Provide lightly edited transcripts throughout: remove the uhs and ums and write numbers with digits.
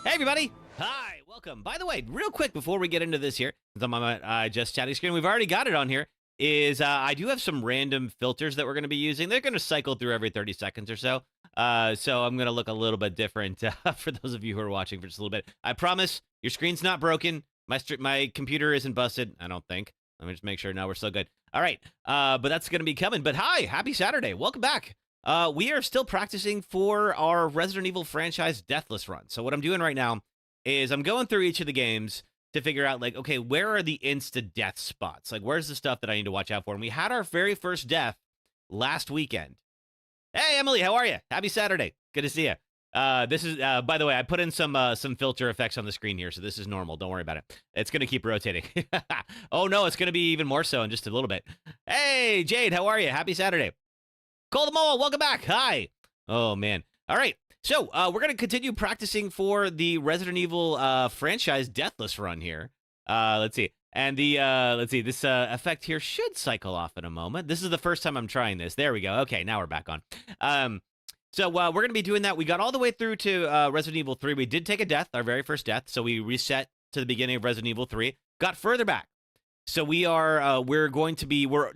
Hey, everybody. Hi, welcome. By the way, real quick before we get into this here, the moment just chatting screen, we've already got it on here, is I do have some random filters that we're going to be using. They're going to cycle through every 30 seconds or so. So I'm going to look a little bit different for those of you who are watching for just a little bit. I promise your screen's not broken. My computer isn't busted, I don't think. Let me just make sure. No, we're still good. All right. But that's going to be coming. But hi, happy Saturday. Welcome back. We are still practicing for our Resident Evil franchise Deathless run. So what I'm doing right now is I'm going through each of the games to figure out, like, okay, where are the insta-death spots? Like, where's the stuff that I need to watch out for? And we had our very first death last weekend. Hey, Emily, how are you? Happy Saturday. Good to see you. This is, by the way, I put in some filter effects on the screen here, so this is normal. Don't worry about it. It's going to keep rotating. Oh, no, it's going to be even more so in just a little bit. Hey, Jade, how are you? Happy Saturday. Call them all. Welcome back. Hi. Oh, man. All right. So we're going to continue practicing for the Resident Evil franchise Deathless run here. Let's see. And the, let's see, this effect here should cycle off in a moment. This is the first time I'm trying this. There we go. Okay, now we're back on. So we're going to be doing that. We got all the way through to Resident Evil 3. We did take a death, our very first death. So we reset to the beginning of Resident Evil 3. Got further back. So we are, we're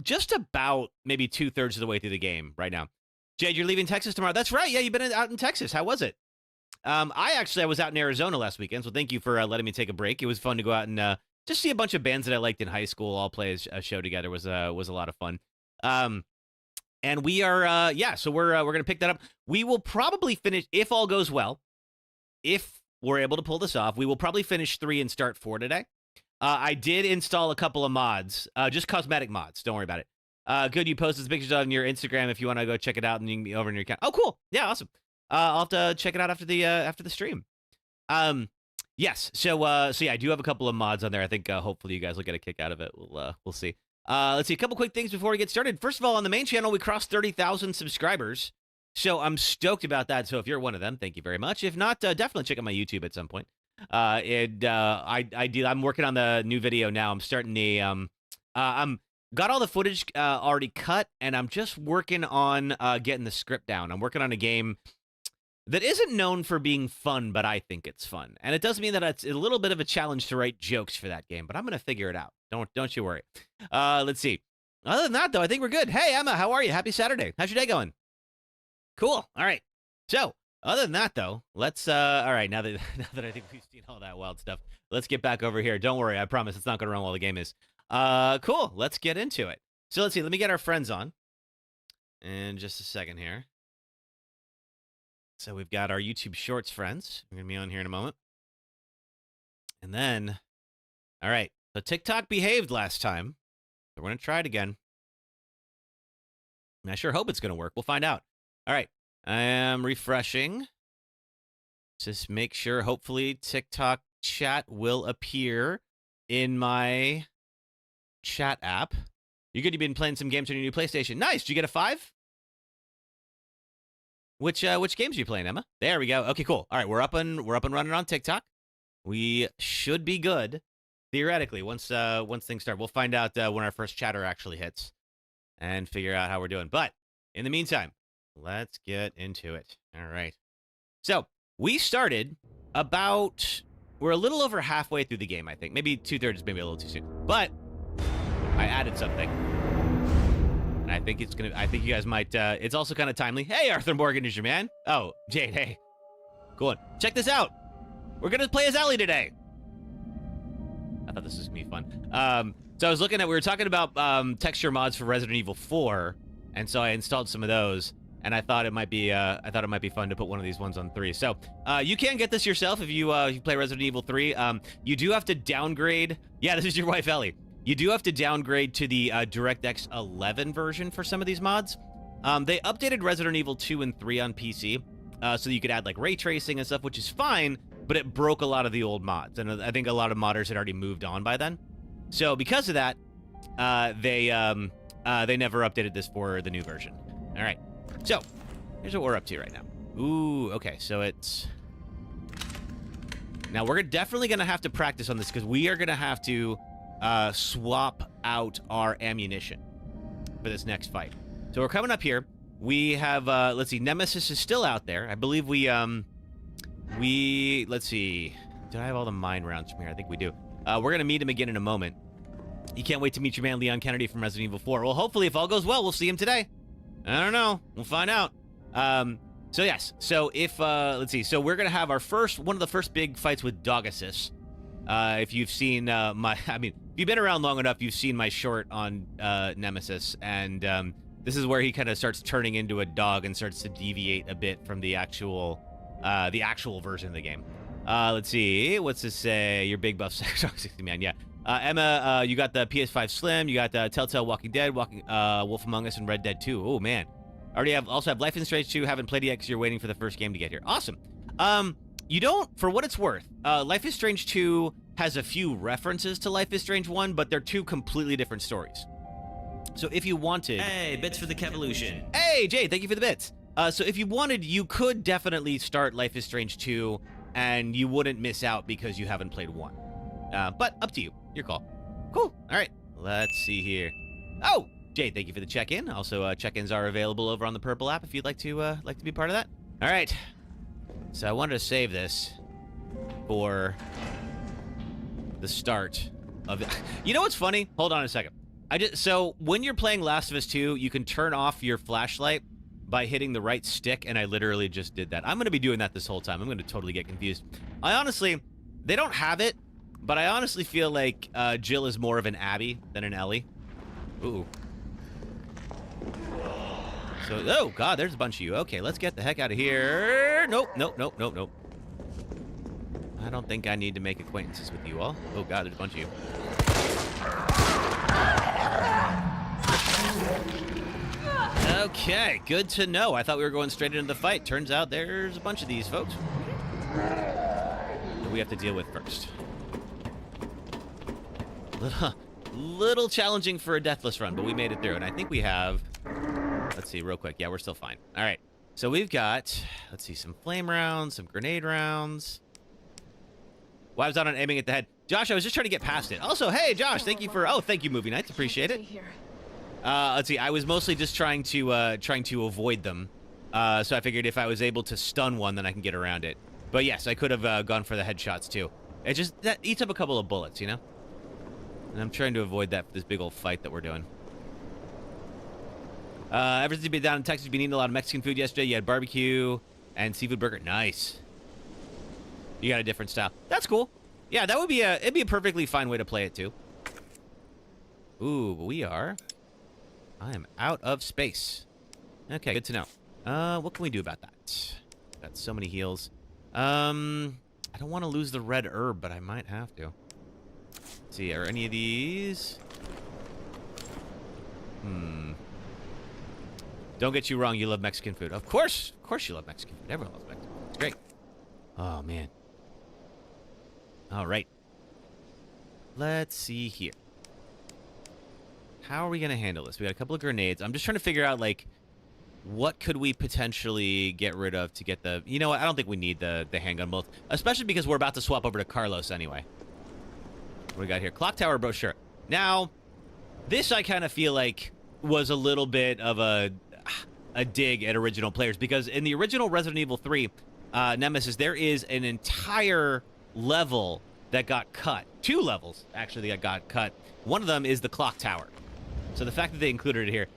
just about maybe 2/3 of the way through the game right now. Jade, you're leaving Texas tomorrow. That's right. Yeah, you've been out in Texas. How was it? I was out in Arizona last weekend, so thank you for letting me take a break. It was fun to go out and just see a bunch of bands that I liked in high school all play a show together. Was a lot of fun. And we are, so we're going to pick that up. We will probably finish, if all goes well, if we're able to pull this off, we will probably finish 3 and start 4 today. I did install a couple of mods, just cosmetic mods. Don't worry about it. Good, you posted the pictures on your Instagram if you want to go check it out, and you can be over in your account. Oh, cool. Yeah, awesome. I'll have to check it out after the stream. Yes. So yeah, I do have a couple of mods on there. I think hopefully you guys will get a kick out of it. We'll see. Let's see, a couple quick things before we get started. First of all, on the main channel, we crossed 30,000 subscribers. So I'm stoked about that. So if you're one of them, thank you very much. If not, definitely check out my YouTube at some point. I'm working on the new video now. I'm starting the I'm got all the footage already cut, and I'm just working on getting the script down. I'm working on a game that isn't known for being fun, but I think it's fun. And it does mean that it's a little bit of a challenge to write jokes for that game, but I'm going to figure it out. Don't you worry. Let's see. Other than that, though, I think we're good. Hey, Emma, how are you? Happy Saturday. How's your day going? Cool. All right. So, other than that, though, let's, all right, now that I think we've seen all that wild stuff, let's get back over here. Don't worry. I promise it's not going to run while the game is. Cool. Let's get into it. So, let's see. Let me get our friends on in just a second here. So we've got our YouTube Shorts friends. We're going to be on here in a moment. And then, all right. So TikTok behaved last time. So we're going to try it again. And I sure hope it's going to work. We'll find out. All right. I am refreshing. Just make sure, hopefully, TikTok chat will appear in my chat app. You good? You've been playing some games on your new PlayStation. Nice. Did you get a 5? Which games are you playing, Emma? There we go. Okay, cool. All right, we're up and running on TikTok. We should be good, theoretically. Once things start, we'll find out when our first chatter actually hits, and figure out how we're doing. But in the meantime, let's get into it. All right. So we started we're a little over halfway through the game, I think. Maybe 2/3 is maybe a little too soon. But I added something. And I think you guys might, it's also kind of timely. Hey, Arthur Morgan is your man. Oh, Jade, hey. Go on. Check this out. We're going to play as Ellie today. I thought this was going to be fun. So I was looking we were talking about texture mods for Resident Evil 4. And so I installed some of those. And I thought it might be, fun to put one of these ones on 3. So you can get this yourself if you play Resident Evil 3. You do have to downgrade. Yeah, this is your wife, Ellie. You do have to downgrade to the DirectX 11 version for some of these mods. They updated Resident Evil 2 and 3 on PC, so you could add like ray tracing and stuff, which is fine, but it broke a lot of the old mods, and I think a lot of modders had already moved on by then. So because of that, they never updated this for the new version. All right, so here's what we're up to right now. Ooh, okay, so it's... Now we're definitely going to have to practice on this, because we are going to have to swap out our ammunition for this next fight. So we're coming up here. We have, let's see, Nemesis is still out there. I believe we let's see. Do I have all the mine rounds from here? I think we do. We're going to meet him again in a moment. You can't wait to meet your man, Leon Kennedy from Resident Evil 4. Well, hopefully, if all goes well, we'll see him today. I don't know. We'll find out. So, yes. So, if, let's see. So, we're going to have one of the first big fights with Dogasis. If you've seen if you've been around long enough, you've seen my short on Nemesis. And this is where he kind of starts turning into a dog and starts to deviate a bit from the actual version of the game. Let's see. What's this say? Your big buff 60 man. Yeah. Emma, you got the PS5 Slim. You got the Telltale Walking Dead, Wolf Among Us, and Red Dead 2. Oh, man. Also have Life is Strange 2. Haven't played it yet because you're waiting for the first game to get here. Awesome. You don't, for what it's worth, Life is Strange 2 has a few references to Life is Strange 1, but they're two completely different stories. So if you wanted... Hey, bits for the Kevolution. Hey, Jay, thank you for the bits. So if you wanted, you could definitely start Life is Strange 2, and you wouldn't miss out because you haven't played 1. But up to you. Your call. Cool. All right. Let's see here. Oh, Jay, thank you for the check-in. Also, check-ins are available over on the Purple app if you'd like to be part of that. All right. So I wanted to save this for the start of it. You know what's funny? Hold on a second. So when you're playing Last of Us 2, you can turn off your flashlight by hitting the right stick, and I literally just did that. I'm going to be doing that this whole time. I'm going to totally get confused. They don't have it, but I honestly feel like Jill is more of an Abby than an Ellie. Ooh. So, oh, God, there's a bunch of you. Okay, let's get the heck out of here. Nope. I don't think I need to make acquaintances with you all. Oh, God, there's a bunch of you. Okay, good to know. I thought we were going straight into the fight. Turns out there's a bunch of these folks that we have to deal with first. Little challenging for a Deathless run, but we made it through. And I think we have... Let's see, real quick. Yeah, we're still fine. All right. So we've got, let's see, some flame rounds, some grenade rounds. Well, I was out on aiming at the head. Josh, I was just trying to get past it. Also, hey, Josh, thank you for... Oh, thank you, Movie Nights. Appreciate it. Let's see. I was mostly just trying to avoid them. So I figured if I was able to stun one, then I can get around it. But yes, I could have gone for the headshots, too. That eats up a couple of bullets, you know? And I'm trying to avoid that for this big old fight that we're doing. Ever since you've been down in Texas, you've been eating a lot of Mexican food yesterday. You had barbecue and seafood burger. Nice. You got a different style. That's cool. Yeah, that would be it'd be a perfectly fine way to play it, too. Ooh, we are... I am out of space. Okay, good to know. What can we do about that? Got so many heals. I don't want to lose the red herb, but I might have to. Let's see, are any of these... Don't get you wrong, you love Mexican food. Of course you love Mexican food. Everyone loves Mexican food. It's great. Oh, man. All right. Let's see here. How are we going to handle this? We got a couple of grenades. I'm just trying to figure out, like, what could we potentially get rid of to get the... You know what? I don't think we need the handgun bullets, especially because we're about to swap over to Carlos anyway. What do we got here? Clock tower brochure. Now, this I kind of feel like was a little bit of a dig at original players, because in the original Resident Evil 3 Nemesis, there is an entire level that got cut. 2 levels, actually, that got cut. One of them is the clock tower. So the fact that they included it here,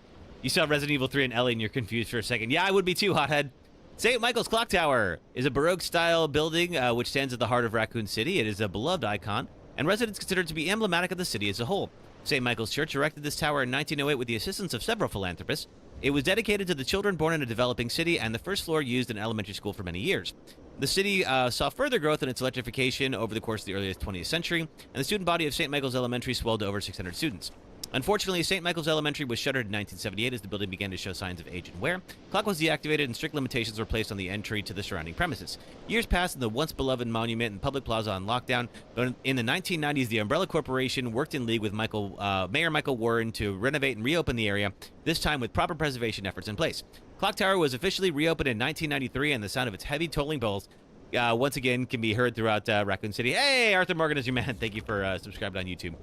you saw Resident Evil 3 and Ellie and you're confused for a second. Yeah, I would be too, hothead. St. Michael's Clock Tower is a Baroque-style building which stands at the heart of Raccoon City. It is a beloved icon, and residents consider it to be emblematic of the city as a whole. St. Michael's Church erected this tower in 1908 with the assistance of several philanthropists. It was dedicated to the children born in a developing city, and the first floor used an elementary school for many years. The city saw further growth in its electrification over the course of the early 20th century, and the student body of St. Michael's Elementary swelled to over 600 students. Unfortunately, St. Michael's Elementary was shuttered in 1978 as the building began to show signs of age and wear. Clock was deactivated and strict limitations were placed on the entry to the surrounding premises. Years passed and the once beloved monument and public plaza on lockdown, but in the 1990s, the Umbrella Corporation worked in league with Mayor Michael Warren to renovate and reopen the area, this time with proper preservation efforts in place. Clock Tower was officially reopened in 1993, and the sound of its heavy tolling bells once again can be heard throughout Raccoon City. Hey, Arthur Morgan is your man. Thank you for subscribing on YouTube.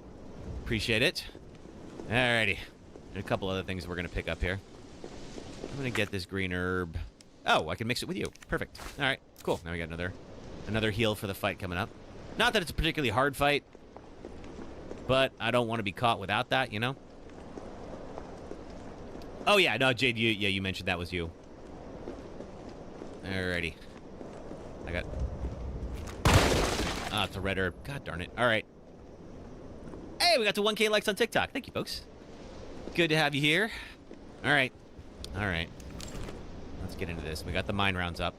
Appreciate it. Alrighty. And a couple other things we're going to pick up here. I'm going to get this green herb. Oh, I can mix it with you. Perfect. Alright, cool. Now we got another Another heal for the fight coming up. Not that it's a particularly hard fight, but I don't want to be caught without that, you know? Oh, yeah. No, Jade, you mentioned that was you. Alrighty. I got... Ah, it's a red herb. God darn it. All right. Hey, we got to 1K likes on TikTok. Thank you, folks. Good to have you here. All right. All right. Let's get into this. We got the mine rounds up.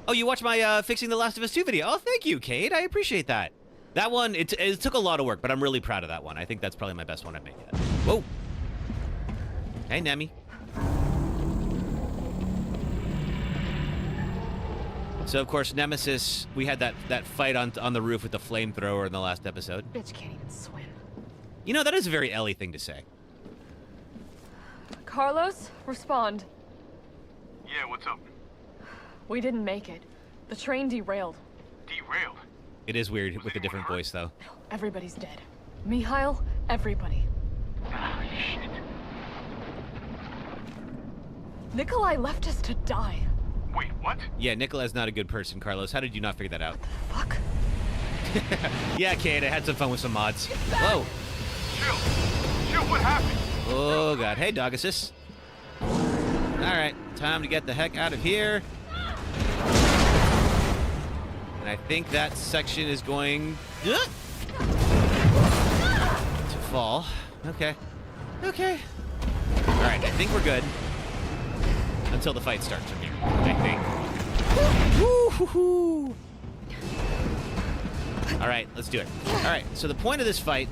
Oh, you watched my Fixing the Last of Us 2 video. Oh, thank you, Kate. I appreciate that. That one, it took a lot of work, but I'm really proud of that one. I think that's probably my best one I've made yet. Whoa. Hey, Nemi. So, of course, Nemesis, we had that fight on the roof with the flamethrower in the last episode. Bitch can't even swim. You know, that is a very Ellie thing to say. Carlos, respond. Yeah, what's up? We didn't make it. The train derailed. Derailed? It is weird Was with a anyone different hurt? voice, though. Everybody's dead. Mikhail, everybody. Ah, shit. Nikolai left us to die. Wait, what? Yeah, Nicola's not a good person, Carlos. How did you not figure that out? Fuck. Yeah, Kate, I had some fun with some mods. Whoa. Chill, what happened? Oh, God. Hey, Dogasis. All right, time to get the heck out of here. And I think that section is going to fall. Okay. Okay. All right, I think we're good until the fight starts from here, I think. Woo-hoo-hoo. All right, let's do it. All right, so the point of this fight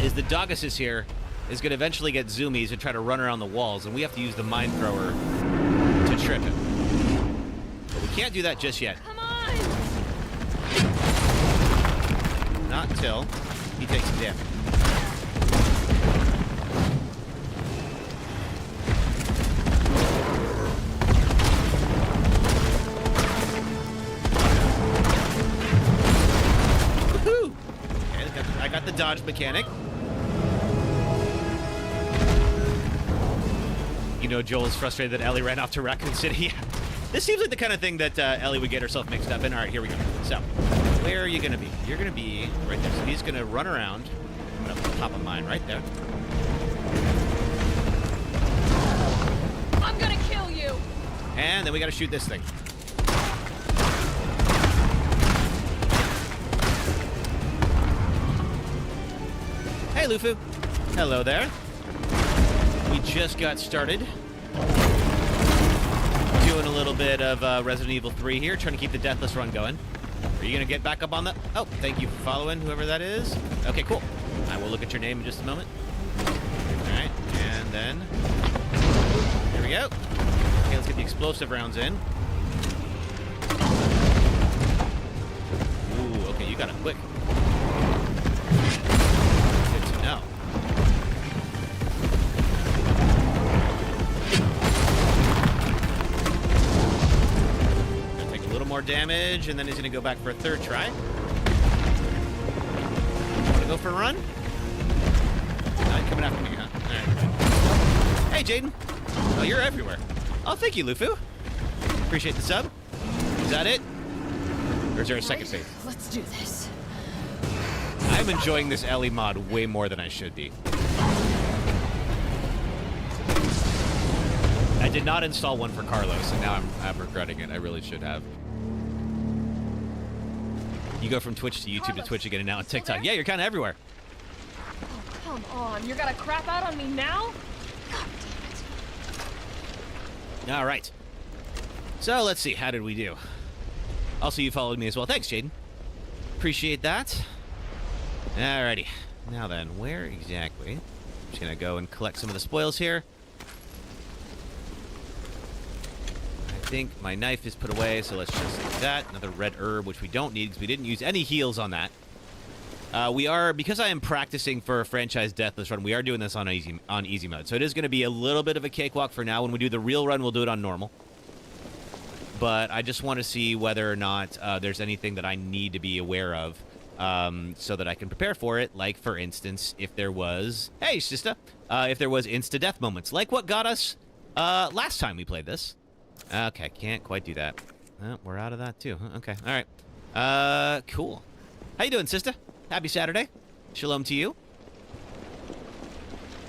is the Dogasis here is going to eventually get zoomies and try to run around the walls, and we have to use the mine thrower to trip him. But we can't do that just yet. Come on! Not until he takes some damage. Woohoo! Okay, I got the dodge mechanic. You know, Joel's frustrated that Ellie ran off to Raccoon City. Yeah. This seems like the kind of thing that Ellie would get herself mixed up in. All right, here we go. So, where are you going to be? You're going to be right there. So he's going to run around. I'm going to pop a mine right there. I'm gonna kill you! And then we got to shoot this thing. Hey, Lufu. Hello there. We just got started. Doing a little bit of Resident Evil 3 here, trying to keep the Deathless run going. Are you going to get back up on that? Oh, thank you for following, whoever that is. Okay, cool. I will look at your name in just a moment. All right, and then... There we go. Okay, let's get the explosive rounds in. Ooh, okay, you got it quick. Good to know. Gonna take a little more damage, and then he's gonna go back for a third try. Wanna go for a run? Coming after me, huh? All right. Hey, Jaden. Oh, you're everywhere. Oh, thank you, Lufu. Appreciate the sub. Is that it? Or is there a second phase? Let's do this. I'm enjoying this Ellie mod way more than I should be. I did not install one for Carlos, and now I'm regretting it. I really should have. You go from Twitch to YouTube to Twitch again, and now on TikTok. Yeah, you're kind of everywhere. Oh, come on. You're gonna crap out on me now? God damn it. All right. So let's see. How did we do? Also, you followed me as well. Thanks, Jaden. Appreciate that. Alrighty. Now then, where exactly? I'm just gonna go and collect some of the spoils here. I think my knife is put away, so let's just do that. Another red herb, which we don't need because we didn't use any heals on that. Because I am practicing for a franchise Deathless run, we are doing this on easy mode. So it is going to be a little bit of a cakewalk for now. When we do the real run, we'll do it on normal. But I just want to see whether or not there's anything that I need to be aware of so that I can prepare for it. Like, for instance, if there was... Hey, sister! If there was insta-death moments, like what got us last time we played this. Okay, can't quite do that. we're out of that too. Huh? Okay. All right. Cool. How you doing, sister? Happy Saturday. Shalom to you.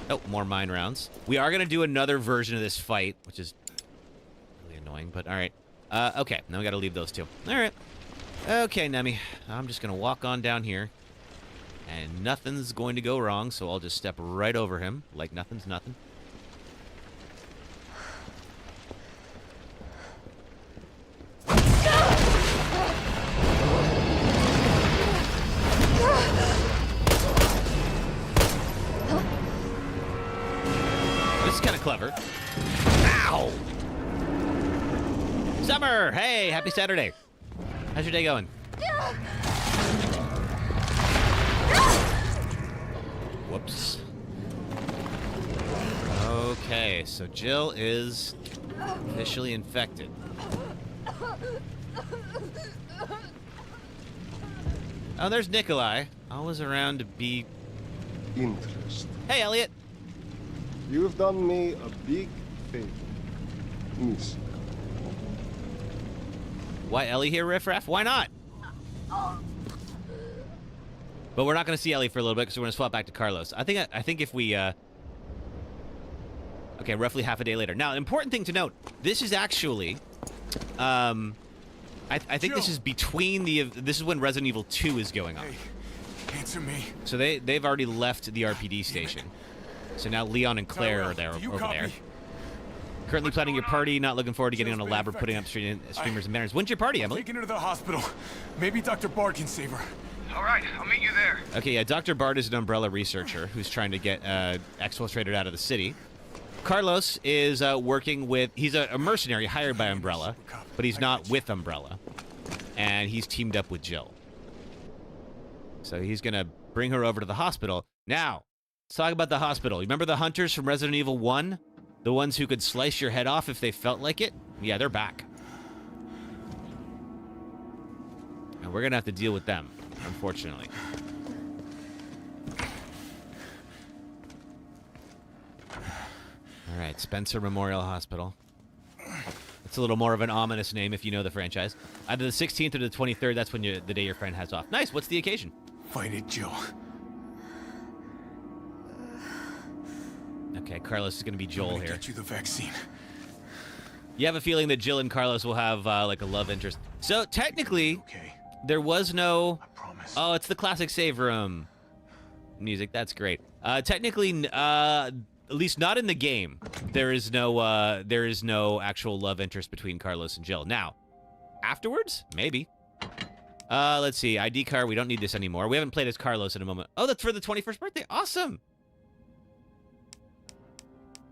Oh, more mine rounds. We are going to do another version of this fight, which is really annoying, but all right. Okay, now we got to leave those two. All right. Okay, Nemi. I'm just going to walk on down here, and nothing's going to go wrong, so I'll just step right over him like nothing's nothing. This is kind of clever. Ow! Summer! Hey, happy Saturday. How's your day going? Whoops. Okay, so Jill is officially infected. Oh, there's Nikolai. Always around to be... Interest. Hey, Elliot. You've done me a big favor, Miss. Why Ellie here, Riffraff? Why not? But we're not going to see Ellie for a little bit because we're going to swap back to Carlos. I think if we... Okay, roughly half a day later. Now, important thing to note, this is actually... I think this is between the... This is when Resident Evil 2 is going on. Hey, answer me. So they've already left the RPD station. So now Leon and Claire are there over there. Currently planning your party, not looking forward to getting on a lab or putting up streamers and banners. When's your party, Emily? Taking her to the hospital. Maybe Dr. Bard can save her. All right, I'll meet you there. Okay, yeah, Dr. Bard is an Umbrella researcher who's trying to get exfiltrated out of the city. Carlos is working with... He's a mercenary hired by Umbrella, but he's not with Umbrella. And he's teamed up with Jill. So he's going to bring her over to the hospital. Now, let's talk about the hospital. You remember the hunters from Resident Evil 1? The ones who could slice your head off if they felt like it? Yeah, they're back. And we're going to have to deal with them, unfortunately. All right, Spencer Memorial Hospital. It's a little more of an ominous name if you know the franchise. Either the 16th or the 23rd, that's when the day your friend has off. Nice, what's the occasion? Fight it, Jill. Okay, Carlos is going to be Joel here. Get you the vaccine. You have a feeling that Jill and Carlos will have like a love interest. So technically, Okay. there was no... I promise. Oh, it's the classic save room music. That's great. Technically, at least not in the game, there is no actual love interest between Carlos and Jill. Now, afterwards, maybe. Let's see. ID card. We don't need this anymore. We haven't played as Carlos in a moment. Oh, that's for the 21st birthday. Awesome.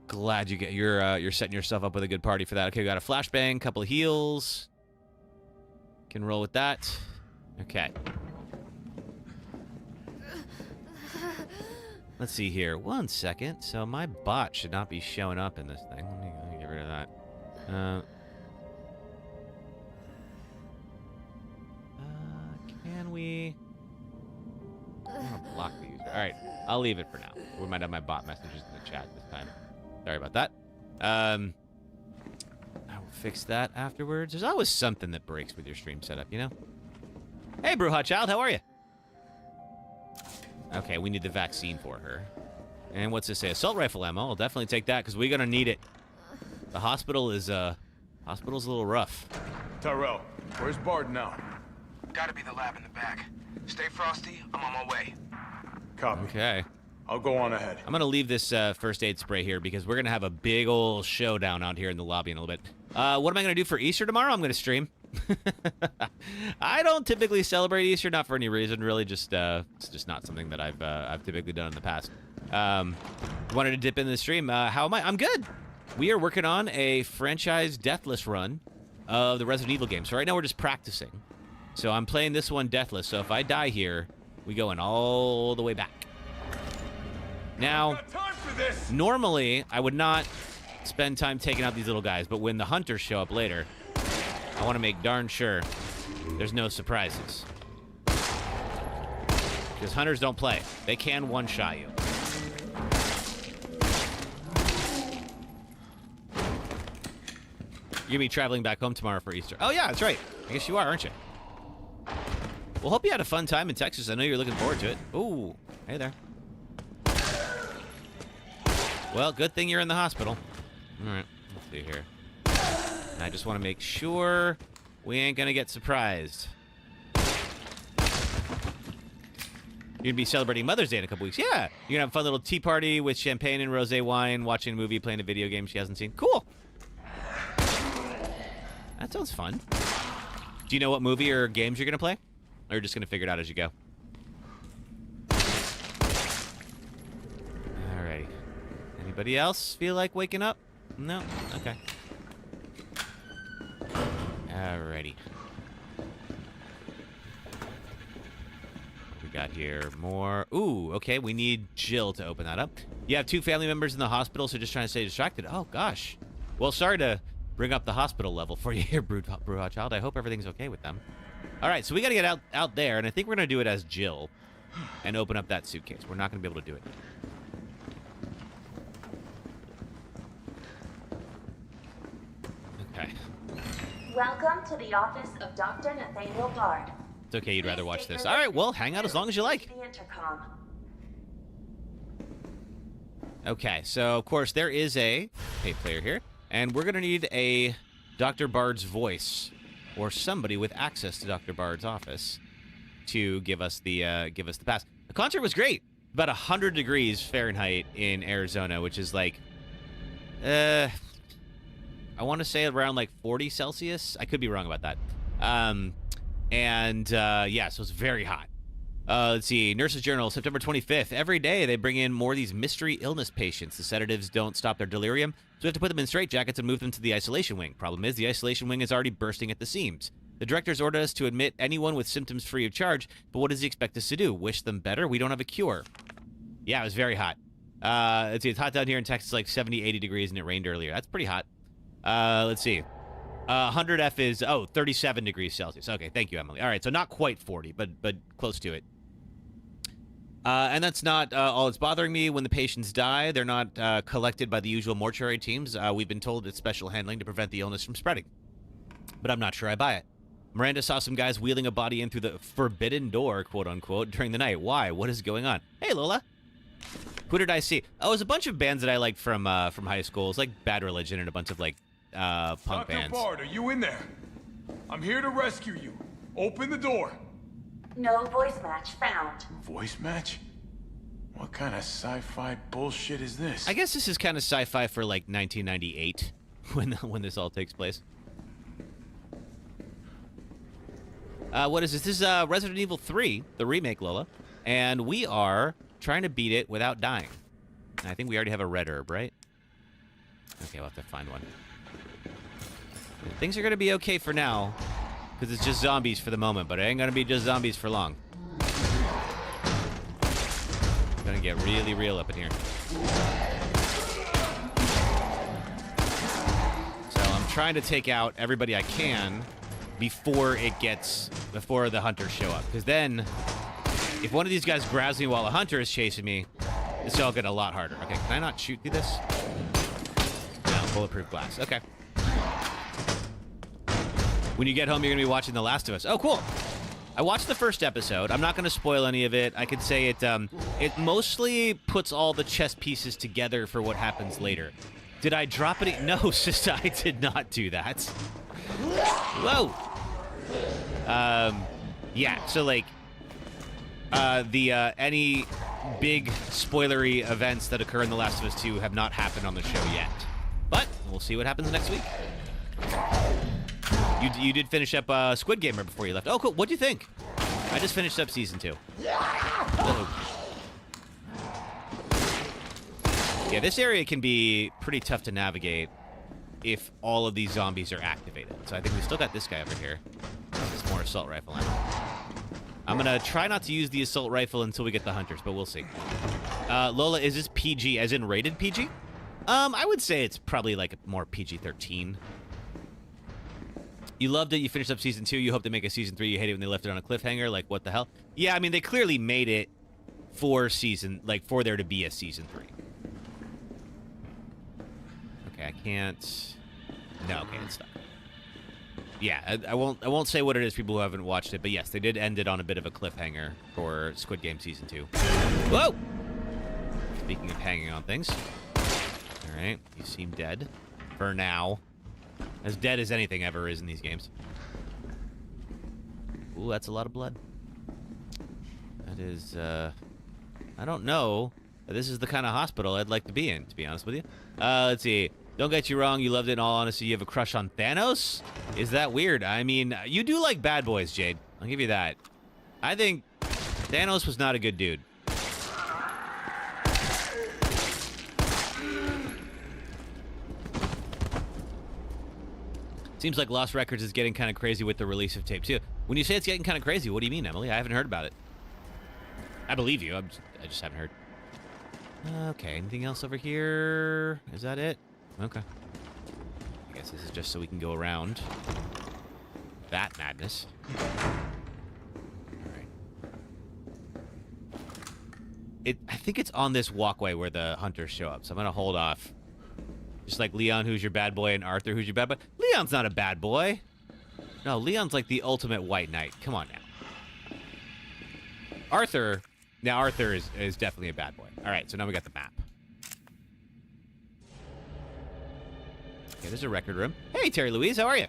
Glad you're setting yourself up with a good party for that. Okay, we got a flashbang, couple of heals. Can roll with that. Okay. Let's see here. 1 second. So my bot should not be showing up in this thing. Let me get rid of that. Can we... I want to block the user. All right, I'll leave it for now. We might have my bot messages in the chat this time. Sorry about that. I will fix that afterwards. There's always something that breaks with your stream setup, you know? Hey, Brew Hot Child, how are you? Okay, we need the vaccine for her. And what's this say? Assault rifle ammo. I'll definitely take that because we're gonna need it. The hospital is hospital's a little rough. Tyrell, where's Bard now? Gotta be the lab in the back. Stay frosty, I'm on my way. Copy. Okay. I'll go on ahead. I'm gonna leave this first aid spray here because we're gonna have a big old showdown out here in the lobby in a little bit. What am I gonna do for Easter tomorrow? I'm gonna stream. I don't typically celebrate Easter, not for any reason, really. Just it's just not something that I've typically done in the past. Wanted to dip in the stream. How am I? I'm good. We are working on a franchise Deathless run of the Resident Evil game. So right now we're just practicing. So I'm playing this one Deathless. So if I die here, we going all the way back. Now, normally I would not spend time taking out these little guys, but when the hunters show up later, I want to make darn sure there's no surprises. Because hunters don't play. They can one-shot you. You're gonna be traveling back home tomorrow for Easter. Oh yeah, that's right. I guess you are, aren't you? Well, hope you had a fun time in Texas. I know you're looking forward to it. Ooh, hey there. Well, good thing you're in the hospital. All right, let's see here. I just want to make sure we ain't gonna get surprised. You're gonna be celebrating Mother's Day in a couple weeks. Yeah, you're gonna have a fun little tea party with champagne and rosé wine, watching a movie, playing a video game she hasn't seen. Cool. That sounds fun. Do you know what movie or games you're gonna play? Or you're just gonna figure it out as you go? Alrighty. Anybody else feel like waking up? No? Okay. Alrighty. What we got here? More. Ooh, okay. We need Jill to open that up. You have 2 family members in the hospital, so just trying to stay distracted. Oh, gosh. Well, sorry to bring up the hospital level for you here, Bruja Child. I hope everything's okay with them. All right, so we got to get out there, and I think we're going to do it as Jill and open up that suitcase. We're not going to be able to do it. Okay. Welcome to the office of Dr. Nathaniel Bard. It's okay, you'd rather watch this. All right, well, hang out as long as you like. The intercom. Okay, so, of course, there is a tape player here, and we're going to need a Dr. Bard's voice or somebody with access to Dr. Bard's office to give us the pass. The concert was great. About 100 degrees Fahrenheit in Arizona, which is like, I want to say around like 40 Celsius. I could be wrong about that. Yeah, so it's very hot. Let's see. Nurses Journal, September 25th. Every day they bring in more of these mystery illness patients. The sedatives don't stop their delirium, so we have to put them in straitjackets and move them to the isolation wing. Problem is, the isolation wing is already bursting at the seams. The directors ordered us to admit anyone with symptoms free of charge, but what does he expect us to do? Wish them better? We don't have a cure. Yeah, it was very hot. Let's see. It's hot down here in Texas, like 70, 80 degrees, and it rained earlier. That's pretty hot. Let's see. 100F is, 37 degrees Celsius. Okay, thank you, Emily. All right, so not quite 40, but close to it. And that's not all that's bothering me. When the patients die, they're not collected by the usual mortuary teams. We've been told it's special handling to prevent the illness from spreading. But I'm not sure I buy it. Miranda saw some guys wheeling a body in through the forbidden door, quote-unquote, during the night. Why? What is going on? Hey, Lola. Who did I see? Oh, it was a bunch of bands that I liked from high school. It was like Bad Religion and a bunch of, like, punk bands. Dr. Bard, are you in there? I'm here to rescue you. Open the door. No voice match found. Voice match? What kind of sci-fi bullshit is this? I guess this is kind of sci-fi for, like, 1998, when this all takes place. What is this? This is Resident Evil 3, the remake, Lola. And we are trying to beat it without dying. And I think we already have a red herb, right? Okay, we'll have to find one. Things are going to be okay for now, because it's just zombies for the moment, but it ain't going to be just zombies for long. It's going to get really real up in here. So I'm trying to take out everybody I can before the hunters show up. Because then, if one of these guys grabs me while a hunter is chasing me, it's all get a lot harder. Okay, can I not shoot through this? No, bulletproof glass. Okay. When you get home, you're going to be watching The Last of Us. Oh, cool. I watched the first episode. I'm not going to spoil any of it. I could say it mostly puts all the chess pieces together for what happens later. Did I drop it? No, sister, I did not do that. Whoa. Yeah, so, like, any big spoilery events that occur in The Last of Us 2 have not happened on the show yet. But we'll see what happens next week. You did finish up Squid Game right before you left. Oh, cool. What'd you think? I just finished up season 2. Yeah, this area can be pretty tough to navigate if all of these zombies are activated. So I think we still got this guy over here. There's more assault rifle ammo. I'm going to try not to use the assault rifle until we get the hunters, but we'll see. Lola, is this PG as in rated PG? I would say it's probably like more PG-13. You loved it. You finished up season 2. You hope to make a season 3. You hate it when they left it on a cliffhanger. Like, what the hell? Yeah, I mean, they clearly made it for there to be a season 3. Okay, I can't. No, okay, it's stuck. Yeah, I won't say what it is, people who haven't watched it, but yes, they did end it on a bit of a cliffhanger for Squid Game Season 2. Whoa! Speaking of hanging on things. All right, you seem dead. For now. As dead as anything ever is in these games. Ooh, that's a lot of blood. That is, I don't know. This is the kind of hospital I'd like to be in, to be honest with you. Let's see. Don't get you wrong, you loved it in all honesty. You have a crush on Thanos? Is that weird? I mean, you do like bad boys, Jade. I'll give you that. I think Thanos was not a good dude. Seems like Lost Records is getting kind of crazy with the release of tape 2. When you say it's getting kind of crazy, what do you mean, Emily? I haven't heard about it. I believe you. I just haven't heard. Okay, anything else over here? Is that it? Okay. I guess this is just so we can go around that madness. All right. I think it's on this walkway where the hunters show up, so I'm going to hold off. Just like Leon, who's your bad boy, and Arthur, who's your bad boy. Leon's not a bad boy. No, Leon's like the ultimate white knight. Come on now. Arthur is definitely a bad boy. All right, so now we got the map. Okay, there's a record room. Hey, Terry Louise, how are you?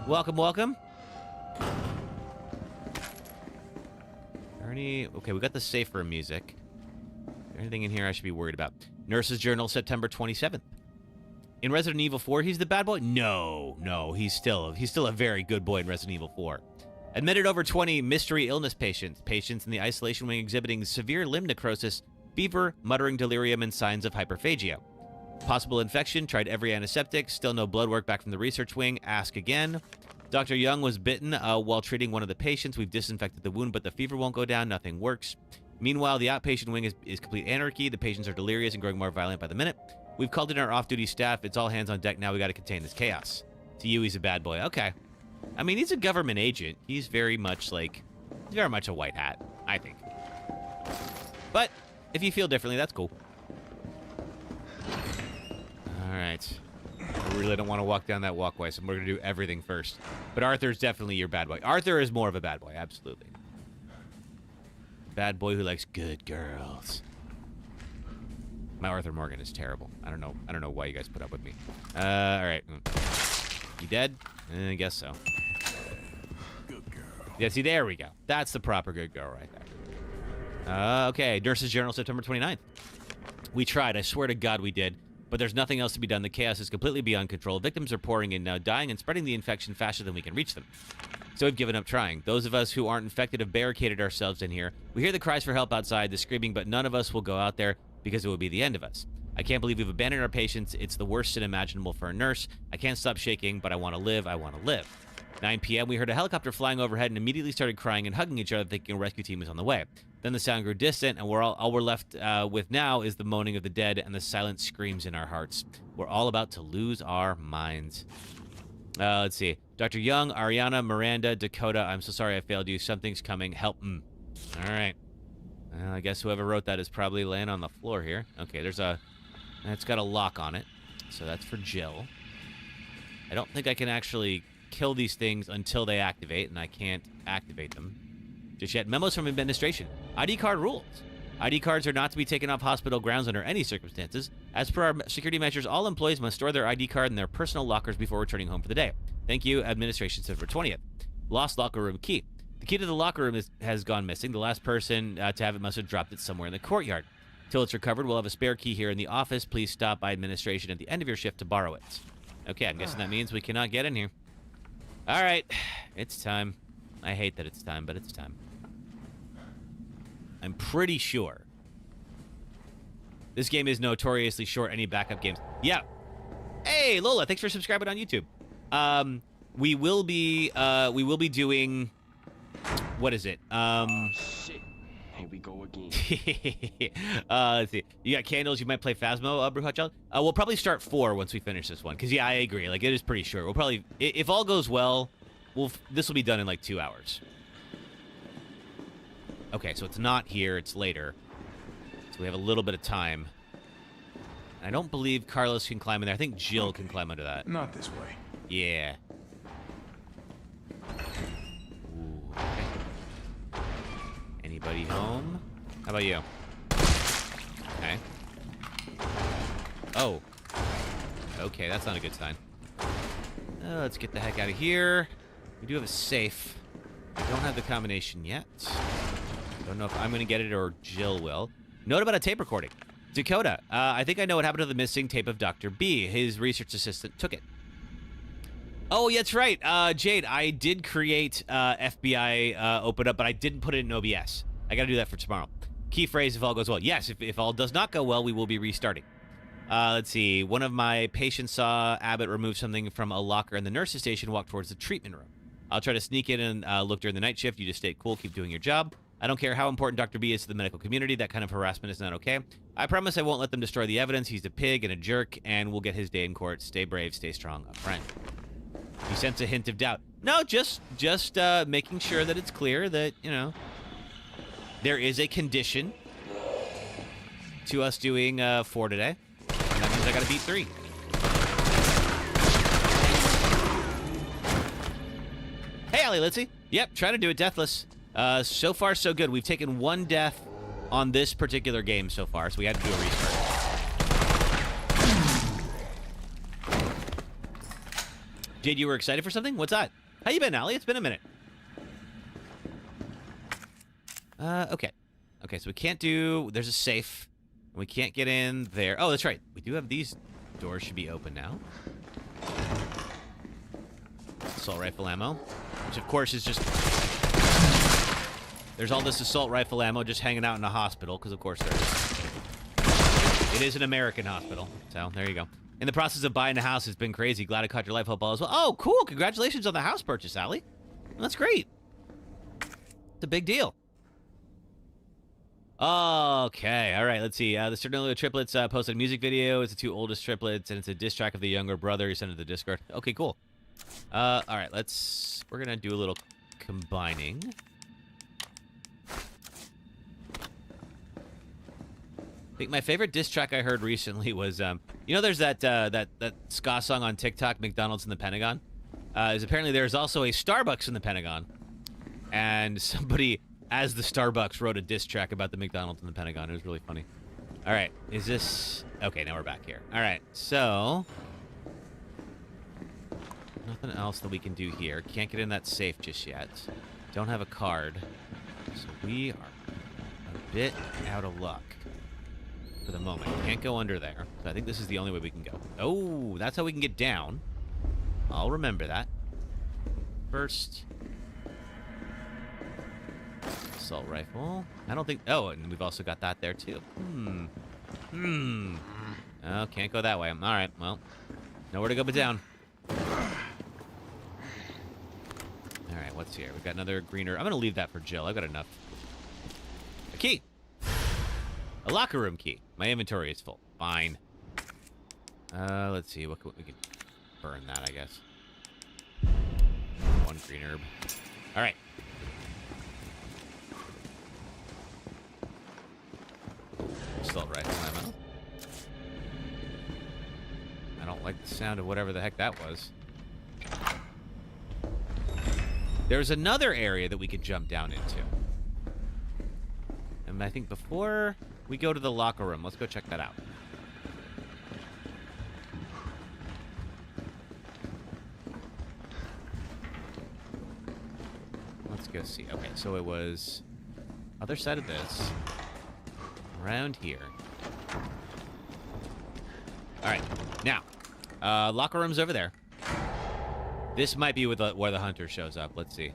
Welcome, welcome. Okay, we got the safe room music. Is there anything in here I should be worried about? Nurse's Journal, September 27th. In Resident Evil 4, he's the bad boy? No, he's still a very good boy in Resident Evil 4. Admitted over 20 mystery illness patients. Patients in the isolation wing exhibiting severe limb necrosis, fever, muttering delirium, and signs of hyperphagia. Possible infection, tried every antiseptic, still no blood work back from the research wing, ask again. Dr. Young was bitten while treating one of the patients. We've disinfected the wound, but the fever won't go down, nothing works. Meanwhile, the outpatient wing is complete anarchy. The patients are delirious and growing more violent by the minute. We've called in our off-duty staff. It's all hands on deck now. We got to contain this chaos. To you, he's a bad boy. Okay. I mean, he's a government agent. He's very much a white hat, I think. But if you feel differently, that's cool. All right. I really don't want to walk down that walkway, so we're going to do everything first. But Arthur's definitely your bad boy. Arthur is more of a bad boy, absolutely. Bad boy who likes good girls. My Arthur Morgan is terrible. I don't know why you guys put up with me. All right. You dead? I guess so. Good girl. Yeah, see, there we go. That's the proper good girl right there. Okay, Nurse's Journal, September 29th. We tried. I swear to God we did. But there's nothing else to be done. The chaos is completely beyond control. Victims are pouring in now, dying and spreading the infection faster than we can reach them. So we've given up trying. Those of us who aren't infected have barricaded ourselves in here. We hear the cries for help outside, the screaming, but none of us will go out there because it would be the end of us. I can't believe we've abandoned our patients. It's the worst sin imaginable for a nurse. I can't stop shaking, but I want to live. I want to live. 9 p.m., we heard a helicopter flying overhead and immediately started crying and hugging each other, thinking a rescue team was on the way. Then the sound grew distant, and all we're left with now is the moaning of the dead and the silent screams in our hearts. We're all about to lose our minds. Let's see. Dr. Young, Ariana, Miranda, Dakota, I'm so sorry I failed you. Something's coming. Help. All right. I guess whoever wrote that is probably laying on the floor here. Okay, it's got a lock on it, so that's for Jill. I don't think I can actually kill these things until they activate, and I can't activate them just yet. Memos from administration. ID card rules. ID cards are not to be taken off hospital grounds under any circumstances. As per our security measures, all employees must store their ID card in their personal lockers before returning home for the day. Thank you, administration, September 20th. Lost locker room key. The key to the locker room has gone missing. The last person to have it must have dropped it somewhere in the courtyard. Till it's recovered, we'll have a spare key here in the office. Please stop by administration at the end of your shift to borrow it. Okay, I'm guessing that means we cannot get in here. All right, it's time. I hate that it's time, but it's time. I'm pretty sure this game is notoriously short any backup games. Yeah. Hey, Lola, thanks for subscribing on YouTube. We will be doing, what is it? Shit. Here we go again. Let's see. You got candles. You might play Phasmo, Brew Hot Child. We'll probably start 4 once we finish this one. Because, yeah, I agree. Like, it is pretty short. We'll probably, if all goes well, this will be done in, like, 2 hours. Okay, so it's not here. It's later. So we have a little bit of time. I don't believe Carlos can climb in there. I think Jill can climb under that. Not this way. Yeah. Ooh, okay. Anybody home? How about you? Okay. Oh. Okay, that's not a good sign. Let's get the heck out of here. We do have a safe. I don't have the combination yet. Don't know if I'm going to get it or Jill will. Note about a tape recording. Dakota, I think I know what happened to the missing tape of Dr. B. His research assistant took it. Oh, yeah, that's right. Jade, I did create FBI open up, but I didn't put it in OBS. I got to do that for tomorrow. Key phrase, if all goes well. Yes, if all does not go well, we will be restarting. Let's see. One of my patients saw Abbott remove something from a locker in the nurse's station, walk towards the treatment room. I'll try to sneak in and look during the night shift. You just stay cool, keep doing your job. I don't care how important Dr. B is to the medical community. That kind of harassment is not okay. I promise I won't let them destroy the evidence. He's a pig and a jerk, and we'll get his day in court. Stay brave, stay strong, a friend. You sense a hint of doubt. No, just making sure that it's clear that, you know, there is a condition to us doing 4 today. And that means I gotta beat 3. Hey, Ali Litzy. Yep, trying to do it deathless. So far, so good. We've taken 1 death on this particular game so far, so we had to do a restart. Jade, you were excited for something? What's that? How you been, Ali? It's been a minute. Okay. Okay, so we can't do... There's a safe. And we can't get in there. Oh, that's right. We do have these doors should be open now. Assault rifle ammo. Which, of course, is just... There's all this assault rifle ammo just hanging out in a hospital, because, of course, there is. It is an American hospital. So, there you go. In the process of buying a house, it's been crazy. Glad I caught your life hope all as well. Oh, cool. Congratulations on the house purchase, Allie. That's great. It's a big deal. Okay. All right. Let's see. The Cernulio triplets posted a music video. It's the 2 oldest triplets, and it's a diss track of the younger brother. He sent it to the Discord. Okay, cool. All right. We're going to do a little combining. I think my favorite diss track I heard recently was, you know, there's that ska song on TikTok, McDonald's in the Pentagon. Is apparently there's also a Starbucks in the Pentagon, and somebody, as the Starbucks, wrote a diss track about the McDonald's in the Pentagon. It was really funny. All right, is this okay? Now we're back here. All right, so nothing else that we can do here. Can't get in that safe just yet. Don't have a card, so we are a bit out of luck. For the moment. Can't go under there. So I think this is the only way we can go. Oh, that's how we can get down. I'll remember that. First. Assault rifle. I don't think... Oh, and we've also got that there, too. Oh, can't go that way. All right, well. Nowhere to go but down. All right, what's here? We've got another greener. I'm going to leave that for Jill. I've got enough. A key. A locker room key. My inventory is full. Fine. Let's see. What we can burn that, I guess. 1 green herb. All right. Assault rifle ammo. I don't like the sound of whatever the heck that was. There's another area that we could jump down into. And I think before we go to the locker room, let's go check that out. Let's go see. Okay, so it was other side of this, around here. All right, now, locker room's over there. This might be where the hunter shows up. Let's see.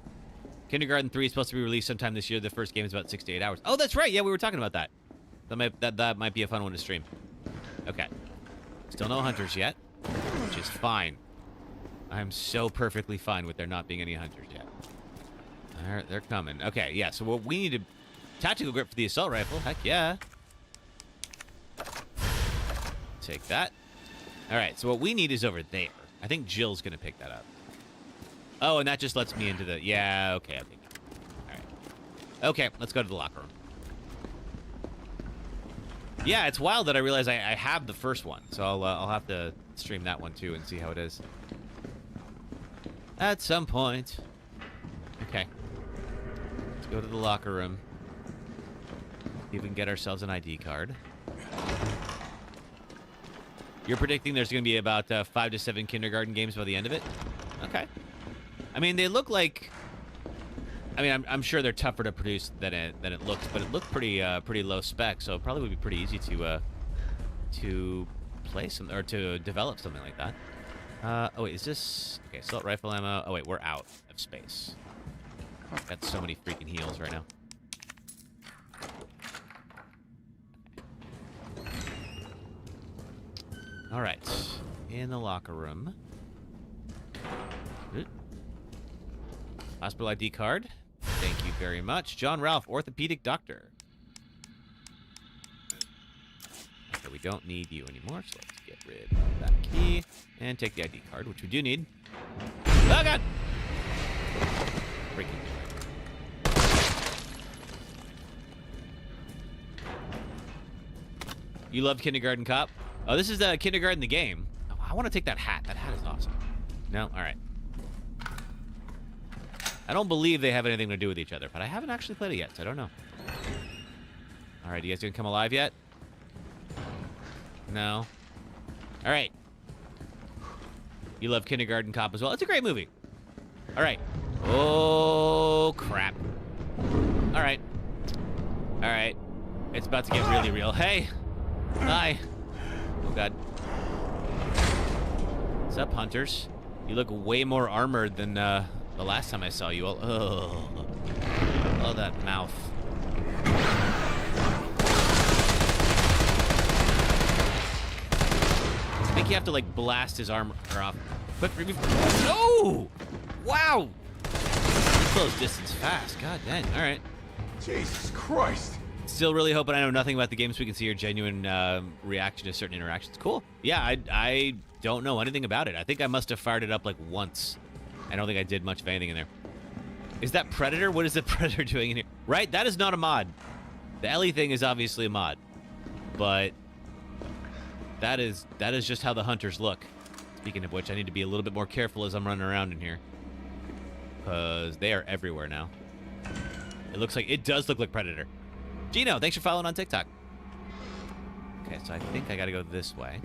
Kindergarten 3 is supposed to be released sometime this year. The first game is about 6 to 8 hours. Oh, that's right. Yeah, we were talking about that. That might be a fun one to stream. Okay. Still no hunters yet, which is fine. I'm so perfectly fine with there not being any hunters yet. They're coming. Okay, yeah, so what we need to... Tactical grip for the assault rifle. Heck yeah. Take that. All right, so what we need is over there. I think Jill's going to pick that up. Oh, and that just lets me into the... Yeah, okay, I think. All right. Okay, let's go to the locker room. Yeah, it's wild that I realize I have the first one, so I'll have to stream that one too and see how it is at some point. Okay, let's go to the locker room. See if we can get ourselves an ID card. You're predicting there's going to be about 5 to 7 kindergarten games by the end of it? Okay. I mean, they look like... I mean, I'm sure they're tougher to produce than it looks, but it looked pretty low spec, so it probably would be pretty easy to play some or to develop something like that. Oh wait, is this okay? Assault rifle ammo. Oh wait, we're out of space. Got so many freaking heals right now. All right, in the locker room. Hospital ID card. Thank you very much. John Ralph, orthopedic doctor. Okay, we don't need you anymore, so let's get rid of that key and take the ID card, which we do need. Oh, God! Freaking. You loved Kindergarten Cop? Oh, this is the Kindergarten the game. Oh, I want to take that hat. That hat is awesome. No? All right. I don't believe they have anything to do with each other, but I haven't actually played it yet, so I don't know. All right, you guys gonna come alive yet? No? All right. You love Kindergarten Cop as well. It's a great movie. All right. Oh, crap. All right. All right. It's about to get really real. Hey. Hi. Oh, God. What's up, hunters? You look way more armored than, the last time I saw you. Oh, that mouth. I think you have to, like, blast his armor off. But no! Wow! Close distance fast. God dang. All right. Jesus Christ. Still really hoping I know nothing about the game so we can see your genuine reaction to certain interactions. Cool. Yeah, I don't know anything about it. I think I must have fired it up, like, once. I don't think I did much of anything in there. Is that Predator? What is the Predator doing in here? Right? That is not a mod. The Ellie thing is obviously a mod. But that is just how the hunters look. Speaking of which, I need to be a little bit more careful as I'm running around in here. Because they are everywhere now. It does look like Predator. Gino, thanks for following on TikTok. Okay, so I think I gotta go this way.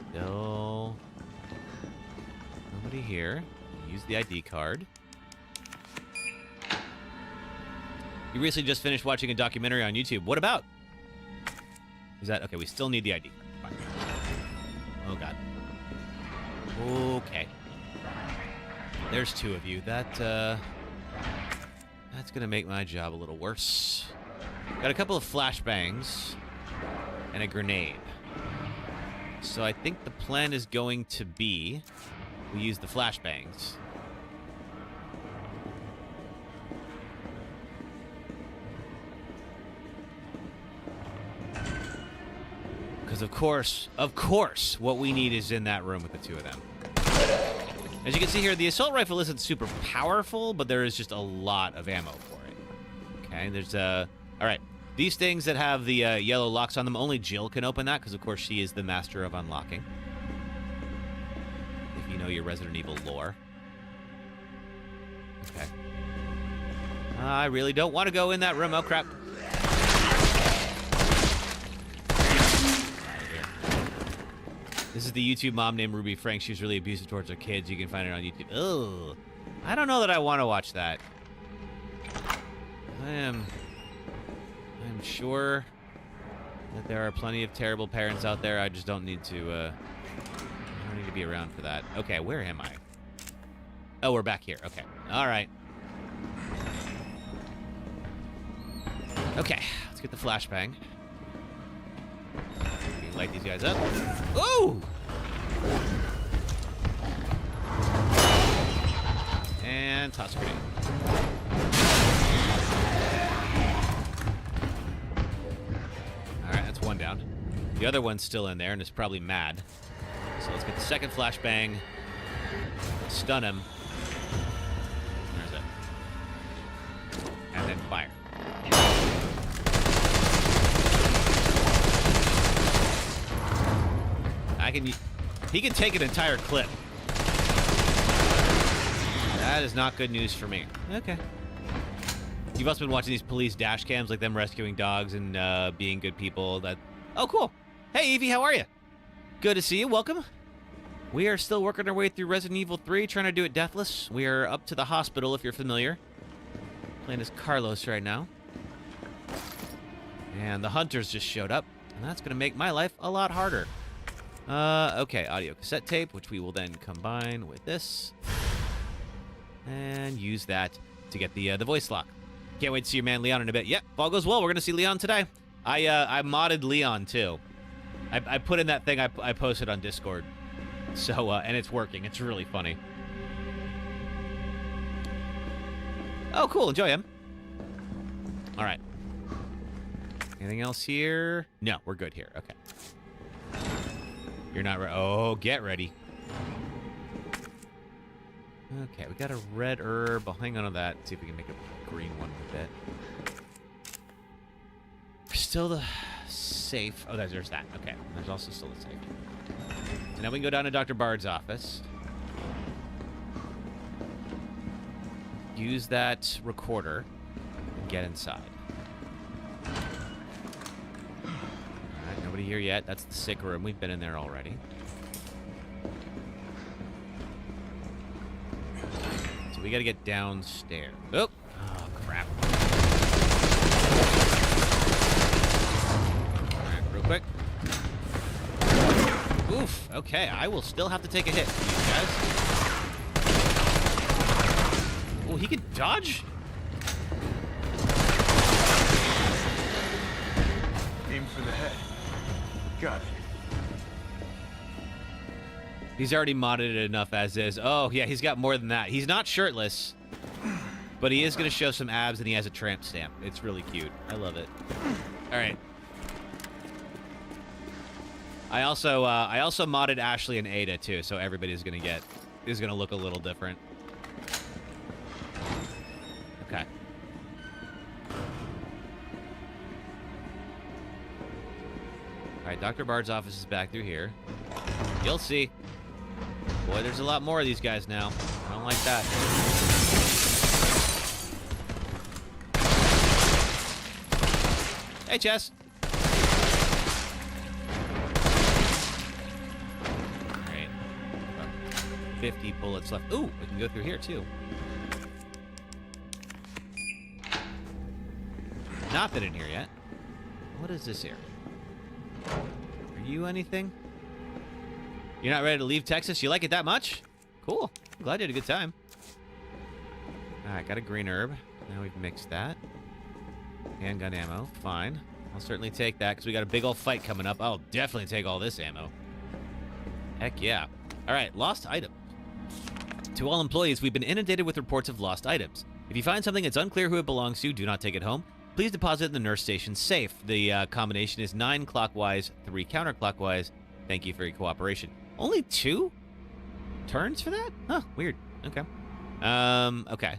Still nobody here. Use the ID card. You recently just finished watching a documentary on YouTube. What about? Is that okay? We still need the ID card. Fine. Oh, God. Okay. There's two of you. That's gonna make my job a little worse. Got a couple of flashbangs and a grenade. So I think the plan is going to be we use the flashbangs. Because of course, what we need is in that room with the two of them. As you can see here, the assault rifle isn't super powerful, but there is just a lot of ammo for it. Okay, there's all right. These things that have the yellow locks on them, only Jill can open that, because of course she is the master of unlocking. If you know your Resident Evil lore. Okay. I really don't want to go in that room. Oh, crap. This is the YouTube mom named Ruby Frank. She's really abusive towards her kids. You can find it on YouTube. Ugh. I don't know that I want to watch that. I'm sure that there are plenty of terrible parents out there. I just don't need to, I don't need to be around for that. Okay, where am I? Oh, we're back here. Okay. All right. Okay, let's get the flashbang. Light these guys up. Ooh! And toss grenade. Alright, that's one down. The other one's still in there and is probably mad. So let's get the second flashbang. Stun him. There's it. And then fire. He can take an entire clip. That is not good news for me. Okay. You've also been watching these police dash cams, like them rescuing dogs and being good people. Oh, cool. Hey, Evie, how are you? Good to see you. Welcome. We are still working our way through Resident Evil 3, trying to do it deathless. We are up to the hospital, if you're familiar. Playing as Carlos right now. And the hunters just showed up, and that's going to make my life a lot harder. Okay, audio cassette tape, which we will then combine with this. And use that to get the voice lock. Can't wait to see your man Leon in a bit. Yep, if all goes well, we're going to see Leon today. I modded Leon, too. I put in that thing I posted on Discord. So, and it's working. It's really funny. Oh, cool. Enjoy him. All right. Anything else here? No, we're good here. Okay. You're not ready. Oh, get ready. Okay, we got a red herb. I'll hang on to that. See if we can make a green one with it. Still the safe. Oh, there's that. Okay. There's also still the safe. So now we can go down to Dr. Bard's office. Use that recorder and get inside. Alright, nobody here yet. That's the sick room. We've been in there already. So we gotta get downstairs. Oh, crap. Alright, real quick. Oof, okay, I will still have to take a hit for these guys. Oh, he can dodge? Aim for the head. Got it. He's already modded it enough as is. Oh, yeah, he's got more than that. He's not shirtless, but he is going to show some abs, and he has a tramp stamp. It's really cute. I love it. All right. I also modded Ashley and Ada too, so everybody's gonna look a little different. Okay. All right, Dr. Bard's office is back through here. You'll see. Boy, there's a lot more of these guys now. I don't like that. Hey, Chess. 50 bullets left. Ooh, we can go through here too. Not been in here yet. What is this here? Are you anything? You're not ready to leave Texas? You like it that much? Cool. I'm glad you had a good time. Alright, got a green herb. Now we've mixed that. Handgun ammo. Fine. I'll certainly take that because we got a big old fight coming up. I'll definitely take all this ammo. Heck yeah. Alright, lost item. To all employees, we've been inundated with reports of lost items. If you find something that's unclear who it belongs to, do not take it home. Please deposit it in the nurse station safe. The combination is 9 clockwise, 3 counterclockwise. Thank you for your cooperation. Only 2 turns for that? Huh, weird. Okay. Okay.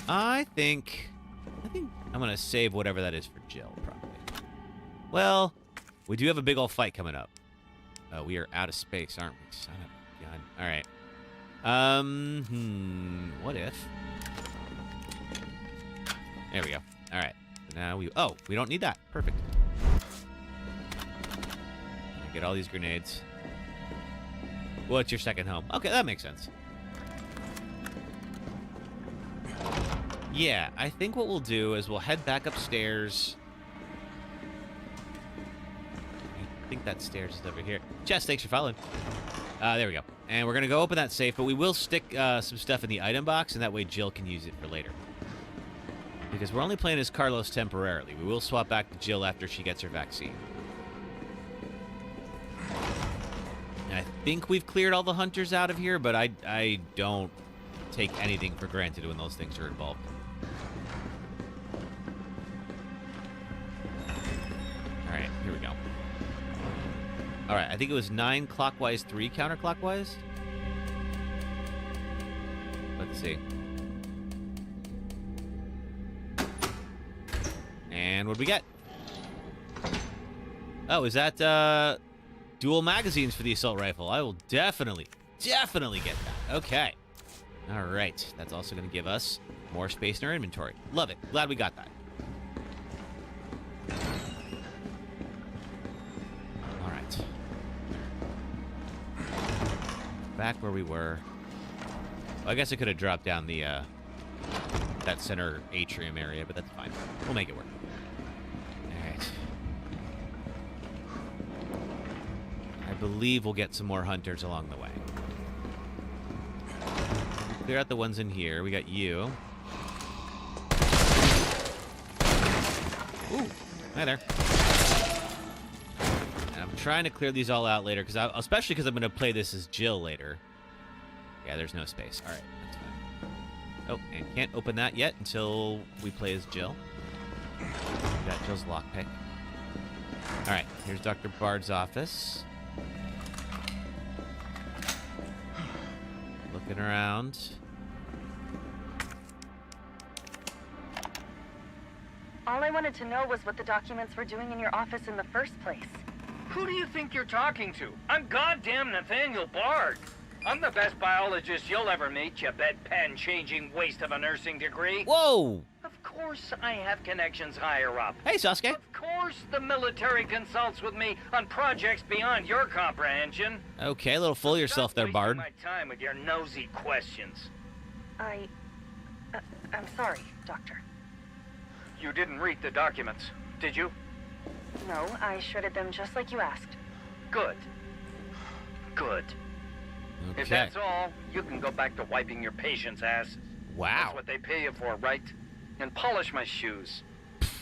I think I'm gonna save whatever that is for Jill, probably. Well, we do have a big old fight coming up. We are out of space, aren't we? Son of a gun. All right. What if? There we go. All right. Now we don't need that. Perfect. Get all these grenades. What's your second home? Okay, that makes sense. Yeah, I think what we'll do is we'll head back upstairs. I think that stairs is over here. Jess, thanks for following. There we go. And we're going to go open that safe, but we will stick some stuff in the item box, and that way Jill can use it for later. Because we're only playing as Carlos temporarily. We will swap back to Jill after she gets her vaccine. And I think we've cleared all the hunters out of here, but I don't take anything for granted when those things are involved. All right, here we go. All right, I think it was 9 clockwise, 3 counterclockwise. Let's see. And what'd we get? Oh, is that dual magazines for the assault rifle. I will definitely get that. Okay. All right. That's also going to give us more space in our inventory. Love it. Glad we got that. All right. Back where we were. Well, I guess I could have dropped down the that center atrium area, but that's fine. We'll make it work. All right. I believe we'll get some more hunters along the way. Clear out the ones in here. We got you. Ooh, hi there. And I'm trying to clear these all out later, especially because I'm going to play this as Jill later. Yeah, there's no space. All right, that's fine. Oh, and can't open that yet until we play as Jill. We got Jill's lockpick. All right, here's Dr. Bard's office. Looking around. All I wanted to know was what the documents were doing in your office in the first place. Who do you think you're talking to? I'm goddamn Nathaniel Bard. I'm the best biologist you'll ever meet, you bedpan-changing waste of a nursing degree. Whoa! Of course I have connections higher up. Hey, Sasuke. Of course the military consults with me on projects beyond your comprehension. Okay, a little full of yourself there, Bard. Stop wasting my time with your nosy questions. I'm sorry, Doctor. You didn't read the documents, did you? No, I shredded them just like you asked. Good. Good. Okay. If that's all, you can go back to wiping your patient's ass. Wow. That's what they pay you for, right? And polish my shoes.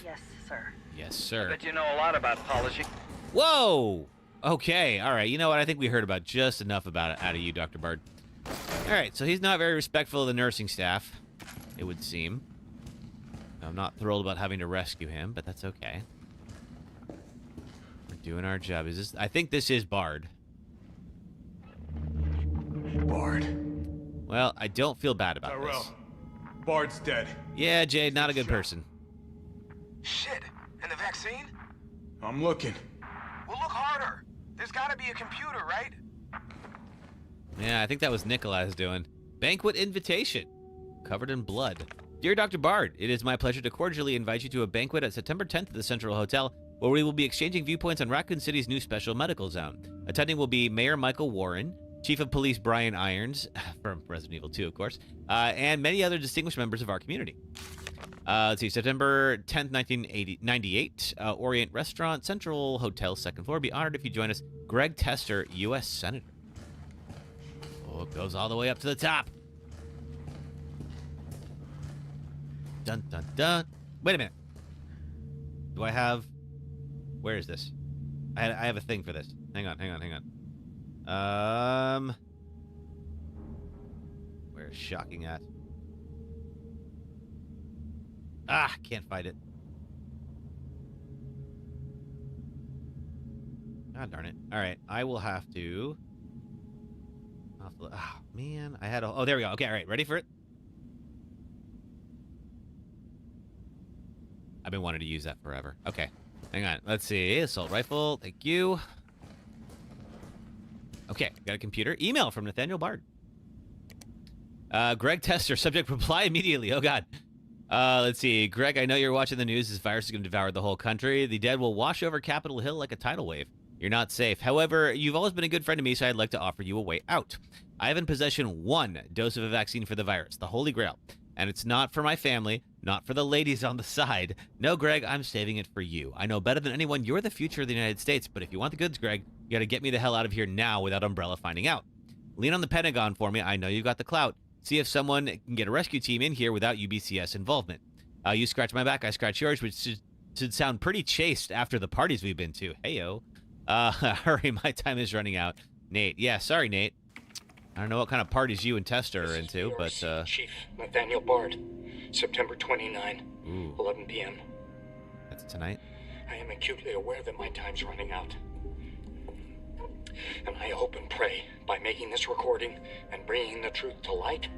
Yes, sir. Yes, I sir. bet you know a lot about polishing. Whoa! Okay, all right. You know what? I think we heard about just enough about it out of you, Dr. Bard. All right, so he's not very respectful of the nursing staff, it would seem. I'm not thrilled about having to rescue him, but that's okay. We're doing our job. I think this is Bard. Bard. Well, I don't feel bad about Tyrell. this. Bard's dead. Yeah, Jade, not a good person. Shit. And the vaccine? I'm looking. Well, look harder. There's gotta be a computer, right? Yeah, I think that was Nikolai's doing. Banquet invitation. Covered in blood. Dear Dr. Bard, it is my pleasure to cordially invite you to a banquet at September 10th at the Central Hotel, where we will be exchanging viewpoints on Raccoon City's new special medical zone. Attending will be Mayor Michael Warren, Chief of Police Brian Irons, from Resident Evil 2, of course, and many other distinguished members of our community. Let's see, September 10th, 1998, Orient Restaurant, Central Hotel, second floor. Be honored if you join us. Greg Tester, U.S. Senator. Oh, it goes all the way up to the top. Dun, dun, dun. Wait a minute. Do I have... Where is this? I have a thing for this. Hang on. Where's Shocking at? Ah, can't find it. God darn it. All right, I will have to... Oh, man. I had a... Oh, there we go. Okay, all right. Ready for it? I've been wanting to use that forever. Okay. Hang on. Let's see. Assault rifle. Thank you. Okay. Got a computer. Email from Nathaniel Bard. Greg Tester. Subject reply immediately. Oh, God. Let's see. Greg, I know you're watching the news. This virus is going to devour the whole country. The dead will wash over Capitol Hill like a tidal wave. You're not safe. However, you've always been a good friend to me, so I'd like to offer you a way out. I have in possession 1 dose of a vaccine for the virus, the Holy Grail. And it's not for my family, not for the ladies on the side. No, Greg, I'm saving it for you. I know better than anyone you're the future of the United States, but if you want the goods, Greg, you gotta get me the hell out of here now without Umbrella finding out. Lean on the Pentagon for me. I know you've got the clout. See if someone can get a rescue team in here without UBCS involvement. You scratch my back, I scratch yours, which should sound pretty chaste after the parties we've been to. Heyo. Hurry, my time is running out. Nate. Yeah, sorry, Nate. I don't know what kind of parties you and Tester are into, but, Chief Nathaniel Bard, September 29, 11 p.m. That's tonight? I am acutely aware that my time's running out. And I hope and pray, by making this recording and bringing the truth to light,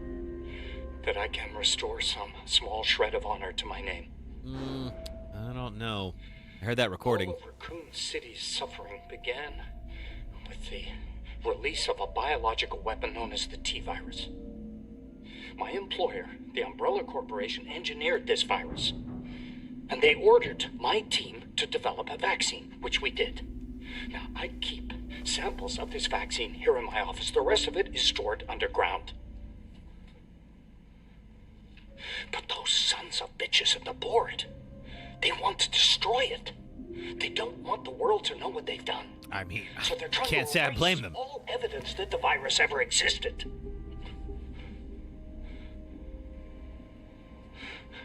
that I can restore some small shred of honor to my name. I don't know. I heard that recording. All of Raccoon City's suffering began with the release of a biological weapon known as the T-virus. My employer, the Umbrella Corporation, engineered this virus. And they ordered my team to develop a vaccine, which we did. Now, I keep samples of this vaccine here in my office. The rest of it is stored underground. But those sons of bitches at the board, they want to destroy it. They don't want the world to know what they've done. I mean, so they're trying can't to say I erase blame them. all evidence that the virus ever existed.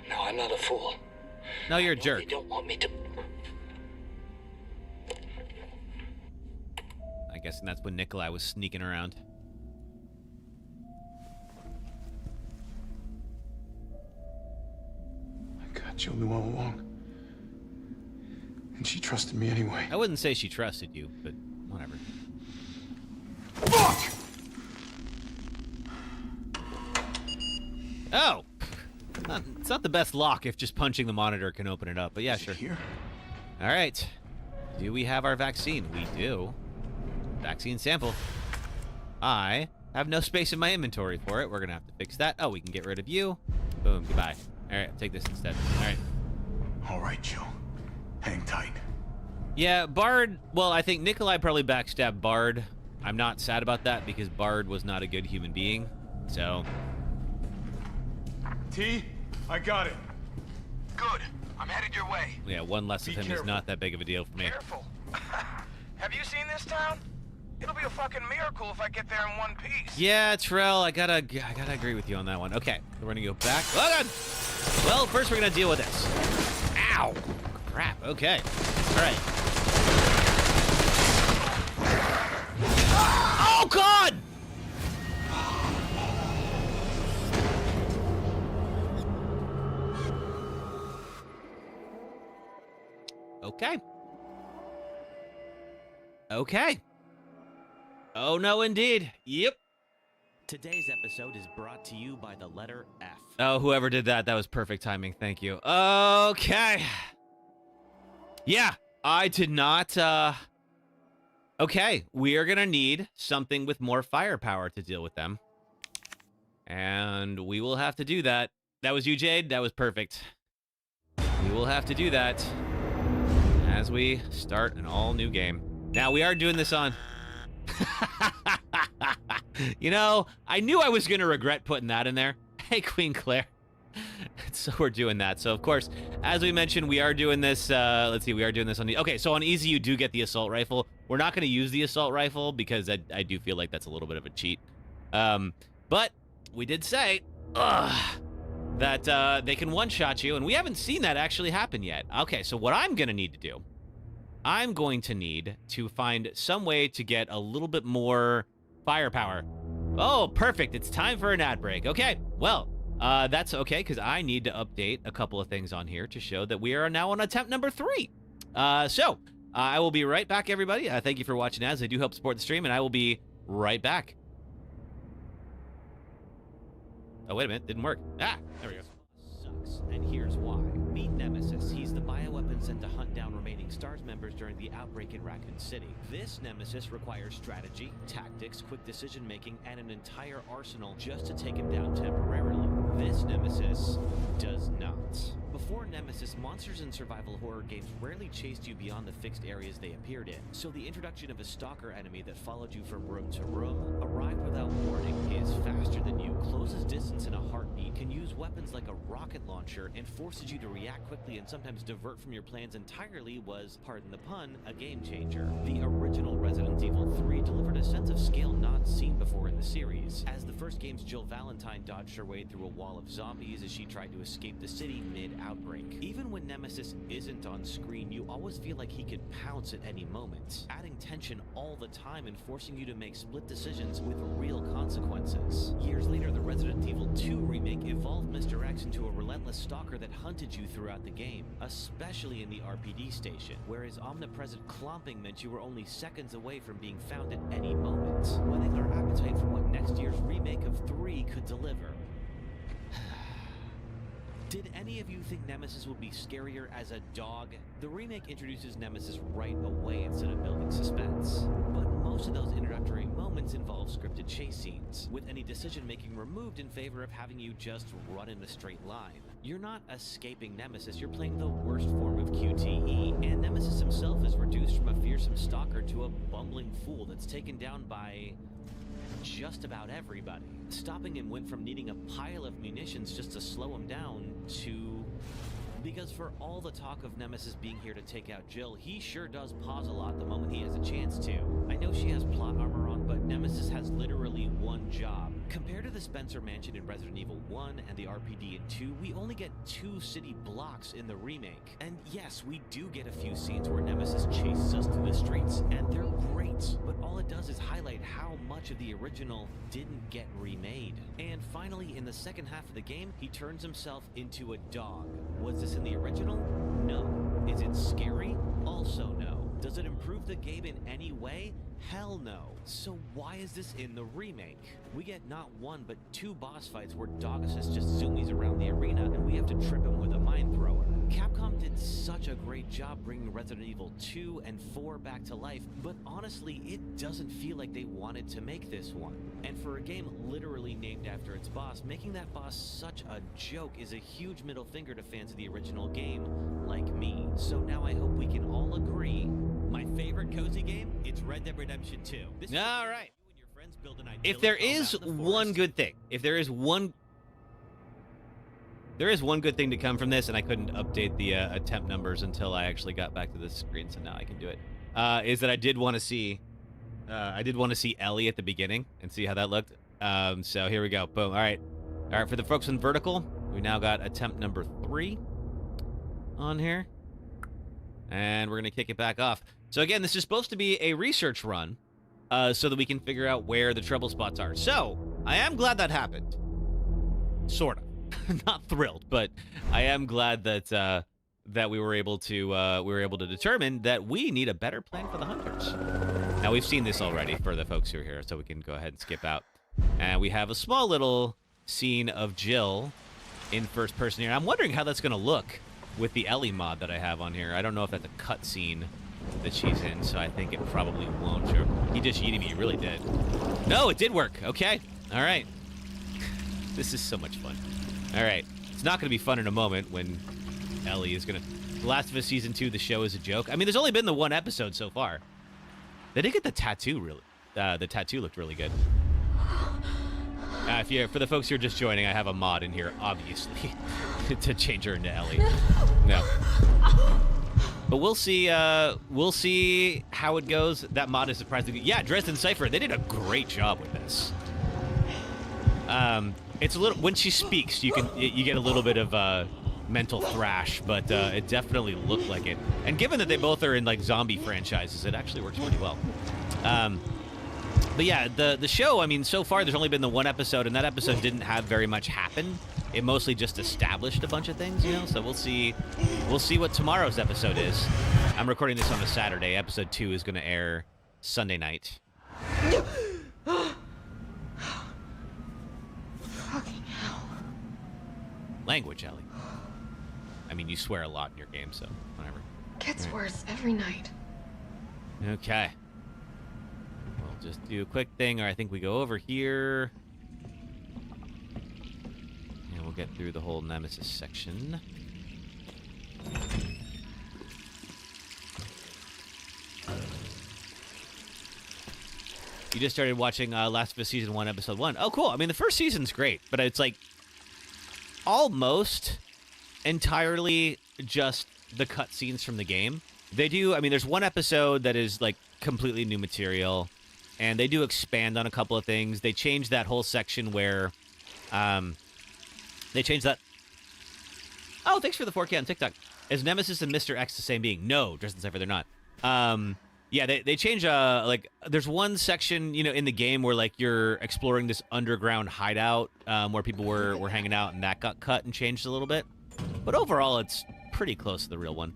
No, I'm not a fool. No, you're a jerk. They don't want me to. I guess that's when Nikolai was sneaking around. I got Julie all along. And she trusted me anyway. I wouldn't say she trusted you, but whatever. Fuck! Oh! It's not the best lock if just punching the monitor can open it up, but yeah, sure. Here? All right. Do we have our vaccine? We do. Vaccine sample. I have no space in my inventory for it. We're going to have to fix that. Oh, we can get rid of you. Boom, goodbye. All right, take this instead. All right. All right, Joe. Hang tight. Yeah, Bard, well, I think Nikolai probably backstabbed Bard. I'm not sad about that because Bard was not a good human being, so... T, I got it. Good. I'm headed your way. Yeah, one less of Be him is careful. not that big of a deal for me. Careful. Have you seen this town? It'll be a fucking miracle if I get there in one piece. Yeah, Terrell, I gotta agree with you on that one. Okay, we're gonna go back. Oh, God! Well, first we're gonna deal with this. Ow! Crap, okay. All right. Oh, God! Okay. Okay. Oh, no, indeed. Yep. Today's episode is brought to you by the letter F. Oh, whoever did that was perfect timing. Thank you. Okay. Yeah, I did not, Okay, we are gonna need something with more firepower to deal with them. And we will have to do that. That was you, Jade? That was perfect. We will have to do that as we start an all-new game. Now, we are doing this on... You know, I knew I was going to regret putting that in there. Hey, Queen Claire. So we're doing that. So, of course, as we mentioned, we are doing this, let's see, we are doing this on the... Okay, so on easy, you do get the assault rifle. We're not going to use the assault rifle because I do feel like that's a little bit of a cheat. But we did say that they can one-shot you, and we haven't seen that actually happen yet. Okay, so what I'm going to need to do, I'm going to need to find some way to get a little bit more firepower. Oh, perfect. It's time for an ad break. Okay, well, that's okay, because I need to update a couple of things on here to show that we are now on attempt number 3. So, I will be right back, everybody. Thank you for watching ads. They do help support the stream, and I will be right back. Oh, wait a minute. Didn't work. Ah, there we go. Sucks, and here's why. Meet Nemesis. He's the bioweapon sent to hunt down remaining STARS members during the outbreak in Raccoon City. This Nemesis requires strategy, tactics, quick decision-making, and an entire arsenal just to take him down temporarily. This Nemesis does not. Before Nemesis, monsters in survival horror games rarely chased you beyond the fixed areas they appeared in, so the introduction of a stalker enemy that followed you from room to room, arrived without warning, is faster than you, closes distance in a heartbeat, can use weapons like a rocket launcher, and forces you to react quickly and sometimes divert from your plans entirely was, pardon the pun, a game changer. The original Resident Evil 3 delivered a sense of scale not seen before in the series. As the first game's Jill Valentine dodged her way through a wall of zombies as she tried to escape the city mid-outbreak. Even when Nemesis isn't on screen, you always feel like he could pounce at any moment, adding tension all the time and forcing you to make split decisions with real consequences. Years later, the Resident Evil 2 remake evolved Mr. X into a relentless stalker that hunted you throughout the game, especially in the RPD station, where his omnipresent clomping meant you were only seconds away from being found at any moment, whetting our appetite for what next year's remake of 3 could deliver. Did any of you think Nemesis would be scarier as a dog? The remake introduces Nemesis right away instead of building suspense. But most of those introductory moments involve scripted chase scenes, with any decision-making removed in favor of having you just run in a straight line. You're not escaping Nemesis, you're playing the worst form of QTE, and Nemesis himself is reduced from a fearsome stalker to a bumbling fool that's taken down by just about everybody. Stopping him went from needing a pile of munitions just to slow him down to... Because for all the talk of Nemesis being here to take out Jill, he sure does pause a lot the moment he has a chance to. I know she has plot armor on, but Nemesis has literally one job. Compared to the Spencer Mansion in Resident Evil 1 and the RPD in 2, we only get 2 city blocks in the remake. And yes, we do get a few scenes where Nemesis chases us through the streets, and they're great, but all it does is highlight how much of the original didn't get remade. And finally, in the second half of the game, he turns himself into a dog. Was this in the original? No. Is it scary? Also no. Does it improve the game in any way? Hell no. So why is this in the remake? We get not one, but 2 boss fights where Doggus just zoomies around the arena and we have to trip him with a mine thrower. Capcom did such a great job bringing Resident Evil 2 and 4 back to life, but honestly, it doesn't feel like they wanted to make this one. And for a game literally named after its boss, making that boss such a joke is a huge middle finger to fans of the original game like me. So now I hope we can all agree, my favorite cozy game, it's Red Dead Redemption 2. This All right. you and your friends build an If idyllic there home is out in the one forest. good thing, there is one good thing to come from this, and I couldn't update the attempt numbers until I actually got back to this screen, so now I can do it. Is that I did want to see Ellie at the beginning and see how that looked. So here we go. Boom. All right, for the folks in vertical, we now got attempt number 3 on here, and we're gonna kick it back off. So again, this is supposed to be a research run, so that we can figure out where the trouble spots are. So I am glad that happened. Sort of. Not thrilled, but I am glad that that we were able to determine that we need a better plan for the hunters. Now we've seen this already for the folks who are here, so we can go ahead and skip out. And we have a small little scene of Jill in first person here. I'm wondering how that's going to look with the Ellie mod that I have on here. I don't know if that's a cut scene that she's in, so I think it probably won't. Sure. He just yeeted me. He really did. No, it did work. Okay. All right. This is so much fun. All right. It's not going to be fun in a moment when Ellie is going to... Last of Us Season 2, the show is a joke. I mean, there's only been the 1 episode so far. They did get the tattoo really... the tattoo looked really good. For the folks who are just joining, I have a mod in here, obviously, to change her into Ellie. No. But we'll see how it goes. That mod is surprisingly... Yeah, Dresden Cypher, they did a great job with this. It's a little... When she speaks, you get a little bit of mental thrash, but it definitely looked like it. And given that they both are in like zombie franchises, it actually works pretty well. But yeah, the show, I mean, so far there's only been the 1 episode, and that episode didn't have very much happen. It mostly just established a bunch of things, you know. So we'll see what tomorrow's episode is. I'm recording this on a Saturday. Episode 2 is going to air Sunday night. Fucking hell. Language, Ellie. I mean, you swear a lot in your game, so whatever. Gets worse every night. Okay. We'll just do a quick thing, or I think we go over here. And we'll get through the whole Nemesis section. You just started watching Last of Us Season 1, Episode 1. Oh, cool. I mean, the first season's great, but it's like almost entirely just the cutscenes from the game. They do, I mean, there's 1 episode that is like completely new material, and they do expand on a couple of things. They changed that whole section where they changed that. Oh, thanks for the 4K on TikTok. Is Nemesis and Mr. X the same being? No, Dresden Cypher, they're not. Yeah, they change, like, there's one section, you know, in the game where, like, you're exploring this underground hideout where people were hanging out, and that got cut and changed a little bit. But overall, it's pretty close to the real one.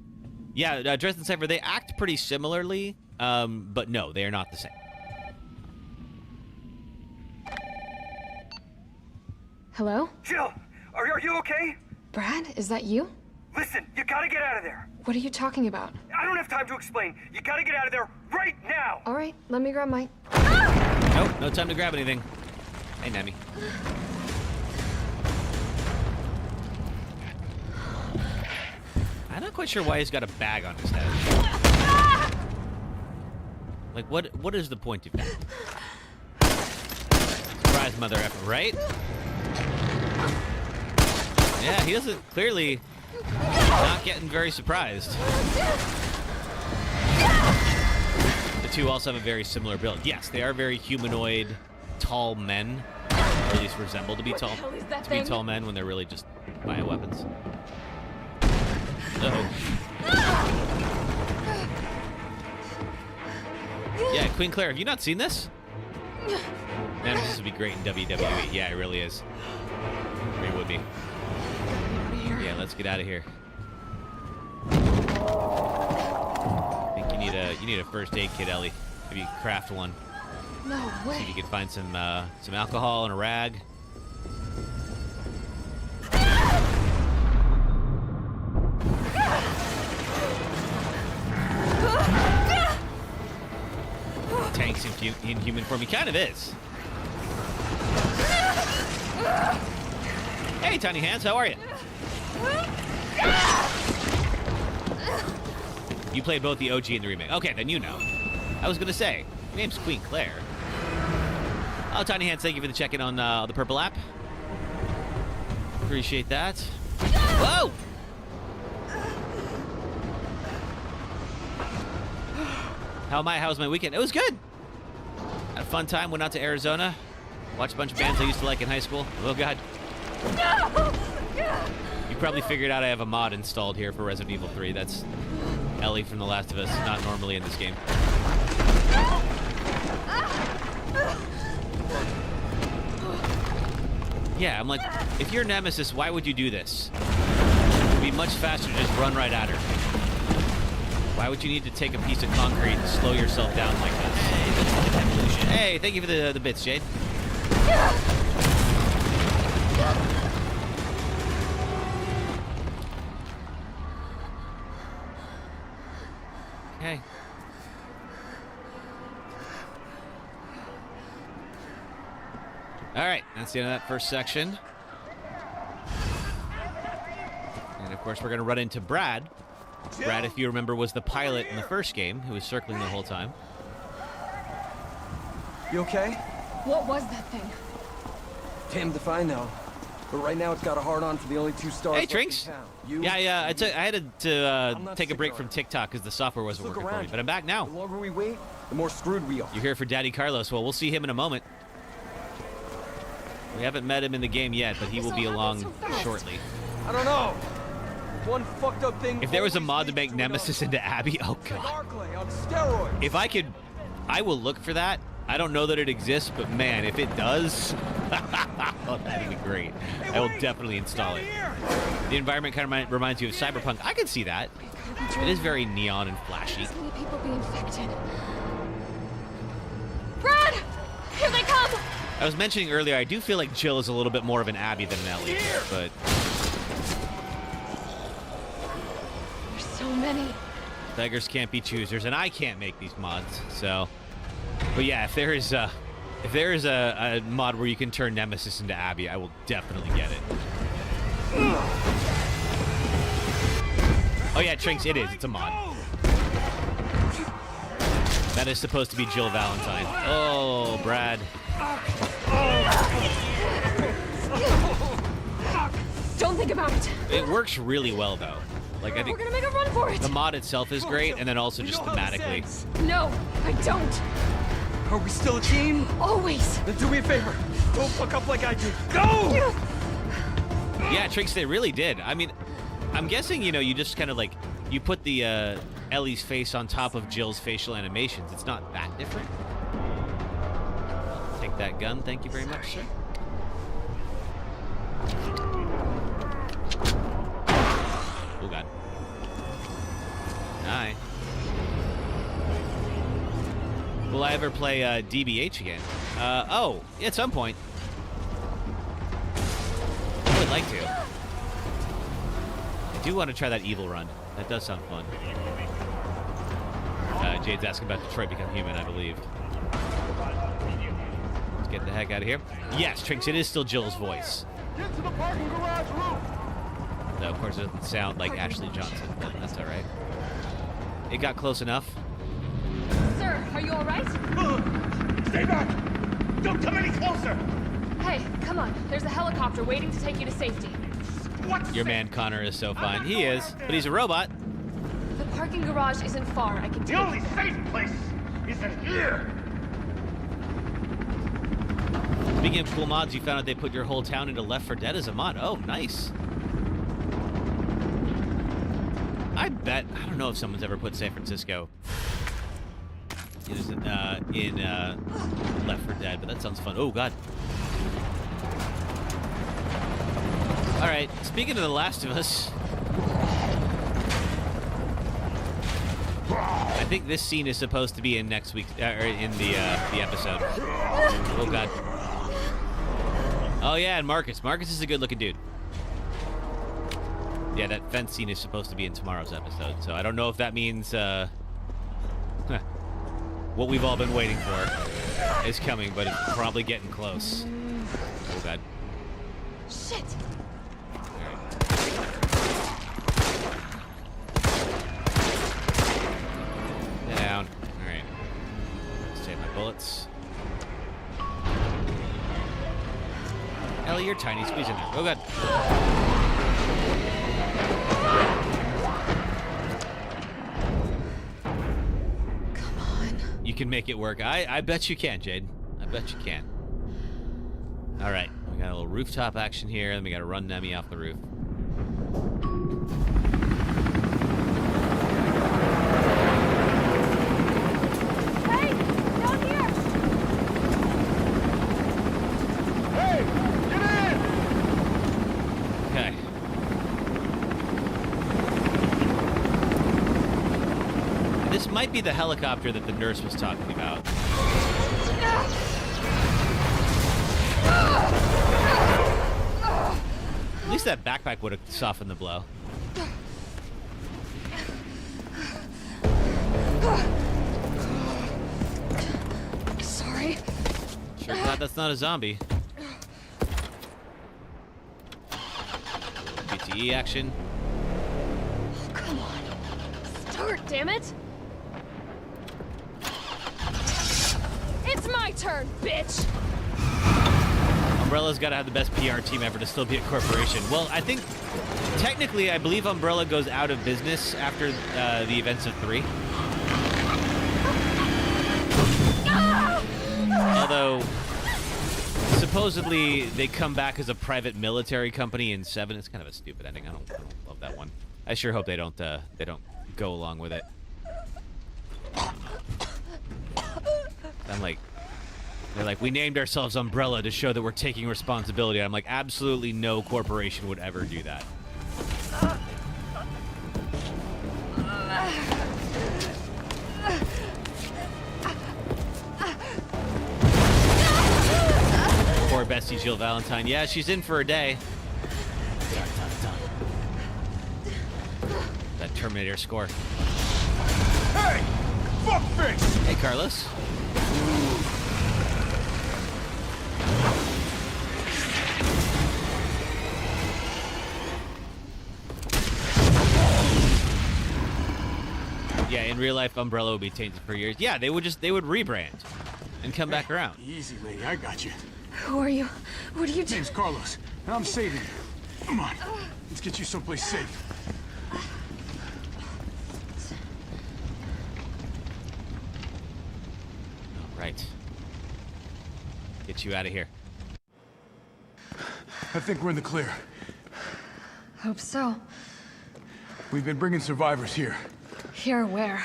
Yeah, Dresden Cypher, they act pretty similarly, but no, they are not the same. Hello? Jill, are you okay? Brad, is that you? Listen, you gotta get out of there. What are you talking about? I don't have time to explain. You gotta get out of there right now. All right, let me grab my... Nope, no time to grab anything. Hey, Nemi. I'm not quite sure why he's got a bag on his head. Like, what is the point of that? Surprise, mother effer, right? Yeah, he doesn't clearly not getting very surprised. The two also have a very similar build. Yes, they are very humanoid, tall men, or at least resemble to be tall. Tall men when they're really just bioweapons. Uh-oh. Yeah, Queen Claire, have you not seen this? Man, this would be great in WWE. Yeah, it really is. It would be. Yeah, let's get out of here. I think you need a first aid kit, Ellie. Maybe craft one. No way. See if you can find some alcohol and a rag. Tank's inhuman form. He kind of is. Hey, Tiny Hands, how are you? You played both the OG and the remake. Okay, then you know. I was gonna say, your name's Queen Claire. Oh, Tiny Hands, thank you for the check-in on the Purple app. Appreciate that. Whoa! How's my weekend? It was good. Had a fun time. Went out to Arizona. Watched a bunch of bands I used to like in high school. Oh God. You probably figured out I have a mod installed here for Resident Evil 3. That's Ellie from The Last of Us, not normally in this game. Yeah, I'm like, if you're Nemesis, why would you do this? It would be much faster to just run right at her. Why would you need to take a piece of concrete and slow yourself down like this? Hey, thank you for the bits, Jade. Okay. All right, that's the end of that first section. And of course, we're going to run into Brad. Brad, if you remember, was the pilot in the first game who was circling the whole time. You okay? What was that thing? Damned if I know. But right now it's got a hard-on for the only 2 stars. Hey, Trinks. Yeah. I had to take a break from TikTok because the software wasn't working for me. But I'm back now. The longer we wait, the more screwed we are. You're here for Daddy Carlos. Well, we'll see him in a moment. We haven't met him in the game yet, but he will be along shortly. I don't know. One fucked up thing. If there was a mod to make Nemesis into Abby, oh God. If I could, I will look for that. I don't know that it exists, but man, if it does, oh, that'd be great. I will definitely install it. The environment kind of reminds you of Cyberpunk. I can see that. It is very neon and flashy. So many people be infected. Brad! Here they come! I was mentioning earlier, I do feel like Jill is a little bit more of an Abby than an Ellie, but... There's so many. Beggars can't be choosers, and I can't make these mods, so... But yeah, if there is a mod where you can turn Nemesis into Abby, I will definitely get it. Oh yeah, Trinks, it is. It's a mod. That is supposed to be Jill Valentine. Oh, Brad. Don't think about it. It works really well, though. Like, I think we're gonna make a run for it. The mod itself is great, and then also just thematically. No, I don't. Are we still a team? Always. Then do me a favor. Don't fuck up like I did. Go! Yeah, Trinks, they really did. I mean, I'm guessing, you just kind of like, you put the Ellie's face on top of Jill's facial animations. It's not that different. Take that gun. Thank you very much, sir. Oh, God. Hi. Will I ever play DBH again? Oh, at some point. I would like to. do want to try that evil run. That does sound fun. Jade's asking about Detroit Become Human, I believe. Let's get the heck out of here. Yes, Trinks, it is still Jill's voice. Get to the parking garage roof! Though, of course, it doesn't sound like Ashley Johnson, but that's all right. It got close enough. Sir, are you all right? Stay back! Don't come any closer! Hey, come on. There's a helicopter waiting to take you to safety. Your man Connor is so fine. He is, but he's a robot. The parking garage isn't far. I can The only safe place is in here! Speaking of cool mods, you found out they put your whole town into Left 4 Dead as a mod. Oh, nice. I don't know if someone's ever put San Francisco in Left 4 Dead, but that sounds fun. Oh, God. All right, speaking of The Last of Us, I think this scene is supposed to be in next week's, or in the episode. Oh, God. Oh, yeah, and Marcus. Marcus is a good-looking dude. Yeah, that fence scene is supposed to be in tomorrow's episode, so I don't know if that means what we've all been waiting for is coming, but it's probably getting close. Oh, God. Shit! Down. All right. Save my bullets. Ellie, you're tiny. Squeeze in there. Oh, God. Come on. You can make it work. I bet you can, Jade. I bet you can. All right. We got a little rooftop action here, then we got to run Nemi off the roof. Might be the helicopter that the nurse was talking about. At least that backpack would have softened the blow. Sorry. Sure glad that's not a zombie. BTE action. Come on. Start, damn it! It's my turn, bitch! Umbrella's got to have the best PR team ever to still be a corporation. Well, I think, technically, I believe Umbrella goes out of business after the events of 3. Although, supposedly, they come back as a private military company in 7. It's kind of a stupid ending. I don't love that one. I sure hope they don't go along with it. I'm like, they're like, we named ourselves Umbrella to show that we're taking responsibility. I'm like, absolutely no corporation would ever do that. Poor Bestie Jill Valentine. Yeah, she's in for a day. That Terminator score. Hey! Fuckface! Hey, Carlos. Yeah, in real life, Umbrella would be tainted for years. Yeah, they would rebrand and come back around. Easy, lady. I got you. Who are you? What are you doing? Name's Carlos, and I'm saving you. Come on. Let's get you someplace safe. Right. Get you out of here. I think we're in the clear. Hope so. We've been bringing survivors here. Here where?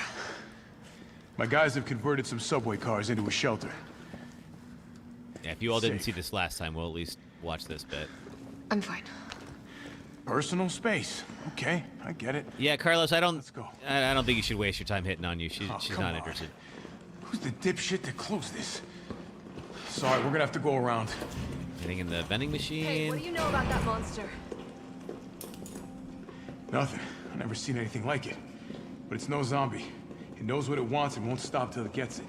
My guys have converted some subway cars into a shelter. Yeah, if you all didn't see this last time, we'll at least watch this bit. I'm fine. Personal space. Okay, I get it. Yeah, Carlos, I don't Let's go. I don't think you should waste your time hitting on you. She's come not on. interested. Who's the dipshit that closed this? Sorry, we're gonna have to go around. Getting in the vending machine. Hey, what do you know about that monster? Nothing. I've never seen anything like it. But it's no zombie. It knows what it wants and won't stop till it gets it.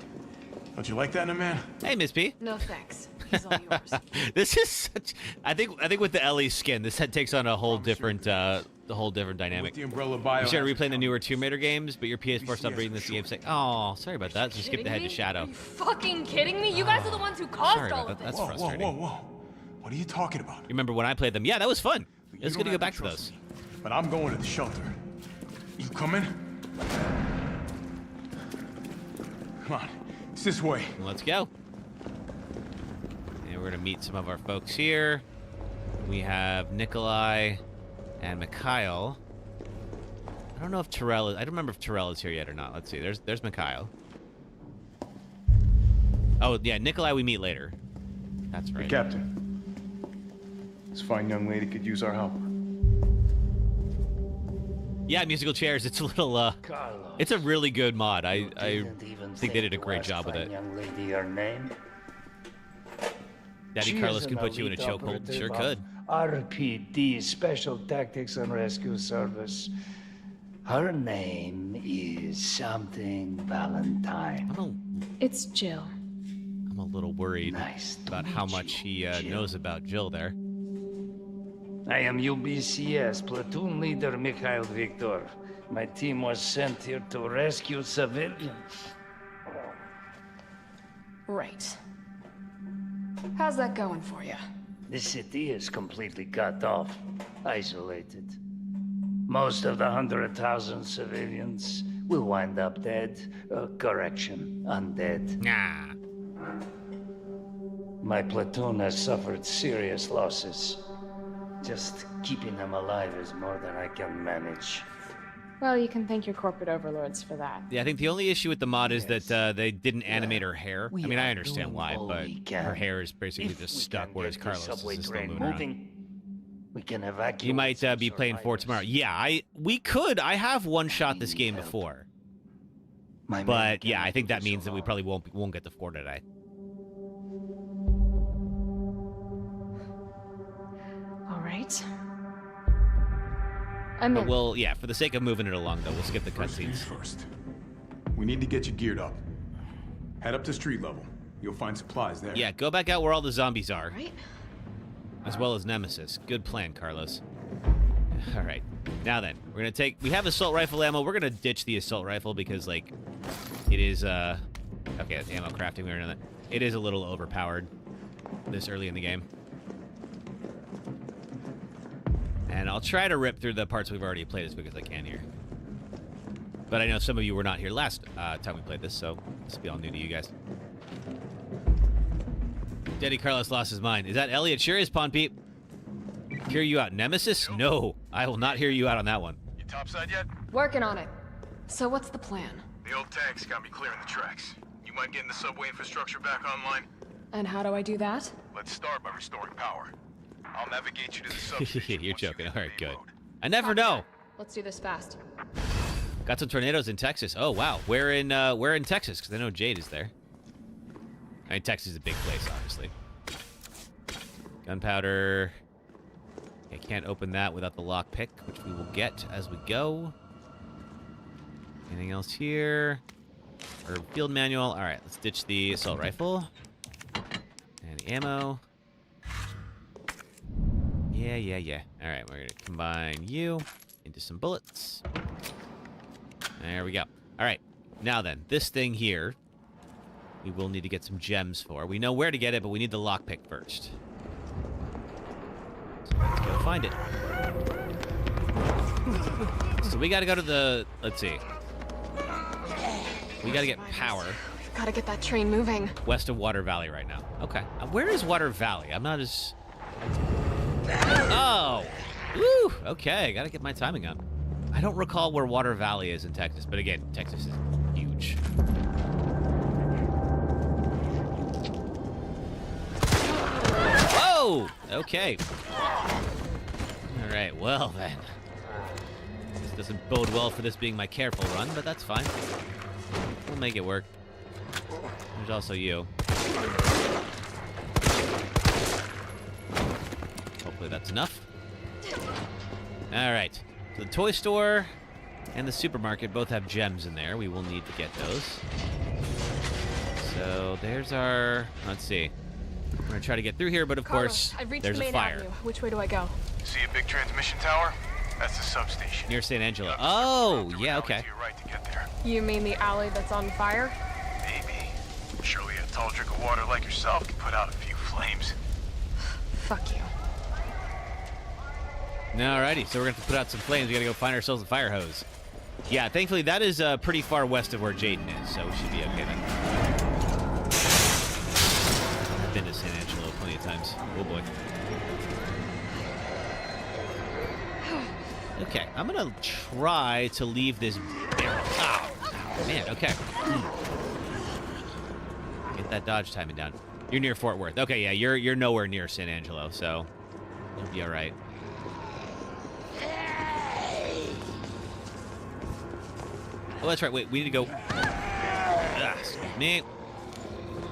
Don't you like that in a man? Hey, Miss P. No thanks. He's all yours. This is such. I think with the Ellie skin, this head takes on a whole different dynamic. The Umbrella Bio. You started replaying the newer Tomb Raider games, but your PS4 stopped reading this game. Saying, "Oh, sorry about that. Just skip the head to Shadow." Are you fucking kidding me? You guys are the ones who caused Sorry all about of that. this. That's frustrating. Whoa. What are you talking about? You remember when I played them? Yeah, that was fun. It was good to go back to those. Me, but I'm going to the shelter. You coming? Come on. It's this way. Let's go. And we're gonna meet some of our folks here. We have Nikolai and Mikhail. I don't know if Terrell is. I don't remember if Terrell is here yet or not. Let's see. There's Mikhail. Oh yeah, Nikolai we meet later. That's right. Hey, Captain. This fine young lady could use our help. Yeah, musical chairs. It's a little. It's a really good mod. I think they did a great job with it. Young lady, your name? Daddy Carlos can put you in a chokehold. Sure could. RPD, Special Tactics and Rescue Service. Her name is something Valentine. It's Jill. I'm a little worried about how much he knows about Jill there. I am UBCS, Platoon Leader Mikhail Viktor. My team was sent here to rescue civilians. Right. How's that going for you? The city is completely cut off, isolated. Most of the 100,000 civilians will wind up dead. Correction, undead. Nah. My platoon has suffered serious losses. Just keeping them alive is more than I can manage. Well, you can thank your corporate overlords for that. Yeah, I think the only issue with the mod is that they didn't animate her hair. I mean, I understand why, but her hair is basically just stuck, whereas Carlos is still moving around. We can evacuate. You might be playing 4 tomorrow. Yeah, we could. I have one-shot this game before. But yeah, I think that means that we probably won't get to 4 today. All right. But we'll, yeah, for the sake of moving it along, though, we'll skip the cutscenes. First, we need to get you geared up. Head up to street level. You'll find supplies there. Yeah, go back out where all the zombies are. Right. As well as Nemesis. Good plan, Carlos. All right. Now then, we're going to take... We have assault rifle ammo. We're going to ditch the assault rifle because, like, it is, okay, that's ammo crafting. We already know that. It is a little overpowered this early in the game. And I'll try to rip through the parts we've already played as quick as I can here. But I know some of you were not here last time we played this, so this will be all new to you guys. Daddy Carlos lost his mind. Is that Elliot? Sure is, Pawn Peep. Hear you out. Nemesis? No, I will not hear you out on that one. You topside yet? Working on it. So what's the plan? The old tanks got me clearing the tracks. You mind getting the subway infrastructure back online? And how do I do that? Let's start by restoring power. I'll navigate you to the substation. You're joking. All right, good. I never know. Let's do this fast. Got some tornadoes in Texas. Oh wow, where in Texas? Because I know Jade is there. I mean, Texas is a big place, obviously. Gunpowder. I can't open that without the lockpick, which we will get as we go. Anything else here? Or field manual. All right, let's ditch the assault rifle and the ammo. Yeah. All right, we're gonna combine you into some bullets. There we go. All right, now then, this thing here, we will need to get some gems for. We know where to get it, but we need the lockpick first. So let's go find it. So we gotta go to the, let's see. We gotta get power. Gotta get that train moving. West of Water Valley right now. Okay. Where is Water Valley? I'm not as... Oh! Woo! Okay, gotta get my timing on. I don't recall where Water Valley is in Texas, but again, Texas is huge. Whoa! Okay. Alright, well then. This doesn't bode well for this being my careful run, but that's fine. We'll make it work. There's also you. Hopefully that's enough. Alright. the toy store and the supermarket both have gems in there. We will need to get those. So there's our... Let's see. We're going to try to get through here, but of course, I've reached there's the a main fire. avenue. Which way do I go? See a big transmission tower? That's the substation. Near San Angelo. Oh, yeah, okay. To your right to get there. You mean the alley that's on fire? Maybe. Surely a tall drink of water like yourself can put out a few flames. Fuck you. Alrighty, so we're going to have to put out some flames. We got to go find ourselves a fire hose. Yeah, thankfully that is pretty far west of where Jaden is, so we should be okay then. I've been to San Angelo plenty of times. Oh boy. Okay, I'm gonna try to leave this barrel. Oh, man, okay. Get that dodge timing down. You're near Fort Worth. Okay, yeah, you're nowhere near San Angelo, so you'll be all right. Oh, that's right. Wait, we need to go. Excuse me.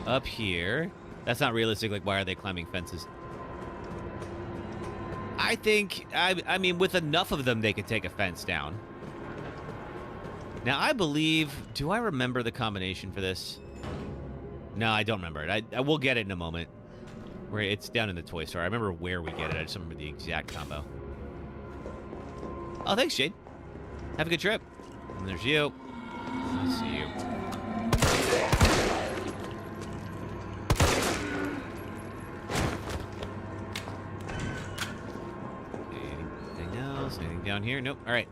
Up here. That's not realistic. Like, why are they climbing fences? I think, I mean, with enough of them, they could take a fence down. Now, I believe, do I remember the combination for this? No, I don't remember it. I will get it in a moment. Where it's down in the toy store. I remember where we get it. I just don't remember the exact combo. Oh, thanks, Jade. Have a good trip. And there's you. I see you. Anything else? Anything down here? Nope. All right.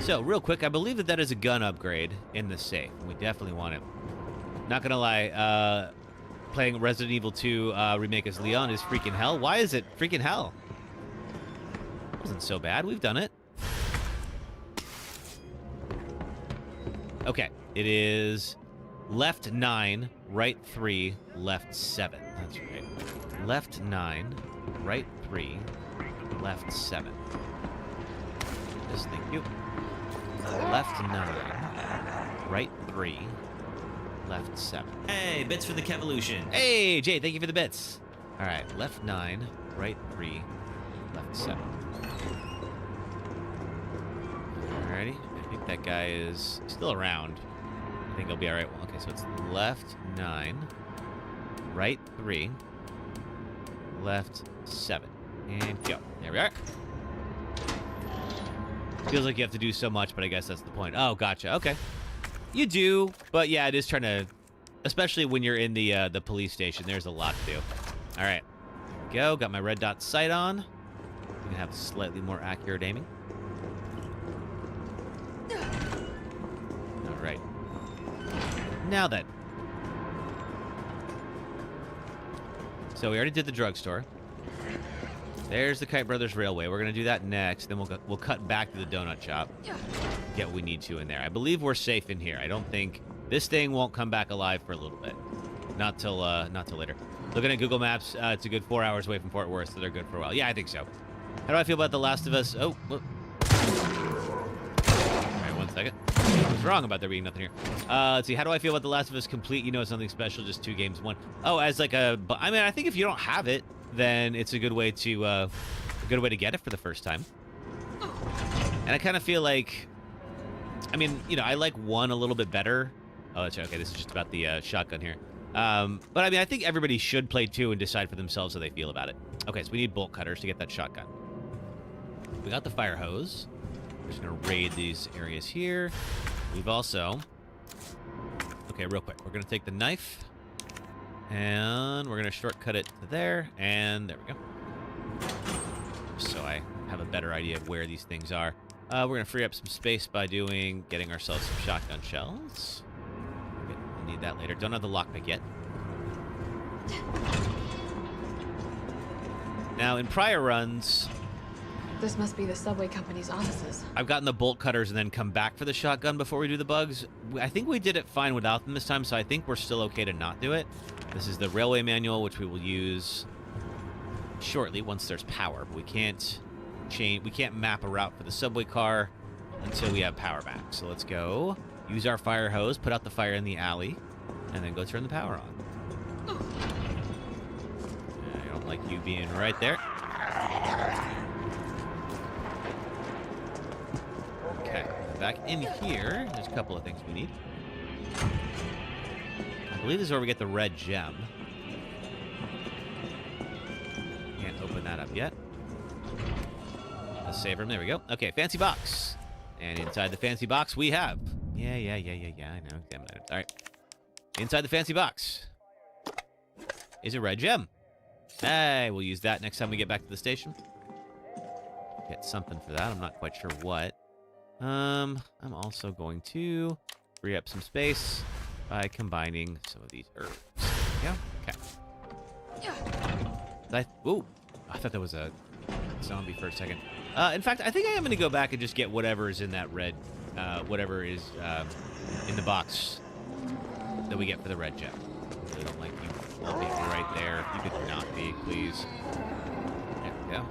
So, real quick, I believe that is a gun upgrade in the safe. We definitely want it. Not gonna lie, playing Resident Evil 2 remake as Leon is freaking hell. Why is it freaking hell? It wasn't so bad. We've done it. Okay, it is left 9, right 3, left 7. That's right. Left 9, right 3, left 7. Yes, thank you. Left 9, right 3, left 7. Hey, bits for the Kevolution. Hey, Jay, thank you for the bits. All right, left 9, right 3, left 7. Alrighty. I think that guy is still around. I think he'll be all right. Well, okay, so it's left 9, right 3, left 7, and go. There we are. Feels like you have to do so much, but I guess that's the point. Oh, gotcha. Okay, you do, but yeah, it is trying to, especially when you're in the police station. There's a lot to do. All right, here we go. Got my red dot sight on. I'm gonna have slightly more accurate aiming. All right. Now then. So we already did the drugstore. There's the Kite Brothers Railway. We're going to do that next. Then we'll cut back to the donut shop. Get what we need to in there. I believe we're safe in here. I don't think this thing won't come back alive for a little bit. Not till later. Looking at Google Maps, it's a good 4 hours away from Fort Worth, so they're good for a while. Yeah, I think so. How do I feel about The Last of Us? Oh, whoop. All right, 1 second. I was wrong about there being nothing here. Let's see. How do I feel about The Last of Us Complete? You know, it's nothing special, just 2 games, 1. Oh, as like a... I mean, I think if you don't have it, then it's a good way to get it for the first time. And I kind of feel like... I mean, you know, I like 1 a little bit better. Oh, that's okay. This is just about the shotgun here. But I mean, I think everybody should play 2 and decide for themselves how they feel about it. Okay, so we need bolt cutters to get that shotgun. We got the fire hose. We're just going to raid these areas here. We've also... Okay, real quick. We're going to take the knife. And we're going to shortcut it to there. And there we go. So I have a better idea of where these things are. We're going to free up some space by getting ourselves some shotgun shells. We'll need that later. Don't have the lockpick yet. Now, in prior runs... This must be the subway company's offices. I've gotten the bolt cutters and then come back for the shotgun before we do the bugs. I think we did it fine without them this time, so I think we're still okay to not do it. This is the railway manual, which we will use shortly once there's power. But we can't map a route for the subway car until we have power back. So let's go use our fire hose, put out the fire in the alley, and then go turn the power on. I don't like you being right there. Okay, back in here, there's a couple of things we need. I believe this is where we get the red gem. Can't open that up yet. Let's save room. There we go. Okay, fancy box. And inside the fancy box, we have... Yeah, I know. Damn it. All right. Inside the fancy box is a red gem. Hey, we'll use that next time we get back to the station. Get something for that. I'm not quite sure what. I'm also going to free up some space by combining some of these herbs. Yeah. Okay. I thought that was a zombie for a second. In fact, I think I am going to go back and just get whatever is in that red, whatever is in the box that we get for the red gem. I really don't like you being right there. If you could not be, please. There we go.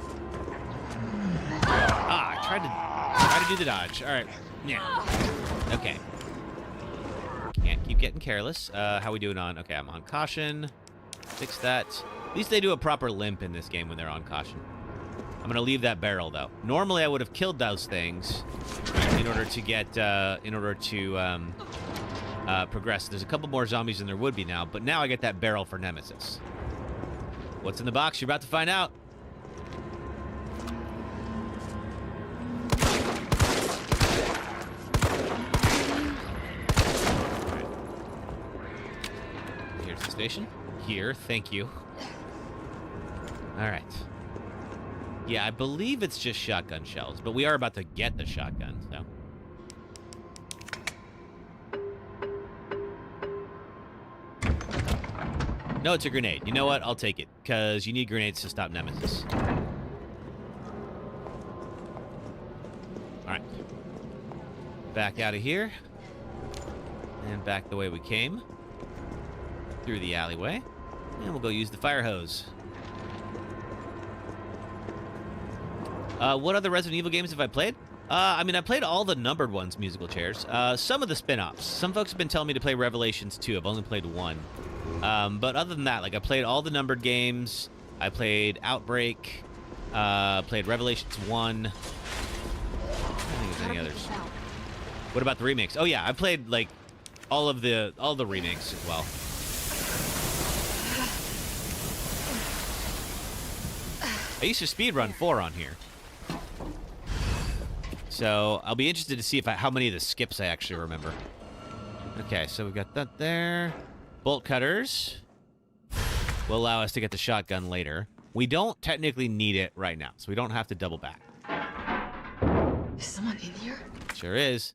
I tried to do the dodge. All right. Yeah. Okay. Can't keep getting careless. How we doing on? Okay, I'm on caution. Fix that. At least they do a proper limp in this game when they're on caution. I'm gonna leave that barrel though. Normally I would have killed those things in order to get progress. There's a couple more zombies than there would be now, but now I get that barrel for Nemesis. What's in the box? You're about to find out. Right. Here's the station. Here, thank you. All right. Yeah, I believe it's just shotgun shells, but we are about to get the shotgun, so. No, it's a grenade. You know what? I'll take it, because you need grenades to stop Nemesis. All right. Back out of here. And back the way we came. Through the alleyway. And we'll go use the fire hose. What other Resident Evil games have I played? I mean, I played all the numbered ones, musical chairs. Some of the spin-offs. Some folks have been telling me to play Revelations 2. I've only played 1. But other than that, like, I played all the numbered games. I played Outbreak. Played Revelations 1. I don't think there's any others. What about the remakes? Oh, yeah, I played, like, all the remakes as well. I used to speedrun 4 on here. So I'll be interested to see how many of the skips I actually remember. Okay, so we've got that there. Bolt cutters will allow us to get the shotgun later. We don't technically need it right now, so we don't have to double back. Is someone in here? Sure is.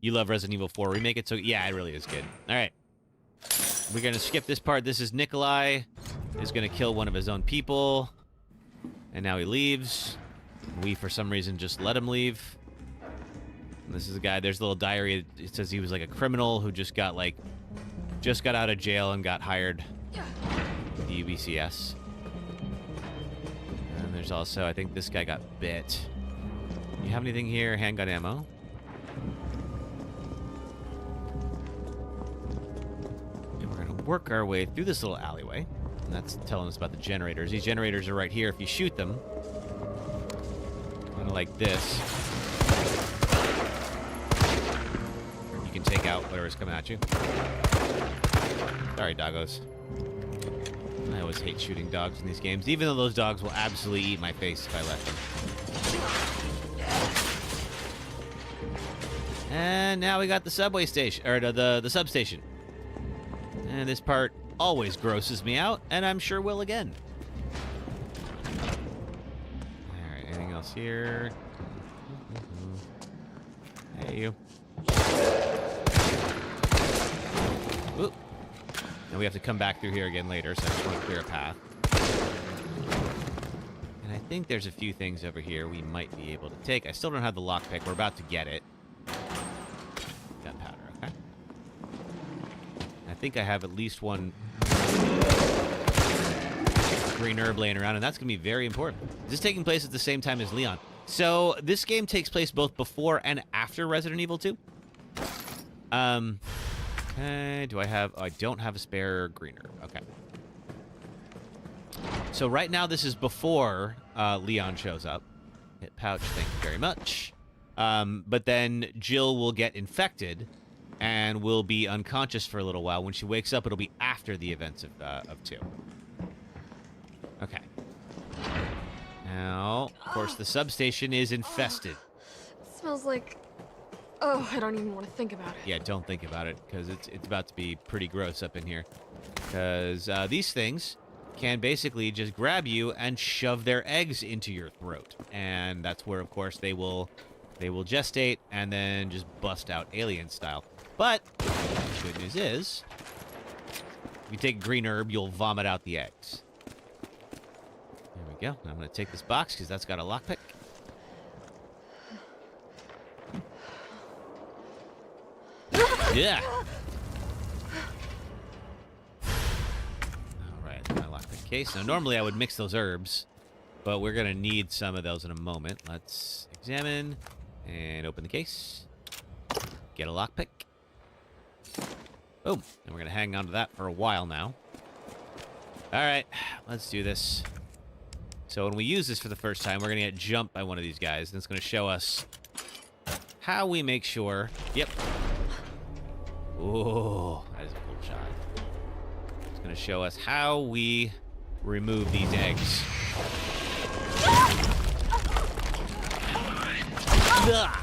You love Resident Evil 4 Remake it, so yeah, it really is good. All right. We're going to skip this part. This is Nikolai. He's going to kill one of his own people. And now he leaves. We, for some reason, just let him leave. And this is a guy, there's a little diary. It says he was like a criminal who just got out of jail and got hired at the UBCS. And there's also, I think this guy got bit. You have anything here? Handgun ammo. And we're going to work our way through this little alleyway. And that's telling us about the generators. These generators are right here. If you shoot them, kind of like this, you can take out whatever's coming at you. Sorry, doggos. I always hate shooting dogs in these games, even though those dogs will absolutely eat my face if I let them. And now we got the subway station, or the substation. And this part always grosses me out, and I'm sure will again. Alright, anything else here? Hey, you. Oop. And we have to come back through here again later, so I just want to clear a path. And I think there's a few things over here we might be able to take. I still don't have the lockpick. We're about to get it. Gunpowder, okay. I think I have at least one green herb laying around, and that's going to be very important. Is this taking place at the same time as Leon? So this game takes place both before and after Resident Evil 2. Okay, do I have... Oh, I don't have a spare green herb. Okay. So right now this is before Leon shows up. Hit pouch, thank you very much. But then Jill will get infected and will be unconscious for a little while. When she wakes up, it'll be after the events of 2. Okay. Now, of course, the substation is infested. It smells like... Oh, I don't even want to think about it. Yeah, don't think about it, because it's about to be pretty gross up in here. Because these things can basically just grab you and shove their eggs into your throat. And that's where, of course, they will gestate and then just bust out alien style. But the good news is, if you take green herb, you'll vomit out the eggs. There we go. Now I'm going to take this box because that's got a lockpick. Yeah. All right, my lockpick case. Now, normally I would mix those herbs, but we're going to need some of those in a moment. Let's examine and open the case. Get a lockpick. Boom. And we're going to hang on to that for a while now. All right, let's do this. So when we use this for the first time, we're going to get jumped by one of these guys, and it's going to show us how we make sure... Yep. Oh, that is a cool shot. It's going to show us how we remove these eggs. Ugh.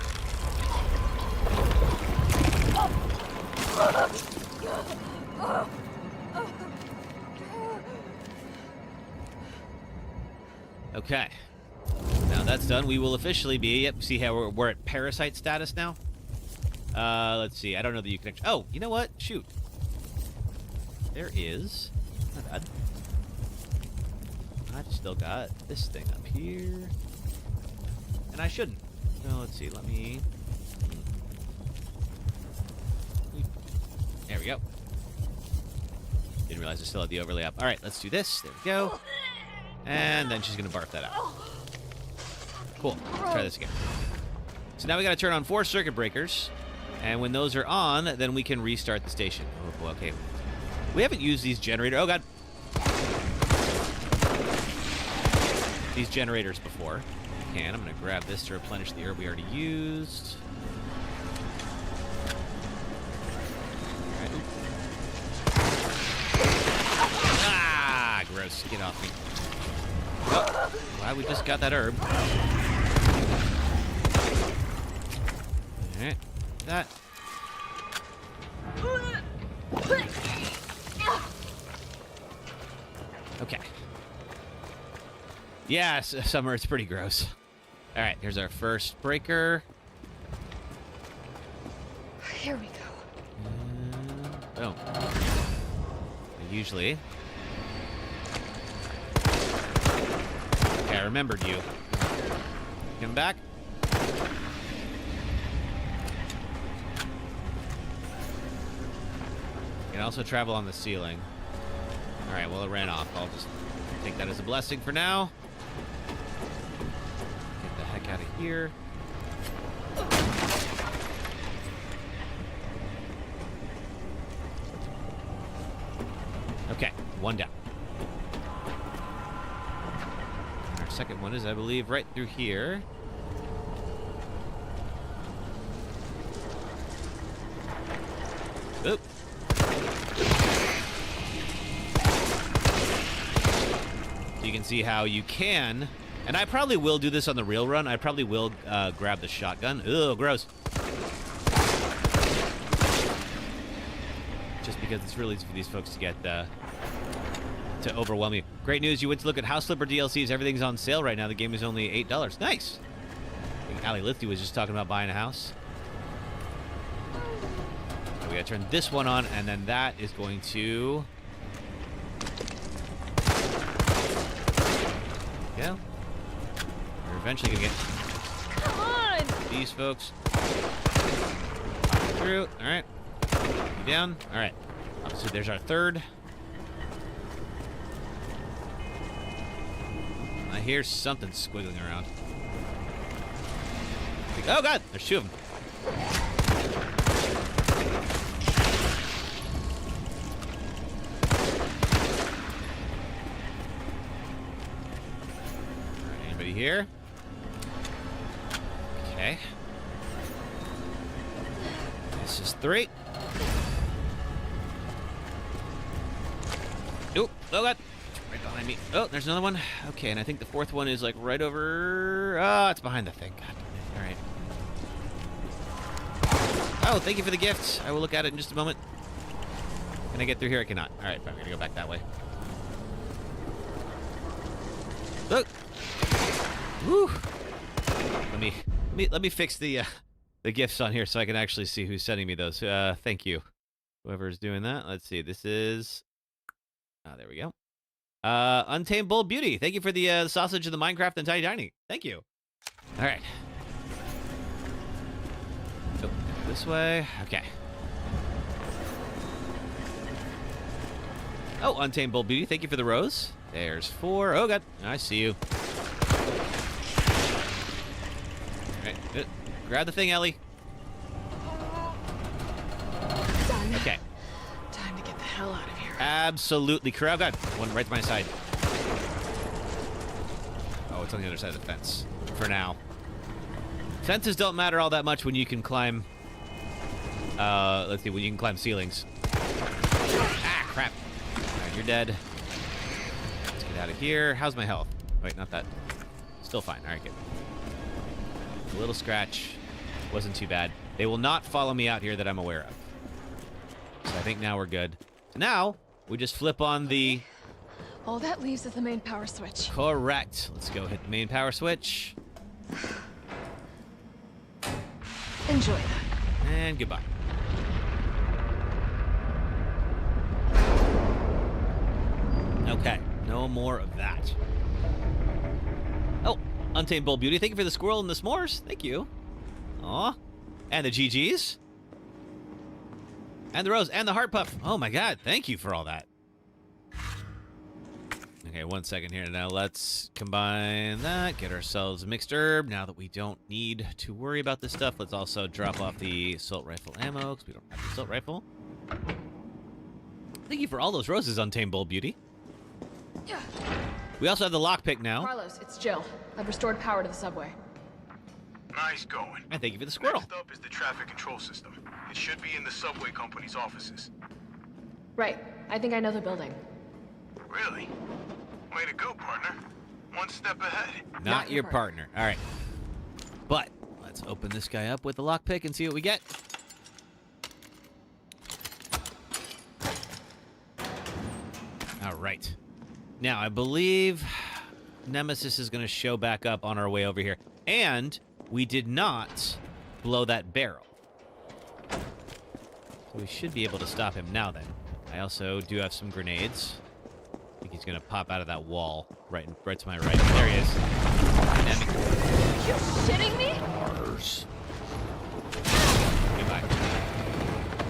Okay. Now that's done. We will officially be... Yep, see how we're at parasite status now? Let's see. I don't know that you can... Oh, you know what? Shoot. There is... Not bad. I've still got this thing up here. And I shouldn't. So let's see. Let me... There we go. Didn't realize I still had the overlay up. All right, let's do this. There we go. And then she's going to barf that out. Cool. Let's try this again. So now we got to turn on 4 circuit breakers. And when those are on, then we can restart the station. Oh, boy, okay. We haven't used these generators. Oh, God. These generators before. I'm going to grab this to replenish the herb we already used. All right. Ah, gross. Get off me. Oh, well, we just got that herb. All right. That. Okay. Yeah, Summer, it's pretty gross. All right, here's our first breaker. Here we go. Boom. Usually. Okay, I remembered you. Come back. You can also travel on the ceiling. All right, well, it ran off. I'll just take that as a blessing for now. Get the heck out of here. Okay, one down. Our second one is, I believe, right through here. Oop. You can see how you can, and I probably will do this on the real run. I probably will grab the shotgun. Ugh, gross. Just because it's really easy for these folks to get to overwhelm you. Great news! You went to look at House Flipper DLCs. Everything's on sale right now. The game is only $8. Nice. I think Ali Lifty was just talking about buying a house. So we gotta turn this one on, and then that is going to. Yeah. We're eventually gonna get. Come on! These folks. Through. All right. You down. All right. So there's our third. I hear something squiggling around. Oh God! There's 2 of them. All right, anybody here? Okay. Nemesis 3. Oop, oh god. It's right behind me. Oh, there's another one. Okay, and I think the fourth one is like right over... Oh, it's behind the thing. God damn it. All right. Oh, thank you for the gifts. I will look at it in just a moment. Can I get through here? I cannot. All right, I'm going to go back that way. Look. Woo. Let me fix the gifts on here so I can actually see who's sending me those. Thank you, whoever's doing that. Let's see. This is. There we go. Untamed Bull Beauty. Thank you for the sausage of the Minecraft and Tiny Dining. Thank you. All right. Oh, this way. Okay. Oh, Untamed Bull Beauty. Thank you for the rose. There's 4. Oh god, I see you. All right. Grab the thing, Ellie. Done. Okay. Time to get the hell out of here. Absolutely. Oh god, one right to my side. Oh, it's on the other side of the fence. For now. Fences don't matter all that much when you can climb... let's see, when you can climb ceilings. Ah, crap. Alright, you're dead. Let's get out of here. How's my health? Wait, not that. Still fine. Alright, good. A little scratch. Wasn't too bad. They will not follow me out here that I'm aware of. So I think now we're good. So now, we just flip on the... All that leaves is the main power switch. Correct. Let's go hit the main power switch. Enjoy that. And goodbye. Okay, no more of that. Oh, Untamed Bull Beauty, thank you for the squirrel and the s'mores. Thank you. Aw. And the GGs. And the rose and the heart puff. Oh my god, thank you for all that. Okay, 1 second here. Now let's combine that, get ourselves a mixed herb. Now that we don't need to worry about this stuff, let's also drop off the assault rifle ammo, because we don't have the assault rifle. Thank you for all those roses, Untamed Bull Beauty. We also have the lockpick now. Carlos, it's Jill. I've restored power to the subway. Nice going. And thank you for the squirrel. Next up is the traffic control system. It should be in the subway company's offices. Right. I think I know the building. Really? Way to go, partner. One step ahead. Not your partner. All right. But let's open this guy up with the lockpick and see what we get. All right. Now, I believe Nemesis is going to show back up on our way over here. And we did not blow that barrel. So we should be able to stop him now then. I also do have some grenades. I think he's going to pop out of that wall right to my right. There he is. Dynamic. Are you shitting me? Mars. Goodbye.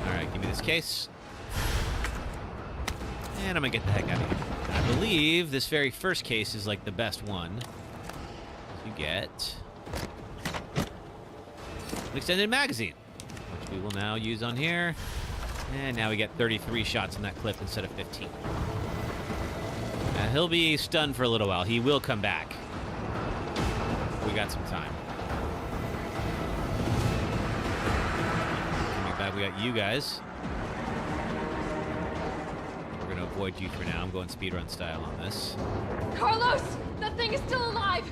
All right, give me this case. And I'm going to get the heck out of here. I believe this very first case is like the best one. You get an extended magazine, which we will now use on here. And now we get 33 shots in that clip instead of 15. He'll be stunned for a little while. He will come back. We got some time. Coming back, we got you guys. We're going to avoid you for now. I'm going speedrun style on this. Carlos! That thing is still alive!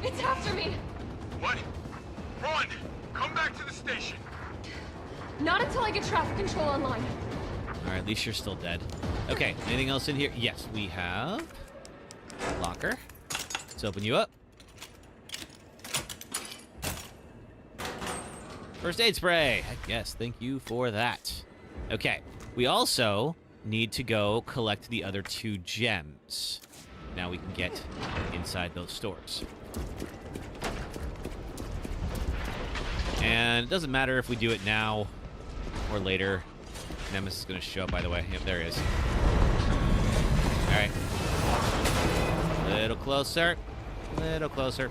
It's after me! What? Run! Come back to the station! Not until I get traffic control online. All right, at least you're still dead. Okay, anything else in here? Yes, we have locker. Let's open you up. First aid spray. Heck yes, thank you for that. Okay, we also need to go collect the other 2 gems. Now we can get inside those stores. And it doesn't matter if we do it now or later. Nemesis is going to show up, by the way. Yep, there he is. All right. A little closer. A little closer.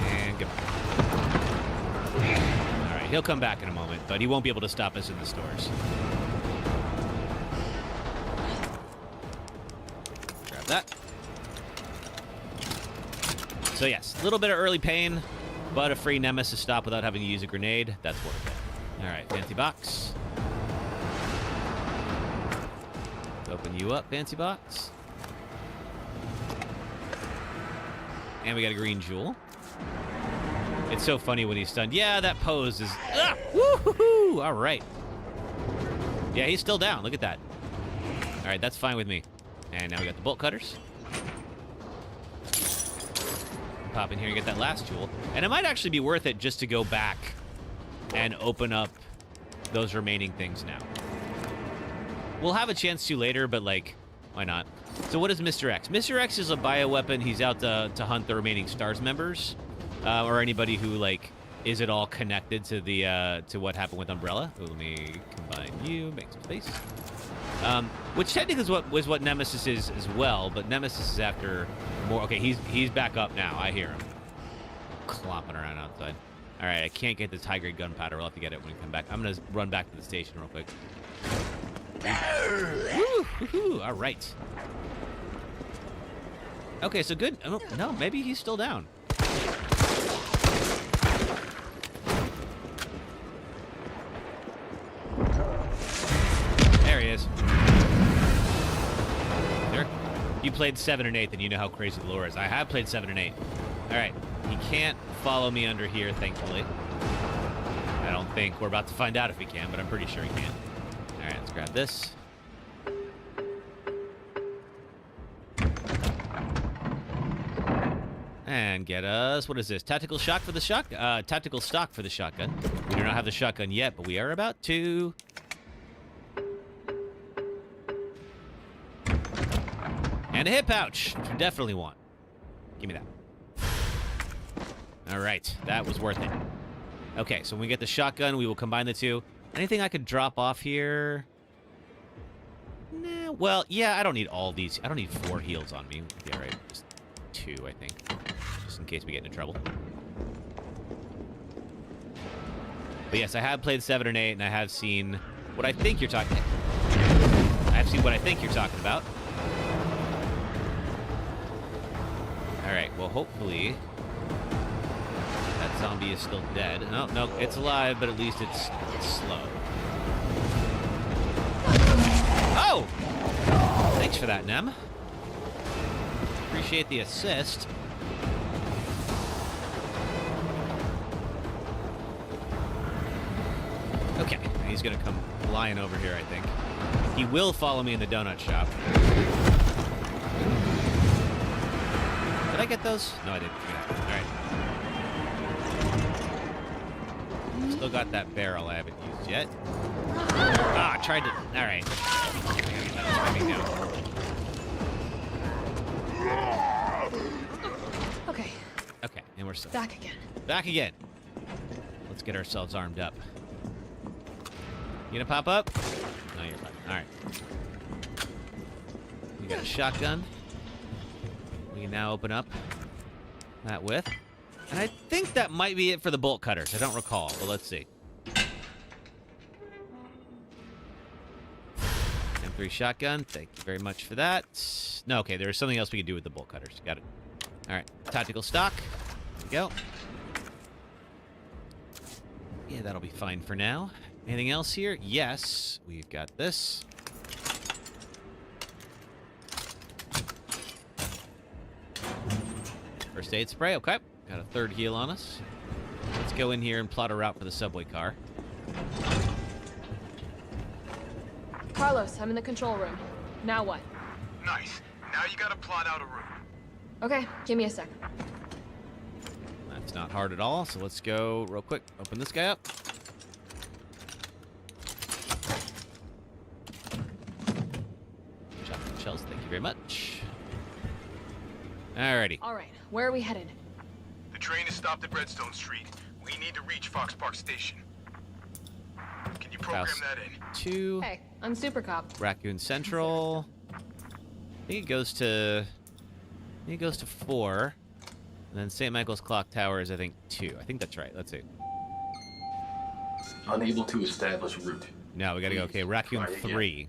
And goodbye. All right, he'll come back in a moment, but he won't be able to stop us in the stores. Grab that. So yes, a little bit of early pain. But a free Nemesis stop without having to use a grenade, that's worth it. All right, fancy box. Open you up, fancy box. And we got a green jewel. It's so funny when he's stunned. Yeah, that pose is... Ah! Woo-hoo-hoo! All right. Yeah, he's still down. Look at that. All right, that's fine with me. And now we got the bolt cutters. Pop in here and get that last jewel. And it might actually be worth it just to go back and open up those remaining things now. We'll have a chance to later, but, like, why not? So what is Mr. X? Mr. X is a bioweapon. He's out to hunt the remaining STARS members. Or anybody who, like, is it all connected to the to what happened with Umbrella. Ooh, let me combine you, make some space. Which technically was what Nemesis is as well, but Nemesis is after more. Okay, he's back up now. I hear him clomping around outside. All right, I can't get this high-grade gunpowder. We'll have to get it when we come back. I'm gonna run back to the station real quick. Woo, all right. Okay, so good. Oh, no, maybe he's still down. There he is. There. You played 7 and 8, then you know how crazy the lore is. I have played 7 and 8. All right. He can't follow me under here, thankfully. I don't think we're about to find out if he can, but I'm pretty sure he can. All right, let's grab this. And get us, what is this? Tactical stock for the shotgun. We do not have the shotgun yet, but we are about to. And a hip pouch, which we definitely want. Give me that. All right, that was worth it. Okay, so when we get the shotgun, we will combine the two. Anything I could drop off here? Nah, well, yeah, I don't need all these. I don't need 4 heals on me. Yeah, right. Just 2, I think. Just in case we get into trouble. But yes, I have played 7 and 8, and I have seen what I think you're talking about. I have seen what I think you're talking about. Alright, well, hopefully that zombie is still dead. No, no, it's alive, but at least it's slow. Oh! Thanks for that, Nem. Appreciate the assist. Okay, he's gonna come flying over here, I think. He will follow me in the donut shop. Did I get those? No, I didn't. Yeah. All right. Still got that barrel I haven't used yet. Ah, I tried to. All right. Okay. Okay, and we're still back again. Back again. Let's get ourselves armed up. You gonna pop up? No, you're fine. All right. We got a shotgun. We can now open up that with. And I think that might be it for the bolt cutters. I don't recall, but let's see. M3 shotgun. Thank you very much for that. No, okay, there's something else we can do with the bolt cutters. Got it. All right, tactical stock. There we go. Yeah, that'll be fine for now. Anything else here? Yes, we've got this. First aid spray, okay. Got a 3rd heal on us. Let's go in here and plot a route for the subway car. Carlos, I'm in the control room. Now what? Nice. Now you gotta plot out a route. Okay, give me a sec. That's not hard at all, so let's go real quick. Open this guy up. Shotgun shells, thank you very much. Alrighty. All right, where are we headed? The train is stopped at Redstone Street. We need to reach Fox Park Station. Can you program House that in? 2. Hey, I'm Super Cop. Raccoon Central. I think it goes to 4. And then St. Michael's Clock Tower is, I think, 2. I think that's right. Let's see. Unable to establish route. No, we gotta go. Okay, Raccoon 3.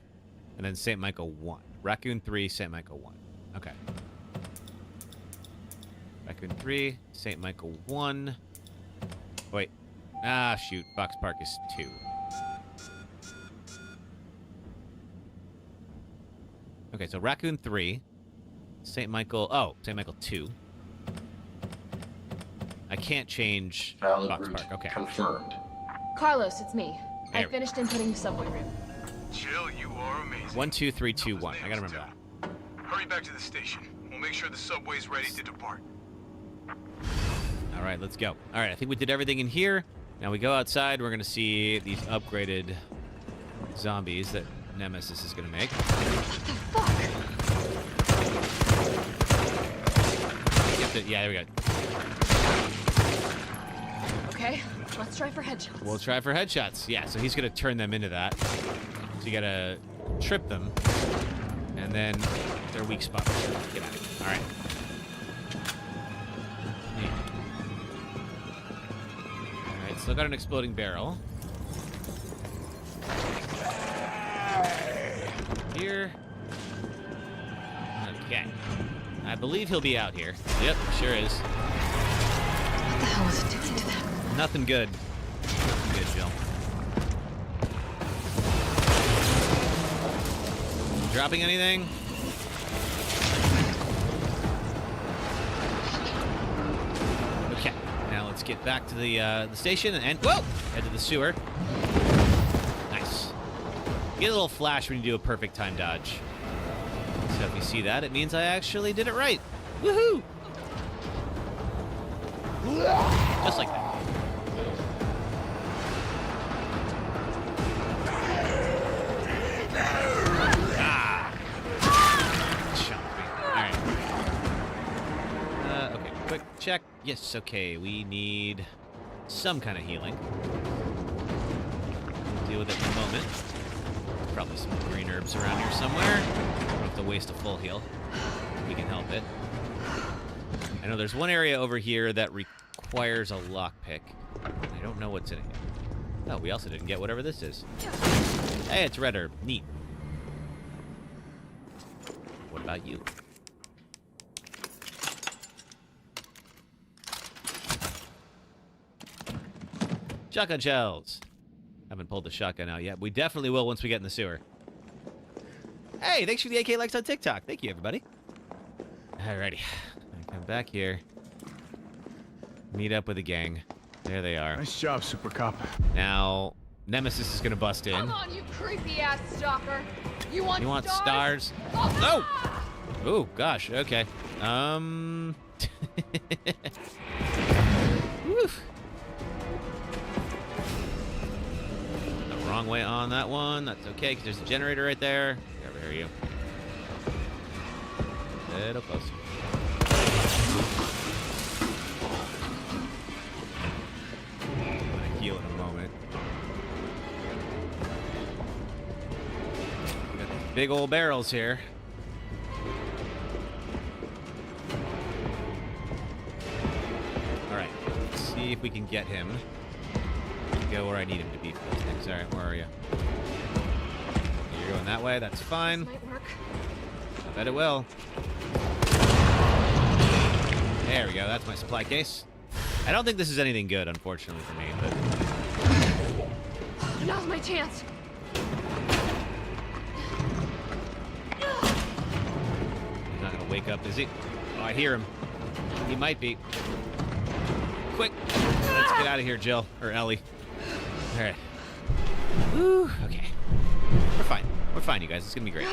And then St. Michael 1. Raccoon 3, St. Michael 1. Okay. Raccoon 3, St. Michael 1. Wait. Ah, shoot. Fox Park is 2. Okay, so Raccoon 3. St. Michael... Oh, St. Michael 2. I can't change Valid Fox route Park. Okay. confirmed. Carlos, it's me. I There we finished inputting the subway route. Jill, you are amazing. 1, 2, 3, 2, 1. I gotta remember that. Hurry back to the station. We'll make sure the subway's ready to depart. All right, let's go. All right, I think we did everything in here. Now we go outside. We're gonna see these upgraded zombies that Nemesis is gonna make. Yeah, there we go. Okay, let's try for headshots. We'll try for headshots. Yeah, so he's gonna turn them into that. So you gotta trip them, and then their weak spot. Get out of here. All right. Neat. All right, still got an exploding barrel. Here. Okay. I believe he'll be out here. Yep, sure is. What the hell was it doing to them? Nothing good. Nothing good, Jill. Dropping anything? Okay. Now let's get back to the station and whoa! Head to the sewer. Nice. You get a little flash when you do a perfect time dodge. So if you see that, it means I actually did it right. Woohoo! Just like that. Ah! Shot me. Alright. Okay, quick check. Yes, okay, we need some kind of healing. We'll deal with it in a moment. Probably some green herbs around here somewhere. Don't have to waste a full heal. We can help it. I know there's one area over here that requires a lockpick. I don't know what's in it yet. Oh, we also didn't get whatever this is. Hey, it's red herb. Neat. What about you? Shotgun shells. Haven't pulled the shotgun out yet. We definitely will once we get in the sewer. Hey, thanks for the AK likes on TikTok. Thank you, everybody. Alrighty. I come back here. Meet up with the gang. There they are. Nice job, Super Cop. Now, Nemesis is gonna bust in. Come on, you creepy ass stalker. You want stars? Oh! Oh, gosh. Okay. Woof. The wrong way on that one. That's okay, because there's a generator right there. Get over here, you. Little close. I'm gonna heal in a moment. We got these big old barrels here. Alright, let's see if we can get him to go where I need him to be for those things. Alright, where are you? You're going that way, that's fine. This might work. I bet it will. There we go, that's my supply case. I don't think this is anything good, unfortunately for me, but... Now's my chance. He's not gonna wake up, is he? Oh, I hear him. He might be. Quick! Let's get out of here, Jill. Or Ellie. Alright. Woo! Okay. We're fine. We're fine, you guys. It's gonna be great.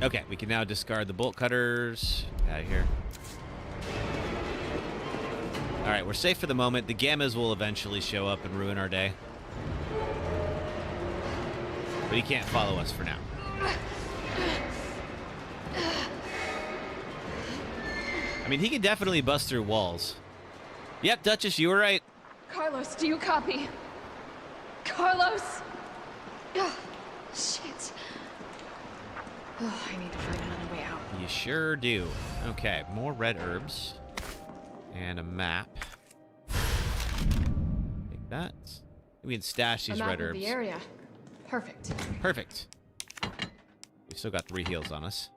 Okay, we can now discard the bolt cutters. Out of here. Alright, we're safe for the moment. The gammas will eventually show up and ruin our day. But he can't follow us for now. I mean, he can definitely bust through walls. Yep, Duchess, you were right. Carlos, do you copy? Carlos! Ugh, shit. Oh, I need to find another way out. You sure do. Okay, more red herbs. And a map. Take that. We can stash these red herbs. The area. Perfect. Perfect. We still got 3 heals on us.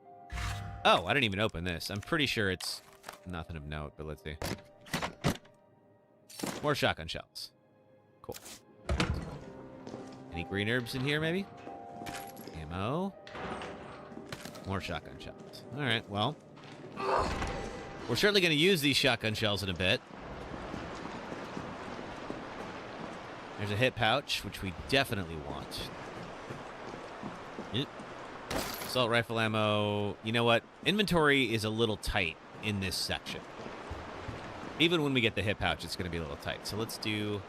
Oh, I didn't even open this. I'm pretty sure it's nothing of note, but let's see. More shotgun shells. Cool. Any green herbs in here, maybe? Ammo. More shotgun shells. All right, well. We're certainly going to use these shotgun shells in a bit. There's a hit pouch, which we definitely want. Yep. Assault rifle ammo. You know what? Inventory is a little tight in this section. Even when we get the hit pouch, it's going to be a little tight. So let's do...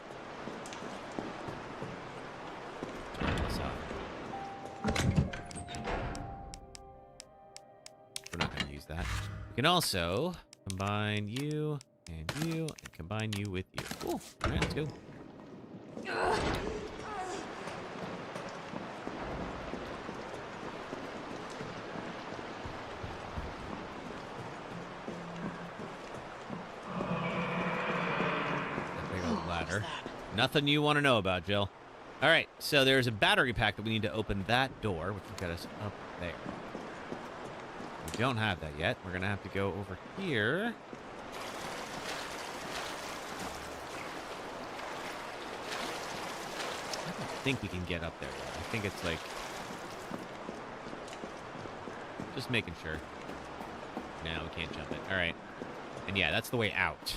Turn this off. We're not going to use that. We can also combine you and combine you with you. Cool. All right, let's go. Nothing you want to know about, Jill. All right, so there's a battery pack that we need to open that door, which will get us up there. We don't have that yet. We're going to have to go over here. I don't think we can get up there yet. I think it's like... Just making sure. No, we can't jump it. All right. And yeah, that's the way out.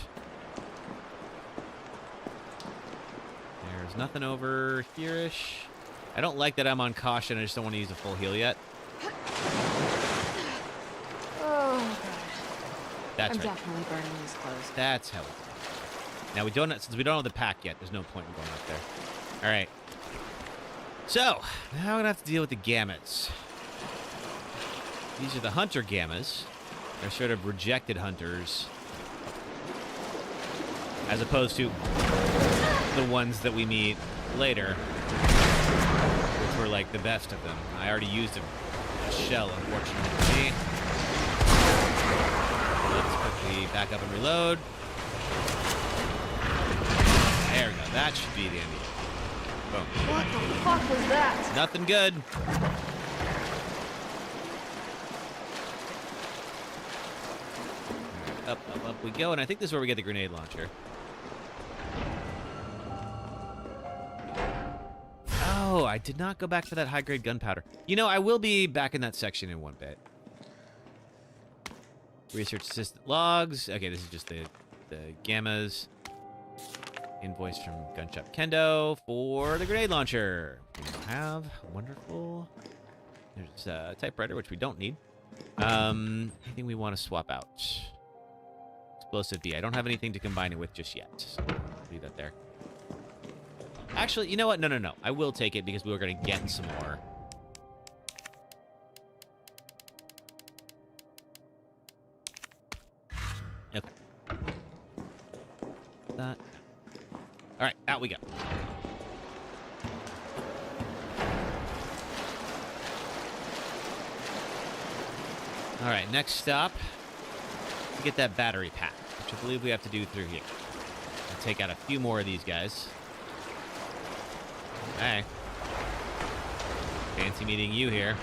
There's nothing over here-ish. I don't like that I'm on caution. I just don't want to use a full heal yet. Oh, God. That's I'm right. definitely burning these clothes. That's how it's. Now, since we don't have the pack yet, there's no point in going up there. All right. So, now I'm going to have to deal with the gammas. These are the hunter gammas. They're sort of rejected hunters. As opposed to the ones that we meet later, which were like the best of them. I already used a shell, unfortunately. Let's quickly back up and reload. There we go. That should be the end of it. Boom. What the fuck was that? Nothing good. Up, up, up we go, and I think this is where we get the grenade launcher. Oh, I did not go back for that high-grade gunpowder. You know, I will be back in that section in one bit. Research assistant logs. Okay, this is just the gammas. Invoice from Gunshop Kendo for the grenade launcher. We now have. Wonderful. There's a typewriter, which we don't need. Anything we want to swap out? Explosive B. I don't have anything to combine it with just yet. So leave that there. Actually, you know what? No. I will take it because we were going to get some more. Okay. That. All right, out we go. All right, next stop. To get that battery pack, which I believe we have to do through here. I'll take out a few more of these guys. Hey. Fancy meeting you here.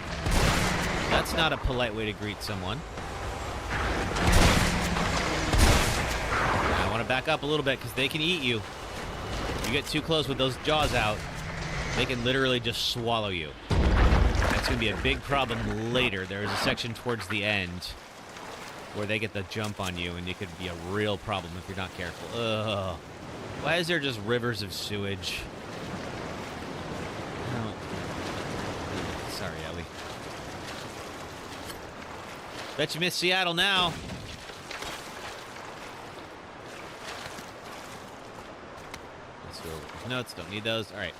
That's not a polite way to greet someone. I want to back up a little bit because they can eat you. If you get too close with those jaws out, they can literally just swallow you. That's going to be a big problem later. There is a section towards the end where they get the jump on you, and it could be a real problem if you're not careful. Ugh. Why is there just rivers of sewage? Oh. Sorry, Ellie. Bet you miss Seattle now. Let's go. Notes, don't need those. All right.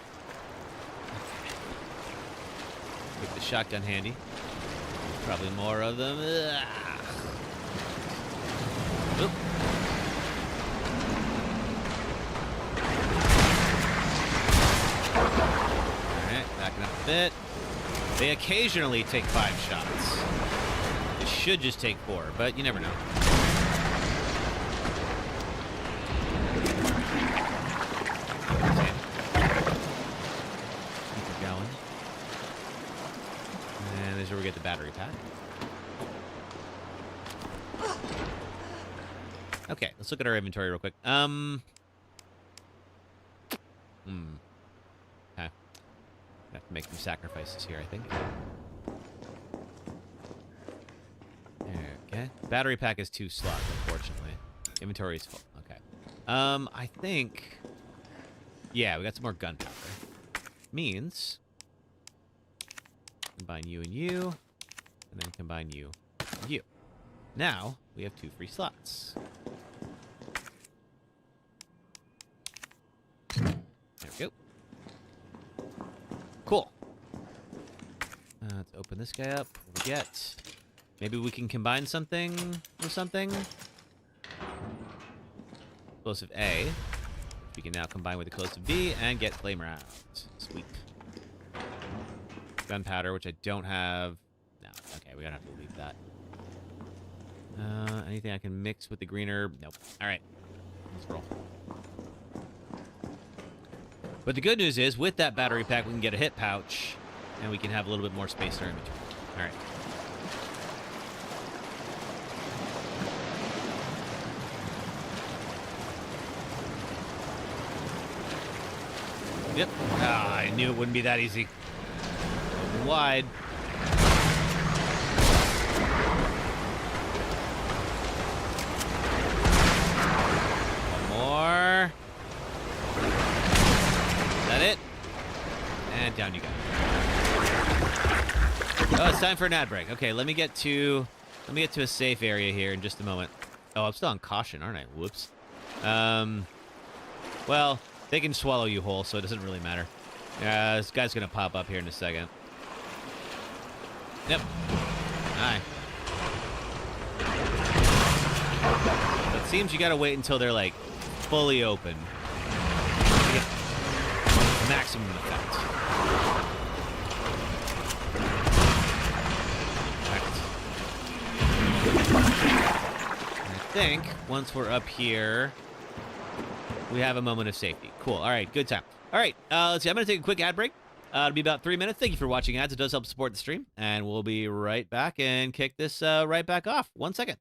Keep the shotgun handy. Probably more of them. Ugh. Oop. Alright, backing up a bit. They occasionally take 5 shots. It should just take 4, but you never know. Keep it going. get the battery pack. Okay, let's look at our inventory real quick. Okay. Have to make some sacrifices here, I think. Okay. Battery pack is 2 slots, unfortunately. Inventory is full. Okay. I think... Yeah, we got some more gunpowder. Means... Combine you and you. And then combine you and you. Now, we have 2 free slots. There we go. Cool. Let's open this guy up. What do we get? Maybe we can combine something with something. Explosive A. We can now combine with explosive B and get flame round. Sweet. Gunpowder, which I don't have. No. Okay, we're gonna have to leave that. Anything I can mix with the green herb? Nope. All right. Let's roll. But the good news is, with that battery pack, we can get a hit pouch, and we can have a little bit more space in our inventory. All right. Yep. Ah, I knew it wouldn't be that easy. Open wide. One more. Is that it? And down you go. Oh, it's time for an ad break. Okay, let me get to a safe area here in just a moment. Oh, I'm still on caution, aren't I? Whoops. Well, they can swallow you whole, so it doesn't really matter. This guy's gonna pop up here in a second. Yep. Hi. It seems you gotta wait until they're, like, fully open to get maximum effect. And I think once we're up here, we have a moment of safety. Cool. All right. Good time. All right. Let's see. I'm going to take a quick ad break. It'll be about 3 minutes. Thank you for watching ads. It does help support the stream. And we'll be right back and kick this right back off. 1 second.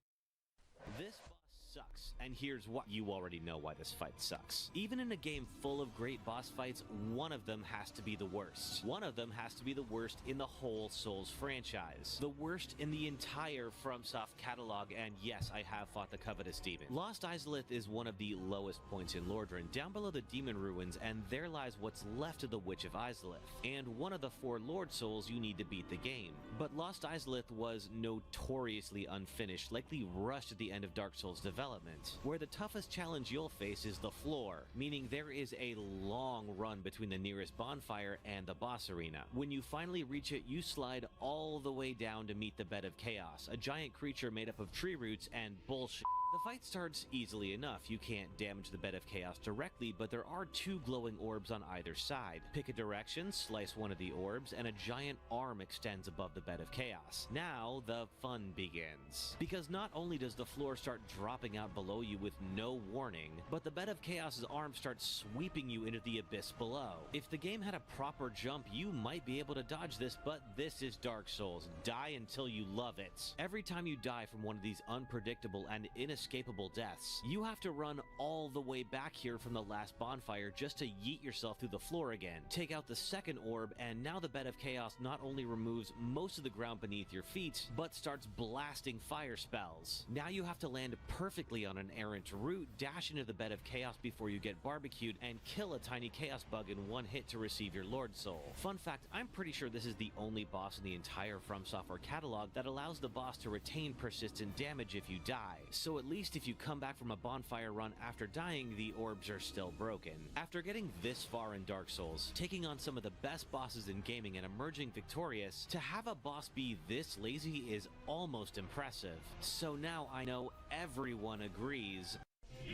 This boss sucks, and here's why. You already know why this fight sucks. Even in a game full of great boss fights, one of them has to be the worst. One of them has to be the worst in the whole Souls franchise. The worst in the entire FromSoft catalog, and yes, I have fought the covetous demon. Lost Izalith is one of the lowest points in Lordran, down below the demon ruins, and there lies what's left of the Witch of Izalith, and one of the 4 Lord Souls you need to beat the game. But Lost Izalith was notoriously unfinished, likely rushed at the end of Dark Souls development, where the toughest challenge you'll face is the floor, meaning there is a long run between the nearest bonfire and the boss arena. When you finally reach it, you slide all the way down to meet the Bed of Chaos, a giant creature made up of tree roots and bullshit. The fight starts easily enough. You can't damage the Bed of Chaos directly, but there are 2 glowing orbs on either side. Pick a direction, slice one of the orbs, and a giant arm extends above the Bed of Chaos. Now, the fun begins. Because not only does the floor start dropping out below you with no warning, but the Bed of Chaos's arm starts sweeping you into the abyss below. If the game had a proper jump, you might be able to dodge this, but this is Dark Souls. Die until you love it. Every time you die from one of these unpredictable and inescapable deaths, you have to run all the way back here from the last bonfire just to yeet yourself through the floor again. Take out the second orb, and now the Bed of Chaos not only removes most of the ground beneath your feet, but starts blasting fire spells. Now you have to land perfectly on an errant route, dash into the Bed of Chaos before you get barbecued, and kill a tiny chaos bug in 1 hit to receive your Lord Soul. Fun fact, I'm pretty sure this is the only boss in the entire FromSoftware catalog that allows the boss to retain persistent damage if you die. So at least if you come back from a bonfire run after dying, the orbs are still broken. After getting this far in Dark Souls, taking on some of the best bosses in gaming and emerging victorious, to have a boss be this lazy is almost impressive. So now I know everyone agrees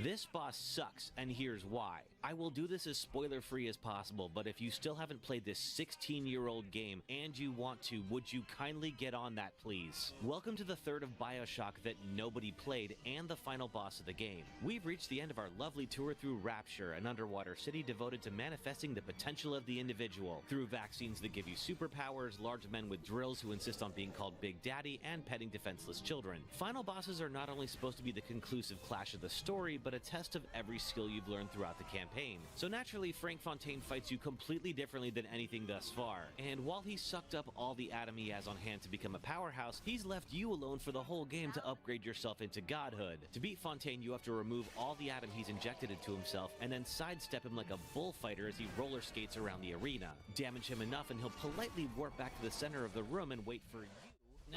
this boss sucks, and here's why. I will do this as spoiler-free as possible, but if you still haven't played this 16-year-old game and you want to, would you kindly get on that, please? Welcome to the third of BioShock that nobody played and the final boss of the game. We've reached the end of our lovely tour through Rapture, an underwater city devoted to manifesting the potential of the individual through vaccines that give you superpowers, large men with drills who insist on being called Big Daddy, and petting defenseless children. Final bosses are not only supposed to be the conclusive clash of the story, but a test of every skill you've learned throughout the campaign. So naturally, Frank Fontaine fights you completely differently than anything thus far. And while he sucked up all the atom he has on hand to become a powerhouse, he's left you alone for the whole game to upgrade yourself into godhood. To beat Fontaine, you have to remove all the atom he's injected into himself and then sidestep him like a bullfighter as he roller skates around the arena. Damage him enough and he'll politely warp back to the center of the room and wait for you.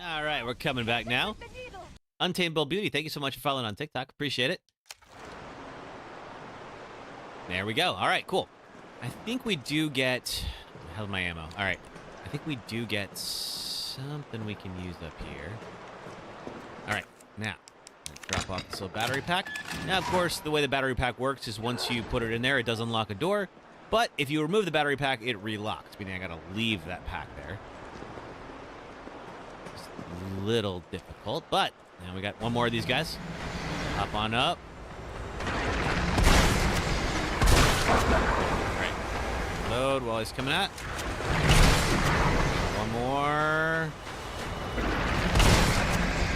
All right, we're coming back now. Untamable Beauty, thank you so much for following on TikTok. Appreciate it. There we go. All right, cool. I think we do get... How's my ammo? All right. I think we do get something we can use up here. All right, now, drop off this little battery pack. Now, of course, the way the battery pack works is once you put it in there, it does unlock a door. But if you remove the battery pack, it relocks, meaning I got to leave that pack there. It's a little difficult, but now we got one more of these guys. Hop on up. Alright. Load while he's coming out. One more.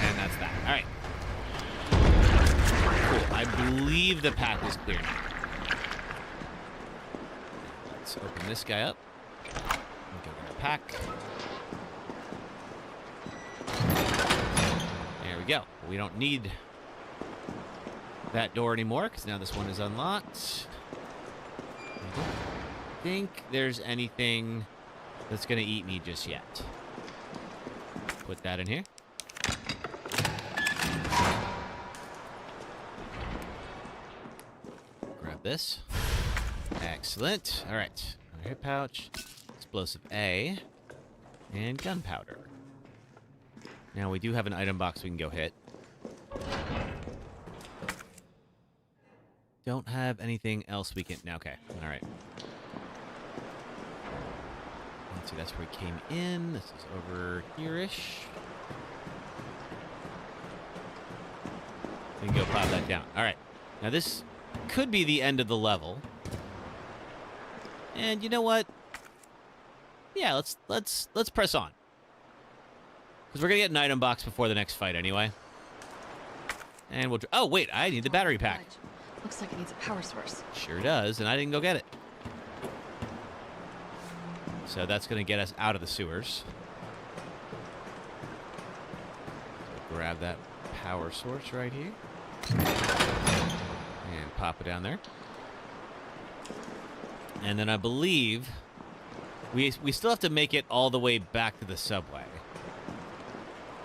And that's that. Alright. Cool. I believe the path is clear now. Let's open this guy up. Go get the pack. There we go. We don't need that door anymore because now this one is unlocked. I don't think there's anything that's going to eat me just yet. Put that in here. Grab this. Excellent. All right. Hip pouch, explosive A, and gunpowder. Now we do have an item box we can go hit. Don't have anything else we can... Okay, all right. Let's see, that's where we came in. This is over here-ish. We can go pop that down. All right. Now this could be the end of the level. And you know what? Yeah, let's press on. Because we're going to get an item box before the next fight anyway. And we'll... Oh, wait, I need the battery pack. Looks like it needs a power source. Sure does, and I didn't go get it. So that's going to get us out of the sewers. So grab that power source right here. And pop it down there. And then I believe we still have to make it all the way back to the subway.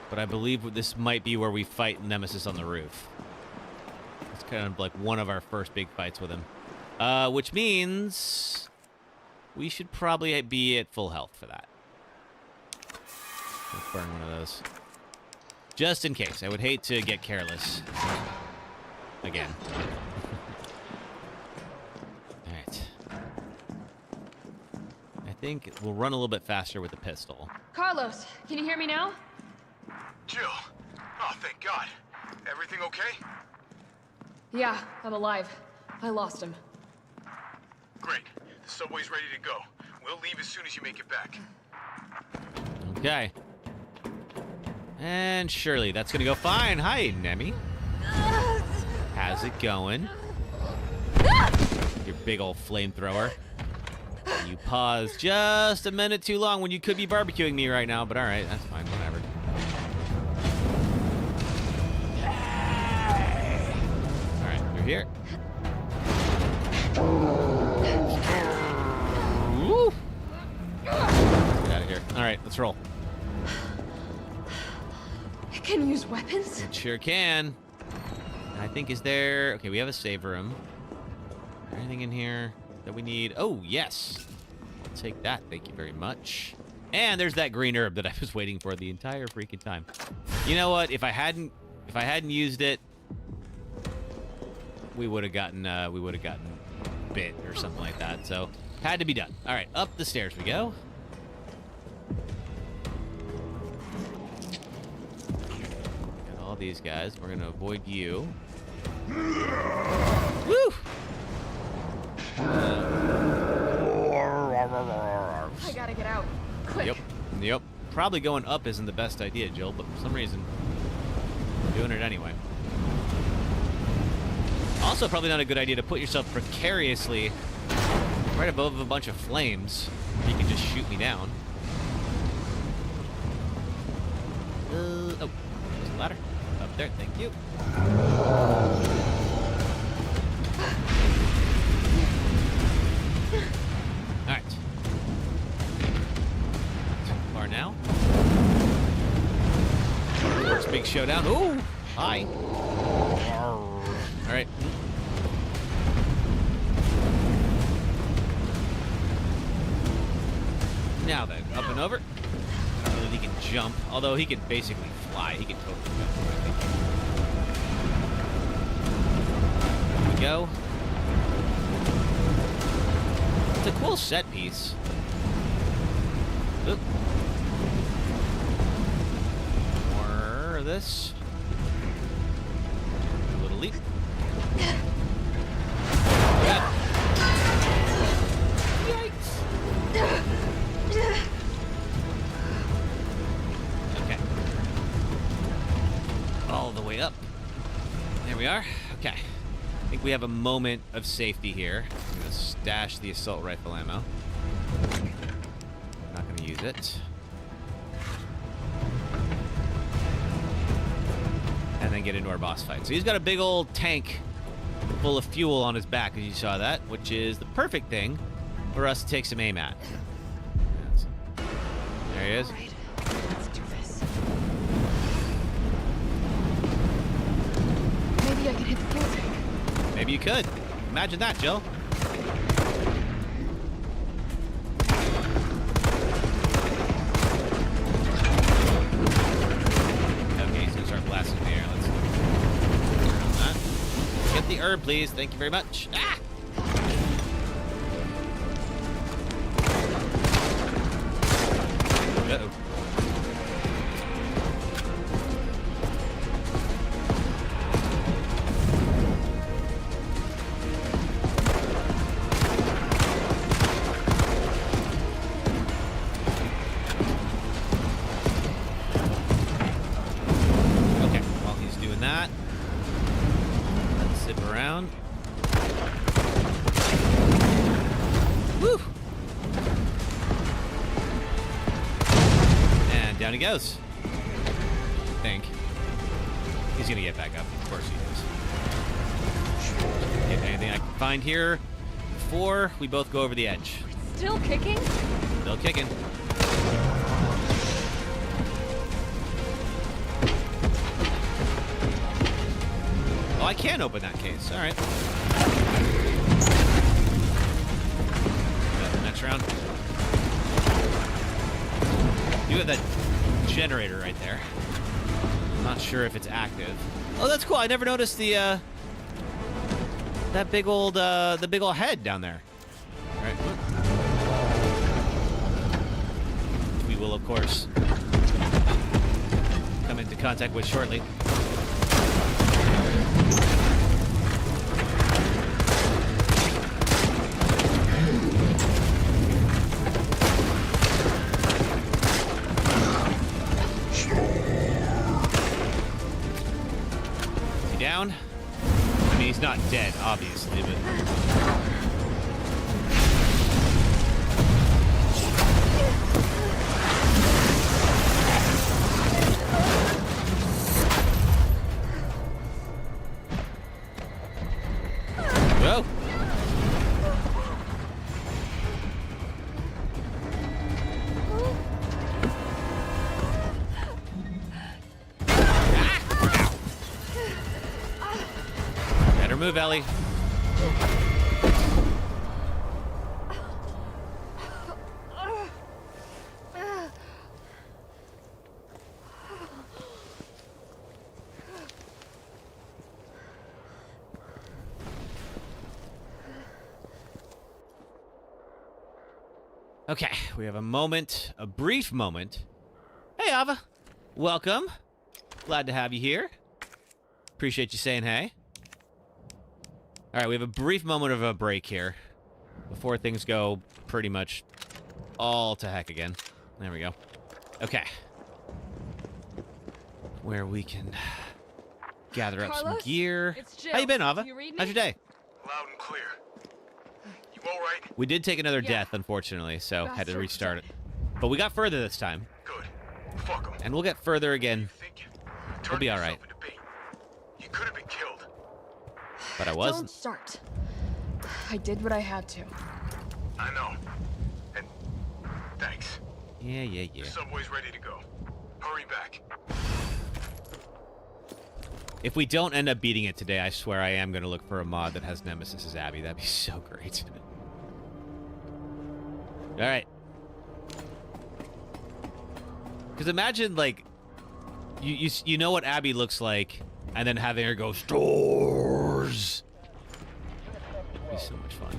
But I believe this might be where we fight Nemesis on the roof. It's kind of like one of our first big fights with him. Which means we should probably be at full health for that. Let's burn one of those. Just in case. I would hate to get careless. Again. Alright. I think we'll run a little bit faster with the pistol. Carlos, can you hear me now? Jill. Oh, thank God. Everything okay? Yeah, I'm alive. I lost him. Great. The subway's ready to go. We'll leave as soon as you make it back. Okay. And Shirley, that's gonna go fine. Hi, Nemi. How's it going? Your big old flamethrower. You paused just a minute too long when you could be barbecuing me right now, but alright, that's fine, whatever. Alright, through here. Woo! Get out of here. Alright, let's roll. It can use weapons? It sure can. I think, is there... Okay, we have a save room. Is there anything in here that we need? Oh, yes. I'll take that. Thank you very much. And there's that green herb that I was waiting for the entire freaking time. You know what? If I hadn't used it, we would have gotten bit or something like that. So had to be done. All right, up the stairs we go. Got all these guys. We're gonna avoid you. Woo! I gotta get out. Quick. Yep. Probably going up isn't the best idea, Jill, but for some reason, I'm doing it anyway. Also, probably not a good idea to put yourself precariously right above a bunch of flames. You can just shoot me down. Oh, there's a ladder. Up there, thank you. Alright. Far now. First big showdown. Ooh! Hi. Alright. Now then, up and over. I don't know if he can jump, although he can basically fly. He can totally jump, I think. Here we go. It's a cool set piece. Oop. More of this. A little leap. Good. Yikes. Okay. All the way up. There we are. Okay. I think we have a moment of safety here. I'm gonna stash the assault rifle ammo. Not gonna use it. And then get into our boss fight. So he's got a big old tank full of fuel on his back, as you saw that, which is the perfect thing for us to take some aim at. There he is. All right, let's do this. Maybe I can hit the fuel tank. Maybe you could. Imagine that, Jill. Okay, he's gonna start blasting in the air. Let's turn on that. Get the herb, please. Thank you very much. Ah! Uh-oh. Okay, while he's doing that, let's zip around. Woo! And down he goes. I think. He's gonna get back up. Of course he is. Get anything I can find here before we both go over the edge. Still kicking? Still kicking. Oh, I can open that case. All right. Next round. You have that generator right there. I'm not sure if it's active. Oh, that's cool. I never noticed the that big old the big old head down there. All right. We will, of course, come into contact with shortly. Down. I mean, he's not dead, obviously, but... Whoa. Move, Ellie. Okay, we have a moment, a brief moment. Hey, Ava. Welcome. Glad to have you here. Appreciate you saying hey. All right, we have a brief moment of a break here before things go pretty much all to heck again. There we go. Okay. Where we can gather up some gear. How you been, Ava? How's your day? Loud and clear. You all right? We did take another death, unfortunately, so had to restart it. But we got further this time. Good. Fuck 'em. And we'll get further again. We'll be all right. You could have been killed. But I wasn't. Don't start. I did what I had to. I know. And thanks. Yeah. The subway's ready to go. Hurry back. If we don't end up beating it today, I swear I am going to look for a mod that has Nemesis as Abby. That'd be so great. All right. Because imagine, like, you know what Abby looks like, and then having her go, stores. It'd be so much fun.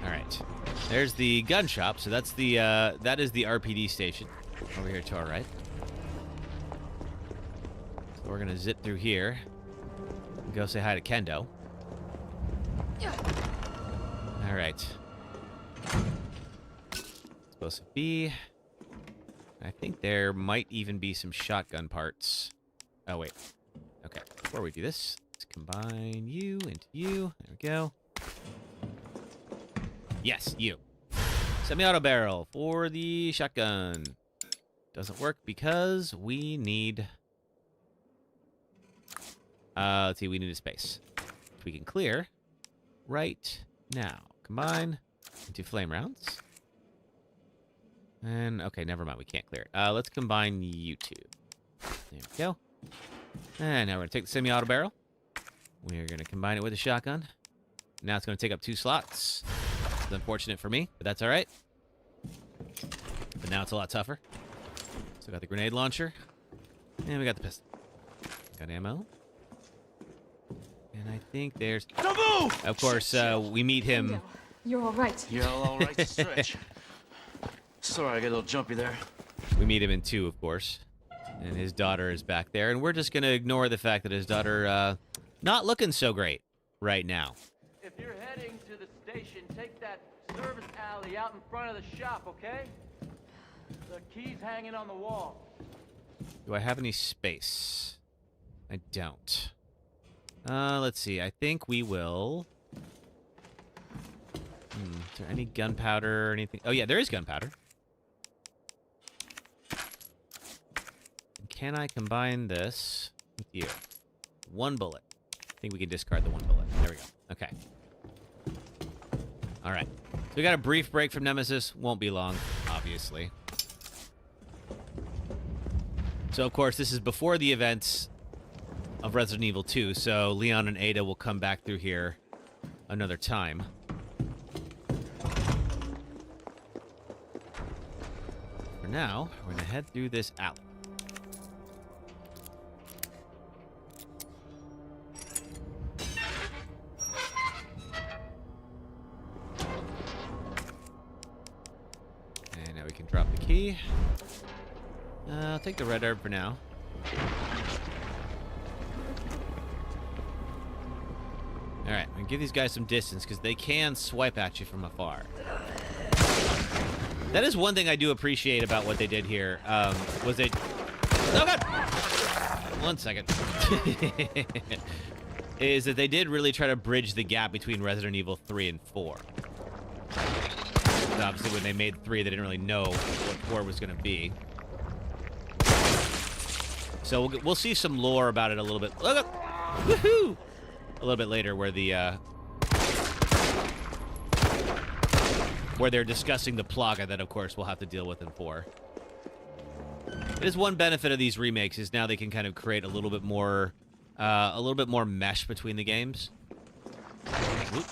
All right. There's the gun shop. So that's the, that is the RPD station over here to our right. So we're going to zip through here and go say hi to Kendo. All right. Supposed to be... I think there might even be some shotgun parts. Oh, wait. Okay. Before we do this, let's combine you into you. There we go. Yes, you. Semi-auto barrel for the shotgun. Doesn't work because we need... let's see, we need a space. Which we can clear right now. Combine into flame rounds. And, okay, never mind. We can't clear it. Let's combine you two. There we go. And now we're going to take the semi-auto barrel. We're going to combine it with a shotgun. Now it's going to take up 2 slots. It's unfortunate for me, but that's all right. But now it's a lot tougher. So got the grenade launcher. And we got the pistol. Got ammo. And I think there's... Of course, we meet him... You're all right. You're all right to stretch. Sorry, I got a little jumpy there. We meet him in 2, of course. And his daughter is back there. And we're just going to ignore the fact that his daughter, not looking so great right now. If you're heading to the station, take that service alley out in front of the shop, okay? The key's hanging on the wall. Do I have any space? I don't. Let's see. I think we will... is there any gunpowder or anything? Oh, yeah, there is gunpowder. Can I combine this with you? 1 bullet. I think we can discard the 1 bullet. There we go. Okay. All right. So we got a brief break from Nemesis. Won't be long, obviously. So, of course, this is before the events of Resident Evil 2, so Leon and Ada will come back through here another time. For now, we're going to head through this alley. And now we can drop the key. I'll take the red herb for now. Alright, I'm gonna give these guys some distance because they can swipe at you from afar. That is one thing I do appreciate about what they did here. Was they... Oh, God! 1 second. Is that they did really try to bridge the gap between Resident Evil 3 and 4. And obviously, when they made 3, they didn't really know what 4 was going to be. So we'll see some lore about it a little bit. Woohoo! A little bit later, where the where they're discussing the plaga that, of course, we'll have to deal with in 4. It is one benefit of these remakes is now they can kind of create a little bit more mesh between the games. Oop.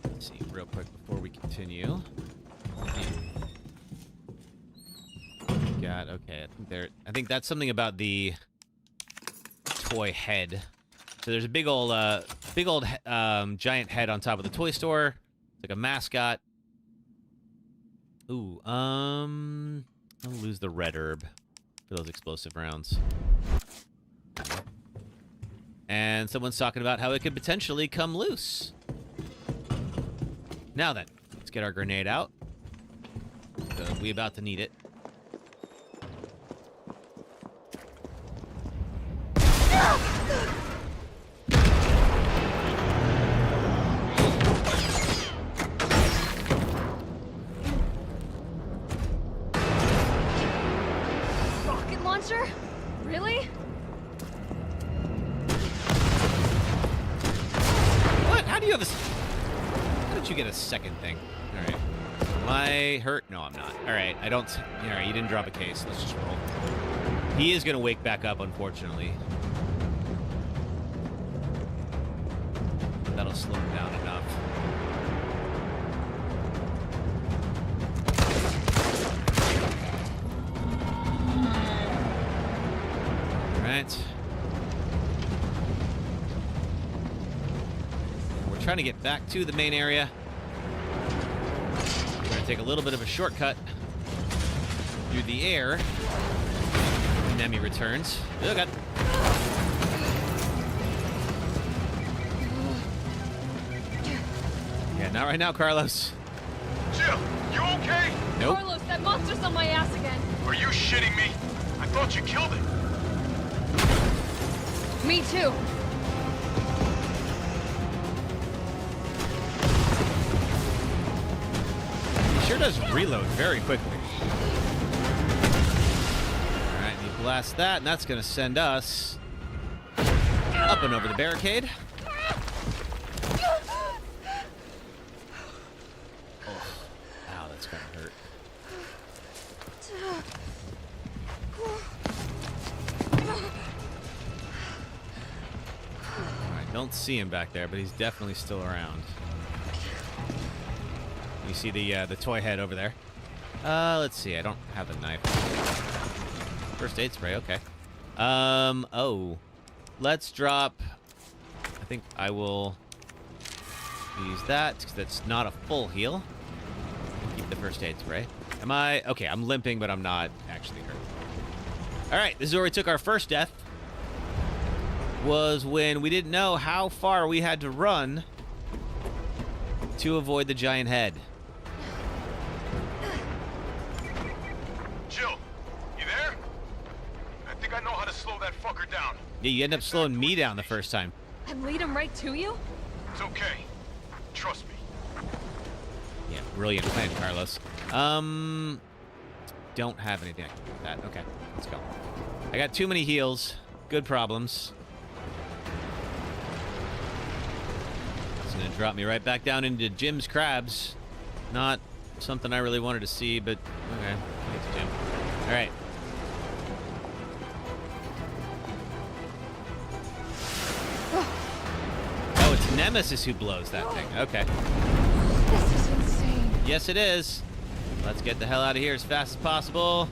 Let's see real quick before we continue. got? Okay, I think that's something about the toy head. So there's a big old giant head on top of the toy store. It's like a mascot. Ooh, I'll lose the red herb for those explosive rounds. And someone's talking about how it could potentially come loose. Now then, let's get our grenade out. We about to need it. Rocket launcher? Really? What? How do you have a... How did you get a second thing? All right. Am I hurt? No, I'm not. All right, I don't... All right, you didn't drop a case. Let's just roll. He is going to wake back up, unfortunately. That'll slow him down enough. All right. We're trying to get back to the main area. We're going to take a little bit of a shortcut through the air. Nemi returns. Oh, God. Yeah, not right now, Carlos. Jill, you okay? Nope. Carlos, that monster's on my ass again. Are you shitting me? I thought you killed it. Me too. He sure does reload very quickly. Alright, you blast that, and that's gonna send us up and over the barricade. Ow, that's gonna hurt. Alright, don't see him back there, but he's definitely still around. You see the toy head over there. Let's see, I don't have the knife. First aid spray, okay. Oh. Let's drop... I think I will use that, because that's not a full heal. Keep the first aid spray. Am I... Okay, I'm limping, but I'm not actually hurt. Alright, this is where we took our first death. Was when we didn't know how far we had to run to avoid the giant head. Jill, you there? I think I know how to slow that fucker down. Yeah, you end up slowing me down the first time. And lead him right to you? It's okay. Trust me. Yeah, brilliant plan, Carlos. Don't have anything I can do with that. Okay, let's go. I got too many heals. Good problems. It's gonna drop me right back down into Jim's crabs. Not something I really wanted to see, but okay. Thanks, Jim. All right. Oh, it's Nemesis who blows that thing. Okay. This is insane. Yes, it is. Let's get the hell out of here as fast as possible.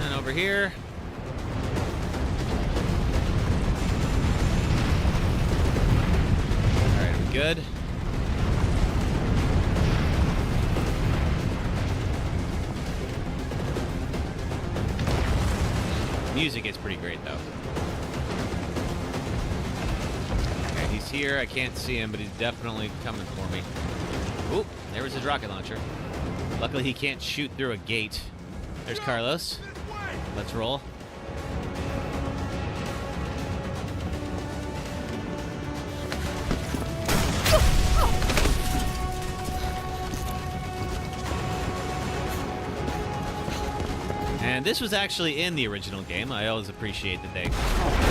And over here. All right, are we good? Music is pretty great, though. Okay, he's here. I can't see him, but he's definitely coming for me. Oop, there was his rocket launcher. Luckily, he can't shoot through a gate. There's Carlos. Let's roll. And this was actually in the original game. I always appreciate that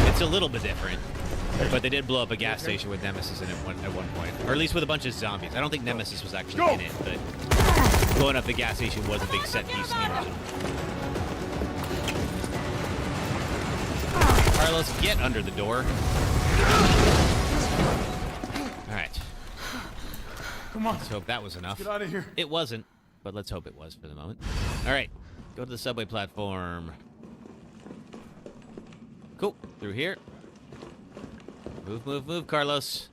it's a little bit different. But they did blow up a gas station with Nemesis in it at one point. Or at least with a bunch of zombies. I don't think Nemesis was actually in it, but blowing up the gas station was a big set piece in the original. Carlos, get under the door. Alright. Come on. Let's hope that was enough. Get out of here. It wasn't. but let's hope it was for the moment. All right, go to the subway platform. Cool, through here. Move, move, move, Carlos.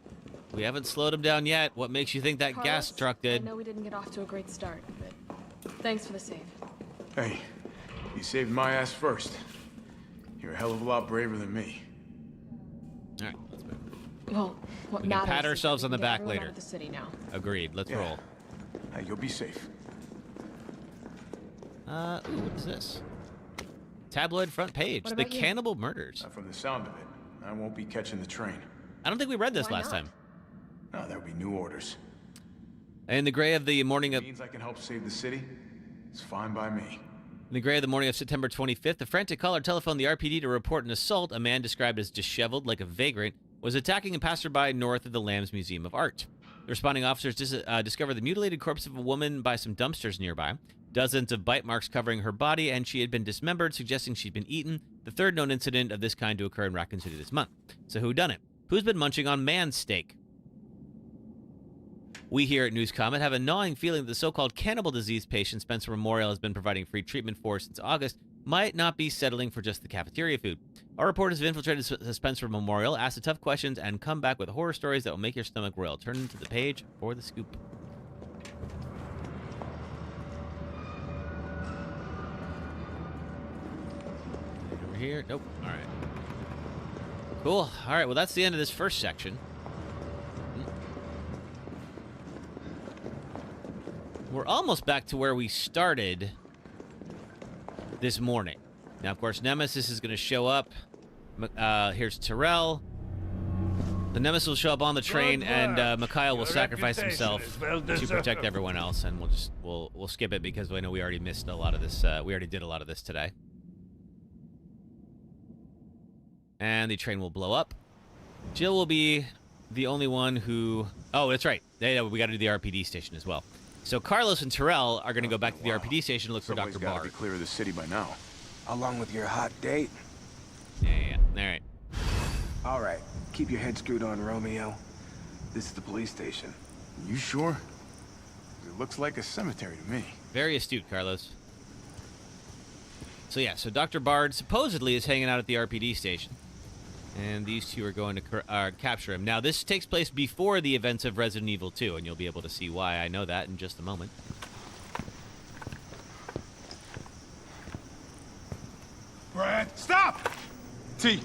We haven't slowed him down yet. What makes you think that Carlos, gas truck did? I know we didn't get off to a great start, but thanks for the save. Hey, you saved my ass first. You're a hell of a lot braver than me. All right, let's move. Well, what We can matters pat is ourselves that on we the can get back everyone later. out of the city now. Agreed. Let's roll. Hey, you'll be safe. Ooh, what is this? Tabloid front page. What The about you? Cannibal Murders. Not from the sound of it. I won't be catching the train. I don't think we read this Why last not? time. No, there'll be new orders. In the gray of the morning of Means I can help save the city. It's fine by me. In the gray of the morning of September 25th, a frantic caller telephoned the RPD to report an assault. A man described as disheveled like a vagrant was attacking a passerby north of the Lambs Museum of Art. The responding officers discovered the mutilated corpse of a woman by some dumpsters nearby, dozens of bite marks covering her body, and she had been dismembered, suggesting she'd been eaten. The third known incident of this kind to occur in Raccoon City this month. So who done it? Who's been munching on man steak? We here at News Comment have a gnawing feeling that the so-called cannibal disease patient Spencer Memorial has been providing free treatment for since August might not be settling for just the cafeteria food. Our reporters have infiltrated Spencer Memorial, asked the tough questions, and come back with horror stories that will make your stomach roil. Turn to the page for the scoop. Over here. Nope. All right. Cool. All right. Well, that's the end of this first section. We're almost back to where we started this morning. Now, of course, Nemesis is going to show up. Here's Terrell. The Nemesis will show up on the train, and Mikhail will sacrifice himself to protect everyone else, and we'll skip it because I know we already missed a lot of this. We already did a lot of this today. And the train will blow up. Jill will be the only one who... Oh, that's right. Yeah, we got to do the RPD station as well. So Carlos and Terrell are going to go back to the RPD station and look for Dr. Gotta Bard. be clear of the city by now. Along with your hot date. Yeah. All right. All right. Keep your head screwed on, Romeo. This is the police station. You sure? It looks like a cemetery to me. Very astute, Carlos. So yeah, so Dr. Bard supposedly is hanging out at the RPD station. And these two are going to capture him. Now, this takes place before the events of Resident Evil 2, and you'll be able to see why I know that in just a moment. Brad, stop! T.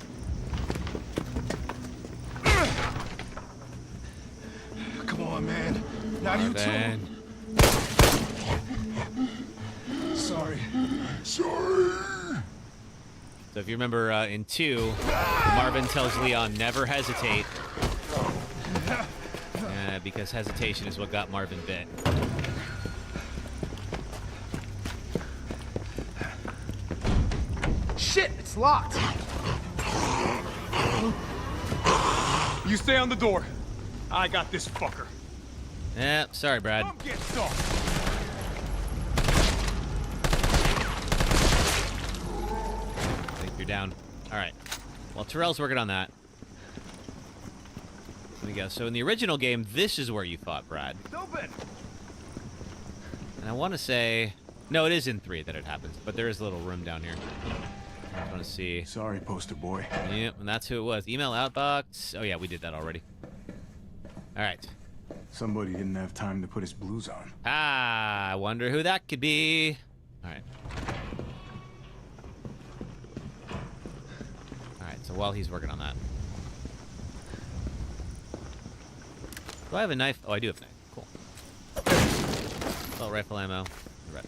Come on, man. Not you too. Sorry. So if you remember in 2, Marvin tells Leon never hesitate. Because hesitation is what got Marvin bit. Shit, it's locked. You stay on the door. I got this fucker. Yeah, sorry, Brad. Come get some. I think you're down. All right. Well, Terrell's working on that. There we go. So in the original game, this is where you fought Brad. Open. And I want to say... No, it is in 3 that it happens, but there is a little room down here. I just want to see. Sorry, poster boy. Yep, and that's who it was. Email outbox. Oh, yeah, we did that already. All right. Somebody didn't have time to put his blues on. Ah, I wonder who that could be. All right. All right, so while he's working on that. Do I have a knife? Oh, I do have a knife. Cool. Assault rifle ammo. Right.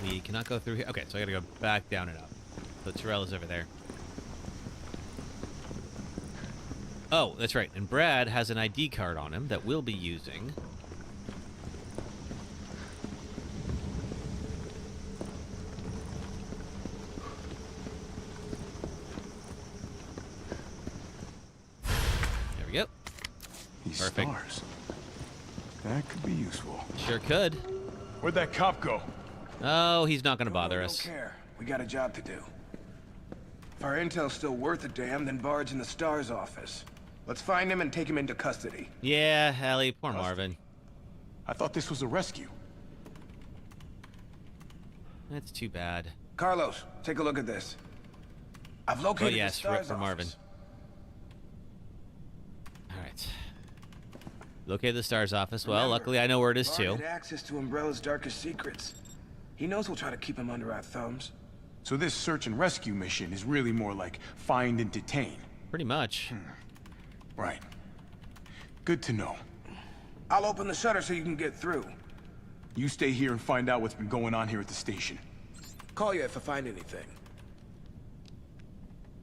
We cannot go through here. Okay, so I gotta go back down and up. So Terrell is over there. Oh, that's right. And Brad has an ID card on him that we'll be using. There we go. These Perfect. stars. That could be useful. Sure could. Where'd that cop go? Oh, he's not going to bother us. Don't care. We got a job to do. If our intel's still worth a damn, then Bard's in the STARS office. Let's find him and take him into custody. Yeah, Ellie, poor Marvin. I thought this was a rescue. That's too bad. Carlos, take a look at this. I've located the yes, STARS rip for Marvin. office. All right. Located the STARS office. Well, luckily I know where it is, too. Bart had access to Umbrella's darkest secrets. He knows we'll try to keep him under our thumbs. So this search and rescue mission is really more like find and detain. Pretty much. Right. Good to know. I'll open the shutter so you can get through. You stay here and find out what's been going on here at the station. Call you if I find anything.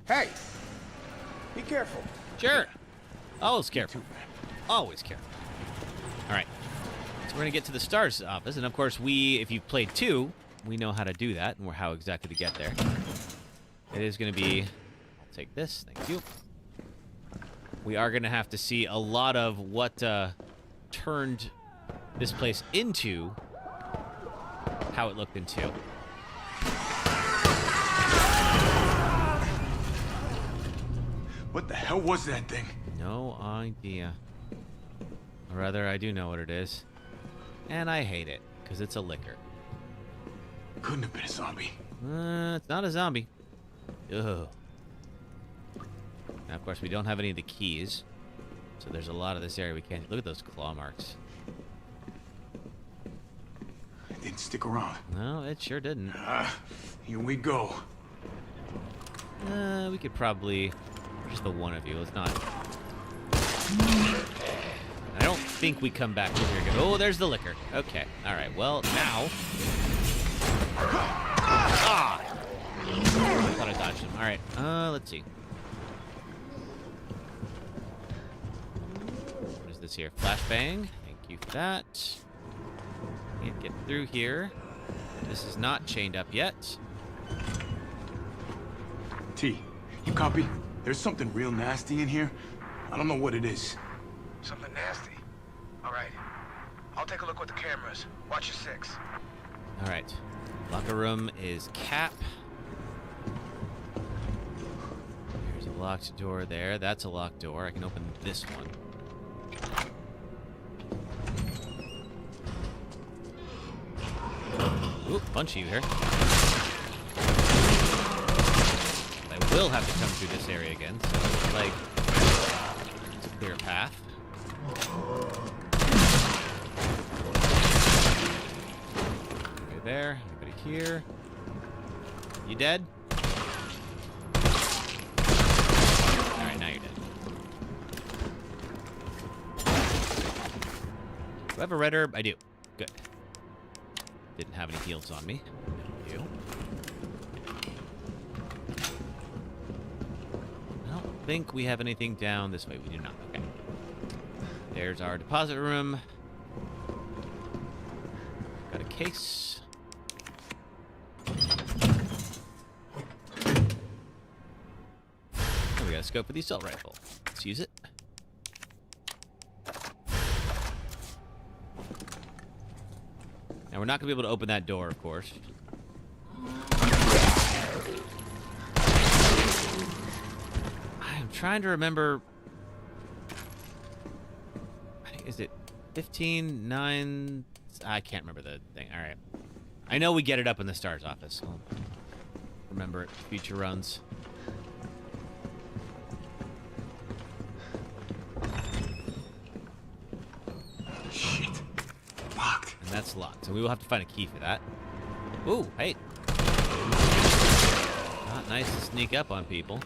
Hey! Be careful. Sure. Always careful. Always careful. All right. So we're going to get to the STARS office. And, of course, if you've played 2, we know how to do that and how exactly to get there. It is going to be... I'll take this. Thank you. We are going to have to see a lot of what turned this place into how it looked into. What the hell was that thing? No idea. Or rather, I do know what it is. And I hate it, because it's a liquor. Couldn't have been a zombie. It's not a zombie. Ugh. Now, of course, we don't have any of the keys. So there's a lot of this area we can't... Look at those claw marks. It didn't stick around. No, it sure didn't. Here we go. We could probably... Just the one of you. Let's not... I don't think we come back over here again. Oh, there's the liquor. Okay. All right. Well, now... Ah! I thought I dodged him. All right. Let's see. What is this here? Flashbang. Thank you for that. Can't get through here. This is not chained up yet. T, you copy? There's something real nasty in here. I don't know what it is. Something nasty. All right. I'll take a look with the cameras. Watch your 6. All right. Locker room is Cap. There's a locked door there. That's a locked door. I can open this one. Ooh, bunch of you here. I will have to come through this area again, so it's like it's a clear path. Okay, there. Anybody here? You dead? Alright, now you're dead. Do I have a red herb? I do. Good. Didn't have any heals on me. Thank you. I don't think we have anything down this way. We do not. Okay. There's our deposit room. Got a case. And we got a scope for the assault rifle. Let's use it. Now, we're not going to be able to open that door, of course. I'm trying to remember... Is it 15, 9... I can't remember the thing. All right. I know we get it up in the STARS office. I'll remember it for future runs. Shit. Locked. And that's locked. So we will have to find a key for that. Ooh, hey. Not nice to sneak up on people.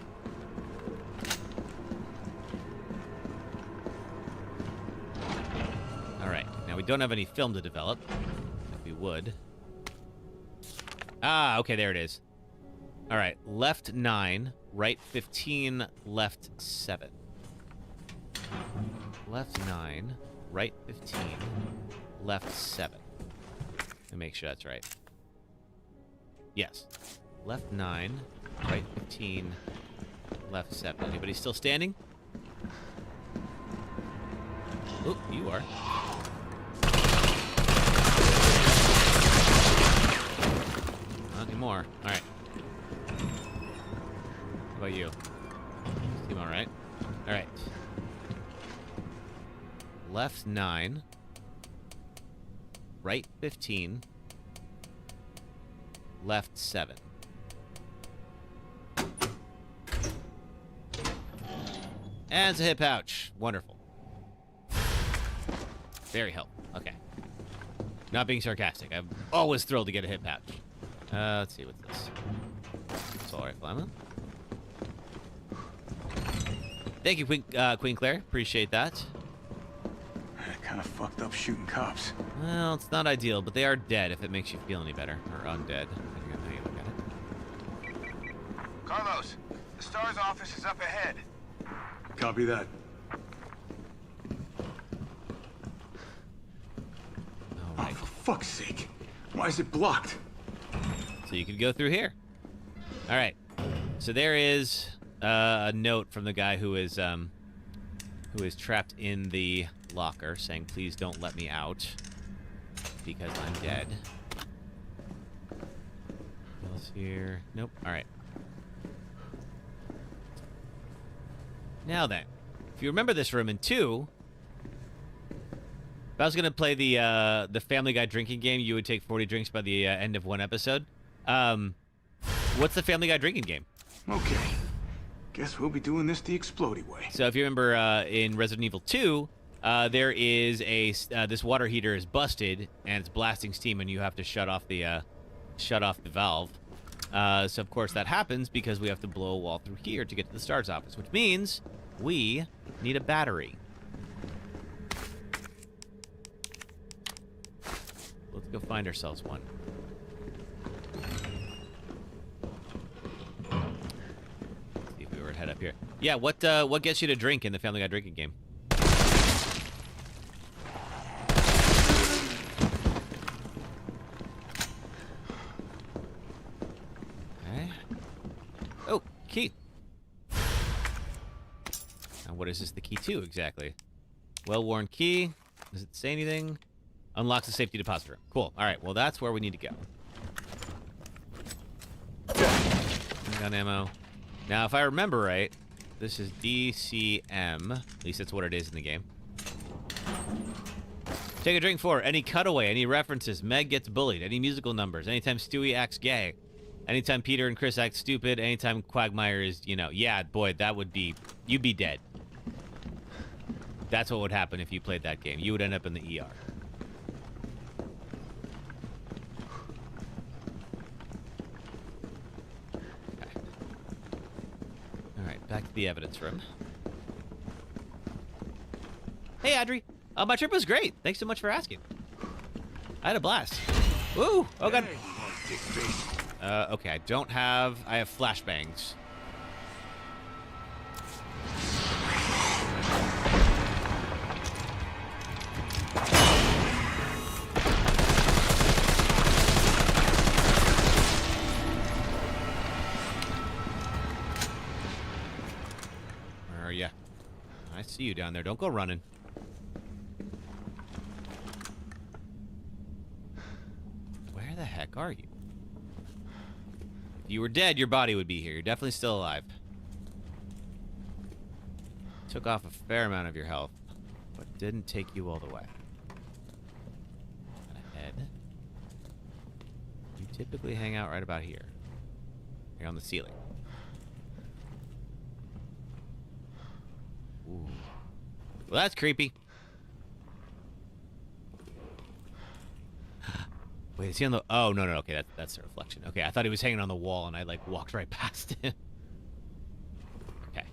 Alright, now we don't have any film to develop. If we would. Ah, okay, there it is. Alright, left 9, right 15, left 7. Left 9, right 15, left 7. Let me make sure that's right. Yes. Left 9, right 15, left 7. Anybody still standing? Oh, you are. Not anymore. All right. How about you? Seem all right? All right. Left 9. Right 15. Left 7. And it's a hip pouch. Wonderful. Very helpful. Okay. Not being sarcastic. I'm always thrilled to get a hip pouch. Let's see, what's this? Assault rifle ammo. Thank you, Queen Claire. Appreciate that. Kind of fucked up shooting cops. Well, it's not ideal, but they are dead if it makes you feel any better. Or undead, depending on how you look at it. Carlos, the STAR's office is up ahead. Copy that. All right. Oh, for fuck's sake. Why is it blocked? So you could go through here. All right. So there is a note from the guy who is trapped in the locker saying, please don't let me out because I'm dead. What else here? Nope. All right. Now then, if you remember this room in 2, if I was going to play the Family Guy drinking game, you would take 40 drinks by the end of 1 episode. What's the Family Guy drinking game? Okay. Guess we'll be doing this the explodey way. So if you remember in Resident Evil 2, there is this water heater is busted and it's blasting steam and you have to shut off the valve. So of course that happens because we have to blow a wall through here to get to the STAR's office, which means we need a battery. Let's go find ourselves one. Let's see if we were to head up here. Yeah, what gets you to drink in the Family Guy drinking game? Okay. Oh, key. Now what is this the key to exactly? Well-worn key. Does it say anything? Unlocks the safety deposit room. Cool. All right. Well, that's where we need to go. Gun ammo. Now, if I remember right, this is DCM. At least that's what it is in the game. Take a drink for any cutaway, any references. Meg gets bullied. Any musical numbers. Anytime Stewie acts gay. Anytime Peter and Chris act stupid. Anytime Quagmire is, yeah, boy, that would be... You'd be dead. That's what would happen if you played that game. You would end up in the ER. Back to the evidence room. Hey, Audrey. My trip was great. Thanks so much for asking. I had a blast. Woo! Oh, God. Okay, I have flashbangs. I see you down there. Don't go running. Where the heck are you? If you were dead, your body would be here. You're definitely still alive. Took off a fair amount of your health, but didn't take you all the way. Ahead. You typically hang out right about here. Here on the ceiling. Ooh. Well, that's creepy. Wait, is he on the... Oh, no. Okay, that's the reflection. Okay, I thought he was hanging on the wall, and I, walked right past him. Okay.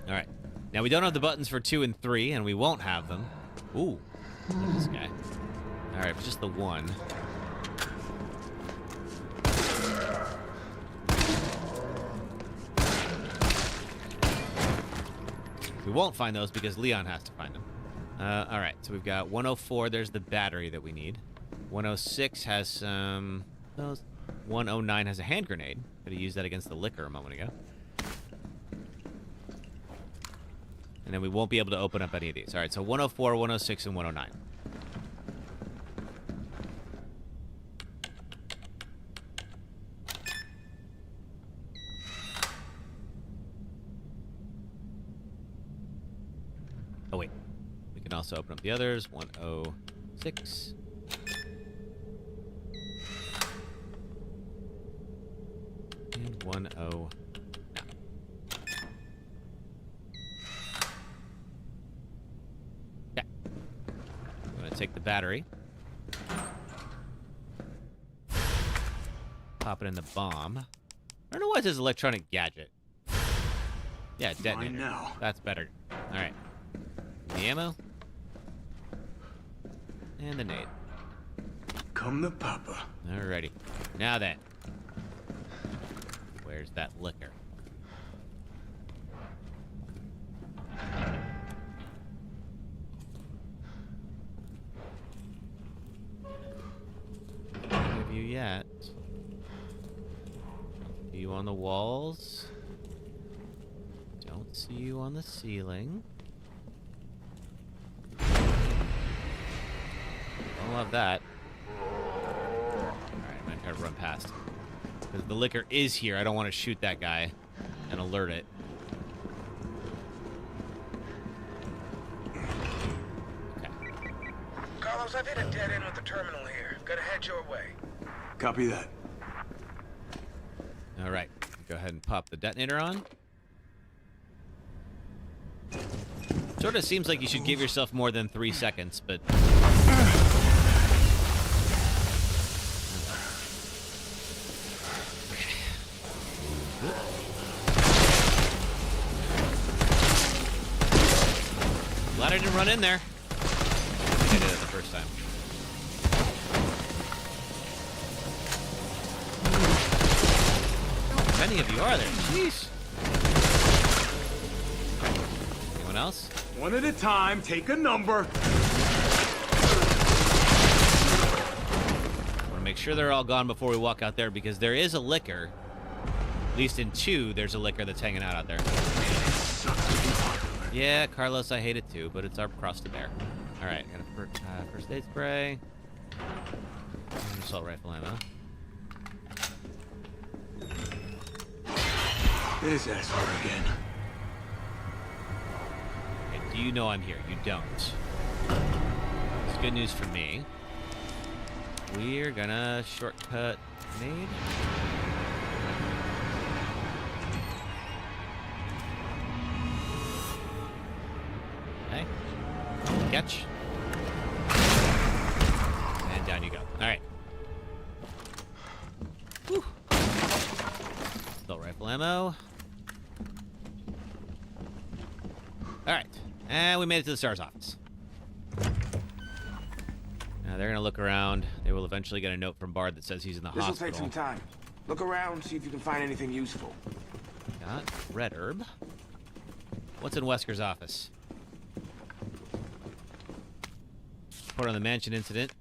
All right. Now, we don't have the buttons for 2 and 3, and we won't have them. Ooh. Look at this guy. All right, but just the 1. We won't find those because Leon has to find them. All right, so we've got 104. There's the battery that we need. 106 has some... 109 has a hand grenade. Could have used that against the liquor a moment ago. And then we won't be able to open up any of these. All right, so 104, 106, and 109. can also open up the others. 106. And 109. Okay. I'm going to take the battery. Pop it in the bomb. I don't know why it says electronic gadget. Yeah, detonator. Mine now. That's better. All right. The ammo. And the nade. Come to Papa. Alrighty. Now then. Where's that liquor? None of you yet. See you on the walls. Don't see you on the ceiling. Don't love that. Alright, I'm gonna try to run past. Because the liquor is here. I don't want to shoot that guy and alert it. Okay. Carlos, I've hit a dead end with the terminal here. Gotta head your way. Copy that. Alright. Go ahead and pop the detonator on. Sort of seems like you should give yourself more than 3 seconds, but... Glad I didn't run in there. I think I did it the first time. How many of you are there? Jeez. Anyone else? One at a time, take a number. I want to make sure they're all gone before we walk out there, because there is a liquor. At least in 2, there's a liquor that's hanging out there. Yeah, Carlos, I hate it too, but it's our cross to bear. Alright, got a first aid spray. And assault rifle ammo. This asshole again. Okay, do you know I'm here? You don't. It's good news for me. We're gonna shortcut nade. Okay. Catch. And down you go. Alright. Whew. Assault rifle ammo. Alright. And we made it to the STARS office. Now they're gonna look around. They will eventually get a note from Bard that says he's in the hospital. This will take some time. Look around, see if you can find anything useful. Got red herb. What's in Wesker's office? Report on the mansion incident.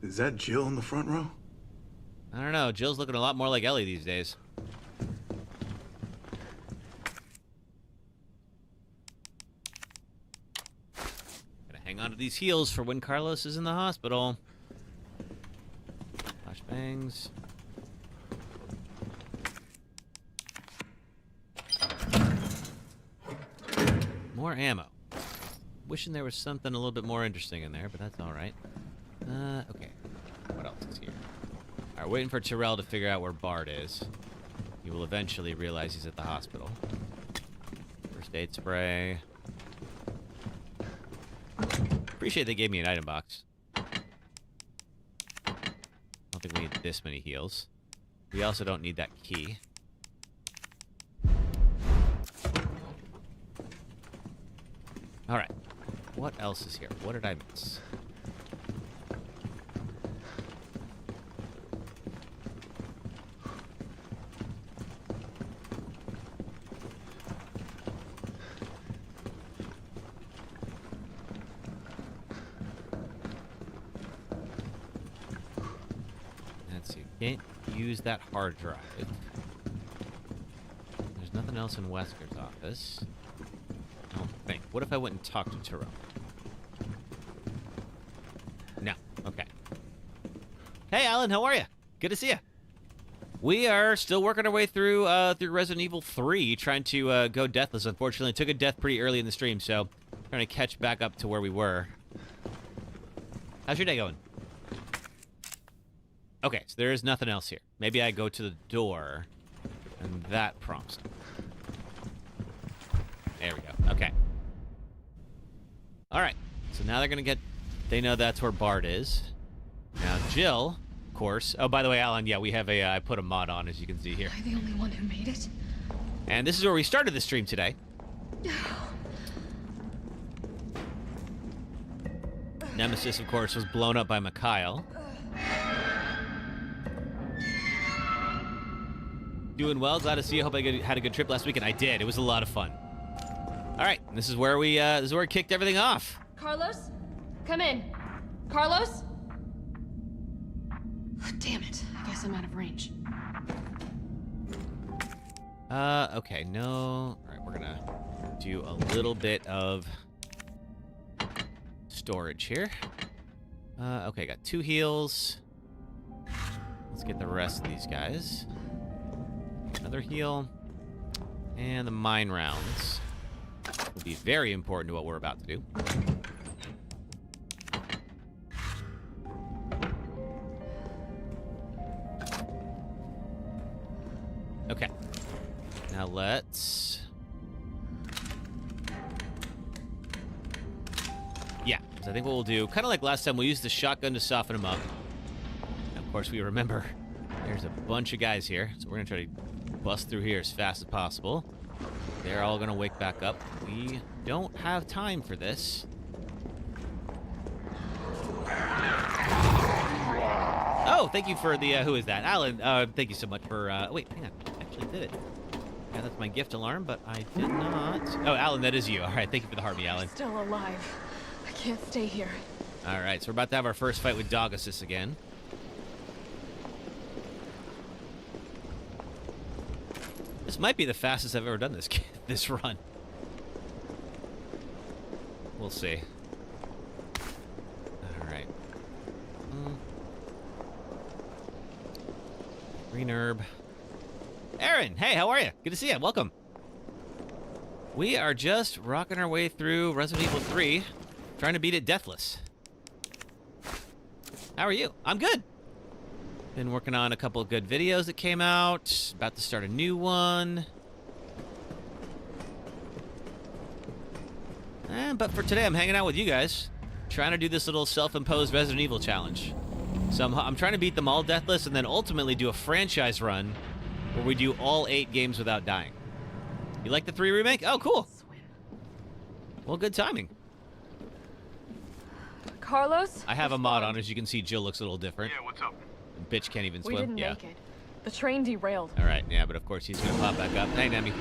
Is that Jill in the front row? I don't know. Jill's looking a lot more like Ellie these days. Gotta hang on to these heals for when Carlos is in the hospital. Flashbangs. More ammo. Wishing there was something a little bit more interesting in there, but that's all right. Okay. What else is here? All right, waiting for Terrell to figure out where Bard is. He will eventually realize he's at the hospital. First aid spray. Appreciate they gave me an item box. I don't think we need this many heals. We also don't need that key. All right. What else is here? What did I miss? Let's see. Can't use that hard drive. There's nothing else in Wesker's office. I don't think. What if I went and talked to Terrell? No. Okay. Hey, Alan, how are you? Good to see you. We are still working our way through Resident Evil 3, trying to go deathless. Unfortunately, took a death pretty early in the stream, so trying to catch back up to where we were. How's your day going? Okay, so there is nothing else here. Maybe I go to the door, and that prompts. There we go. Okay. All right. So now they're gonna get. They know that's where Bart is. Now Jill. Course. Oh, by the way, Alan, yeah, we have a, I put a mod on, as you can see here. Am I the only one who made it? And this is where we started the stream today. Nemesis, of course, was blown up by Mikhail. Doing well, glad to see you. Hope I had a good trip last weekend. I did. It was a lot of fun. All right, this is where we kicked everything off. Carlos? Come in. Carlos? Damn it. I guess I'm out of range. Okay, no. All right, we're gonna do a little bit of storage here. Okay, got 2 heals. Let's get the rest of these guys. Another heal. And the mine rounds will be very important to what we're about to do. Okay. Now let's... Yeah, so I think what we'll do, kind of like last time, we'll use the shotgun to soften them up. And of course, we remember there's a bunch of guys here, so we're going to try to bust through here as fast as possible. They're all going to wake back up. We don't have time for this. Oh, thank you for the, who is that? Alan, thank you so much for, wait, hang on. I actually did it. Yeah, that's my gift alarm, but I did not. Oh, Alan, that is you. All right, thank you for the heartbeat, Alan. Still alive. I can't stay here. All right, so we're about to have our first fight with Dog Assist again. This might be the fastest I've ever done this run. We'll see. All right. Green herb. Aaron, hey, how are you? Good to see you. Welcome. We are just rocking our way through Resident Evil 3, trying to beat it deathless. How are you? I'm good. Been working on a couple of good videos that came out. About to start a new one. But for today, I'm hanging out with you guys, trying to do this little self-imposed Resident Evil challenge. So I'm trying to beat them all deathless and then ultimately do a franchise run where we do all 8 games without dying. You like the 3 remake? Oh, cool. Well, good timing. Carlos? I have a mod on. As you can see, Jill looks a little different. Yeah, what's up? The bitch can't even swim. We didn't make it. The train derailed. All right, yeah, but of course he's going to pop back up. Hey, Nemi.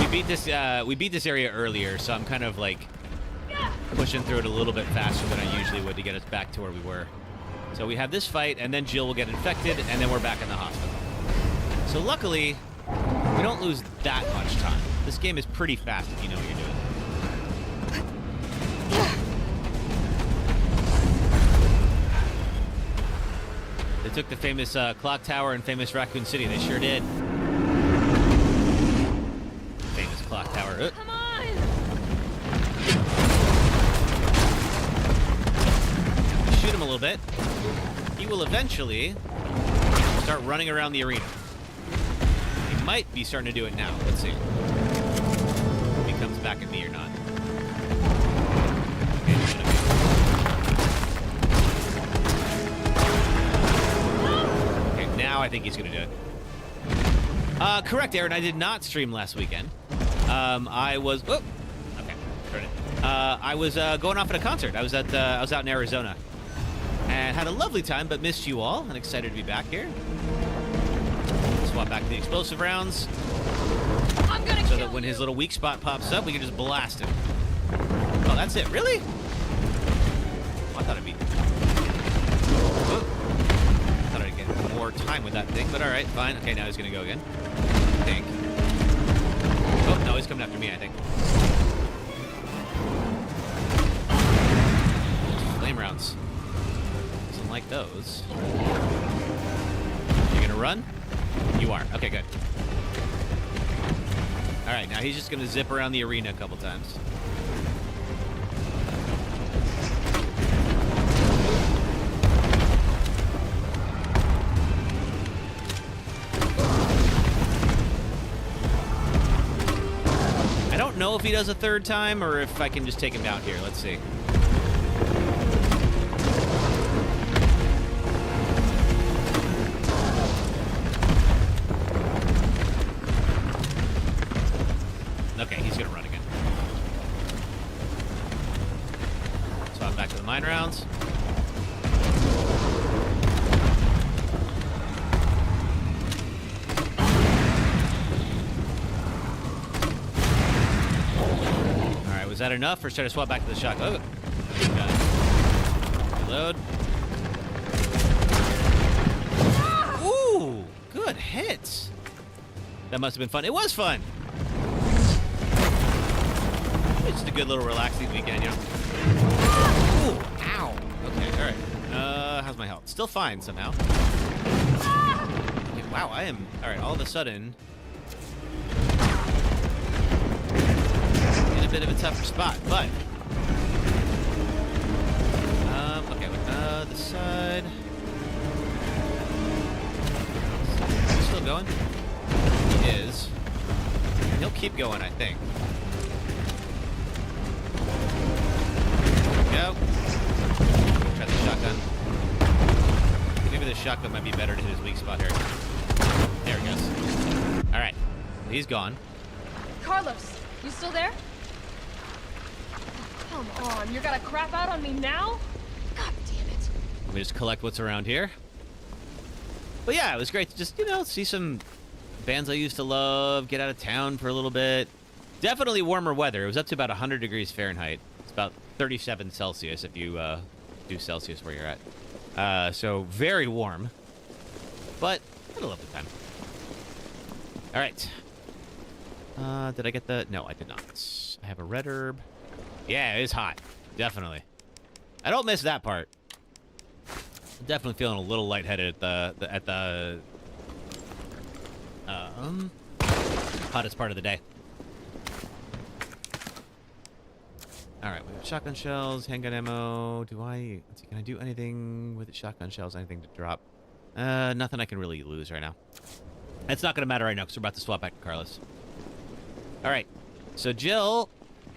We beat this area earlier, so I'm kind of like pushing through it a little bit faster than I usually would to get us back to where we were. So we have this fight, and then Jill will get infected, and then we're back in the hospital. So luckily, we don't lose that much time. This game is pretty fast if you know what you're doing. They took the famous clock tower in famous Raccoon City. They sure did. Famous clock tower. Come on! Shoot him a little bit. He will eventually start running around the arena. He might be starting to do it now. Let's see. If he comes back at me or not. Okay, now I think he's going to do it. Correct, Aaron. I did not stream last weekend. I was... Oh! Okay, turn it. I was going off at a concert. I was out in Arizona. And had a lovely time, but missed you all. And excited to be back here. Swap back to the explosive rounds. So that when his little weak spot pops up, we can just blast him. Oh, that's it. Really? Oh, I thought I'd be... Oh. I thought I'd get more time with that thing, but alright, fine. Okay, now he's gonna go again. I think. Oh, no, he's coming after me, I think. Flame rounds. Like those. You gonna run? You are. Okay, good. All right, now he's just gonna zip around the arena a couple times. I don't know if he does a third time or if I can just take him down here. Let's see. Okay, he's gonna run again. So I'm back to the mine rounds. Alright, was that enough, or should I swap back to the shotgun? Oh. Reload. Ooh, good hits. That must have been fun. It was fun. It's just a good little relaxing weekend, you know. Ooh, ow. Okay, all right. How's my health? Still fine somehow. Okay, wow, I am. All right, all of a sudden, in a bit of a tougher spot, but okay, the side. Is he still going? He is. And he'll keep going, I think. Go. Try the shotgun. Maybe the shotgun might be better to hit his weak spot here. There he goes. All right, he's gone. Carlos, you still there? Come on, you're gonna crap out on me now? God damn it. Let me just collect what's around here. But yeah, it was great to just, you know, see some bands I used to love, get out of town for a little bit. Definitely warmer weather. It was up to about 100 degrees Fahrenheit. It's about 37 Celsius if you do Celsius where you're at. So very warm, but I had a lovely time. All right. Did I get the? No, I did not. I have a red herb. Yeah, it is hot. Definitely. I don't miss that part. I'm definitely feeling a little lightheaded at the hottest part of the day. All right, we have shotgun shells, handgun ammo. Let's see, can I do anything with the shotgun shells? Anything to drop? Nothing I can really lose right now. It's not going to matter right now because we're about to swap back to Carlos. All right, so Jill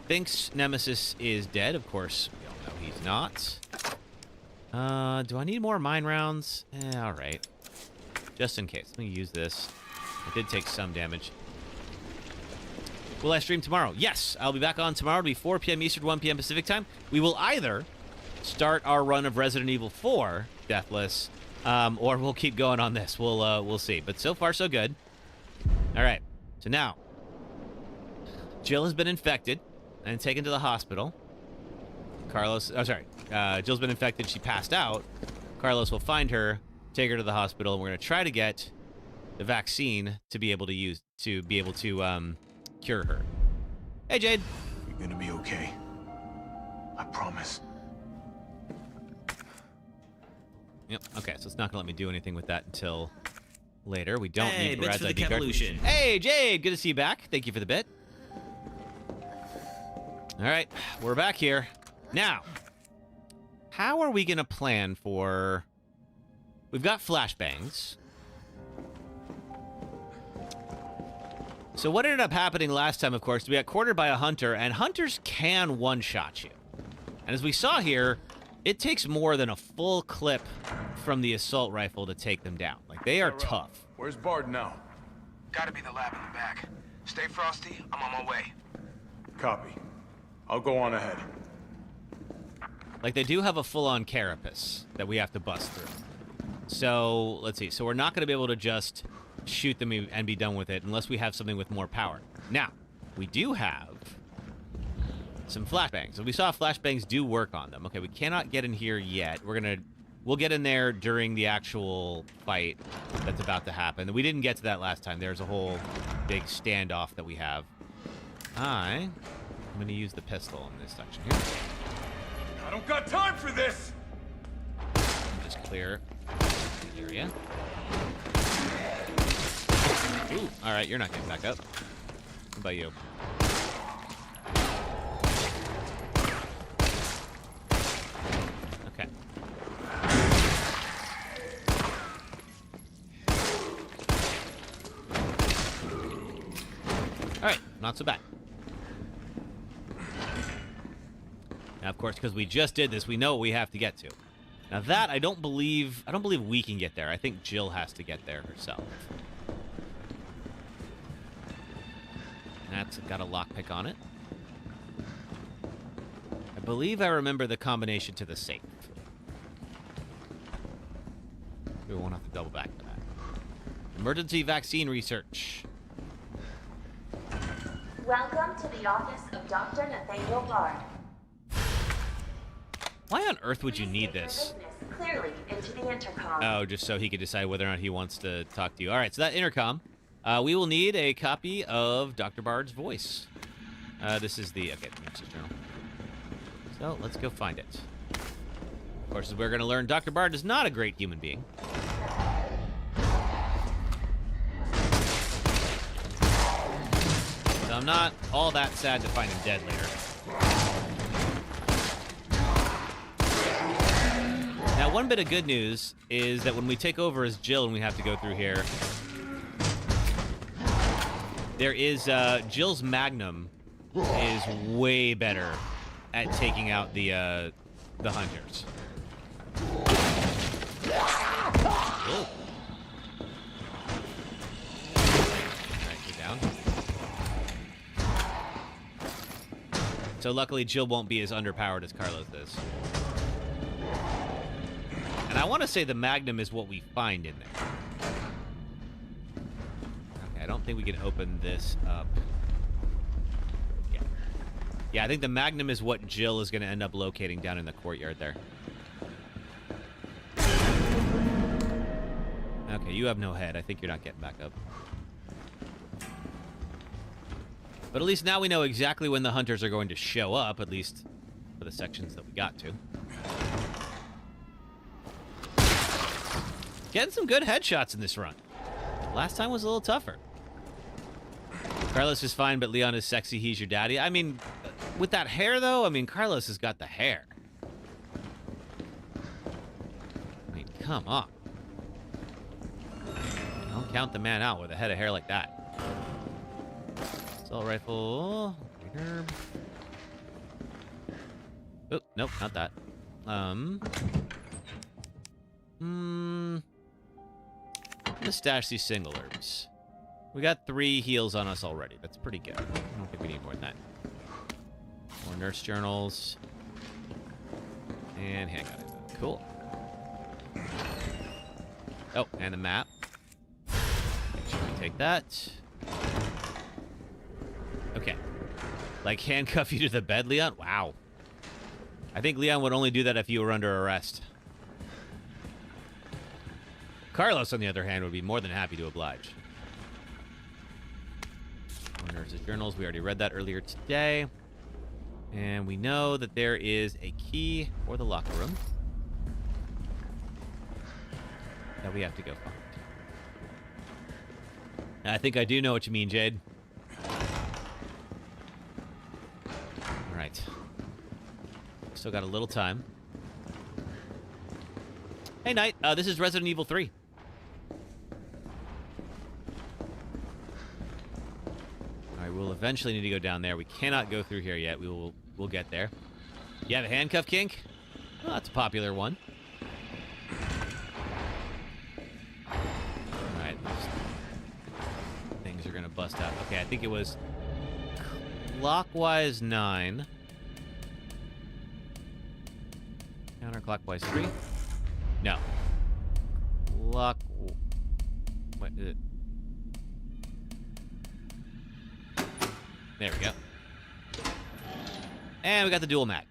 thinks Nemesis is dead. Of course, we all know he's not. Do I need more mine rounds? All right, just in case. Let me use this. I did take some damage. Will I stream tomorrow? Yes, I'll be back on tomorrow. It'll be 4 p.m. Eastern, 1 p.m. Pacific time. We will either start our run of Resident Evil 4 Deathless, or we'll keep going on this. We'll see. But so far, so good. All right. So now, Jill has been infected and taken to the hospital. Jill's been infected. She passed out. Carlos will find her, take her to the hospital, and we're going to try to get the vaccine to be able to cure her. Hey, Jade. You're gonna be okay. I promise. Yep. Okay, so it's not gonna let me do anything with that until later. We don't need bits Brad's for the ID card. Kevolution. Hey, Jade. Good to see you back. Thank you for the bit. All right, we're back here. Now, how are we gonna plan for... We've got flashbangs. So what ended up happening last time, of course, we got cornered by a hunter, and hunters can one-shot you. And as we saw here, it takes more than a full clip from the assault rifle to take them down. Like, they are tough. Where's Bard now? Gotta be the lab in the back. Stay frosty, I'm on my way. Copy. I'll go on ahead. Like, they do have a full-on carapace that we have to bust through. So, let's see. So we're not going to be able to just shoot them and be done with it unless we have something with more power. Now, we do have some flashbangs. And we saw flashbangs do work on them. Okay, we cannot get in here yet. We'll get in there during the actual fight that's about to happen. We didn't get to that last time. There's a whole big standoff that we have. I'm going to use the pistol in this section here. I don't got time for this! I'm just clear the area. Ooh, all right, you're not getting back up. What about you? Okay. All right, not so bad. Now, of course, because we just did this, we know what we have to get to. Now that I don't believe we can get there. I think Jill has to get there herself. That's got a lockpick on it. I believe I remember the combination to the safe. We won't have to double back to that. Emergency vaccine research. Welcome to the office of Dr. Nathaniel Bard. Why on earth would you need this? Clearly into the intercom. Oh, just so he could decide whether or not he wants to talk to you. All right, so that intercom. We will need a copy of Dr. Bard's voice. This is the... Okay, message journal. So, let's go find it. Of course, as we're going to learn, Dr. Bard is not a great human being. So I'm not all that sad to find him dead later. Now, one bit of good news is that when we take over as Jill and we have to go through here, there is Jill's Magnum is way better at taking out the hunters. Oh. Alright, get down. So luckily Jill won't be as underpowered as Carlos is. And I want to say the Magnum is what we find in there. Okay, I don't think we can open this up. Yeah. Yeah, I think the Magnum is what Jill is going to end up locating down in the courtyard there. Okay, you have no head. I think you're not getting back up. But at least now we know exactly when the hunters are going to show up, at least for the sections that we got to. Getting some good headshots in this run. Last time was a little tougher. Carlos is fine, but Leon is sexy. He's your daddy. I mean, with that hair, though, I mean, Carlos has got the hair. I mean, come on. Don't count the man out with a head of hair like that. Assault rifle. Herb. Oh, nope, not that. Let's stash these single herbs. We got 3 heals on us already. That's pretty good. I don't think we need more than that. More nurse journals. And handgun ammo. Cool. Oh, and the map. Make sure we take that. Okay. Like handcuff you to the bed, Leon? Wow. I think Leon would only do that if you were under arrest. Carlos, on the other hand, would be more than happy to oblige. Nurses' journals. We already read that earlier today. And we know that there is a key for the locker room that we have to go find. And I think I do know what you mean, Jade. All right. Still got a little time. Hey, Knight. This is Resident Evil 3. We'll eventually need to go down there. We cannot go through here yet. We'll get there. You have a handcuff kink? Oh, that's a popular one. Alright. Things are going to bust out. Okay, I think it was clockwise 9. Counterclockwise 3? No. What is it? There we go. And we got the dual mag.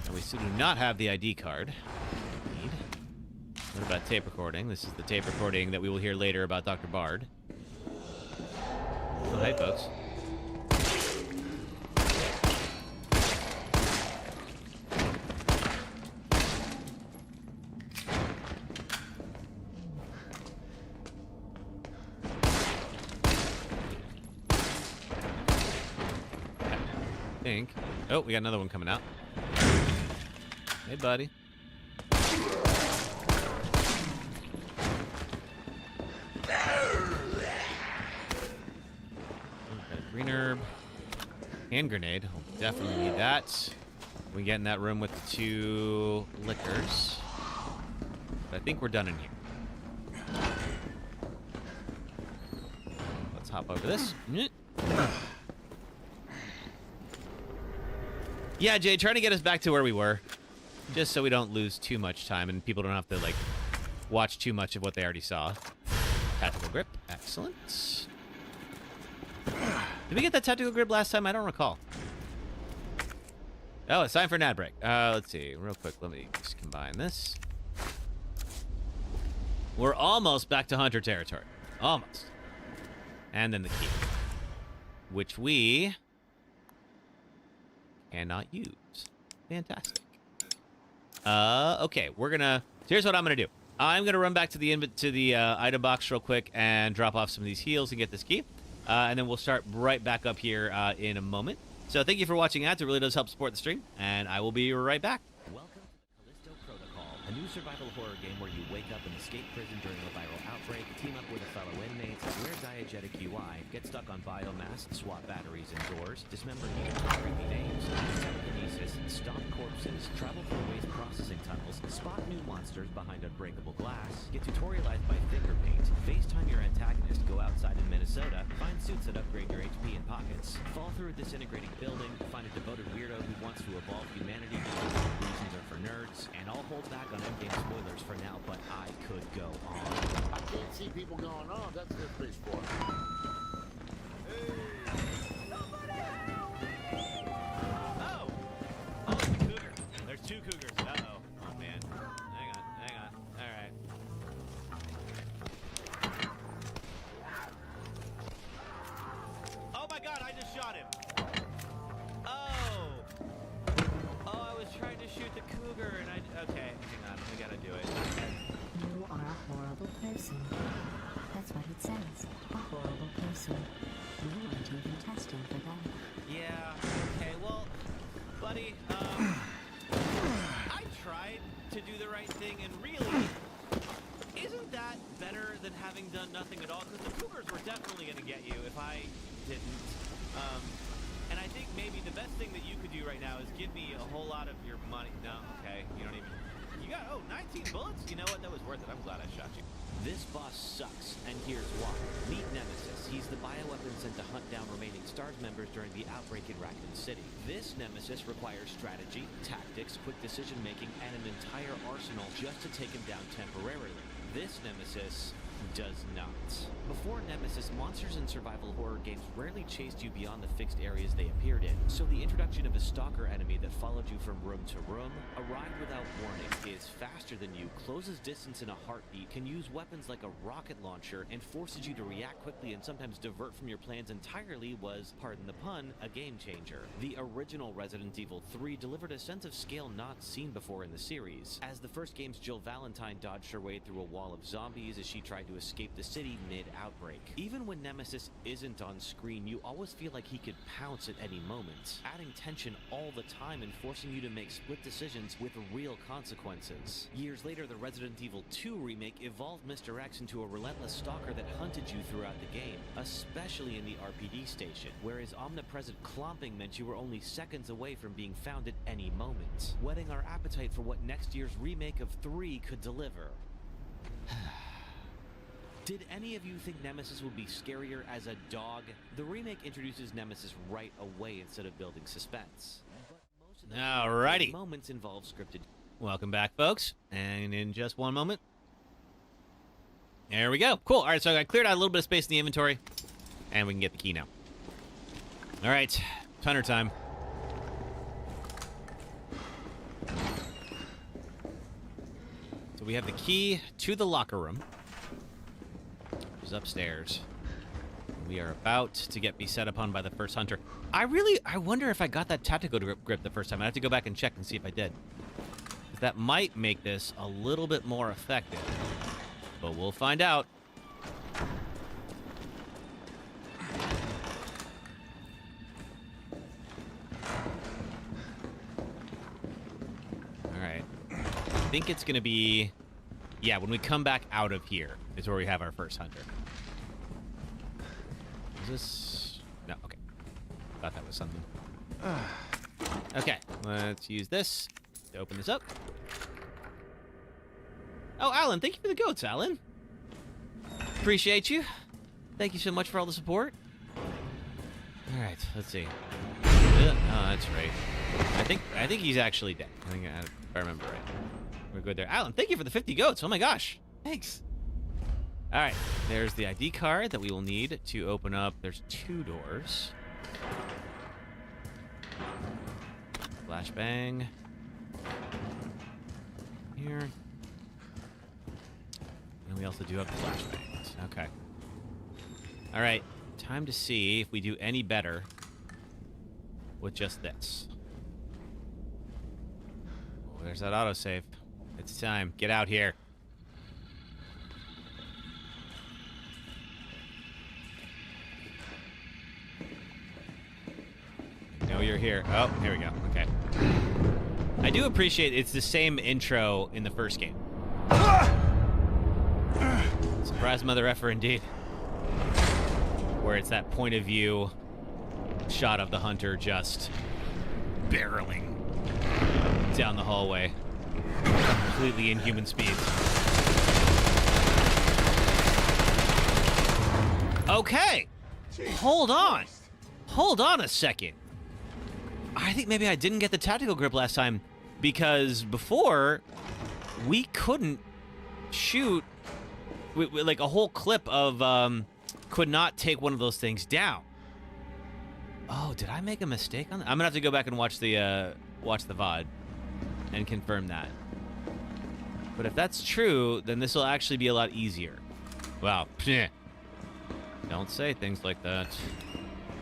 And we still do not have the ID card. What about tape recording? This is the tape recording that we will hear later about Dr. Bard. Oh, hey, folks. think. Oh, we got another one coming out. Hey, buddy. Green herb. Hand grenade. We'll definitely need that. We get in that room with the 2 liquors. But I think we're done in here. Let's hop over this. Yeah, Jay, trying to get us back to where we were. Just so we don't lose too much time and people don't have to, like, watch too much of what they already saw. Tactical grip. Excellent. Did we get that tactical grip last time? I don't recall. Oh, it's time for an ad break. Let's see. Real quick, let me just combine this. We're almost back to hunter territory. Almost. And then the key. Which we cannot use. Fantastic. Okay, we're gonna... Here's what I'm gonna do. I'm gonna run back to the item box real quick and drop off some of these heals and get this key. And then we'll start right back up here in a moment. So thank you for watching ads. It really does help support the stream. And I will be right back. Welcome to the Callisto Protocol, a new survival horror game where you wake up and escape prison during a viral outbreak, team up with a fellow inmate, wear diegetic UI, get stuck on biomass, swap batteries indoors, dismember humans with creepy names, use telekinesis, stomp corpses, travel through waste processing tunnels, spot new monsters behind unbreakable glass, get tutorialized by finger paint, FaceTime your antagonist, go outside in Minnesota, find suits that upgrade your HP and pockets, fall through a disintegrating building, find a devoted weirdo who wants to evolve humanity because reasons are for nerds, and I'll hold back on endgame spoilers for now, but I could go on. I can't see people going on. That's their fish for. Oh! Oh, it's a cougar. There's 2 cougars. Uh-oh. Oh, man. Hang on. All right. Oh, my God, I just shot him. Oh, I was trying to shoot the cougar, and okay, hang on. I gotta do it. You are a horrible person. That's what it says. A horrible person. You weren't even testing for that. Yeah, okay, well, buddy, I tried to do the right thing, and really, isn't that better than having done nothing at all? Because the cougars were definitely going to get you if I didn't. And I think maybe the best thing that you could do right now is give me a whole lot of your money. No, okay, you don't even... You got, 19 bullets? You know what? That was worth it. I'm glad I shot you. This boss sucks, and here's why. Meet Nemesis. He's the bioweapon sent to hunt down remaining STARS members during the outbreak in Raccoon City. This Nemesis requires strategy, tactics, quick decision-making, and an entire arsenal just to take him down temporarily. This Nemesis does not. Before Nemesis, monsters in survival horror games rarely chased you beyond the fixed areas they appeared in, so the introduction of a stalker enemy that followed you from room to room, arrived without warning, is faster than you, closes distance in a heartbeat, can use weapons like a rocket launcher, and forces you to react quickly and sometimes divert from your plans entirely was, pardon the pun, a game changer. The original Resident Evil 3 delivered a sense of scale not seen before in the series, as the first game's Jill Valentine dodged her way through a wall of zombies as she tried to escape the city mid-outbreak. Even when Nemesis isn't on screen, you always feel like he could pounce at any moment, adding tension all the time and forcing you to make split decisions with real consequences. Years later, the Resident Evil 2 remake evolved Mr. X into a relentless stalker that hunted you throughout the game, especially in the RPD station, where his omnipresent clomping meant you were only seconds away from being found at any moment, whetting our appetite for what next year's remake of 3 could deliver. Did any of you think Nemesis would be scarier as a dog? The remake introduces Nemesis right away instead of building suspense. Alrighty. Moments involve scripted. Welcome back, folks. And in just one moment. There we go. Cool. All right, so I cleared out a little bit of space in the inventory. And we can get the key now. All right. Hunter time. So we have the key to the locker room. Upstairs. We are about to get beset upon by the first hunter. I wonder if I got that tactical grip the first time. I have to go back and check and see if I did. That might make this a little bit more effective. But we'll find out. think it's going to be... Yeah, when we come back out of here is where we have our first hunter. Is this... No, okay. Thought that was something. Okay, let's use this to open this up. Oh, Alan, thank you for the goats, Alan. Appreciate you. Thank you so much for all the support. All right, let's see. Oh, that's right. I think he's actually dead. I think if I remember right. We're good there. Alan, thank you for the 50 goats. Oh my gosh. Thanks. All right, there's the ID card that we will need to open up. There's 2 doors. Flashbang. Here. And we also do have the flashbangs. Okay. All right, time to see if we do any better with just this. Oh, there's that autosave. It's time. Get out here. I know you're here. Oh, here we go. Okay. I do appreciate it's the same intro in the first game. Surprise mother effer indeed. Where it's that point of view shot of the hunter just barreling down the hallway. Completely inhuman speeds. Okay. Hold on. Hold on a second. I think maybe I didn't get the tactical grip last time because before we couldn't shoot like a whole clip of could not take one of those things down. Oh, did I make a mistake on that? I'm gonna have to go back and watch the VOD and confirm that. But if that's true, then this will actually be a lot easier. Wow. Don't say things like that.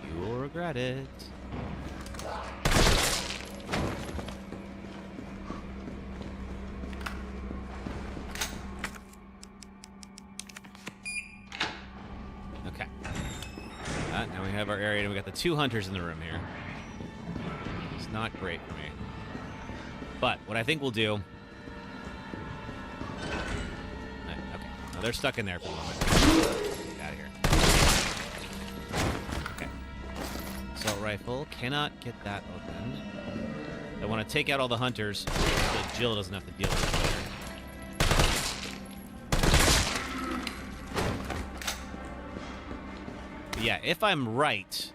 You will regret it. Okay. Now we have our area, and we got the 2 hunters in the room here. It's not great for me. But what I think we'll do... Okay. No, they're stuck in there for a moment. Get out of here. Okay. Assault rifle. Cannot get that open. I want to take out all the hunters so Jill doesn't have to deal with it later. But yeah, if I'm right,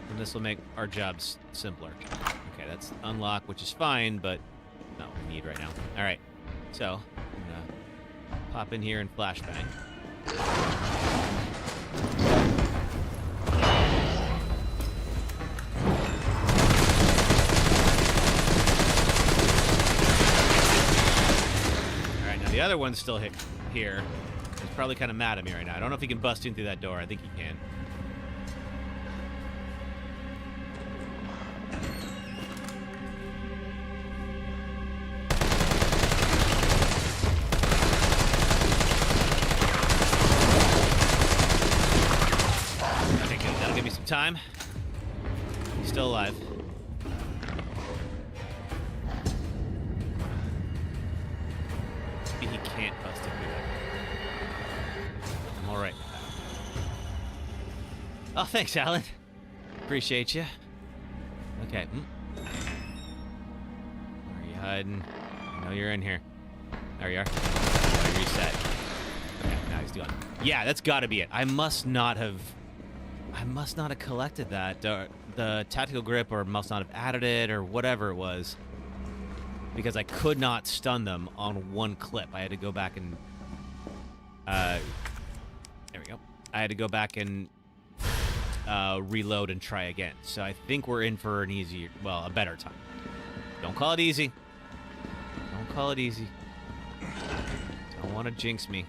then this will make our jobs simpler. Okay, that's unlock, which is fine, but not what we need right now. All right, so I'm gonna pop in here and flashbang. All right, now the other one's still here. He's probably kind of mad at me right now. I don't know if he can bust in through that door. I think he can. Time. He's still alive. Maybe he can't bust it through that. I'm alright with that. Oh, thanks, Alan. Appreciate you. Okay. Where are you hiding? I know you're in here. There you are. Oh, reset. Okay, now he's gone. Yeah, that's gotta be it. I must not have collected that, the tactical grip, or must not have added it, or whatever it was, because I could not stun them on one clip. I had to go back and, there we go. I had to go back and reload and try again. So I think we're in for an easier, well, a better time. Don't call it easy. Don't call it easy. Don't want to jinx me.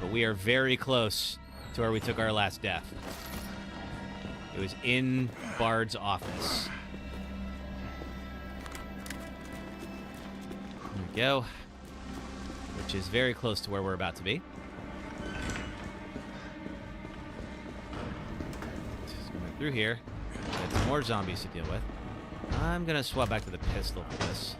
But we are very close to where we took our last death. It was in Bard's office. There we go. Which is very close to where we're about to be. Just going through here. Got some more zombies to deal with. I'm gonna swap back to the pistol for this.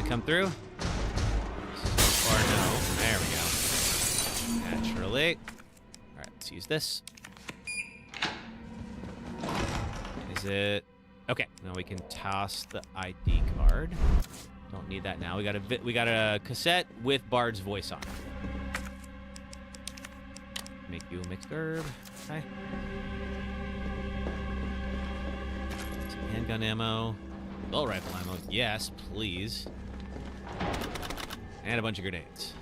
Anything come through? So far, no. There we go. Naturally. All right, let's use this. Is it... Okay, now we can toss the ID card. Don't need that now. We got a cassette with Bard's voice on it. Make you a mixed herb. Okay. Some handgun ammo. Assault rifle ammo. Yes, please. And a bunch of grenades.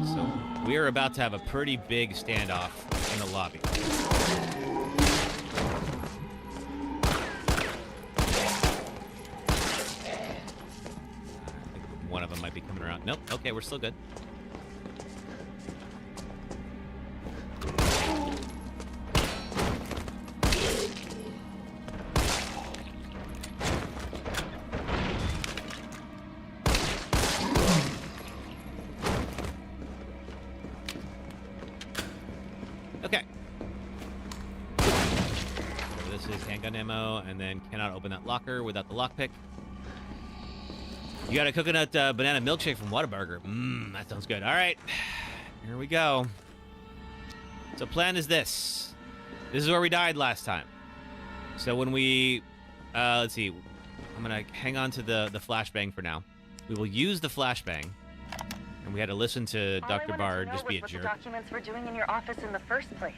So we are about to have a pretty big standoff in the lobby. One of them might be coming around. Nope. Okay, we're still good. Okay. So this is handgun ammo, and then cannot open that locker without the lockpick. You got a coconut banana milkshake from Whataburger. That sounds good. All right, here we go. So plan is this. This is where we died last time. So when we, let's see, I'm gonna hang on to the flashbang for now. We will use the flashbang, and we had to listen to Dr. Bard just be a jerk. What the documents were doing in your office in the first place.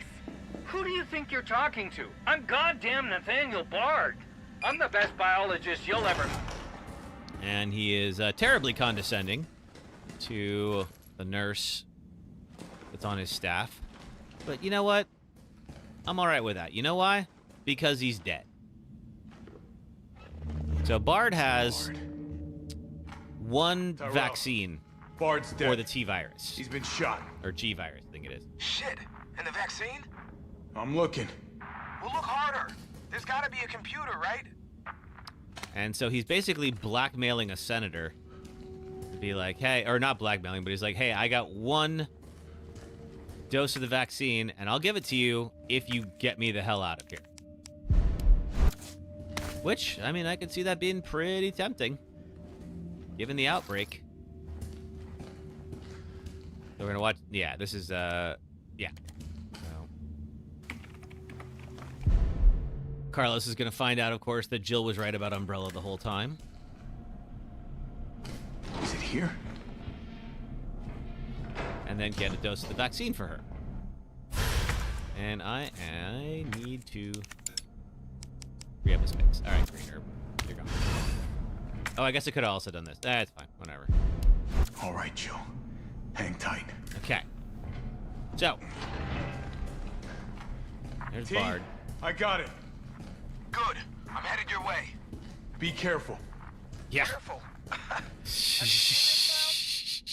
Who do you think you're talking to? I'm goddamn Nathaniel Bard. I'm the best biologist you'll ever... And he is terribly condescending to the nurse that's on his staff. But you know what? I'm all right with that. You know why? Because he's dead. So Bard has one vaccine Bard's dead. for the T virus. He's been shot. Or G virus, I think it is. Shit. And the vaccine? I'm looking. Well, look harder. There's gotta be a computer, right? And so he's basically blackmailing a senator to be like, hey, or not blackmailing, but he's like, hey, I got one dose of the vaccine, and I'll give it to you if you get me the hell out of here. Which, I mean, I could see that being pretty tempting, given the outbreak. So we're gonna watch, yeah, this is, yeah. Carlos is going to find out, of course, that Jill was right about Umbrella the whole time. Is it here? And then get a dose of the vaccine for her. And I need to free up a space. All right, green herb. You're gone. Oh, I guess I could have also done this. That's fine. Whatever. All right, Jill. Hang tight. Okay. So. There's T, Bard. I got it. Good. I'm headed your way. Be careful. Yeah. Careful.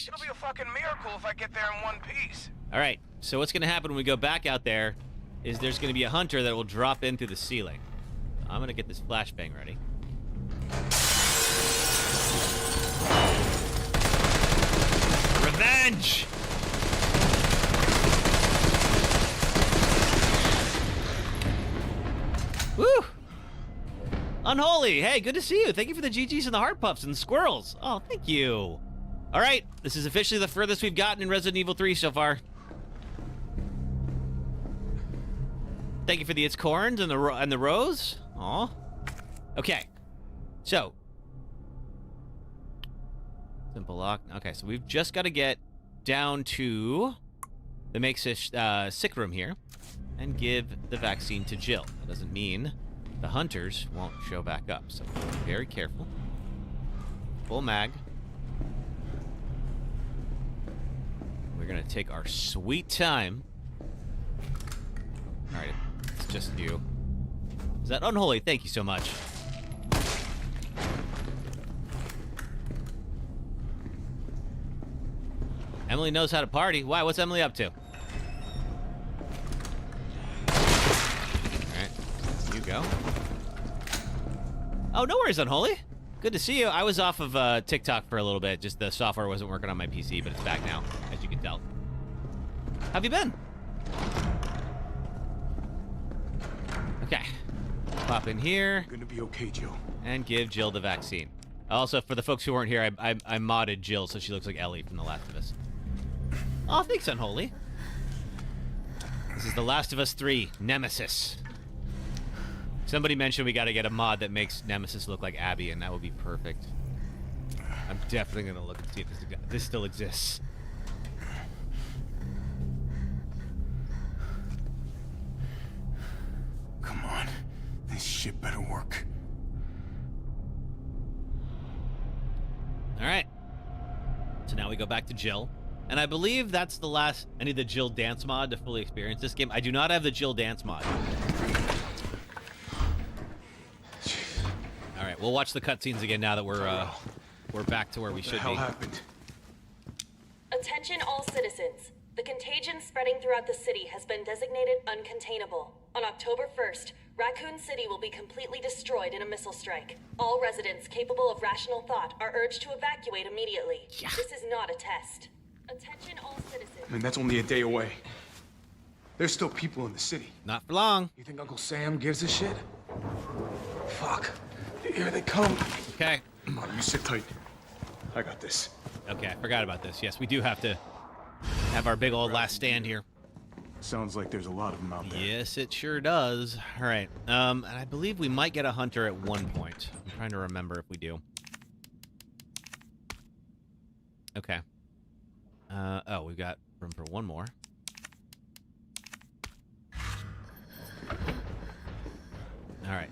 It'll be a fucking miracle if I get there in one piece. All right. So what's going to happen when we go back out there is there's going to be a hunter that will drop in through the ceiling. I'm going to get this flashbang ready. Revenge! Woo! Unholy, hey, good to see you. Thank you for the GGs and the heart puffs and the squirrels. Oh, thank you. All right, this is officially the furthest we've gotten in Resident Evil 3 so far. Thank you for the It's Corns and the rose. Aw. Okay, so. Simple lock. Okay, so we've just got to get down to the makeshift sick room here and give the vaccine to Jill. That doesn't mean the hunters won't show back up, so be very careful. Full mag. We're gonna take our sweet time. All right, it's just you. Is that Unholy? Thank you so much. Emily knows how to party. Why? What's Emily up to? Go. Oh, no worries, Unholy. Good to see you. I was off of TikTok for a little bit. Just the software wasn't working on my PC, but it's back now, as you can tell. How have you been? Okay. Pop in here. Gonna be okay, Jill. And give Jill the vaccine. Also, for the folks who weren't here, I modded Jill so she looks like Ellie from The Last of Us. Oh, thanks, Unholy. This is The Last of Us 3, Nemesis. Somebody mentioned we got to get a mod that makes Nemesis look like Abby, and that would be perfect. I'm definitely going to look and see if this still exists. Come on. This shit better work. All right. So now we go back to Jill. And I believe that's the last... I need the Jill dance mod to fully experience this game. I do not have the Jill dance mod. All right, we'll watch the cutscenes again now that we're back to where we should be. What the hell happened? Attention all citizens. The contagion spreading throughout the city has been designated uncontainable. On October 1st, Raccoon City will be completely destroyed in a missile strike. All residents capable of rational thought are urged to evacuate immediately. Yeah. This is not a test. Attention all citizens. I mean, that's only a day away. There's still people in the city. Not for long. You think Uncle Sam gives a shit? Fuck. Here they come. Okay. Come on, you sit tight. I got this. Okay, I forgot about this. Yes, we do have to have our big old last stand here. Sounds like there's a lot of them out there. Yes, it sure does. All right. And I believe we might get a hunter at one point. I'm trying to remember if we do. Okay. Oh, we've got room for one more. All right.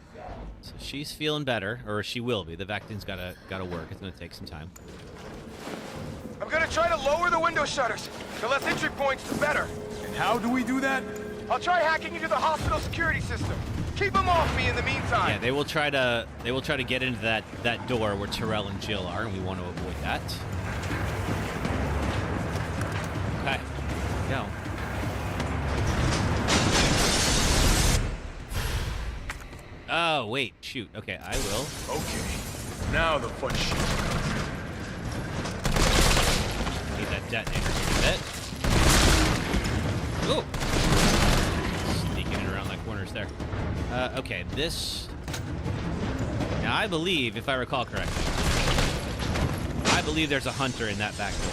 So she's feeling better, or she will be. The vaccine's gotta work. It's gonna take some time. I'm gonna try to lower the window shutters. The less entry points, the better. And how do we do that? I'll try hacking into the hospital security system. Keep them off me in the meantime. Yeah, they will try to get into that door where Terrell and Jill are, and we want to avoid that. Okay. Go. Oh, wait. Shoot. Okay, I will. Okay. Now the fun shit. Need that detonator a bit. Ooh. Sneaking in around the corners there. Okay, this... Now, I believe, if I recall correctly, I believe there's a hunter in that back door.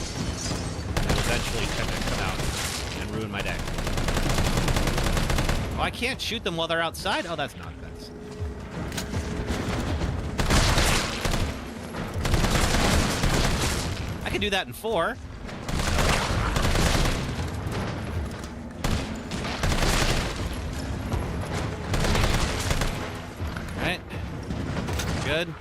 That will eventually try to come out and ruin my day. Oh, I can't shoot them while they're outside? Oh, that's nonsense. I could do that in 4. Alright. Good.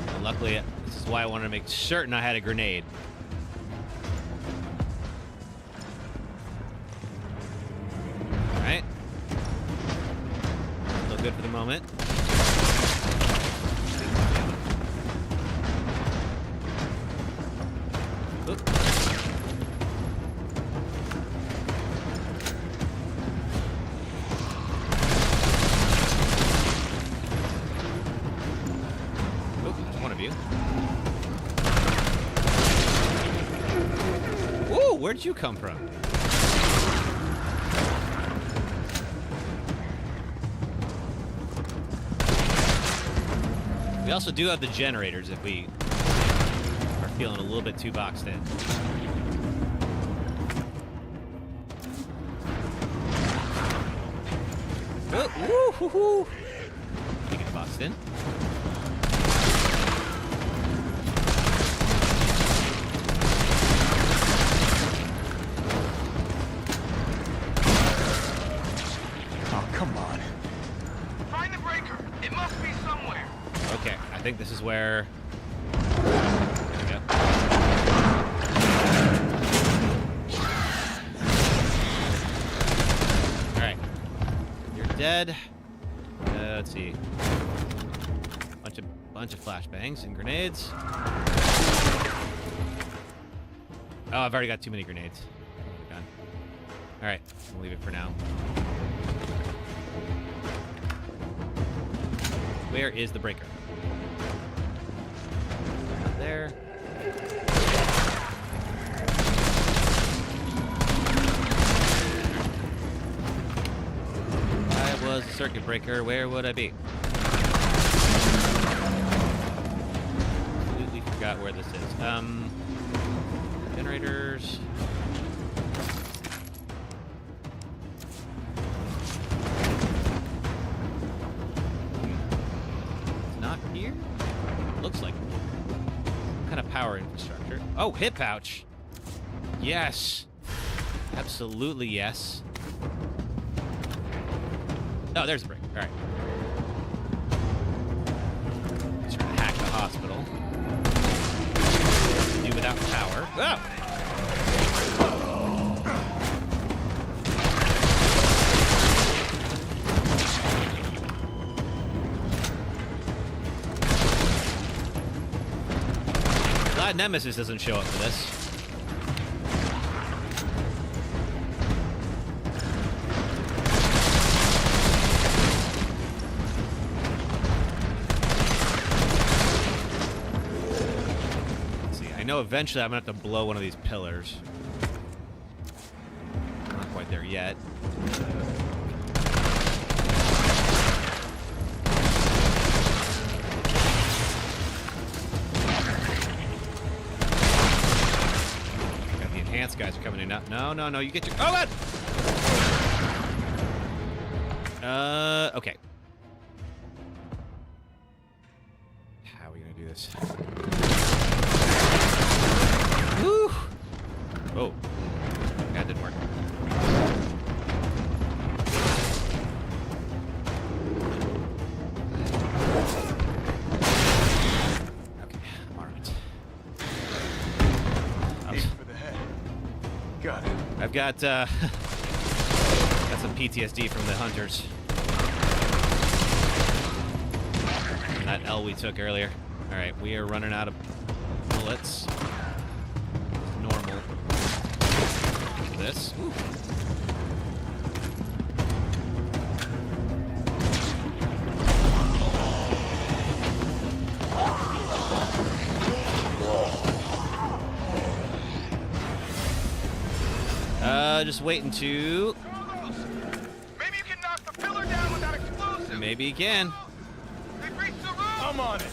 Well, luckily, this is why I wanted to make certain I had a grenade. Alright. Still good for the moment. Where'd you come from? We also do have the generators if we are feeling a little bit too boxed in. Oh, woo, hoo, hoo. You get boxed in. I think this is where... There we go. Alright. You're dead. Let's see. Bunch of flashbangs and grenades. Oh, I've already got too many grenades. Alright, we'll leave it for now. Where is the breaker? There. I was circuit breaker, where would I be? Completely forgot where this is. Generators. It's not here? Looks like it. What kind of power infrastructure? Oh, hip pouch. Yes. Absolutely yes. Oh, there's a brick. All right. Let's try to hack the hospital. Do without power. Oh! Glad Nemesis doesn't show up for this. I know eventually I'm gonna have to blow one of these pillars. Not quite there yet. Got the enhanced guys are coming in now. No, you get your. Oh, God! Okay. How are we gonna do this? Woo! Oh. That didn't work. Okay, alright. Aim for the head. Got it. I've got some PTSD from the hunters. And that L we took earlier. Alright, we are running out of bullets. Normal. This. Ooh. Just waiting to. Maybe you can knock the pillar down without explosives. Maybe you can. They breached the roof. I'm on it.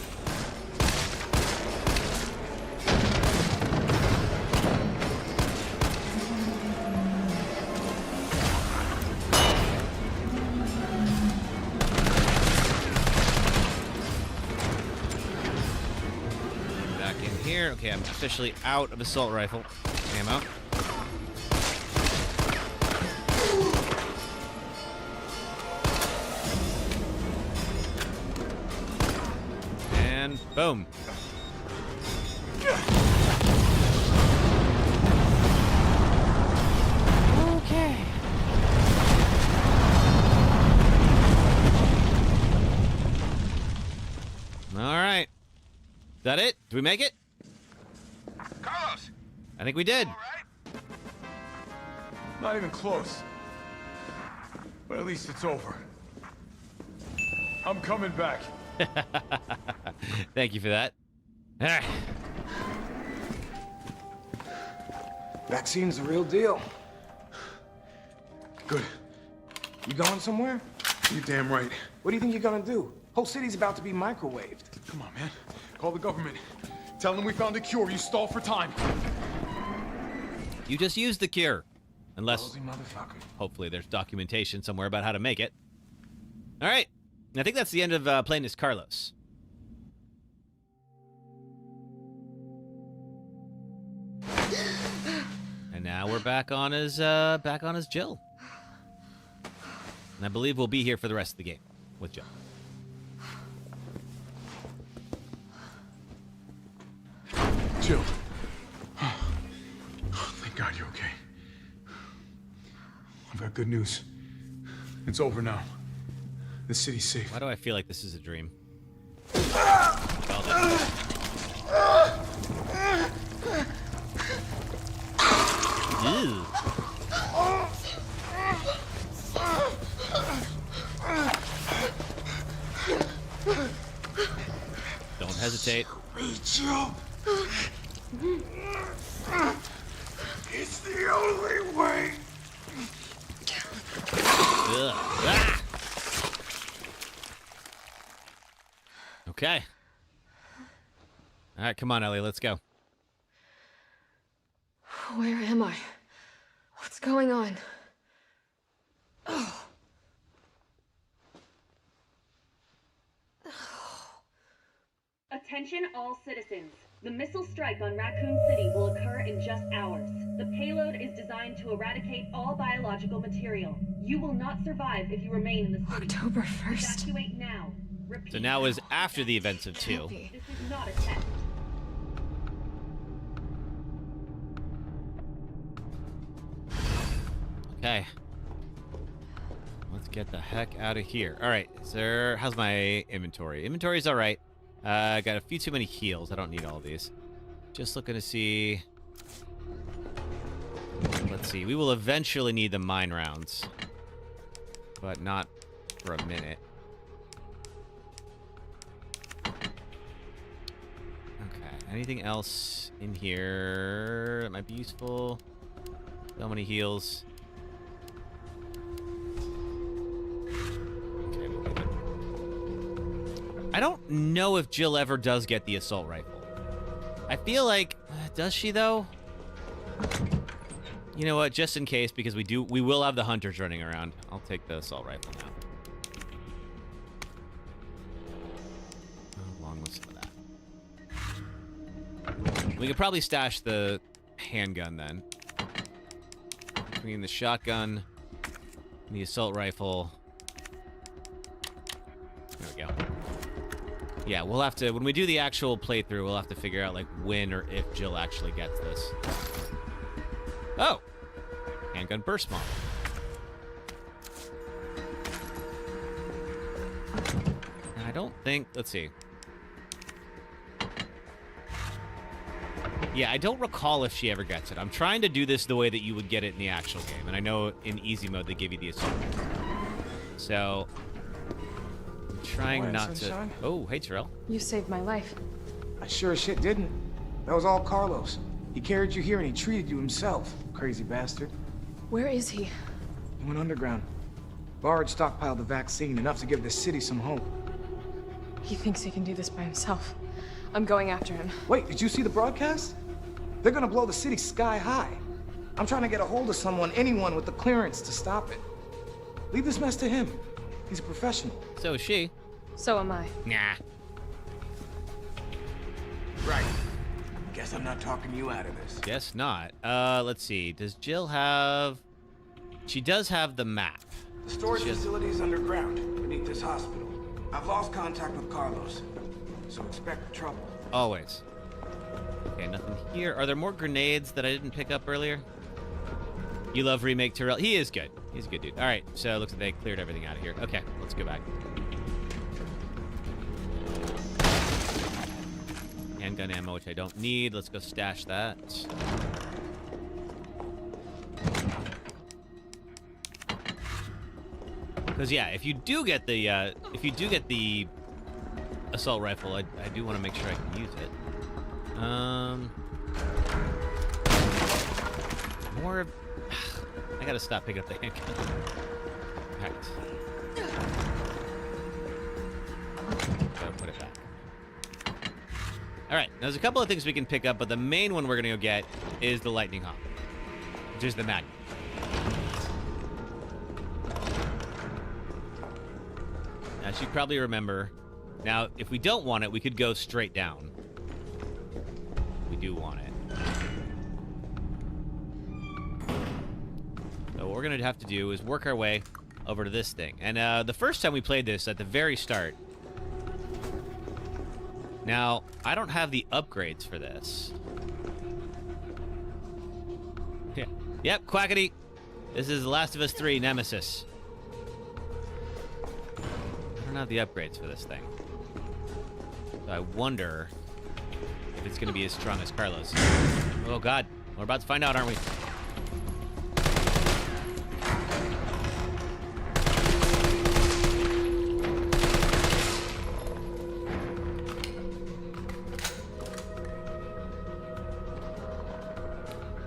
Back in here. Okay, I'm officially out of assault rifle ammo. And boom. Okay. All right. Is that it? Did we make it? Carlos. I think we did. Not even close. But at least it's over. I'm coming back. Thank you for that. Ah. Vaccine's the real deal. Good. You going somewhere? You're damn right. What do you think you're gonna do? Whole city's about to be microwaved. Come on, man. Call the government. Tell them we found a cure. You stall for time. You just used the cure. Unless, Ballsy motherfucker. hopefully, there's documentation somewhere about how to make it. All right. I think that's the end of playing as Carlos. And now we're back on as Jill. And I believe we'll be here for the rest of the game with Jill. Jill. Thank God you're okay. I've got good news. It's over now. The city's safe. Why do I feel like this is a dream? Ew. Don't hesitate. Rachel. It's the only way. Ugh. Ah! Okay. All right, come on, Ellie, let's go. Where am I? What's going on? Oh. Attention all citizens. The missile strike on Raccoon City will occur in just hours. The payload is designed to eradicate all biological material. You will not survive if you remain in the city. October 1st. Evacuate now. Repeat. So now is after the events of 2. This is not a test. Okay. Let's get the heck out of here. All right, sir. How's my inventory? Inventory's all right. I got a few too many heals. I don't need all these. Just looking to see. Let's see. We will eventually need the mine rounds, but not for a minute. Okay. Anything else in here that might be useful? So many heals. I don't know if Jill ever does get the assault rifle. I feel like, does she though? You know what? Just in case, because we will have the hunters running around. I'll take the assault rifle now. How long was for that? We could probably stash the handgun then. Between the shotgun and the assault rifle. There we go. Yeah, we'll have to, when we do the actual playthrough, we'll have to figure out, like, when or if Jill actually gets this. Oh! Handgun burst model. I don't think, let's see. Yeah, I don't recall if she ever gets it. I'm trying to do this the way that you would get it in the actual game, and I know in easy mode they give you the assault. So... trying not to. Oh, hey, Terrell. You saved my life. I sure as shit didn't. That was all Carlos. He carried you here and he treated you himself, crazy bastard. Where is he? He went underground. Bard stockpiled the vaccine, enough to give the city some hope. He thinks he can do this by himself. I'm going after him. Wait, did you see the broadcast? They're gonna blow the city sky high. I'm trying to get a hold of someone, anyone with the clearance to stop it. Leave this mess to him. He's a professional. So is she. So am I. Nah. Right. Guess I'm not talking you out of this. Guess not. Let's see. Does Jill have... She does have the map. The storage facility is underground, beneath this hospital. I've lost contact with Carlos, so expect trouble. Always. Okay, nothing here. Are there more grenades that I didn't pick up earlier? You love Remake Terrell. He is good. He's a good dude. All right, so it looks like they cleared everything out of here. Okay, let's go back. Handgun ammo, which I don't need. Let's go stash that. Because yeah, if you do get the assault rifle, I do want to make sure I can use it. More. I gotta stop picking up the handgun. Right. Gotta put it back. All right, there's a couple of things we can pick up, but the main one we're gonna go get is the lightning hawk, which is the magnet. As you probably remember, now if we don't want it, we could go straight down. We do want it. So what we're gonna have to do is work our way over to this thing. And the first time we played this, at the very start. Now, I don't have the upgrades for this. Yeah. Yep, Quackity. This is The Last of Us 3 Nemesis. I don't have the upgrades for this thing. So I wonder if it's going to be as strong as Carlos. Oh, God. We're about to find out, aren't we?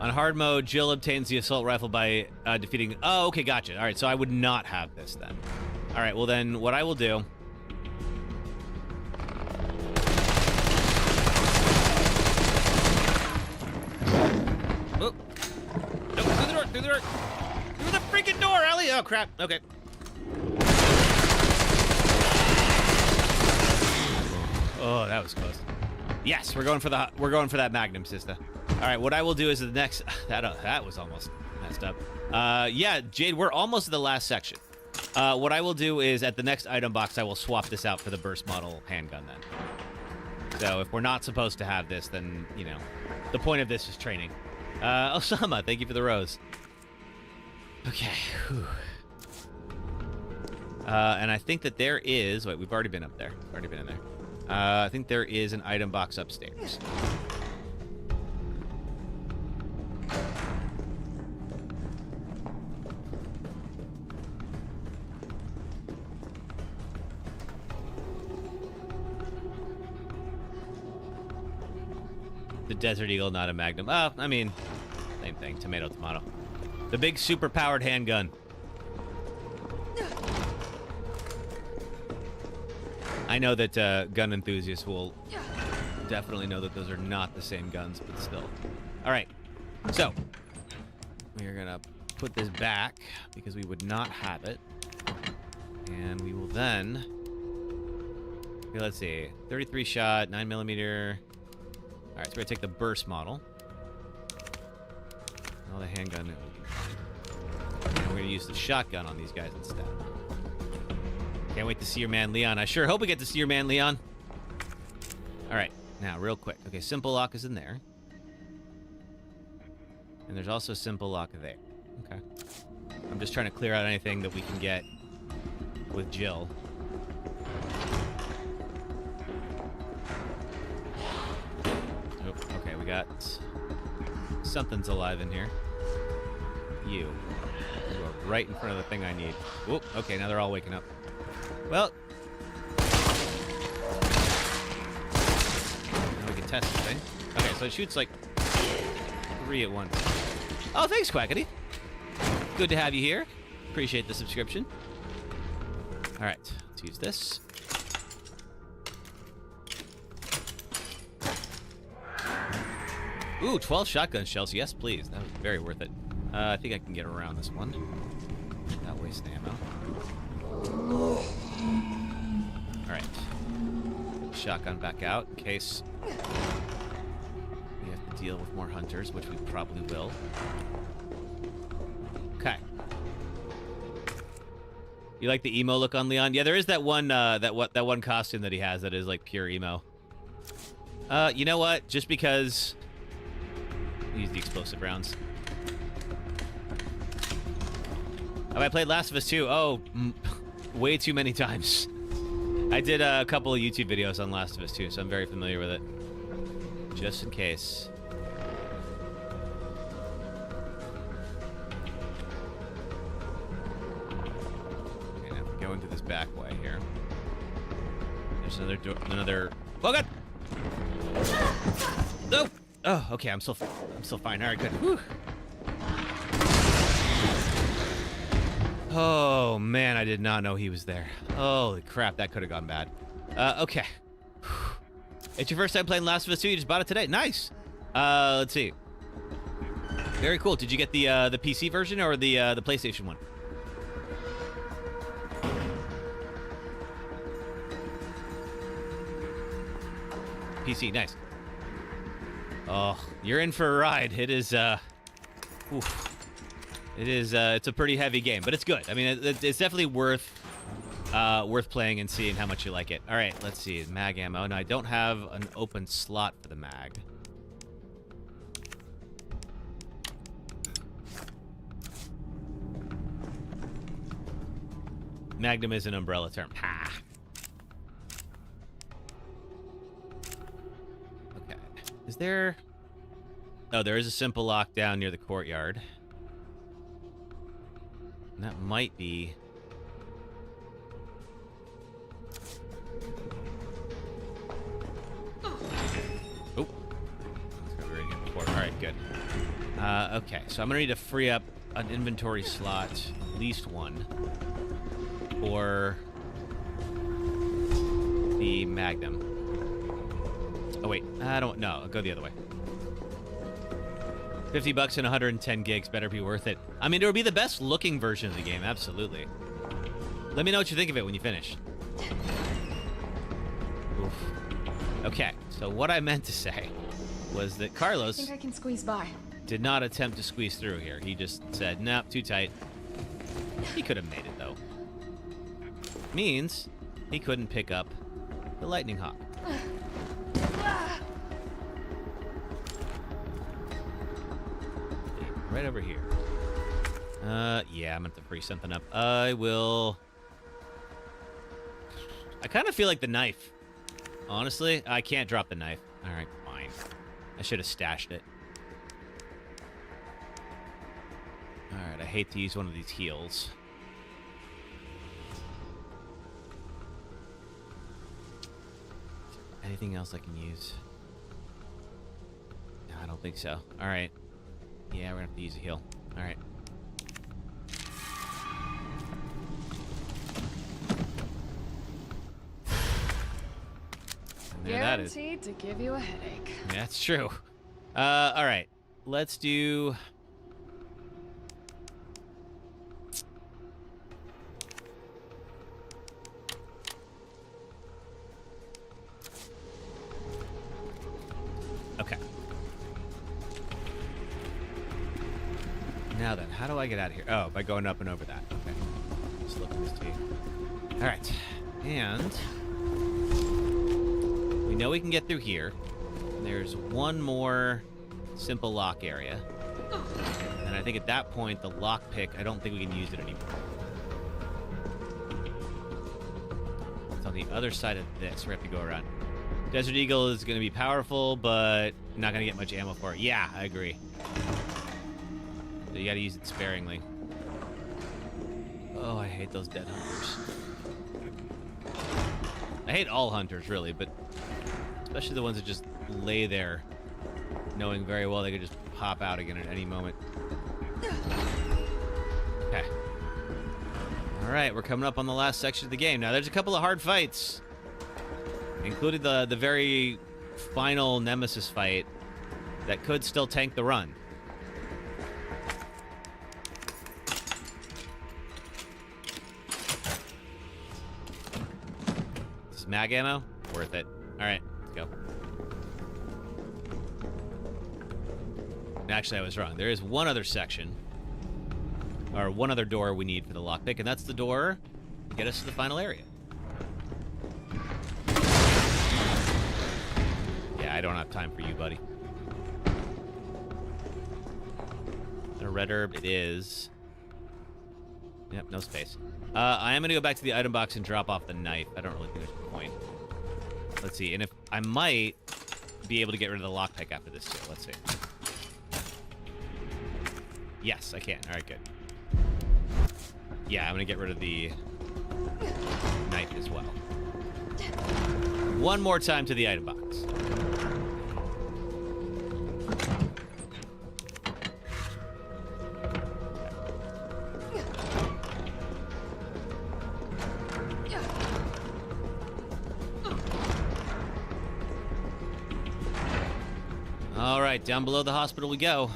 On hard mode, Jill obtains the assault rifle by defeating... Oh, okay, gotcha. All right, so I would not have this then. All right, well then, what I will do Through the freaking door, Ellie! Oh, crap. Okay. Oh, that was close. Yes, we're going for that Magnum, sister. All right, what I will do is the next... That was almost messed up. Yeah, Jade, we're almost at the last section. What I will do is at the next item box, I will swap this out for the burst model handgun then. So if we're not supposed to have this, then, you know, the point of this is training. Osama, thank you for the rose. Okay. Whew. And I think that there is... Wait, we've already been up there. We've already been in there. I think there is an item box upstairs. The Desert Eagle, not a Magnum. Oh, I mean, same thing. Tomato, tomato. The big super-powered handgun. I know that gun enthusiasts will definitely know that those are not the same guns, but still. All right, so we're gonna put this back because we would not have it, and we will then. Okay, let's see, 33 shot, 9mm. All right, so we're gonna take the burst model. Oh, the handgun. And we're gonna use the shotgun on these guys instead. Can't wait to see your man, Leon. I sure hope we get to see your man, Leon. All right, now, real quick. Okay, simple lock is in there. And there's also simple lock there. Okay. I'm just trying to clear out anything that we can get with Jill. Oh, okay, we got... Something's alive in here. You are right in front of the thing I need. Whoop, okay, now they're all waking up. Well, now we can test this thing. Okay, so it shoots like 3 at once. Oh, thanks, Quackity. Good to have you here. Appreciate the subscription. All right, let's use this. Ooh, 12 shotgun shells. Yes, please. That was very worth it. I think I can get around this one. Not waste ammo. Alright. Shotgun back out in case we have to deal with more hunters, which we probably will. Okay. You like the emo look on Leon? Yeah, there is that one that one costume that he has that is like pure emo. You know what? Just because use the explosive rounds. Have I played Last of Us 2? Oh, way too many times. I did a couple of YouTube videos on Last of Us 2, so I'm very familiar with it. Just in case. Okay, now we're going to this back way here. There's another door, another... Oh, God! No! Oh, okay, I'm still fine. All right, good. Whew. Oh, man, I did not know he was there. Holy crap, that could have gone bad. Okay. It's your first time playing Last of Us 2? You just bought it today? Nice. Let's see. Very cool. Did you get the PC version or the PlayStation one? PC, nice. Oh, you're in for a ride. It is, oof. It is, it's a pretty heavy game, but it's good. I mean, it's definitely worth playing and seeing how much you like it. All right, let's see. Mag ammo. No, I don't have an open slot for the mag. Magnum is an umbrella term. Ha! Okay. Is there... Oh, there is a simple lock down near the courtyard. And that might be... Oh. That's what we were getting before. All right, good. Okay, so I'm going to need to free up an inventory slot, at least one, for the Magnum. Oh, wait. I don't know. I'll go the other way. $50 and 110 gigs better be worth it. I mean, it would be the best looking version of the game, absolutely. Let me know what you think of it when you finish. Oof. Okay, so what I meant to say was that Carlos I think I can squeeze by. did not attempt to squeeze through here. He just said, nope, too tight. He could have made it, though. Means he couldn't pick up the lightning hawk. Right over here. Yeah, I'm gonna have to free something up. I kind of feel like the knife. Honestly, I can't drop the knife. All right, fine. I should have stashed it. All right, I hate to use one of these heals. Anything else I can use? No, I don't think so. All right. Yeah, we're gonna have to use a heal. All right. And there that is. Guaranteed to give you a headache. Yeah, that's true. All right. Let's do... Okay. Now then, how do I get out of here? Oh, by going up and over that. Okay. Just look at this TV. All right. And we know we can get through here. There's one more simple lock area. And I think at that point, the lockpick, I don't think we can use it anymore. It's on the other side of this. We have to go around. Desert Eagle is going to be powerful, but not going to get much ammo for it. Yeah, I agree. So you got to use it sparingly. Oh, I hate those dead hunters. I hate all hunters, really, but especially the ones that just lay there knowing very well they could just pop out again at any moment. Okay. All right, we're coming up on the last section of the game. Now, there's a couple of hard fights, including the very final Nemesis fight that could still tank the run. This is mag ammo? Worth it. All right, let's go. Actually, I was wrong. There is one other section, or one other door we need for the lockpick, and that's the door to get us to the final area. Yeah, I don't have time for you, buddy. A red herb it is. Yep, no space. I am going to go back to the item box and drop off the knife. I don't really think there's a point. Let's see, and if I might be able to get rid of the lockpick after this too. Let's see. Yes, I can. All right, good. Yeah, I'm going to get rid of the knife as well. One more time to the item box. All right, down below the hospital we go.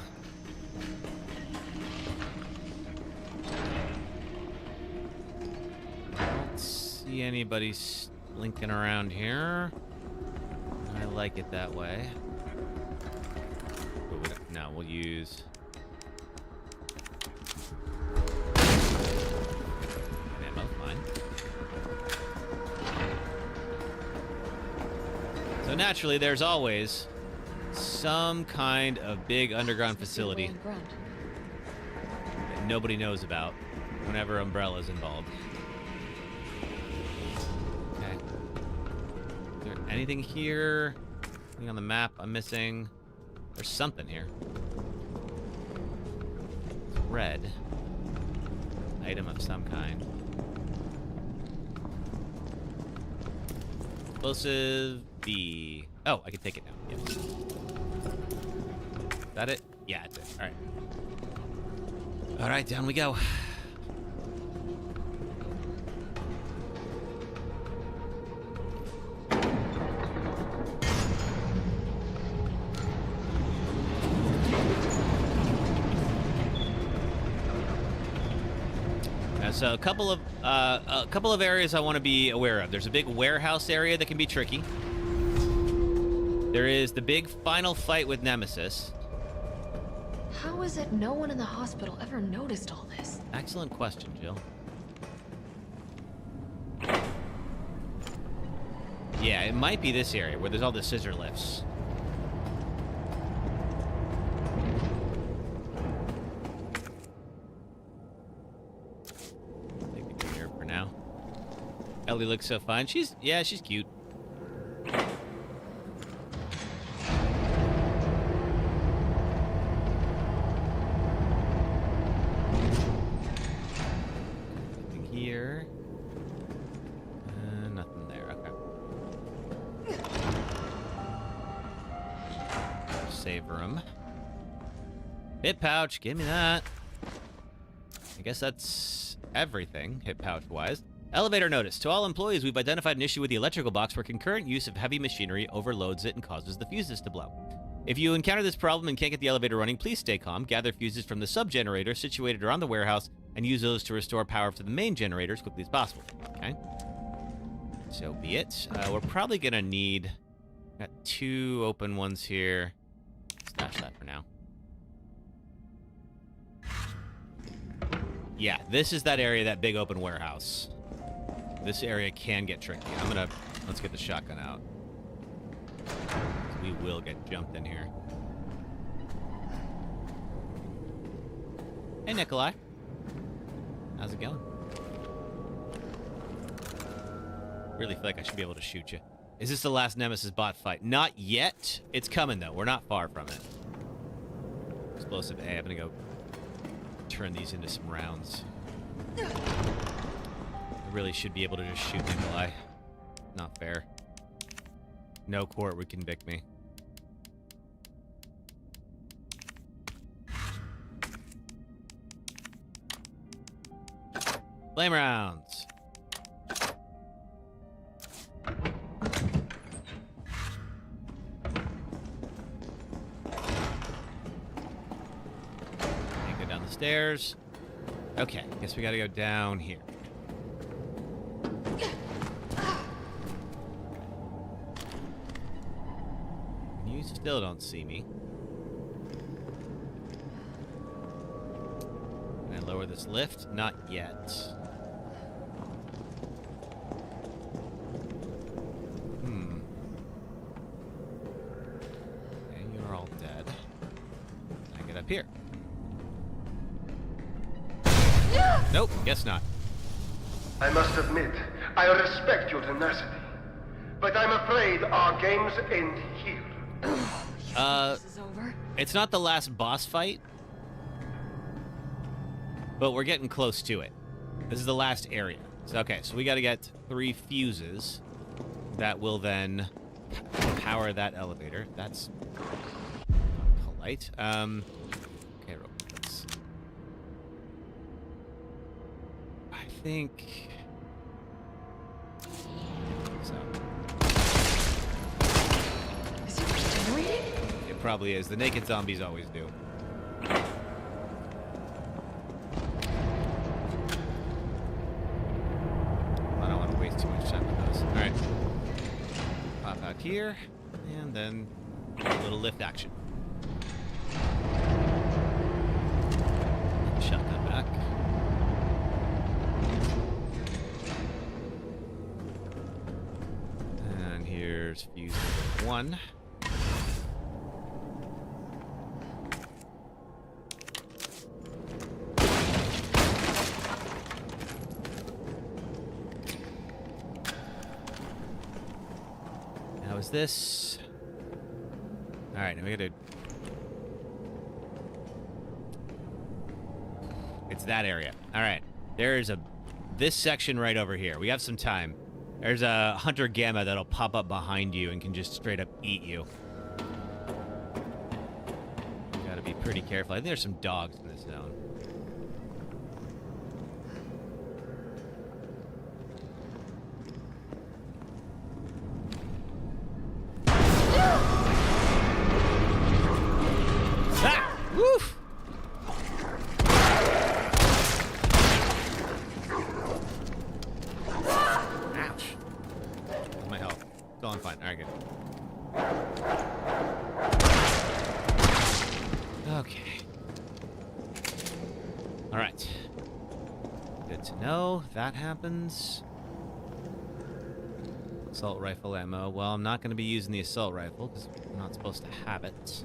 See anybody slinking around here? I like it that way. No, we'll use... ammo, fine. So naturally, there's always some kind of big underground facility that nobody knows about whenever Umbrella's involved. Anything here? Anything on the map I'm missing? There's something here. It's red. Item of some kind. Explosive B. Oh, I can take it now. Yes. Is that it? Yeah, that's it. All right. All right, down we go. So a couple of areas I want to be aware of. There's a big warehouse area that can be tricky. There is the big final fight with Nemesis. How is it no one in the hospital ever noticed all this? Excellent question, Jill. Yeah, it might be this area where there's all the scissor lifts. Take it here for now. Ellie looks so fine. She's cute. Nothing here. Nothing there. Okay. Save room. Hip pouch, give me that. I guess that's everything, hip pouch wise. Elevator notice. To all employees, we've identified an issue with the electrical box where concurrent use of heavy machinery overloads it and causes the fuses to blow. If you encounter this problem and can't get the elevator running, please stay calm. Gather fuses from the sub-generator situated around the warehouse and use those to restore power to the main generator as quickly as possible. Okay. So be it. We're probably gonna need... Got 2 open ones here. Stash that for now. Yeah, this is that area, that big open warehouse. This area can get tricky. Let's get the shotgun out. We will get jumped in here. Hey, Nikolai. How's it going? Really feel like I should be able to shoot you. Is this the last Nemesis bot fight? Not yet. It's coming, though. We're not far from it. Explosive A. I'm going to go turn these into some rounds. I really should be able to just shoot Nikolai. Not fair. No court would convict me. Flame rounds. Go down the stairs. Okay, guess we gotta go down here. You still don't see me. Can I lower this lift? Not yet. Okay, you're all dead. Can I get up here? Nope, guess not. I must admit, I respect your tenacity, but I'm afraid our games end here. This is over. It's not the last boss fight, but we're getting close to it. This is the last area. So, okay, so we got to get 3 fuses that will then power that elevator. That's polite. Okay, real quick. Let's... I think... So. Is it regenerating? It probably is. The naked zombies always do. I don't want to waste too much time with those. Alright. Pop out here, and then a little lift action. Shotgun back. And here's fuse number 1. How is this? All right, now we gotta... It's that area. All right, there's this section right over here. We have some time. There's a Hunter Gamma that'll pop up behind you and can just straight up eat you. Gotta be pretty careful. I think there's some dogs in this zone. All right. Good to know. That happens. Assault rifle ammo. Well, I'm not going to be using the assault rifle because I'm not supposed to have it.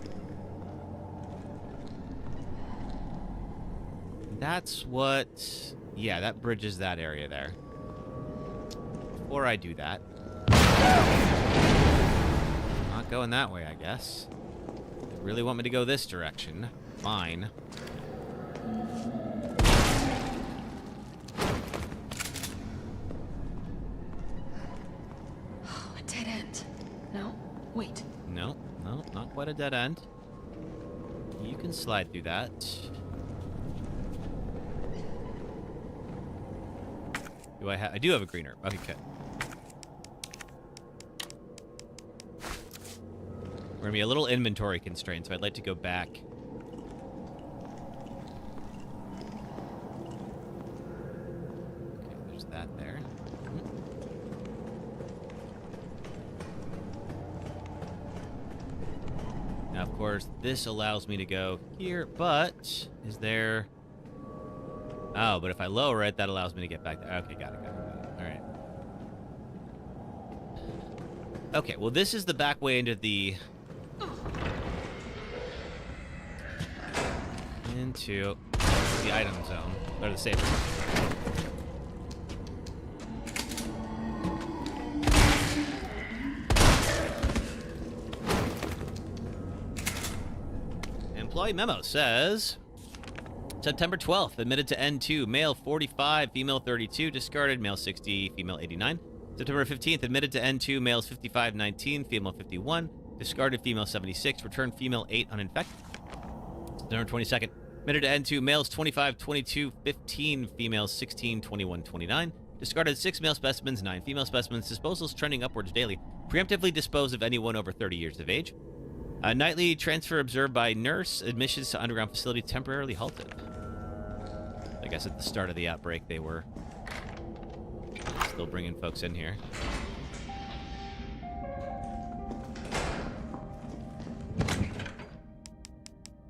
That's what... Yeah, that bridges that area there. Before I do that... Not going that way, I guess. They really want me to go this direction. Fine. Oh, a dead end. No, wait. No, not quite a dead end. You can slide through that. I do have a green herb. Okay, good. We're gonna be a little inventory constrained, so I'd like to go back. Okay, there's that there. Now, of course, this allows me to go here, but is there... Oh, but if I lower it, that allows me to get back there. Okay, got it. All right. Okay, well, this is the back way into the... into the item zone, or the safe zone. Employee memo says... September 12th, admitted to N2, male 45, female 32, discarded, male 60, female 89. September 15th, admitted to N2, males 55, 19, female 51, discarded, female 76, returned, female 8, uninfected. September 22nd, admitted to N2, males 25, 22, 15, females 16, 21, 29, discarded 6 male specimens, 9 female specimens, disposals trending upwards daily, preemptively dispose of anyone over 30 years of age. Nightly transfer observed by nurse, admissions to underground facility temporarily halted. I guess at the start of the outbreak, they were still bringing folks in here.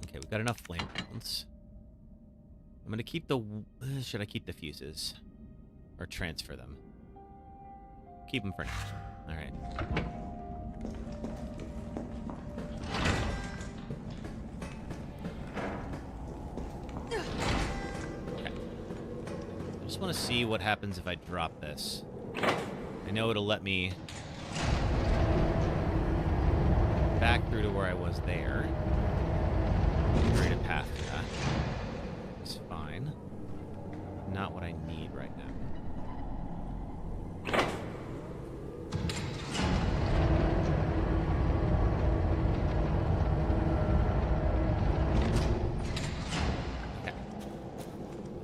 Okay, we've got enough flame rounds. I'm gonna keep the... should I keep the fuses? Or transfer them? Keep them for now. Alright. I just want to see what happens if I drop this. I know it'll let me back through to where I was there. Create a path to that. It's fine. Not what I need right now. Okay.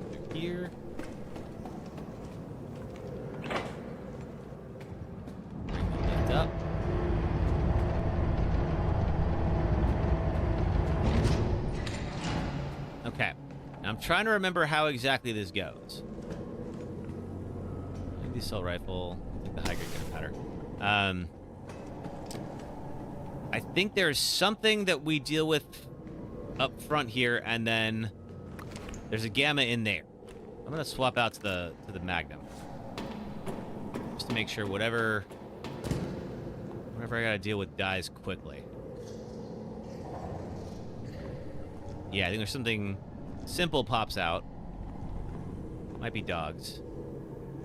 Through here. Up. Okay. Now I'm trying to remember how exactly this goes. I think the assault rifle, I think the high-grade gunpowder. I think there's something that we deal with up front here, and then there's a gamma in there. I'm gonna swap out to the Magnum. Just to make sure whatever I gotta deal with dies quickly. Yeah, I think there's something simple pops out. Might be dogs.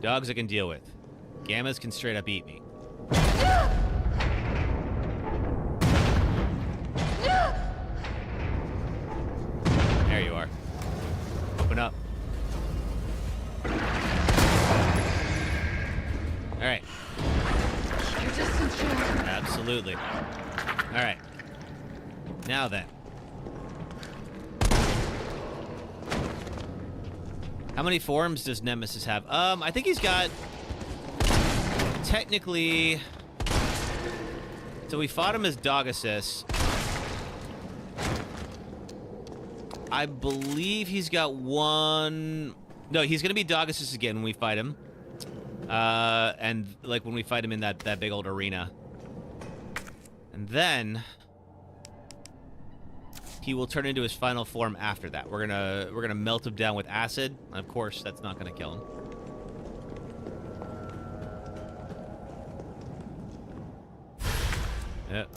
Dogs I can deal with. Gammas can straight up eat me. There you are. Open up. All right. Absolutely. All right. Now then. How many forms does Nemesis have? I think he's got... Technically... So we fought him as Dogasis. I believe he's got one... No, he's going to be Dogasis again when we fight him. And, like, when we fight him in that big old arena. And then... he will turn into his final form after that. We're gonna melt him down with acid. And of course, that's not gonna kill him.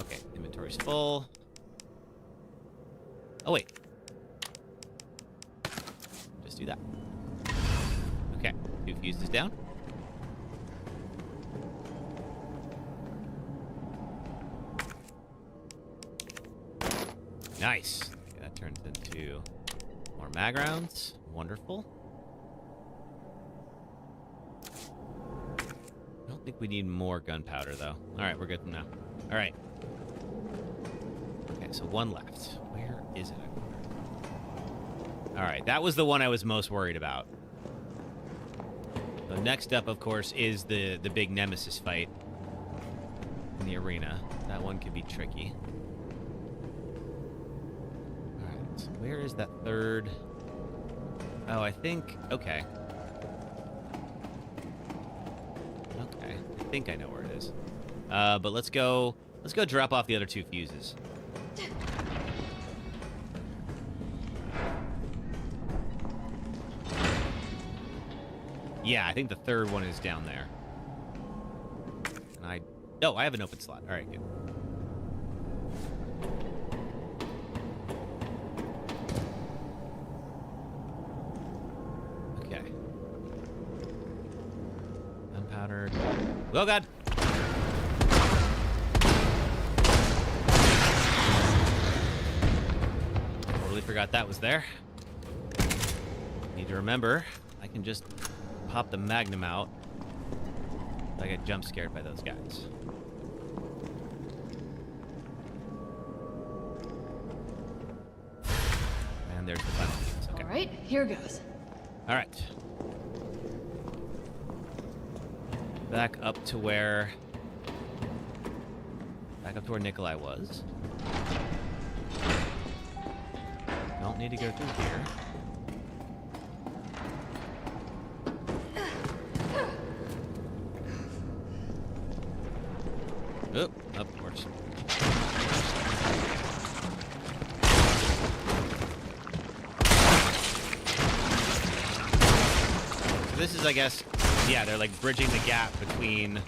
Okay, inventory's full. Oh wait. Just do that. Okay, 2 fuses down. Nice. Okay, that turns into more mag rounds. Wonderful. I don't think we need more gunpowder, though. All right, we're good now. All right. Okay, so 1 left. Where is it? All right, that was the one I was most worried about. So next up, of course, is the big nemesis fight in the arena. That one could be tricky. So where is that third? Oh, I think... Okay. Okay. I think I know where it is. But let's go drop off the other 2 fuses. Yeah, I think the third one is down there. And oh, I have an open slot. All right, good. Oh, God. Totally forgot that was there. Need to remember, I can just pop the Magnum out. I get jump scared by those guys. And there's the final piece. Okay. All right, here goes. All right. Back up to where Nikolai was. Don't need to go through here. Oh, of course. So this is, I guess, yeah, they're like bridging the gap between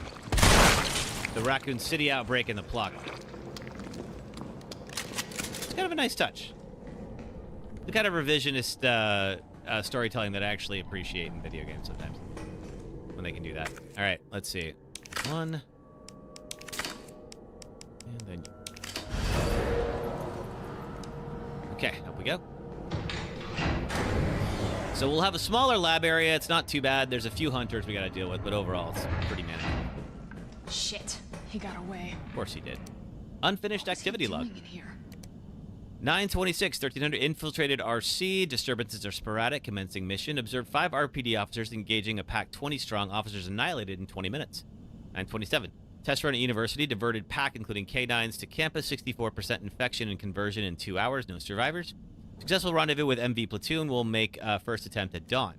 the Raccoon City outbreak and the plot. It's kind of a nice touch. The kind of revisionist storytelling that I actually appreciate in video games sometimes. When they can do that. All right, let's see. 1. And then... Okay, up we go. So we'll have a smaller lab area. It's not too bad. There's a few hunters we got to deal with, but overall, it's pretty manageable. Shit, he got away. Of course he did. Unfinished activity log. In here? 926, 1300 infiltrated RC. Disturbances are sporadic. Commencing mission. Observed 5 RPD officers engaging a pack 20 strong. Officers annihilated in 20 minutes. 927. Test run at university. Diverted pack, including K9s, to campus. 64% infection and conversion in 2 hours. No survivors. Successful rendezvous with MV platoon will make first attempt at dawn.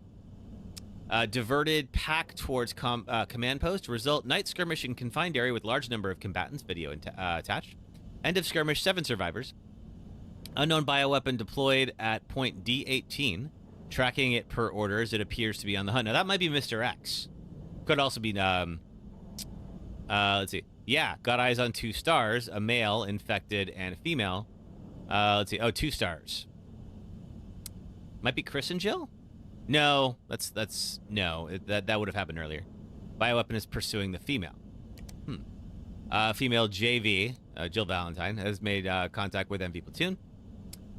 Diverted pack towards command post. Result, night skirmish in confined area with large number of combatants. Video attached. End of skirmish, 7 survivors. Unknown bioweapon deployed at point D18. Tracking it per orders. It appears to be on the hunt. Now, that might be Mr. X. Could also be, let's see. Yeah, got eyes on 2 stars. A male, infected, and a female. Let's see. Oh, 2 stars. Might be Chris and Jill? No, no. That would have happened earlier. Bioweapon is pursuing the female. Female JV, Jill Valentine, has made contact with MV platoon.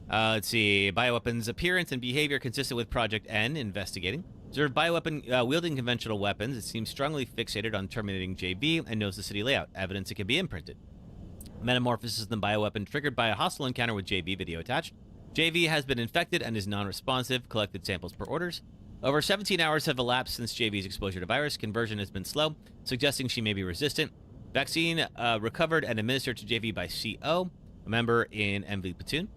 Let's see. Bioweapon's appearance and behavior consistent with Project N, investigating. Observed bioweapon wielding conventional weapons. It seems strongly fixated on terminating JV and knows the city layout. Evidence it can be imprinted. Metamorphosis of the bioweapon triggered by a hostile encounter with JV. Video attached. JV has been infected and is non-responsive. Collected samples per orders. Over 17 hours have elapsed since JV's exposure to virus. Conversion has been slow, suggesting she may be resistant. Vaccine recovered and administered to JV by CO, a member in MV platoon.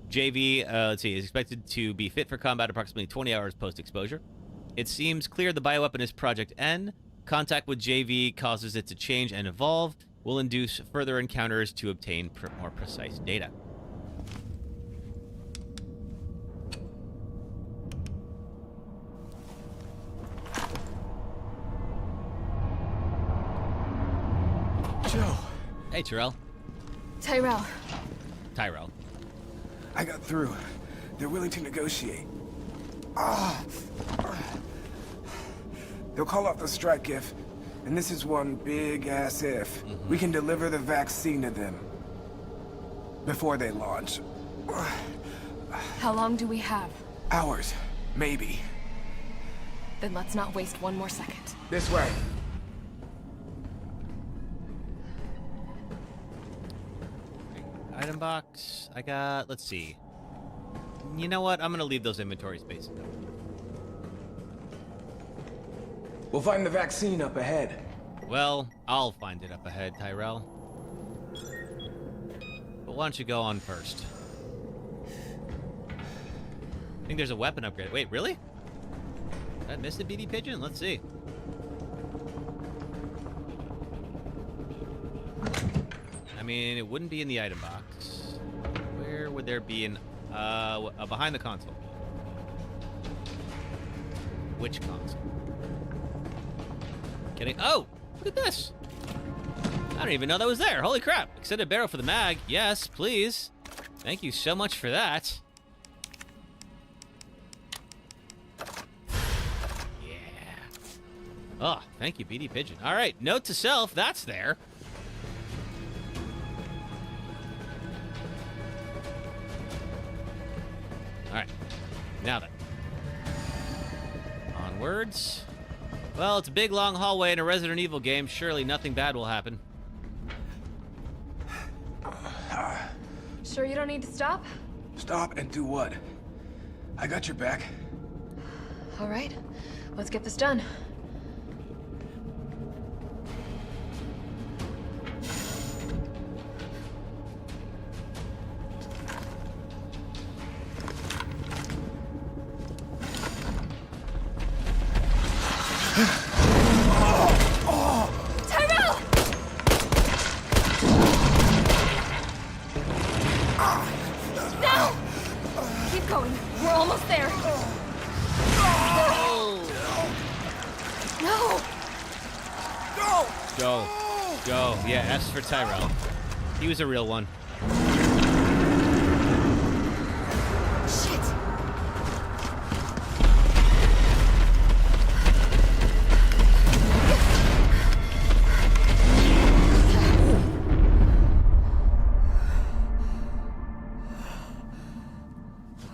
JV, let's see, is expected to be fit for combat approximately 20 hours post-exposure. It seems clear the bioweapon is Project N. Contact with JV causes it to change and evolve. Will induce further encounters to obtain more precise data. Hey, Tyrell. Tyrell. Tyrell. I got through. They're willing to negotiate. Ah. They'll call off the strike if, and this is one big-ass if, we can deliver the vaccine to them before they launch. How long do we have? Hours, maybe. Then let's not waste one more second. This way. Item box. I got, let's see. You know what? I'm going to leave those inventory spaces. We'll find the vaccine up ahead. Well, I'll find it up ahead, Tyrell. But why don't you go on first? I think there's a weapon upgrade. Wait, really? Did I miss the BD Pigeon? Let's see. I mean, it wouldn't be in the item box. Where would there be behind the console? Which console? Kidding. Oh, look at this. I don't even know that was there. Holy crap. Extended barrel for the mag. Yes, please. Thank you so much for that. Yeah. Oh, thank you, BD Pigeon. All right, note to self, that's there. All right, now then. Onwards. Well, it's a big, long hallway in a Resident Evil game. Surely nothing bad will happen. Sure you don't need to stop? Stop and do what? I got your back. All right, let's get this done. Go. Yeah, S for Tyrell. He was a real one. Shit.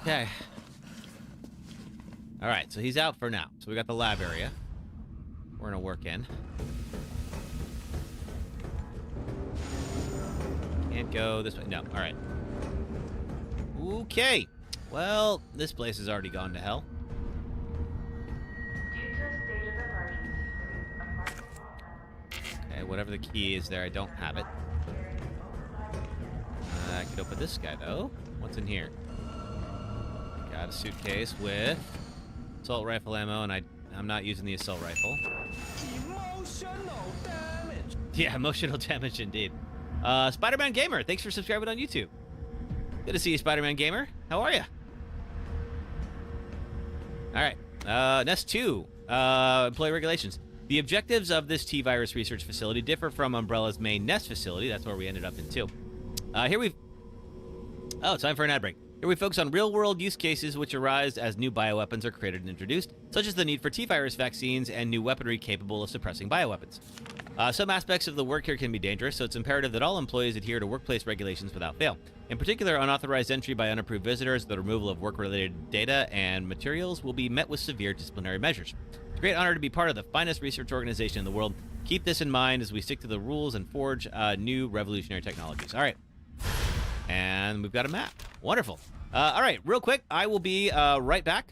Okay. All right, so he's out for now. So we got the lab area. We're gonna work in. Can't go this way. No. All right. Okay. Well, this place has already gone to hell. Okay, whatever the key is there, I don't have it. I could open this guy, though. What's in here? Got a suitcase with assault rifle ammo, and I'm not using the assault rifle. Emotional damage. Yeah, emotional damage indeed. Spider-Man Gamer, thanks for subscribing on YouTube. Good to see you, Spider-Man Gamer. How are you? All right. Nest 2, employee regulations. The objectives of this T-Virus research facility differ from Umbrella's main Nest facility. That's where we ended up in, too. Oh, time for an ad break. Here we focus on real-world use cases which arise as new bioweapons are created and introduced, such as the need for T-Virus vaccines and new weaponry capable of suppressing bioweapons. Some aspects of the work here can be dangerous, so it's imperative that all employees adhere to workplace regulations without fail. In particular, unauthorized entry by unapproved visitors, the removal of work-related data and materials will be met with severe disciplinary measures. It's a great honor to be part of the finest research organization in the world. Keep this in mind as we stick to the rules and forge new revolutionary technologies. All right. And we've got a map. Wonderful. All right, real quick, I will be right back.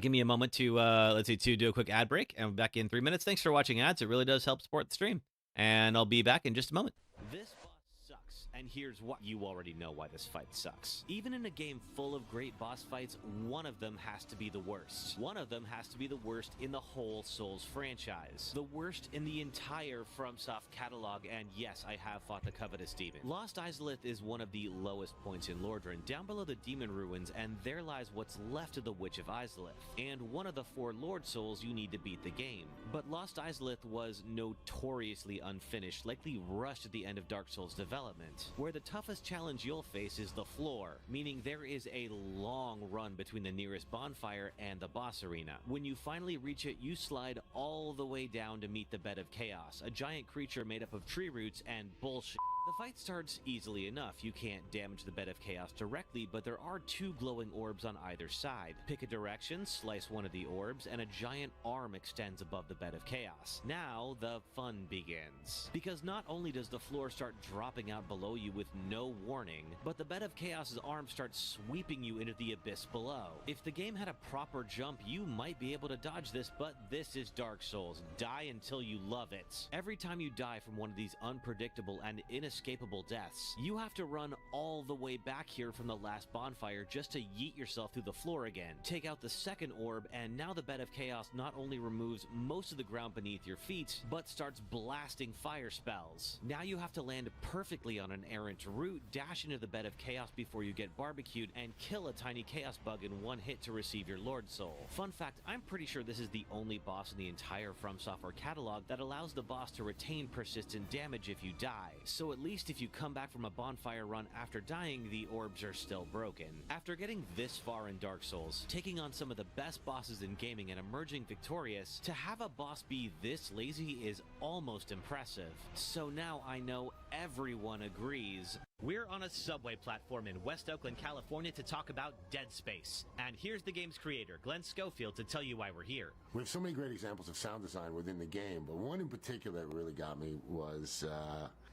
Give me a moment to, to do a quick ad break, and we'll be back in 3 minutes. Thanks for watching ads. It really does help support the stream. And I'll be back in just a moment. This boss sucks. And here's why. You already know why this fight sucks. Even in a game full of great boss fights, one of them has to be the worst. One of them has to be the worst in the whole Souls franchise. The worst in the entire FromSoft catalog, and yes, I have fought the covetous demon. Lost Izalith is one of the lowest points in Lordran, down below the demon ruins, and there lies what's left of the Witch of Izalith, and one of the 4 Lord Souls you need to beat the game. But Lost Izalith was notoriously unfinished, likely rushed at the end of Dark Souls development, where the toughest challenge you'll face is the floor, meaning there is a long run between the nearest bonfire and the boss arena. When you finally reach it, you slide all the way down to meet the Bed of Chaos, a giant creature made up of tree roots and bullshit. The fight starts easily enough. You can't damage the Bed of Chaos directly, but there are 2 glowing orbs on either side. Pick a direction, slice one of the orbs, and a giant arm extends above the Bed of Chaos. Now the fun begins. Because not only does the floor start dropping out below you with no warning, but the Bed of Chaos's arm starts sweeping you into the abyss below. If the game had a proper jump, you might be able to dodge this, but this is Dark Souls. Die until you love it. Every time you die from one of these unpredictable and inescapable deaths, you have to run all the way back here from the last bonfire just to yeet yourself through the floor again. Take out the second orb, and now the Bed of Chaos not only removes most of the ground beneath your feet, but starts blasting fire spells. Now you have to land perfectly on an errant route, dash into the Bed of Chaos before you get barbecued, and kill a tiny chaos bug in one hit to receive your Lord Soul. Fun fact, I'm pretty sure this is the only boss in the entire From Software catalog that allows the boss to retain persistent damage if you die, so at least if you come back from a bonfire run after dying, the orbs are still broken. After getting this far in Dark Souls, taking on some of the best bosses in gaming and emerging victorious, to have a boss be this lazy is almost impressive. So now I know everyone agrees. We're on a subway platform in West Oakland, California to talk about Dead Space. And here's the game's creator, Glenn Schofield, to tell you why we're here. We have so many great examples of sound design within the game, but one in particular that really got me was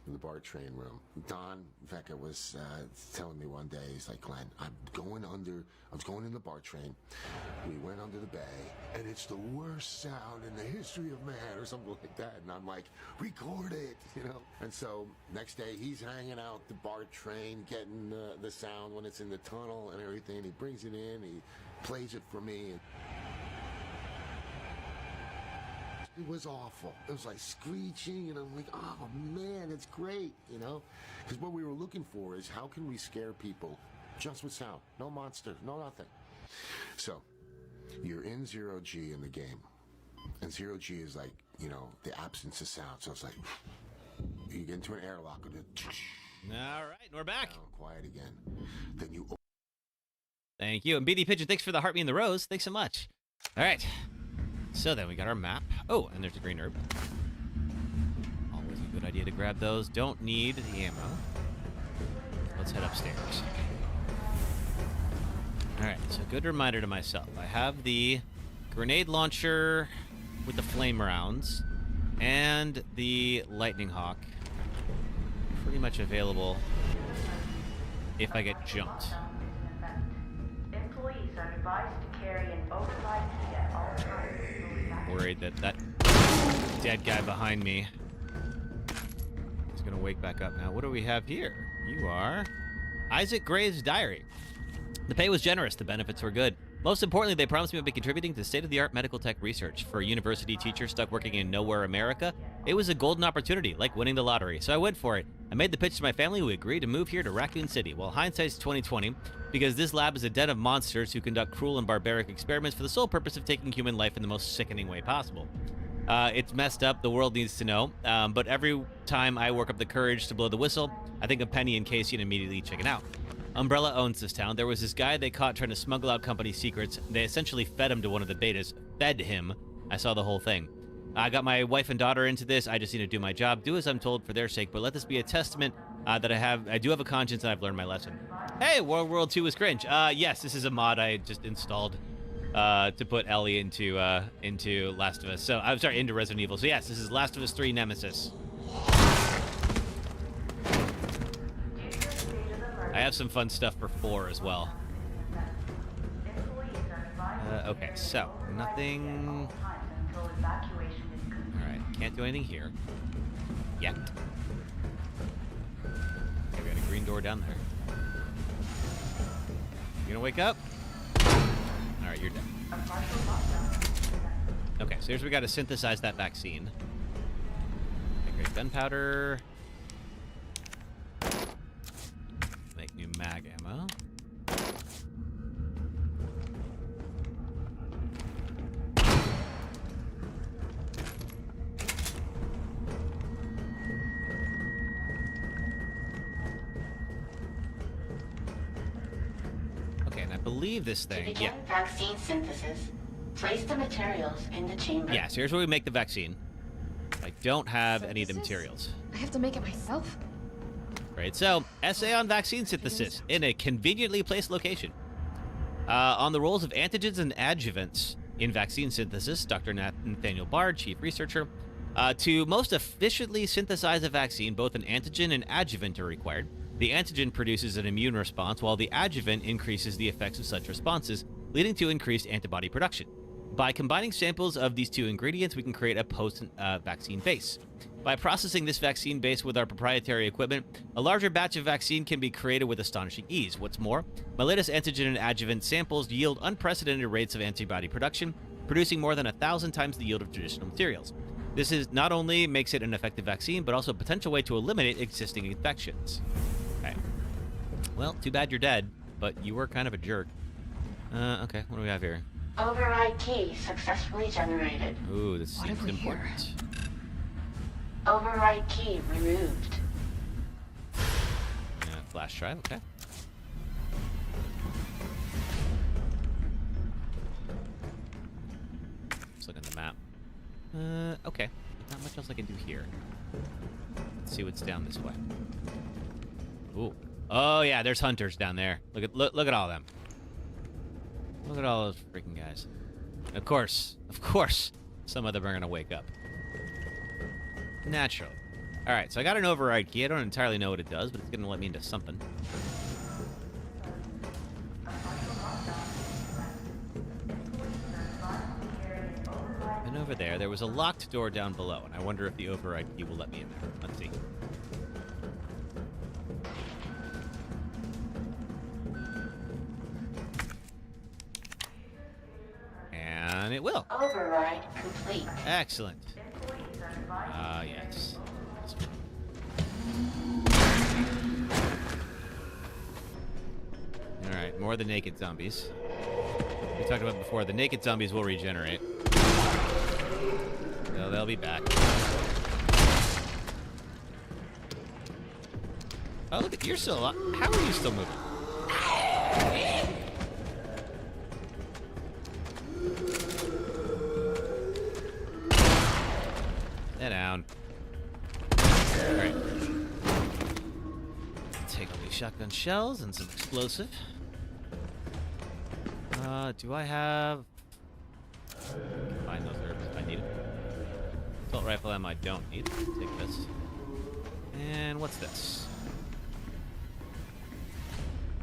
the BART train room. Don Vecca was telling me one day, he's like, Glenn, I was going in the BART train. We went under the bay, and it's the worst sound in the history of man, or something like that. And I'm like, record it, you know? And so next day, he's hanging out the BART train, getting the sound when it's in the tunnel and everything. He brings it in, he plays it for me. And it was awful. It was like screeching, and I'm like, oh man, it's great, you know? Because what we were looking for is how can we scare people just with sound? No monster, no nothing. So, you're in 0G in the game. And 0G is like, you know, the absence of sound. So it's like, you get into an airlock and all right, we're back. Quiet again. Then you. Thank you. And BD Pigeon, thanks for the heart me and the rose. Thanks so much. All right. So then we got our map. Oh, and there's a green herb. Always a good idea to grab those. Don't need the ammo. Let's head upstairs. All right, so good reminder to myself. I have the grenade launcher with the flame rounds and the lightning hawk pretty much available if I get jumped. Employees are advised to carry an override key at all times. Worried that that dead guy behind me is going to wake back up now. What do we have here? You are Isaac Gray's diary. The pay was generous. The benefits were good. Most importantly, they promised me I'd be contributing to state-of-the-art medical tech research. For a university teacher stuck working in nowhere America, it was a golden opportunity, like winning the lottery. So I went for it. I made the pitch to my family, who agreed to move here to Raccoon City. Well, hindsight's 2020, because this lab is a den of monsters who conduct cruel and barbaric experiments for the sole purpose of taking human life in the most sickening way possible. It's messed up. The world needs to know. But every time I work up the courage to blow the whistle, I think of Penny and Casey and immediately chicken out. Umbrella owns this town. There was this guy they caught trying to smuggle out company secrets. They essentially fed him to one of the betas. Fed him. I saw the whole thing. I got my wife and daughter into this. I just need to do my job, do as I'm told for their sake, but let this be a testament that I do have a conscience and I've learned my lesson. Hey, World War II was cringe. Yes, this is a mod I just installed to put Ellie into Last of Us. So I'm sorry, into Resident Evil. So yes, this is Last of Us 3 Nemesis. I have some fun stuff for 4 as well. Okay, so nothing. All right, can't do anything here yet. Okay, we gotta green door down there. You gonna wake up? All right, you're dead. Okay, so here's we got to synthesize that vaccine. Okay, great. Gunpowder. Make new mag ammo. Okay, and I believe this thing. To begin vaccine synthesis, place the materials in the chamber. Yeah, so here's where we make the vaccine. I don't have any of the materials. I have to make it myself? Right, so essay on vaccine synthesis in a conveniently placed location. On the roles of antigens and adjuvants in vaccine synthesis, Dr. Nathaniel Bard, chief researcher. To most efficiently synthesize a vaccine, both an antigen and adjuvant are required. The antigen produces an immune response, while the adjuvant increases the effects of such responses, leading to increased antibody production. By combining samples of these two ingredients, we can create a potent vaccine base. By processing this vaccine base with our proprietary equipment, a larger batch of vaccine can be created with astonishing ease. What's more, my latest antigen and adjuvant samples yield unprecedented rates of antibody production, producing more than 1,000 times the yield of traditional materials. This is not only makes it an effective vaccine, but also a potential way to eliminate existing infections. Okay. Well, too bad you're dead, but you were kind of a jerk. Okay, what do we have here? Override key successfully generated. Ooh, this seems important. Override key removed. Flash drive, okay. Let's look at the map. Okay. Not much else I can do here. Let's see what's down this way. Ooh. Oh yeah, there's hunters down there. Look at all of them. Look at all those freaking guys. Of course, some of them are gonna wake up. Naturally. All right, so I got an override key. I don't entirely know what it does, but it's gonna let me into something. And over there was a locked door down below, and I wonder if the override key will let me in there. Let's see. And it will. Override complete. Excellent. Yes. Alright, more of the naked zombies. We talked about before, the naked zombies will regenerate. So they'll be back. Oh, look, you're still alive. How are you still moving? Sit down. Alright. Take all these shotgun shells and some explosive. Do I have... Find those herbs if I need them. Assault rifle ammo I don't need. Take this. And what's this?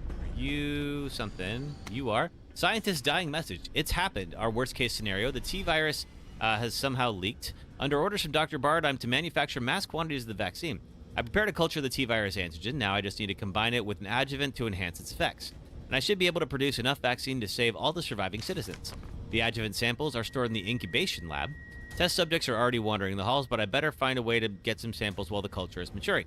Are you something? You are. Scientist dying message. It's happened. Our worst case scenario. The T-virus has somehow leaked. Under orders from Dr. Bard, I'm to manufacture mass quantities of the vaccine. I prepared to culture the T-virus antigen. Now I just need to combine it with an adjuvant to enhance its effects. And I should be able to produce enough vaccine to save all the surviving citizens. The adjuvant samples are stored in the incubation lab. Test subjects are already wandering the halls, but I better find a way to get some samples while the culture is maturing.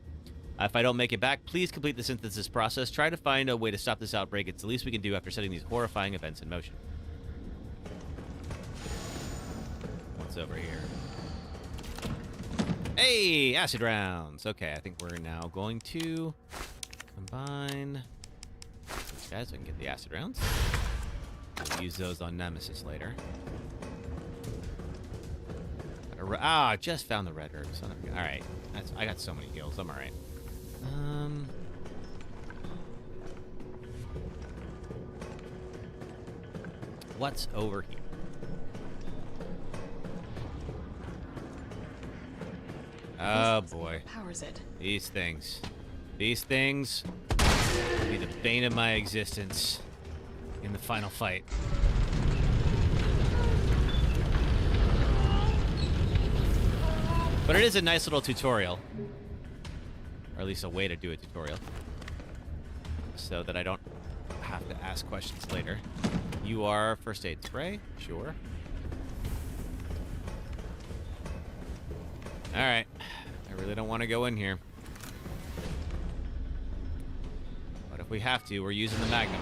If I don't make it back, please complete the synthesis process. Try to find a way to stop this outbreak. It's the least we can do after setting these horrifying events in motion. What's over here? Hey, acid rounds. Okay, I think we're now going to combine these guys so I can get the acid rounds. I'll use those on Nemesis later. I just found the red herbs. All right, I got so many kills. I'm all right. What's over here? Oh boy. Powers it. These things be the bane of my existence in the final fight. But it is a nice little tutorial. Or at least a way to do a tutorial. so that I don't have to ask questions later. You are first aid spray? Sure. Alright. I really don't want to go in here. But if we have to, we're using the Magnum.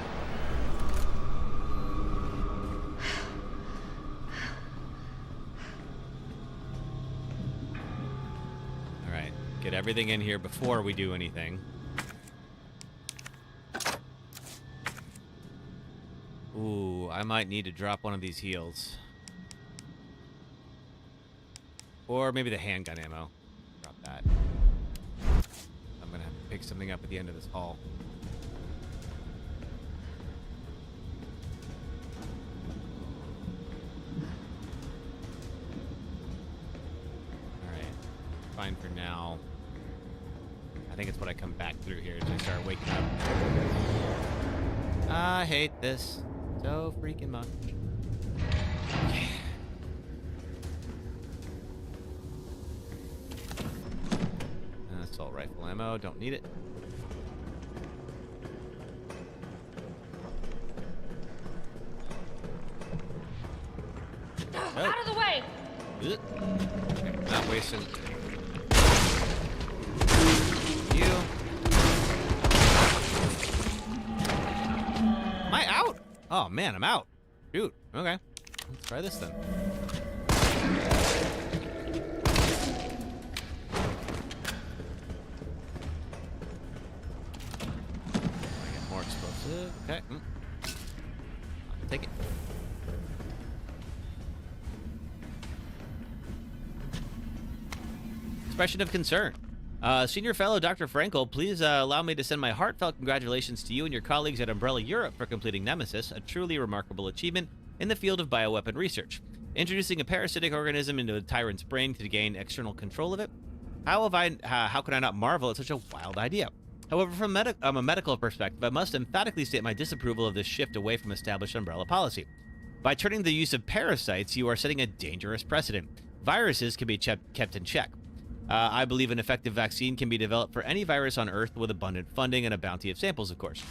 Alright. Get everything in here before we do anything. Ooh, I might need to drop one of these heals. Or maybe the handgun ammo. Drop that. I'm gonna have to pick something up at the end of this hall. Alright. Fine for now. I think it's when I come back through here as I start waking up. I hate this so freaking much. Assault rifle ammo, don't need it. Oh. Out of the way! Okay, not wasting. You. Am I out? Oh man, I'm out. Shoot. Okay. Let's try this then. Okay. I'll take it. Expression of concern. Senior fellow Dr. Frankel, please allow me to send my heartfelt congratulations to you and your colleagues at Umbrella Europe for completing Nemesis, a truly remarkable achievement in the field of bioweapon research. Introducing a parasitic organism into a tyrant's brain to gain external control of it. How could I not marvel at such a wild idea? However, from a medical perspective, I must emphatically state my disapproval of this shift away from established Umbrella policy. By turning the use of parasites, you are setting a dangerous precedent. Viruses can be kept in check. I believe an effective vaccine can be developed for any virus on Earth with abundant funding and a bounty of samples, of course.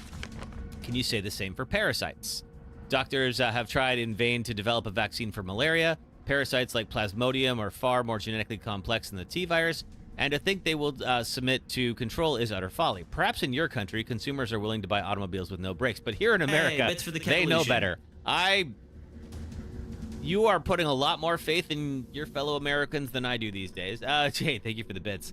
Can you say the same for parasites? Doctors have tried in vain to develop a vaccine for malaria. Parasites like Plasmodium are far more genetically complex than the T-virus, and to think they will submit to control is utter folly. Perhaps in your country, consumers are willing to buy automobiles with no brakes, but here in America, they know better. You are putting a lot more faith in your fellow Americans than I do these days. Jay, thank you for the bits.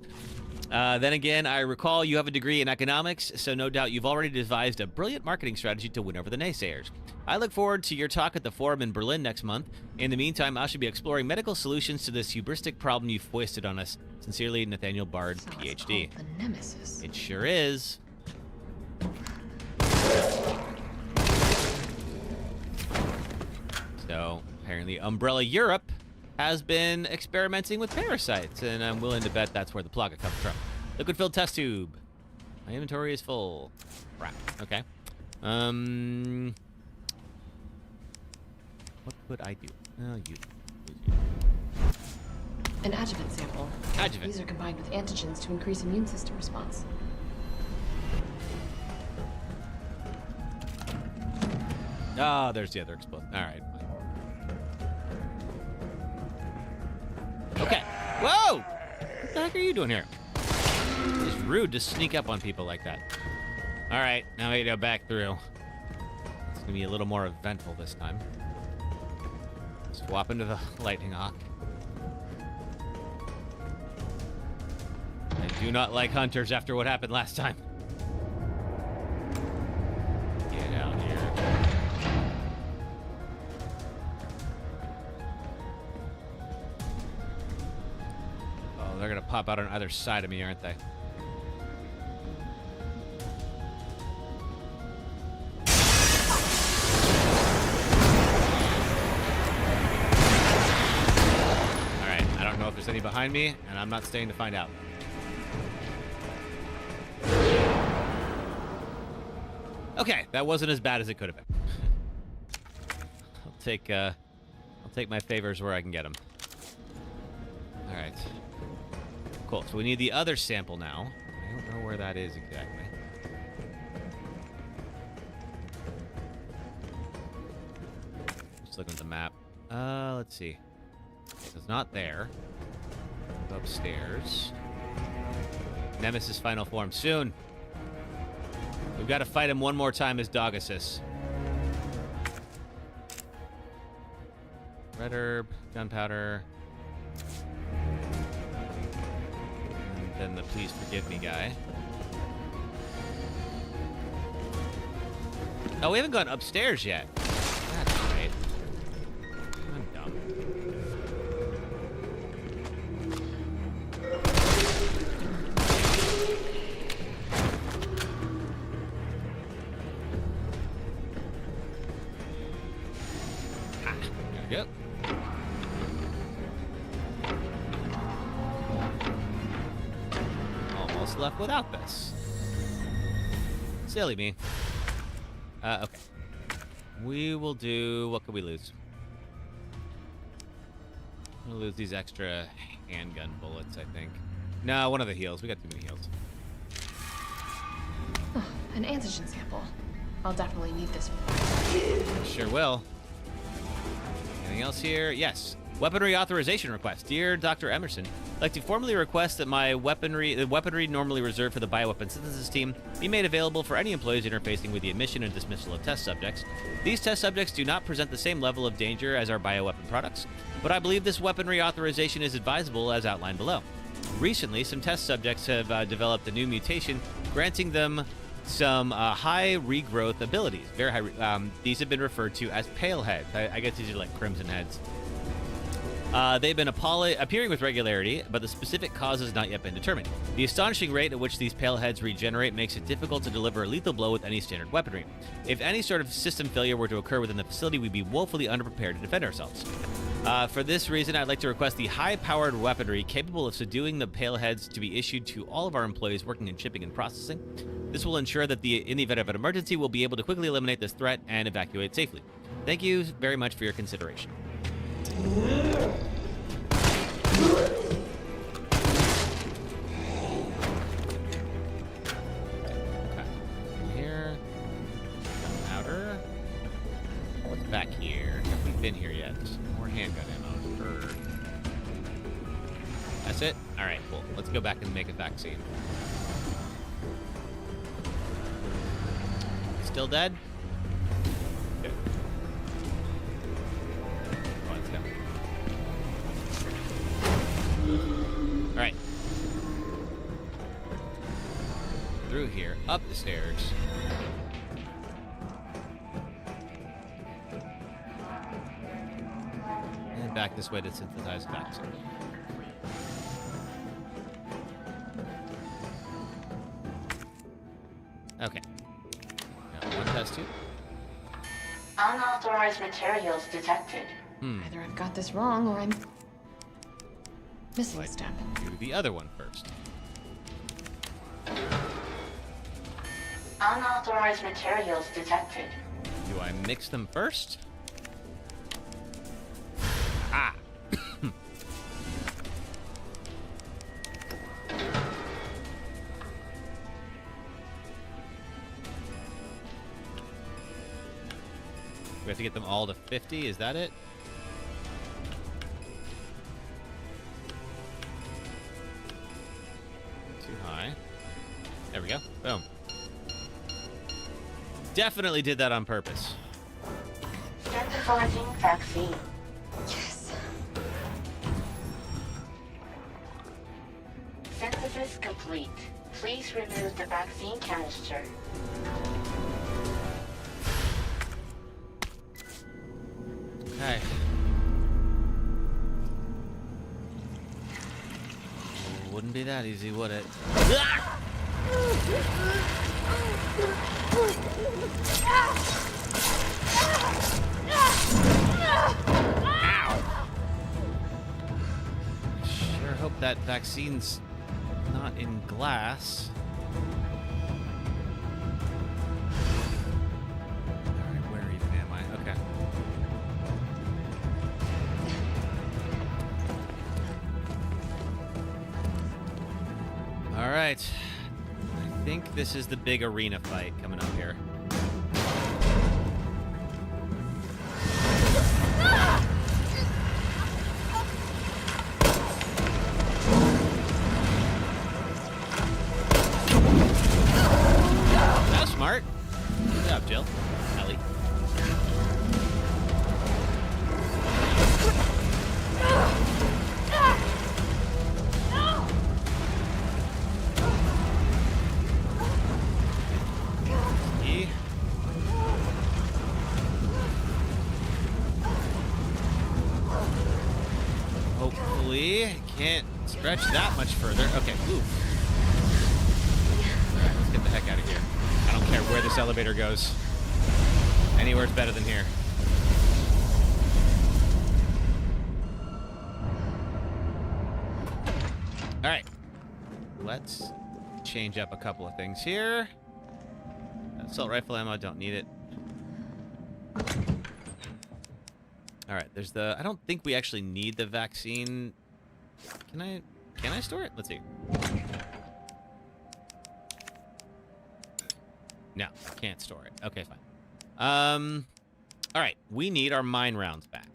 Then again, I recall you have a degree in economics, so no doubt you've already devised a brilliant marketing strategy to win over the naysayers. I look forward to your talk at the forum in Berlin next month. In the meantime, I should be exploring medical solutions to this hubristic problem you've foisted on us. Sincerely, Nathaniel Bard, PhD. The Nemesis. It sure is. So, apparently Umbrella Europe has been experimenting with parasites, and I'm willing to bet that's where the plaga comes from. Liquid-filled test tube. My inventory is full. Crap. Okay. What could I do? Oh, you. An adjuvant sample. Adjuvant. These are combined with antigens to increase immune system response. Ah, there's the other explosion. All right. Okay. Whoa! What the heck are you doing here? It's rude to sneak up on people like that. All right, now we go back through. It's gonna be a little more eventful this time. Swap into the lightning hawk. I do not like hunters after what happened last time. Get out here. Oh, they're gonna pop out on either side of me, aren't they? Alright, I don't know if there's any behind me, and I'm not staying to find out. Okay, that wasn't as bad as it could have been. I'll take my favors where I can get them. All right. Cool. So we need the other sample now. I don't know where that is exactly. Just looking at the map. Let's see. It's not there. Go upstairs. Nemesis final form soon. We've got to fight him one more time as Doggesus. Red herb, gunpowder. And then the please forgive me guy. Oh, we haven't gone upstairs yet. That's right. I'm dumb. Ah, there we go. Almost left without this. Silly me. Okay. We will do... What could we lose? We'll lose these extra handgun bullets, I think. No, one of the heals. We got too many heals. Oh, an antigen sample. I'll definitely need this. Sure will. Anything else here? Yes. Weaponry authorization request. Dear Dr. Emerson, I'd like to formally request that the weaponry normally reserved for the bioweapon synthesis team be made available for any employees interfacing with the admission and dismissal of test subjects. These test subjects do not present the same level of danger as our bioweapon products, but I believe this weaponry authorization is advisable as outlined below. Recently, some test subjects have developed a new mutation, granting them some high regrowth abilities. Very high. These have been referred to as pale heads. I guess these are like crimson heads. They've been appearing with regularity, but the specific cause has not yet been determined. The astonishing rate at which these pale heads regenerate makes it difficult to deliver a lethal blow with any standard weaponry. If any sort of system failure were to occur within the facility, we'd be woefully underprepared to defend ourselves. For this reason, I'd like to request the high-powered weaponry capable of subduing the pale heads to be issued to all of our employees working in shipping and processing. This will ensure that in the event of an emergency, we'll be able to quickly eliminate this threat and evacuate safely. Thank you very much for your consideration. Okay. Here. Gunpowder. What's back here? Haven't been here yet. More handgun ammo. That's it? Alright, cool. Let's go back and make a vaccine. Still dead? Good. Let's go. Alright. Through here, up the stairs. And back this way to synthesize vaccine. Okay. Now, one test tube. Unauthorized materials detected. Either I've got this wrong or I'm missing a step. Do the other one first. Unauthorized materials detected. Do I mix them first? Ah! We have to get them all to 50, is that it? Too high. There we go. Boom. Definitely did that on purpose. Synthesizing vaccine. Yes. Synthesis complete. Please remove the vaccine canister. Okay. Wouldn't be that easy, would it? Ow! Sure hope that vaccine's not in glass. Alright, where even am I? Okay. Alright. I think this is the big arena fight coming up here. Thankfully, can't stretch that much further. Okay, ooh. Alright, let's get the heck out of here. I don't care where this elevator goes. Anywhere's better than here. Alright. Let's change up a couple of things here. Assault rifle ammo, don't need it. Alright, there's the... I don't think we actually need the vaccine. Can I store it? Let's see. No, I can't store it. Okay, fine. Alright, we need our mine rounds back.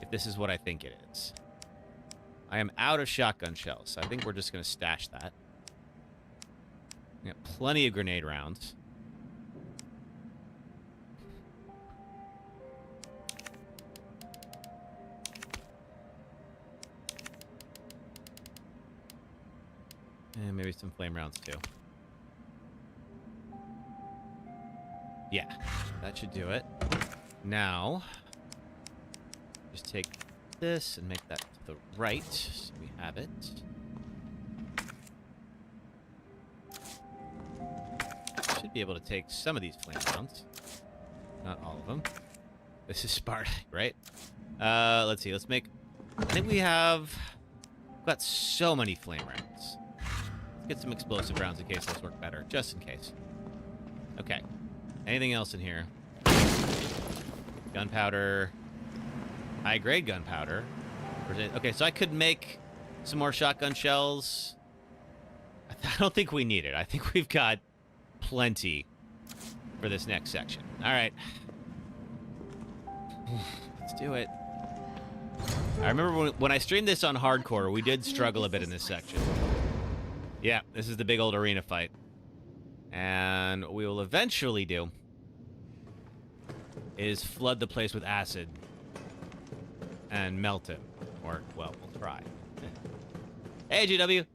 If this is what I think it is. I am out of shotgun shells, so I think we're just going to stash that. We got plenty of grenade rounds. And maybe some flame rounds, too. Yeah, that should do it. Now, just take this and make that to the right, so we have it. Should be able to take some of these flame rounds. Not all of them. This is Sparta, right? Let's see, let's make... I think we've got so many flame rounds. Let's get some explosive rounds in case those work better, just in case. Okay. Anything else in here? Gunpowder. High-grade gunpowder. Okay, so I could make some more shotgun shells. I don't think we need it. I think we've got plenty for this next section. All right. Let's do it. I remember when I streamed this on hardcore, we did struggle a bit in this section. Yeah, this is the big old arena fight. And what we will eventually do is flood the place with acid and melt it. Or, well, we'll try. Hey, GW.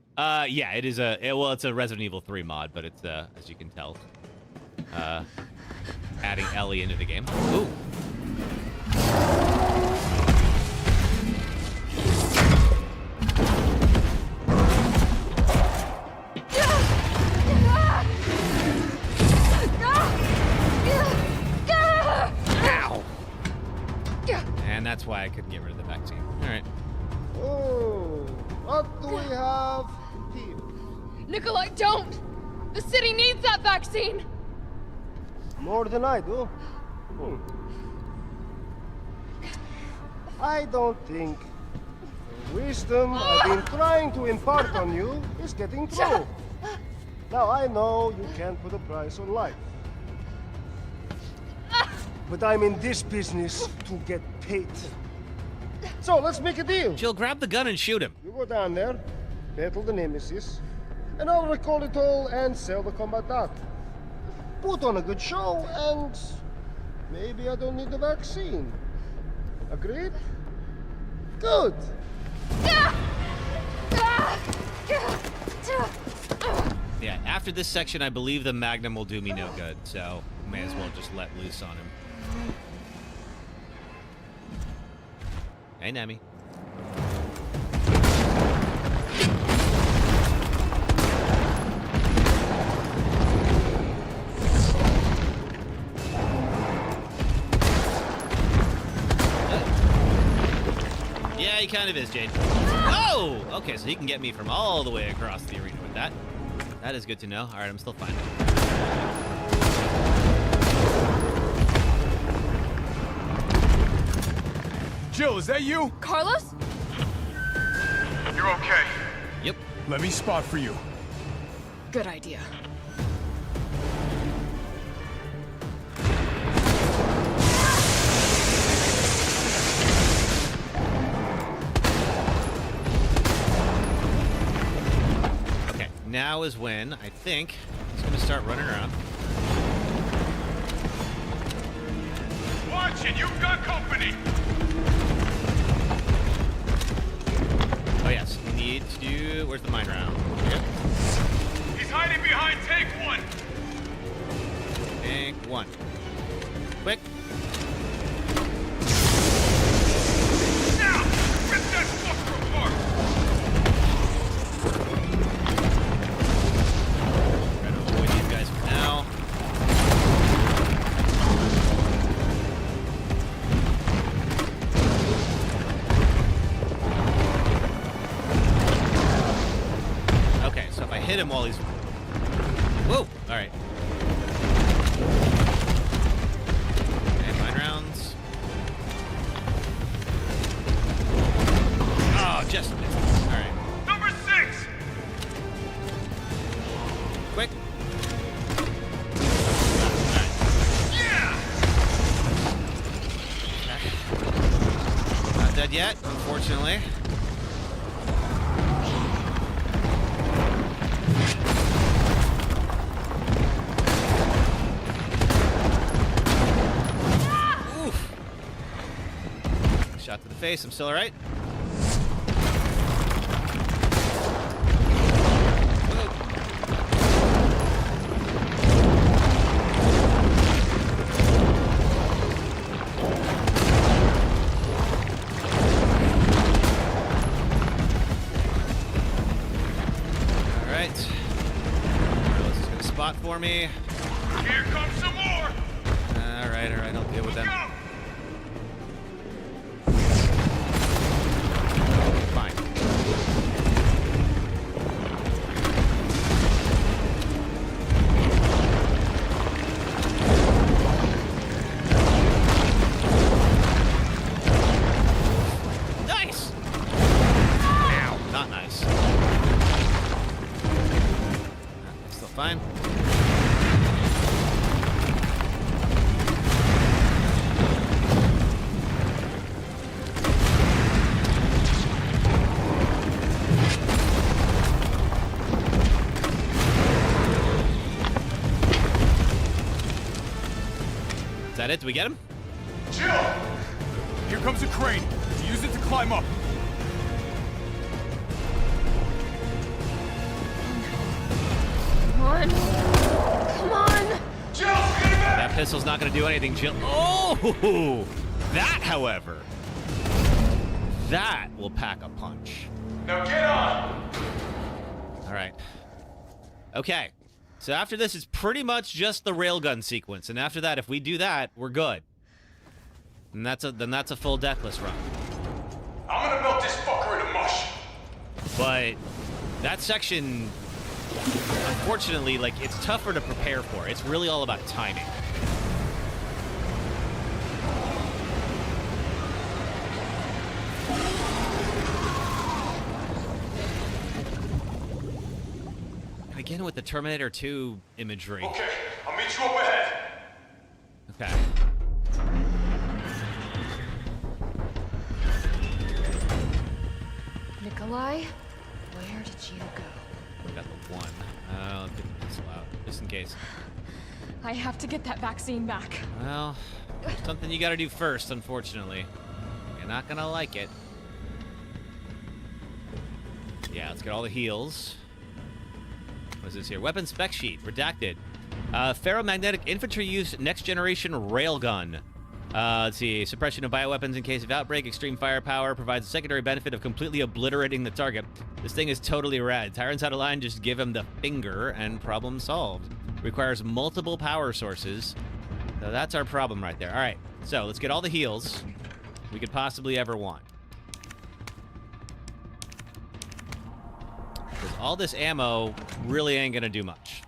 Yeah, it is well, it's a Resident Evil 3 mod, but it's, as you can tell, adding Ellie into the game. Ooh. And that's why I couldn't get rid of the vaccine. All right. Oh, what do we have here? Nikolai, don't! The city needs that vaccine! More than I do. I don't think the wisdom I've been trying to impart on you is getting through. Now I know you can't put a price on life. But I'm in this business to get paid. So let's make a deal. Jill, grab the gun and shoot him. You go down there, battle the Nemesis, and I'll recall it all and sell the combat art. Put on a good show, and maybe I don't need the vaccine. Agreed? Good. Yeah, after this section, I believe the Magnum will do me no good, so may as well just let loose on him. Hey, Nemi. Yeah, he kind of is, Jade. Oh! Okay, so he can get me from all the way across the arena with that. That is good to know. All right, I'm still fine. Jill, is that you? Carlos? You're okay. Yep. Let me spot for you. Good idea. Okay, now is when I think he's going to start running around. Watch it, you've got company! Oh yes, we need to... Where's the mine round? Yep. He's hiding behind tank 1! Tank 1. Quick. Now! hit him while he's... Whoa! All right. And mine rounds. Oh, just missed. All right. Number 6! Quick. Yeah! Not dead yet, unfortunately. Oof. Shot to the face. I'm still all right. For me. Here comes some more. All right, I'll deal with them. Fine. Nice. Ow, not nice. Still fine. Is that it? Do we get him? Jill! Here comes a crane. Use it to climb up. Come on. Come on. Jill, get it back! That pistol's not going to do anything, Jill. Oh! That, however, that will pack a punch. Now get on! All right. Okay. So after this, it's pretty much just the railgun sequence. And after that, if we do that, we're good. And then that's a full Deathless run. I'm gonna melt this fucker into mush. But that section, unfortunately, like, it's tougher to prepare for. It's really all about timing. And again with the Terminator 2 imagery. Okay, I'll meet you up ahead. Okay. Nikolai, where did you go? We got the one. Let's get the pistol out, just in case. I have to get that vaccine back. Well, something you gotta do first, unfortunately. You're not gonna like it. Yeah, let's get all the heals. What's this here? Weapon spec sheet, redacted. Ferromagnetic infantry use next generation railgun. Let's see. Suppression of bioweapons in case of outbreak. Extreme firepower. Provides a secondary benefit of completely obliterating the target. This thing is totally rad. Tyrant's out of line. Just give him the finger and problem solved. Requires multiple power sources. So that's our problem right there. All right. So let's get all the heals we could possibly ever want. Because all this ammo really ain't going to do much.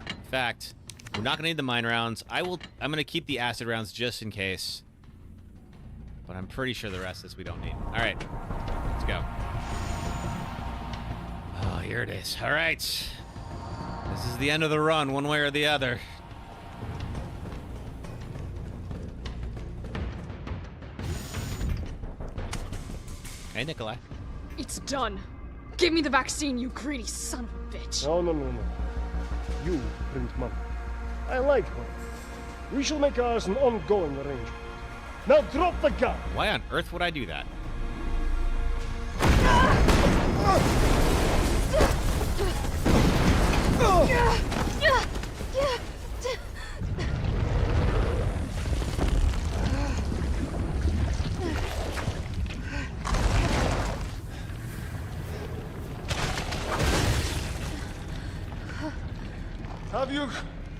In fact, we're not going to need the mine rounds. I'm going to keep the acid rounds just in case. But I'm pretty sure the rest of this we don't need. All right. Let's go. Oh, here it is. All right. This is the end of the run, one way or the other. Hey, Nikolai. It's done. Give me the vaccine, you greedy son of a bitch. No. You print money. I like money. We shall make ours an ongoing arrangement. Now drop the gun! Why on earth would I do that?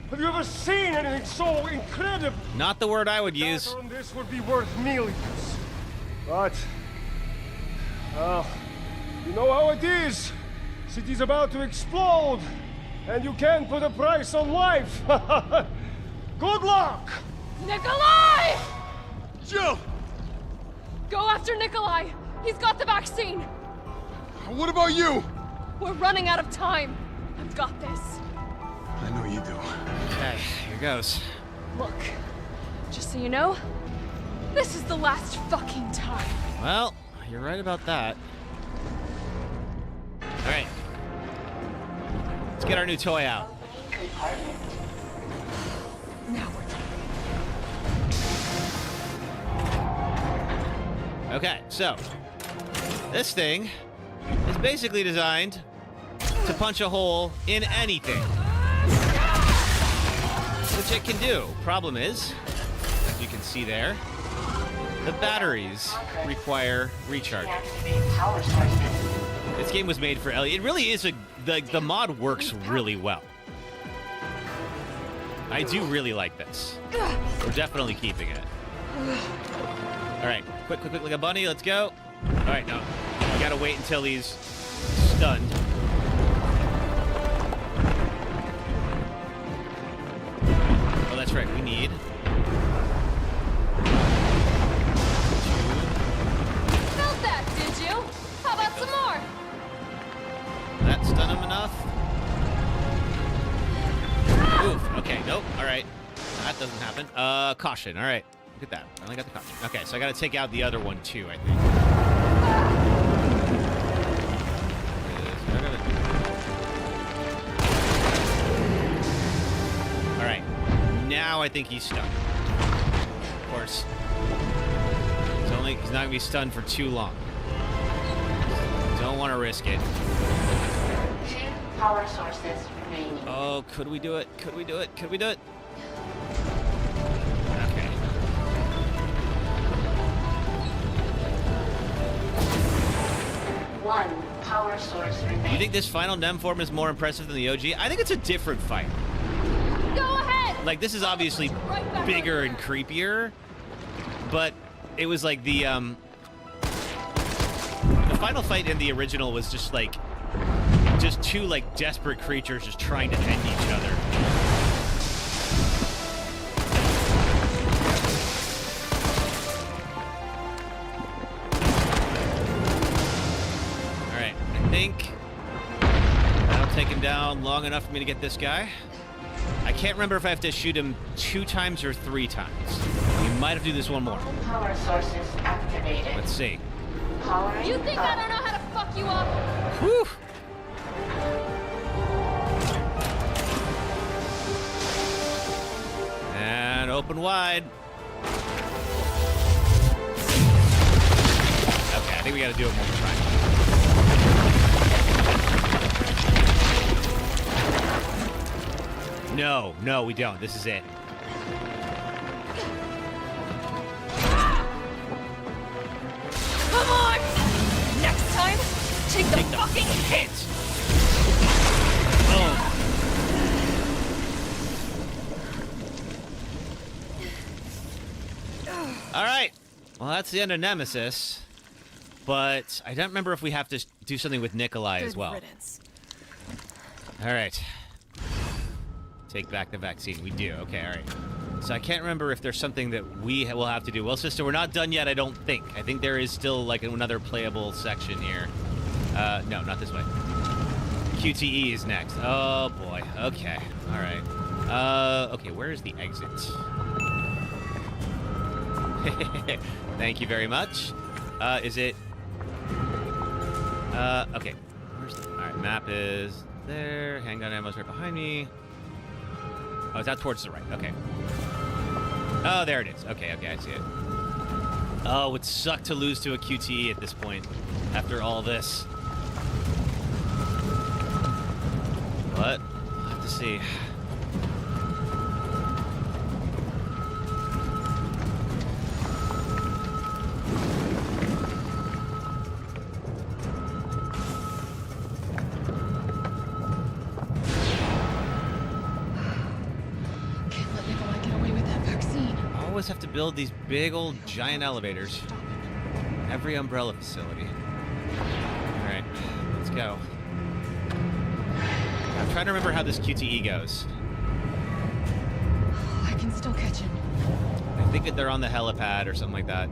Have you ever seen anything so incredible? Not the word I would use. That on this would be worth millions. But, well, you know how it is. City's about to explode, and you can't put a price on life. Good luck! Nikolai! Jill! Go after Nikolai! He's got the vaccine! What about you? We're running out of time. I've got this. I know you do. Okay, here goes. Look, just so you know, this is the last fucking time. Well, you're right about that. All right. Let's get our new toy out. Now we're Okay, so this thing is basically designed to punch a hole in anything, which it can do. Problem is, as you can see there, the batteries require recharge. This game was made for LED. It really is the mod works really well. I do really like this. We're definitely keeping it. All right, quick, like a bunny. Let's go. All right, no, we gotta wait until he's stunned. Oh, that's right. We need. Felt that, did you? How about some more? That stun him enough? Oof. Okay. Nope. All right. That doesn't happen. Caution. All right. Look at that. I only got the caution. Okay, so I got to take out the other one too, I think. All right. Now I think he's stunned. Of course. He's not gonna be stunned for too long. Don't want to risk it. 2 power sources remaining. Oh, could we do it? Could we do it? Could we do it? Okay. One power source remaining. You think this final NEM form is more impressive than the OG? I think it's a different fight. Go ahead! Like, this is obviously bigger and creepier, but it was like the final fight in the original was just like, just two like desperate creatures just trying to end each other. All right, I think that'll take him down long enough for me to get this guy. I can't remember if I have to shoot him 2 times or 3 times. We might have to do this one more. Power sources activated. Let's see. Powering You think I don't know how to fuck you up? Whew. And open wide. Okay, I think we gotta do it one more time. No, no, we don't. This is it. Come on! Next time, take the fucking hit! Oh. All right. Well, that's the end of Nemesis. But I don't remember if we have to do something with Nikolai as well. Riddance. All right. Take back the vaccine. We do. Okay, all right. So I can't remember if there's something that we will have to do. Well, sister, we're not done yet, I don't think. I think there is still, like, another playable section here. No, not this way. QTE is next. Oh, boy. Okay. All right. Okay, where is the exit? Thank you very much. Is it... okay. Where's the... All right, map is there. Handgun ammo's right behind me. Oh, it's out towards the right. Okay. Oh, there it is. Okay, okay, I see it. Oh, it would suck to lose to a QTE at this point, after all this. But, we'll have to see. Always have to build these big old giant elevators. Every umbrella facility. All right, let's go. I'm trying to remember how this QTE goes. I can still catch him. I think that they're on the helipad or something like that.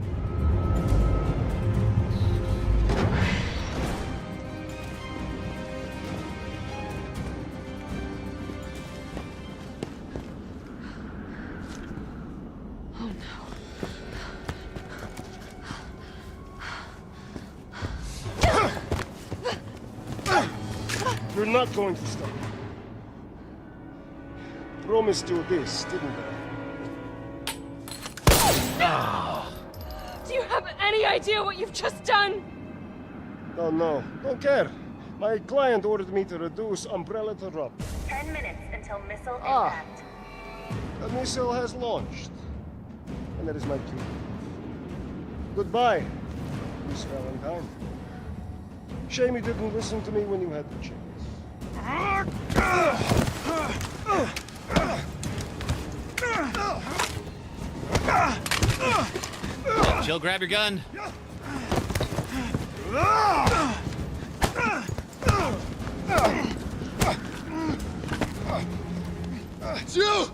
Oh no. You're not going to stop. Promised you this, didn't I? Do you have any idea what you've just done? Oh no, don't care. My client ordered me to reduce umbrella to rubber. 10 minutes until missile Ah. impact. The missile has launched. And that is my cue. Goodbye, Miss Valentine. Shame you didn't listen to me when you had the chance. Jill, grab your gun. Jill!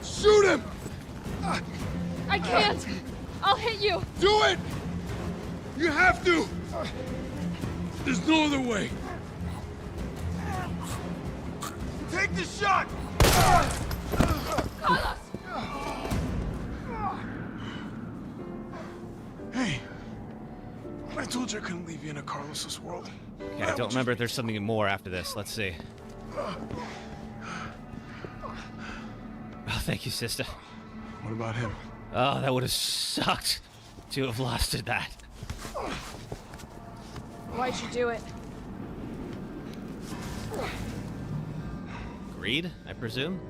Shoot him! I can't! I'll hit you! Do it! You have to! There's no other way. Take the shot! Carlos! Hey, I told you I couldn't leave you in a Carlos's world. Yeah, I don't remember if there's something more after this. Let's see. Oh, thank you, sister. What about him? Oh, that would have sucked to have lost to that. Why'd you do it? Greed, I presume?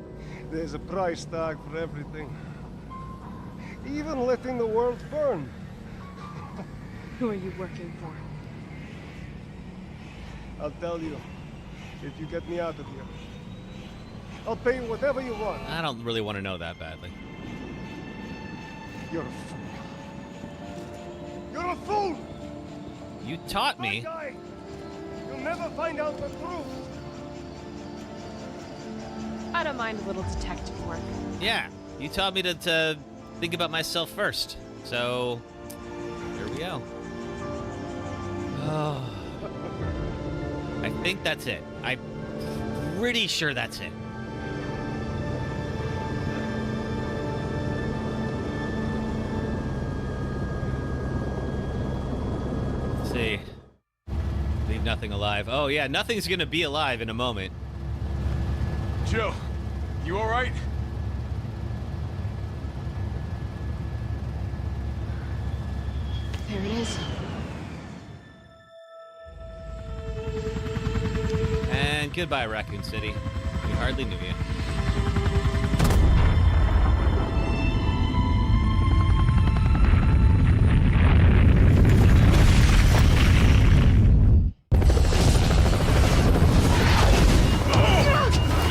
There's a price tag for everything. Even letting the world burn. Who are you working for? I'll tell you, if you get me out of here. I'll pay you whatever you want. I don't really want to know that badly. You're a fool. You're a fool! You taught me. Guy, you'll never find out the truth. I don't mind a little detective work. Yeah, you taught me to think about myself first. So, here we go. Oh. I think that's it. I'm pretty sure that's it. Let's see. Leave nothing alive. Oh yeah, nothing's gonna be alive in a moment. Jill, you all right? There it is. And goodbye, Raccoon City. We hardly knew you.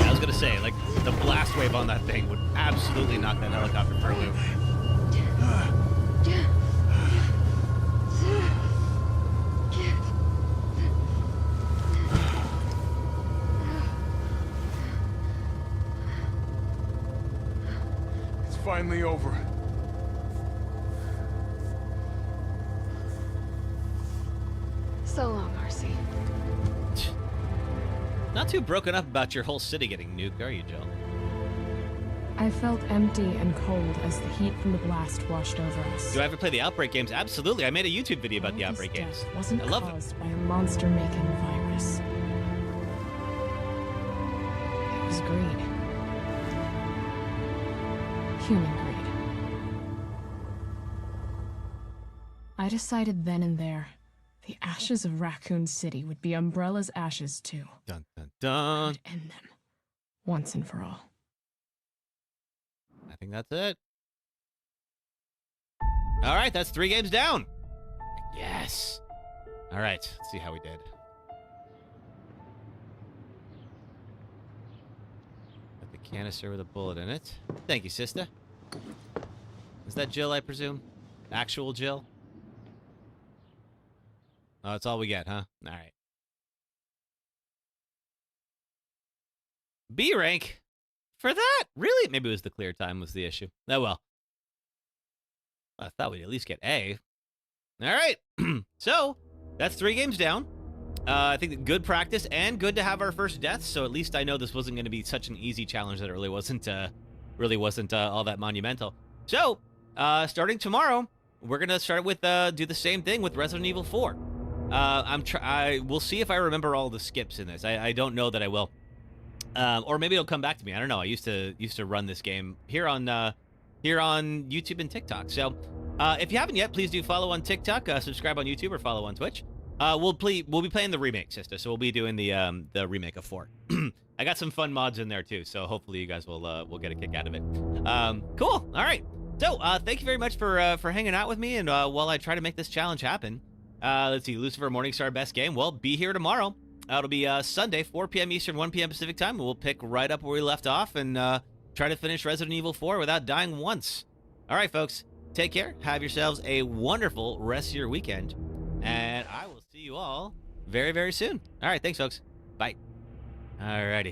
I was gonna say, like, the blast wave on that thing would absolutely knock that helicopter for a loop. It's finally over. So long, RC. Not too broken up about your whole city getting nuked, are you, Jill? I felt empty and cold as the heat from the blast washed over us. Do I ever play the Outbreak games? Absolutely. I made a YouTube video about the All this Outbreak games. death wasn't I love caused them. by a monster-making virus. It was greed. Human greed. I decided then and there, the ashes of Raccoon City would be Umbrella's ashes too. Dun dun dun. I'd end them, once and for all. I think that's it. All right, that's 3 games down. Yes. All right, let's see how we did. Got the canister with a bullet in it. Thank you, sister. Is that Jill, I presume? Actual Jill? Oh, that's all we get, huh? All right. B rank for that? Really? Maybe it was the clear time was the issue. Oh, well. I thought we'd at least get A. All right. So that's 3 games down. I think good practice and good to have our first death. So at least I know this wasn't going to be such an easy challenge that it really wasn't all that monumental. So starting tomorrow, we're going to start with do the same thing with Resident Evil 4. We'll see if I remember all the skips in this. I don't know that I will. Or maybe it'll come back to me. I don't know. I used to run this game here on YouTube and TikTok. So if you haven't yet, please do follow on TikTok, subscribe on YouTube, or follow on Twitch. We'll be playing the remake, sister. So we'll be doing the remake of 4. I got some fun mods in there too, so hopefully you guys will get a kick out of it. Cool. All right. So thank you very much for hanging out with me, and while I try to make this challenge happen. Let's see, Lucifer Morningstar best game. Well, be here tomorrow. It'll be Sunday, 4 p.m. Eastern, 1 p.m. Pacific time. We'll pick right up where we left off and try to finish Resident Evil 4 without dying once. All right, folks. Take care. Have yourselves a wonderful rest of your weekend. And I will see you all very, very soon. All right. Thanks, folks. Bye. All righty.